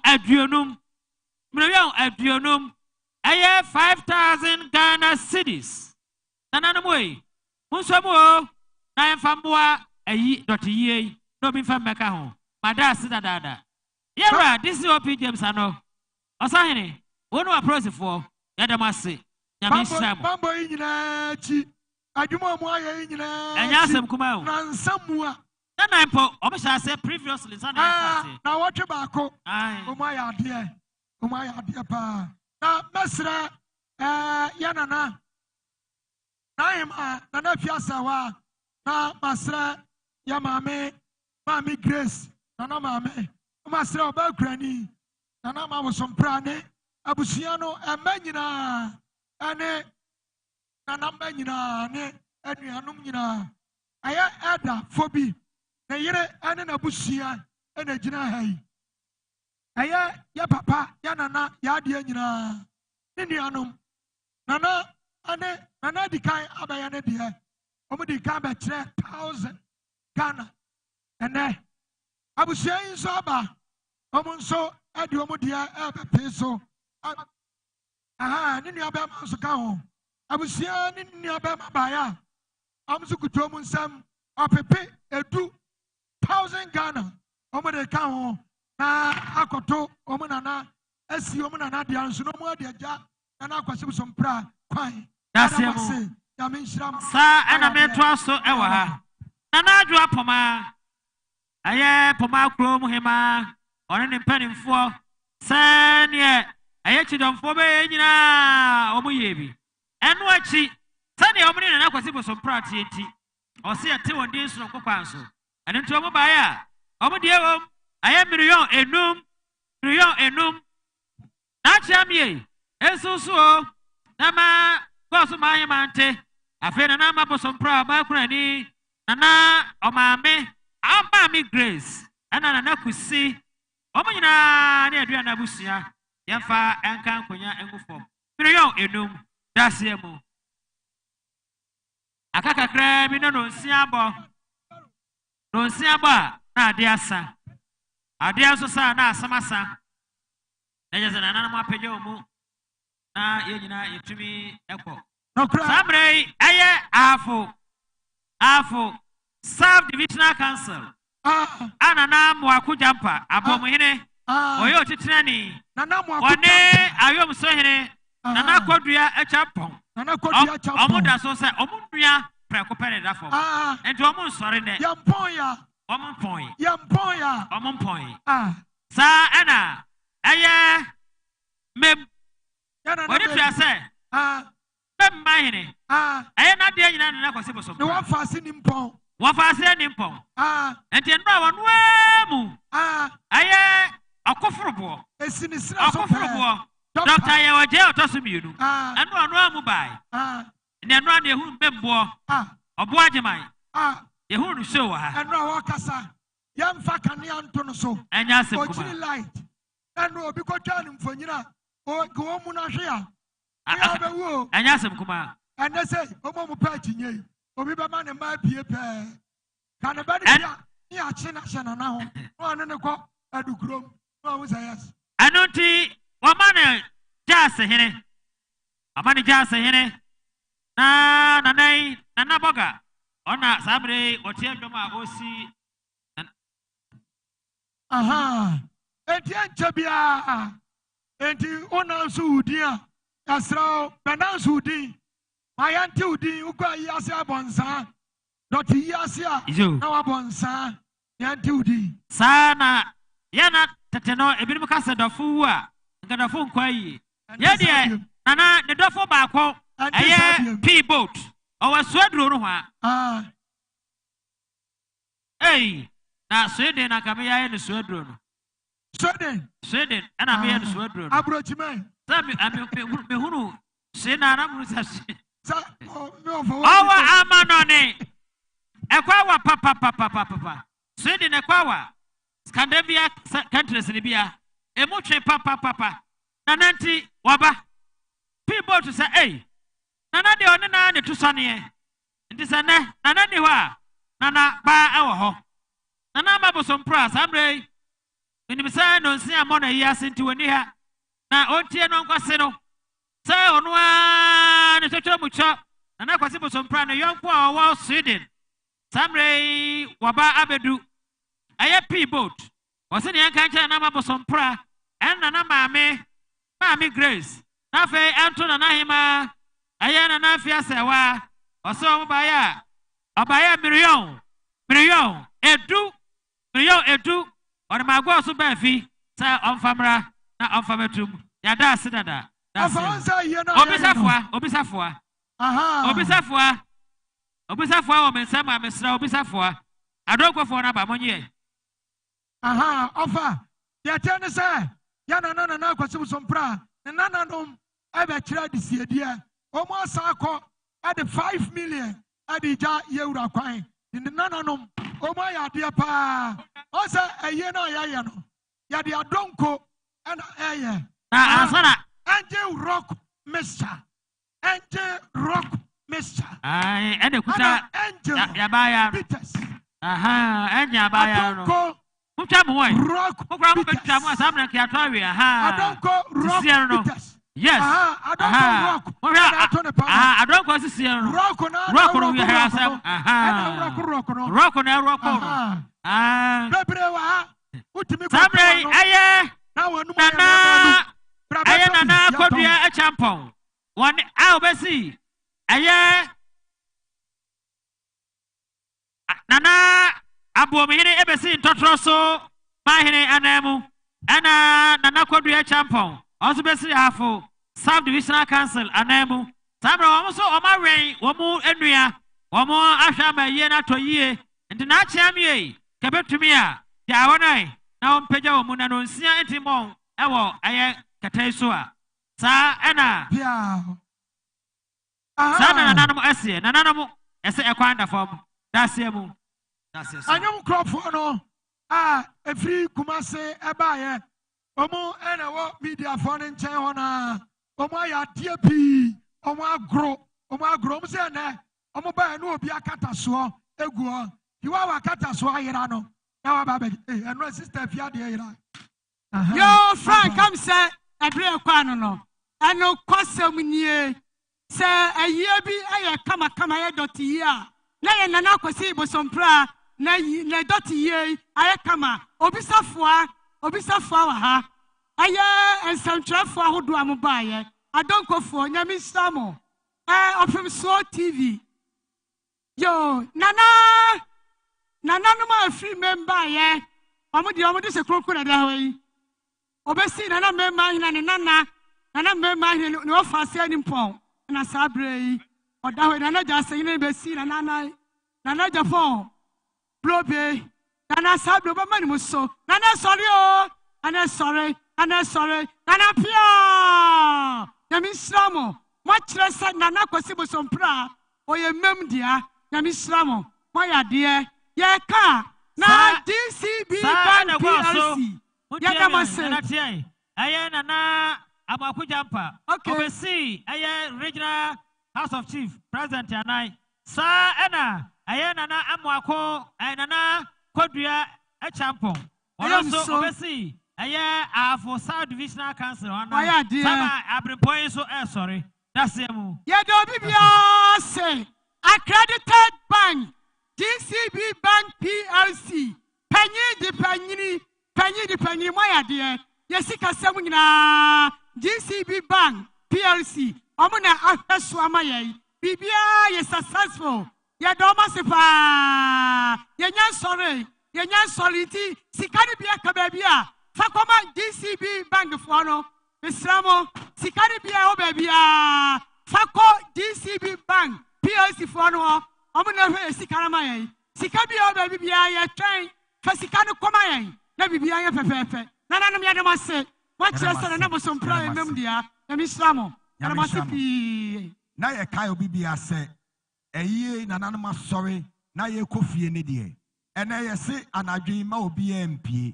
Speaker 6: aduonum. Miriyon aduonum. Aye 5,000 Ghana cedis. Nananumwe. Munsomo na enfambua ayi dotiye no bi fam meka ho mada sida dada yera DCOP James Ano osahene wonu approach for yadamase nyame sham
Speaker 2: bambo nyina chi adwuma mu aye nyina
Speaker 6: enya asem kuma o
Speaker 2: na nsamua
Speaker 6: na mpo obisha say previously sana
Speaker 2: na wotwe baako omu aye ade pa na mesra yanana Nana Fiasawa, na Masra, Yamame, Mami Grace, Nana Mame, Masra Bakrani, Nana Mamosom Prane, Abusiano, and Menina, Ane, Nana Menina, Ne, Adrianumina, Aya Ada, Phobi, Nayere, Anan Abusia, and a Jina. Aya, Ya Papa, Yanana, Yadiana, Indianum, Nana. Ane nana di kan abayane die omo di kan be kire 1,000 Ghana ene abusia nso aba omo nso adi omo die ebe peso ni nua be ma nso ka ho abusia ni nua be ma ba ya omo so kuto omo nsam opepe edu 1,000 Ghana omo de ka ho na akoto omo nana asi omo nana dia nso no mo adi aja nana akwase so mpra kwan
Speaker 6: Sa ana metwa so ewa ha nana adwo apoma aye poma kro mu hema one ne mpanimfo sa ne aye chidomfo be nyina omo yebi eno achi sa ne omo ne nana kwasi bo so mprate enti o se ate wondin so kokwan so ene nto omo ba ya omo de ewom aye million enum na chiamie esusu nama Gosu Mayamante, a friend and I'm a some proud Bakurani, Nana, or Mammy, Mammy Grace, and Nana could see Omina near Diana Busia, Yafa and Canconia and Gufo. Miriam Enum, that's Yemu. A caca crab in no Siaba, no Siaba, na deasa. A dear Sosa, na Samasa. There's an animal pejomu. You to me, Echo. No crap. Sabre, Aye, Afo, Sub-Divisional Council. Anana Mwakujampa, Abomuhine, Oyo Titrani, Nana Mwane, Ayom Sohene, Nana Kodria, a champon, Nana Kodria, Omuda Sosa, Omudia, Precopene Dafo, and Jomun Sorene, Yampoya, Omon Point, Sa Anna, Aye, Mem. What if you say? Mine. I am not there in an acquisition. You want fascinating pong. What fascinating pong? And then no one. I a comfortable. A sinister. Doctor, I was jail to some you. And one will buy. And then run the who member. A boy, my. The who show her. And no Wakasa. Young Fakani Antonoso. And yes, light. And no, because John for you. Oh, go on, here. And yes, Kuma. And they say, Omo Pachi, Obibaman and my peer. Can a bad yeah, China now. One and a cop, I do grow. What was I asked? I know tea, one man, just a henny. A money just a henny. Nana Boga. On that Sabre, or Tiandoma, Osi. Aha. And Tiantabia. Enti ona suudia asra bana suudi mayanti udi ukwa yase abonsa doti yase na wabonsa yanti udi sana yana teteno ebinim kasa dafu a nkadafo nkwa yi ye de nana ne dofo baako aye P boat owa Sweden no ha na Sweden na kame ya ne Sweden no Sweden ana me ya ne Sweden
Speaker 2: abrochime
Speaker 6: sa me hunu se na na mu sa owa amanone ekwa wa papa Sweden ekwa wa Scandinavia countries ni bia emu twe papa nananti waba people to say nana de one na ne tusane nti se ne nana ni ho a nana ba ewo ho nana ma bosom pra samre enim se no nsia mo na yi asenti woni ha na ontie no nkwase no se ono a ne twetwe mu cho nana kwase bosom pra no yonko a wo Sweden samre waba abedu aye P boat wose ne yanka ncha na ma bosom pra en nana maame Grace na fe anto na hima aye na na fia sewa oso mbaya abaya million edu on ma go so ba fi sa onfamra na onfamatum ya da sidada obisafua o mensama mesra obisafua adokofo na ba monye
Speaker 2: ofa ya tene say ya na kwasibu sompra na nanom ebe kira de siedia omo asako ade 5 million ade ja yewura kwan de nanom omo ya de pa o se eye na ya no ya de adonko na eye
Speaker 6: na asana
Speaker 2: Angel Rock Mr.
Speaker 6: Ai ade kuta ya baya
Speaker 2: Peters
Speaker 6: enya baya no Mutwa mo wai. Mukra mo betwa mo asamna ki atwawe
Speaker 2: Adonko Rock Peters.
Speaker 6: Yes.
Speaker 2: Adonko Rock.
Speaker 6: Adonko sisi no.
Speaker 2: Rock no
Speaker 6: we have some. Rock no.
Speaker 2: Bebrewa. Utimi
Speaker 6: ko. Sabre aye. Nana kodua a champon. One obesi. Aye. Nana Abomi ebesi ntotroso mahine anemu ana nana kodua champon also besi afo South Divisional Council anemu sabra omuso omawen omu enua omu ahwa maye na toyie ndi na chiamie kebetumi a dia wonai na ompeja omu na no nsia entimon ewo aye katai so a sa ena sa na nananom ese nananom ese ekwanda form dasiemu
Speaker 2: Anyum crofo no every Kumase ebaye omo ena wo media phone nchen ho na omo ya die pi omo agro mo se na omo ba na obi akata so egu ho hiwa wa akata so ayira no na wa ba be eno sister fia de ayira
Speaker 1: yo Frank come say ebre kwa no eno kwasem nie se aye bi aye kama ye dot yi a na ye nana kwasi bosompra na dot yi aye kama obisafoa wa ha aye ensantrafo ahodo amobaye adonkofo nyami samo ofim so TV yo nana no ma free member ye omo se kroko na da hoyi obesi nana member hina ne nana member hina ne ofase animpon na sabre yi oda hoyi nana jase hina besi nana Japan blobe nana sabre ba mani muso nana sorry o nana sorry nana pia nyami slamo mo kire se nana kwasi bosompra oye memdia nyami slamo mo ya de ye ka na DCB Bank PLC ya da mo se
Speaker 6: aye nana Amaku Jampa oversee aye regional House of Chief President anai sa ena aye nana Amwako nana Kodua Echampon also oversee aye for South Divisional Council ona sama abrimpoyin so sorry that's him
Speaker 1: ye do bibia say accredited bank DCB Bank PLC panyi di panyi mo ya de yesika sem nyina DCB Bank PLC omuna ahweso amaye bibia ye successful ye do masepa ye nya sorry ti sikani bia ka ba bia fakoma DCB Bank fo no Mistramo, Sikari Bia, Babia, Fako, DCB Bank, PLC for no, Omuna Sikarama, Sikabia, Babia, train, Fasikano Komay, Nabi Bia, Fefe, Nana Yadamase, what's your son and number some prime memoria, and Mistramo, Yamasipi.
Speaker 12: Na ye kai obi bia se eye nananoma sorry na ye kofie ne de ena ye se anadwen ma obi empie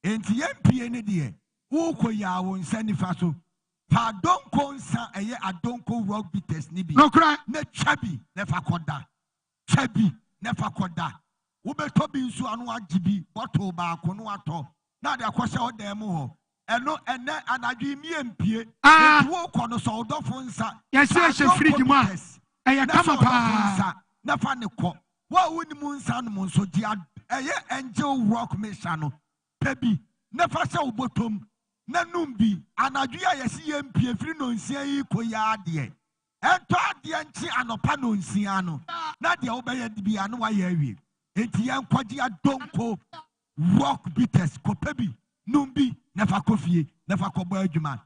Speaker 12: enti ye empie ne de wo koya wo nsa nifa so pa donko nsa eye adonko rock beaters ni bi
Speaker 2: no cry
Speaker 12: na chabi nefa koda chabi nefa koda wo beto bi nsu anu agibi bottle ba ko no ato na de akwose o dem ho eno ene anadwen mi empie enti wo ko no so odofo nsa
Speaker 2: yes yes fridge ma eye kama pa
Speaker 12: nefa ne ko wa woni mu nsa no mo so dia eye angel rock mission no pebi nefa se obotom na numbi anadwo ya yesi empie firi no nsia yi ko ya de ento ade nchi anopa no nsia no na de wo be ya bia no wa ya awie enti ya nkwaji adonko rock beaters ko pebi numbi nefa kofie nefa kobo adwuma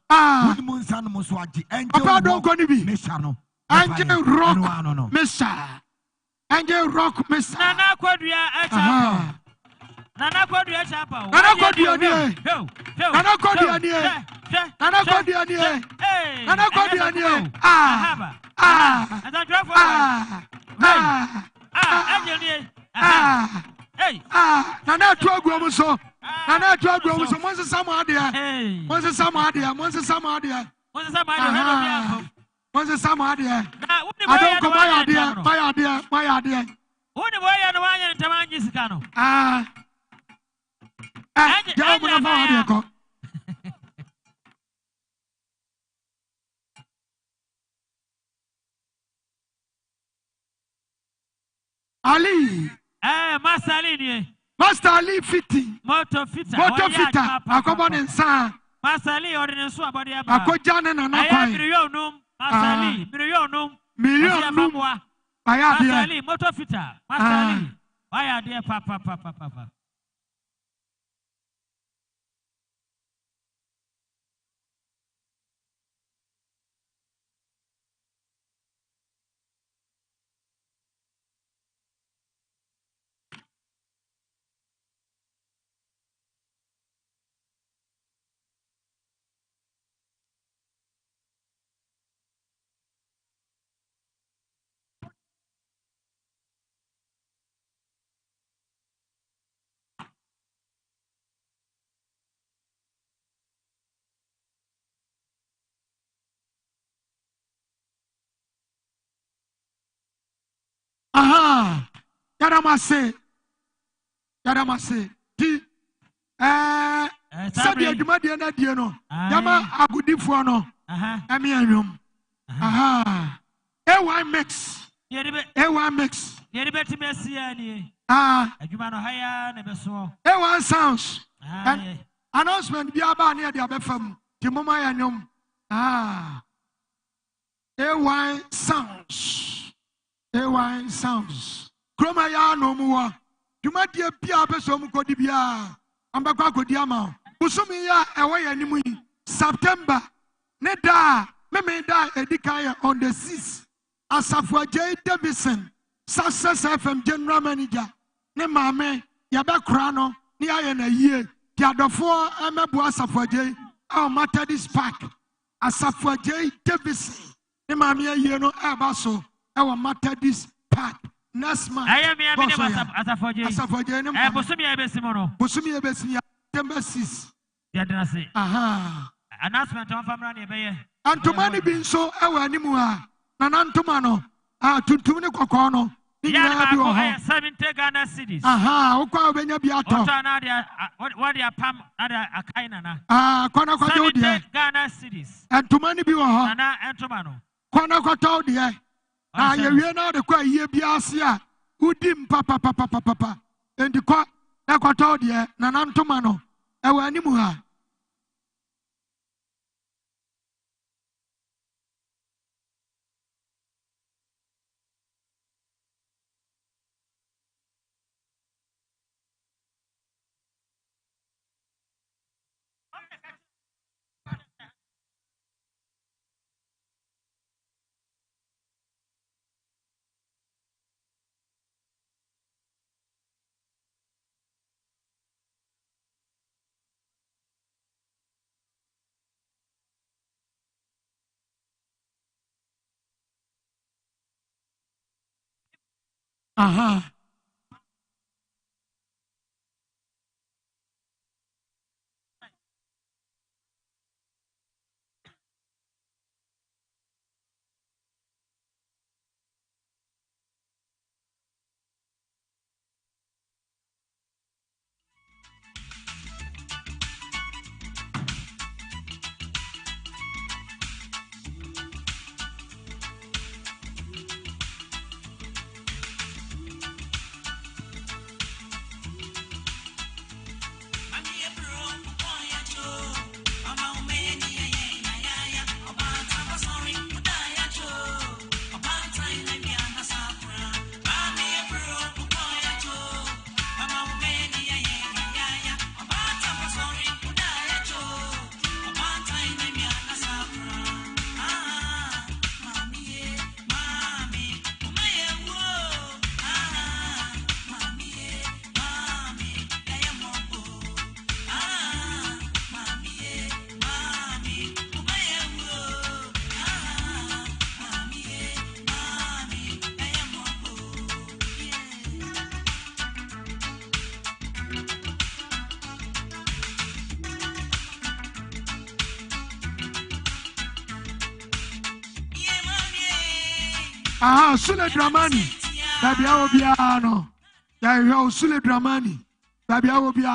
Speaker 12: woni mu nsa no mo so agi angel rock mission no
Speaker 2: angel rock missa angel rock missa
Speaker 11: nana kwadua acha nana kwadua chapa
Speaker 2: nana kwadua ni nana kwadua ni nana kwadua ni nana kwadua ni nana tuagu omuso nana tuagu omuso monse samuadia monse samuadia monse samuadia
Speaker 11: monse samuadia
Speaker 2: monse samuadia adonko my idea
Speaker 11: woni boya no wanya ntamanji sikano
Speaker 2: jamu na fa idea ko Ali
Speaker 11: Master Ali ni
Speaker 2: Master Ali fiti
Speaker 11: moto fita
Speaker 2: akobo ne nsa
Speaker 11: Master Ali ordine so abode aba
Speaker 2: akoja ne nana kwan
Speaker 11: miliyonum Master Ali miliyonum
Speaker 2: aya de
Speaker 11: Master Ali moto fita Master Ali aya de pa
Speaker 2: Yadamase di sabi adwuma de na die no yama agudifo no ame anwom A1 mix
Speaker 11: yeri beti mesia ni adwuma no haya na beso
Speaker 2: A1 sounds and announcement bi aba na de abefam ti moma ya nwom A1 sounds Kroma ya no muwa. Duma die bia beso mu kodi bia. Ambakwa kodi ama. Usumi ya ewe ya nimu September. Ne da me da edikan on the 6th. Asafo J Davidson. Success FM General Manager. Ne maame ya be kra no ne aye na yie. Ti adofo emebu Asafo J. Methodist Park. Asafo J Davidson. Ne maame yie no eba so. Ewa Methodist Park. Next month.
Speaker 11: I am Asafoje. Bosumi Ebesimono.
Speaker 2: Bosumi Ebesi September 6.
Speaker 11: Yadanase. Announcement on family Ebeye.
Speaker 2: Antomani bin so ewa animu ha. Na Antoma no. Tuntum ne kokon no. Ni nyina bi wo ho.
Speaker 11: 70 Ghana cedis.
Speaker 2: Okwa obenya bi ato.
Speaker 11: What dia pam ada akaina na.
Speaker 2: Kona kwa jo de.
Speaker 11: Ghana cedis.
Speaker 2: Antomani bi wo ho.
Speaker 11: Na Antoma no.
Speaker 2: Kona kwa to de. Ye wie na de kwa yie bi ase a udim papa endi kwa na kwato de na Antoma no ewa animu ha Aha. Aha, Sule Dramani. Baby, I will be ano. Yeah, Sule Dramani. Baby, I will be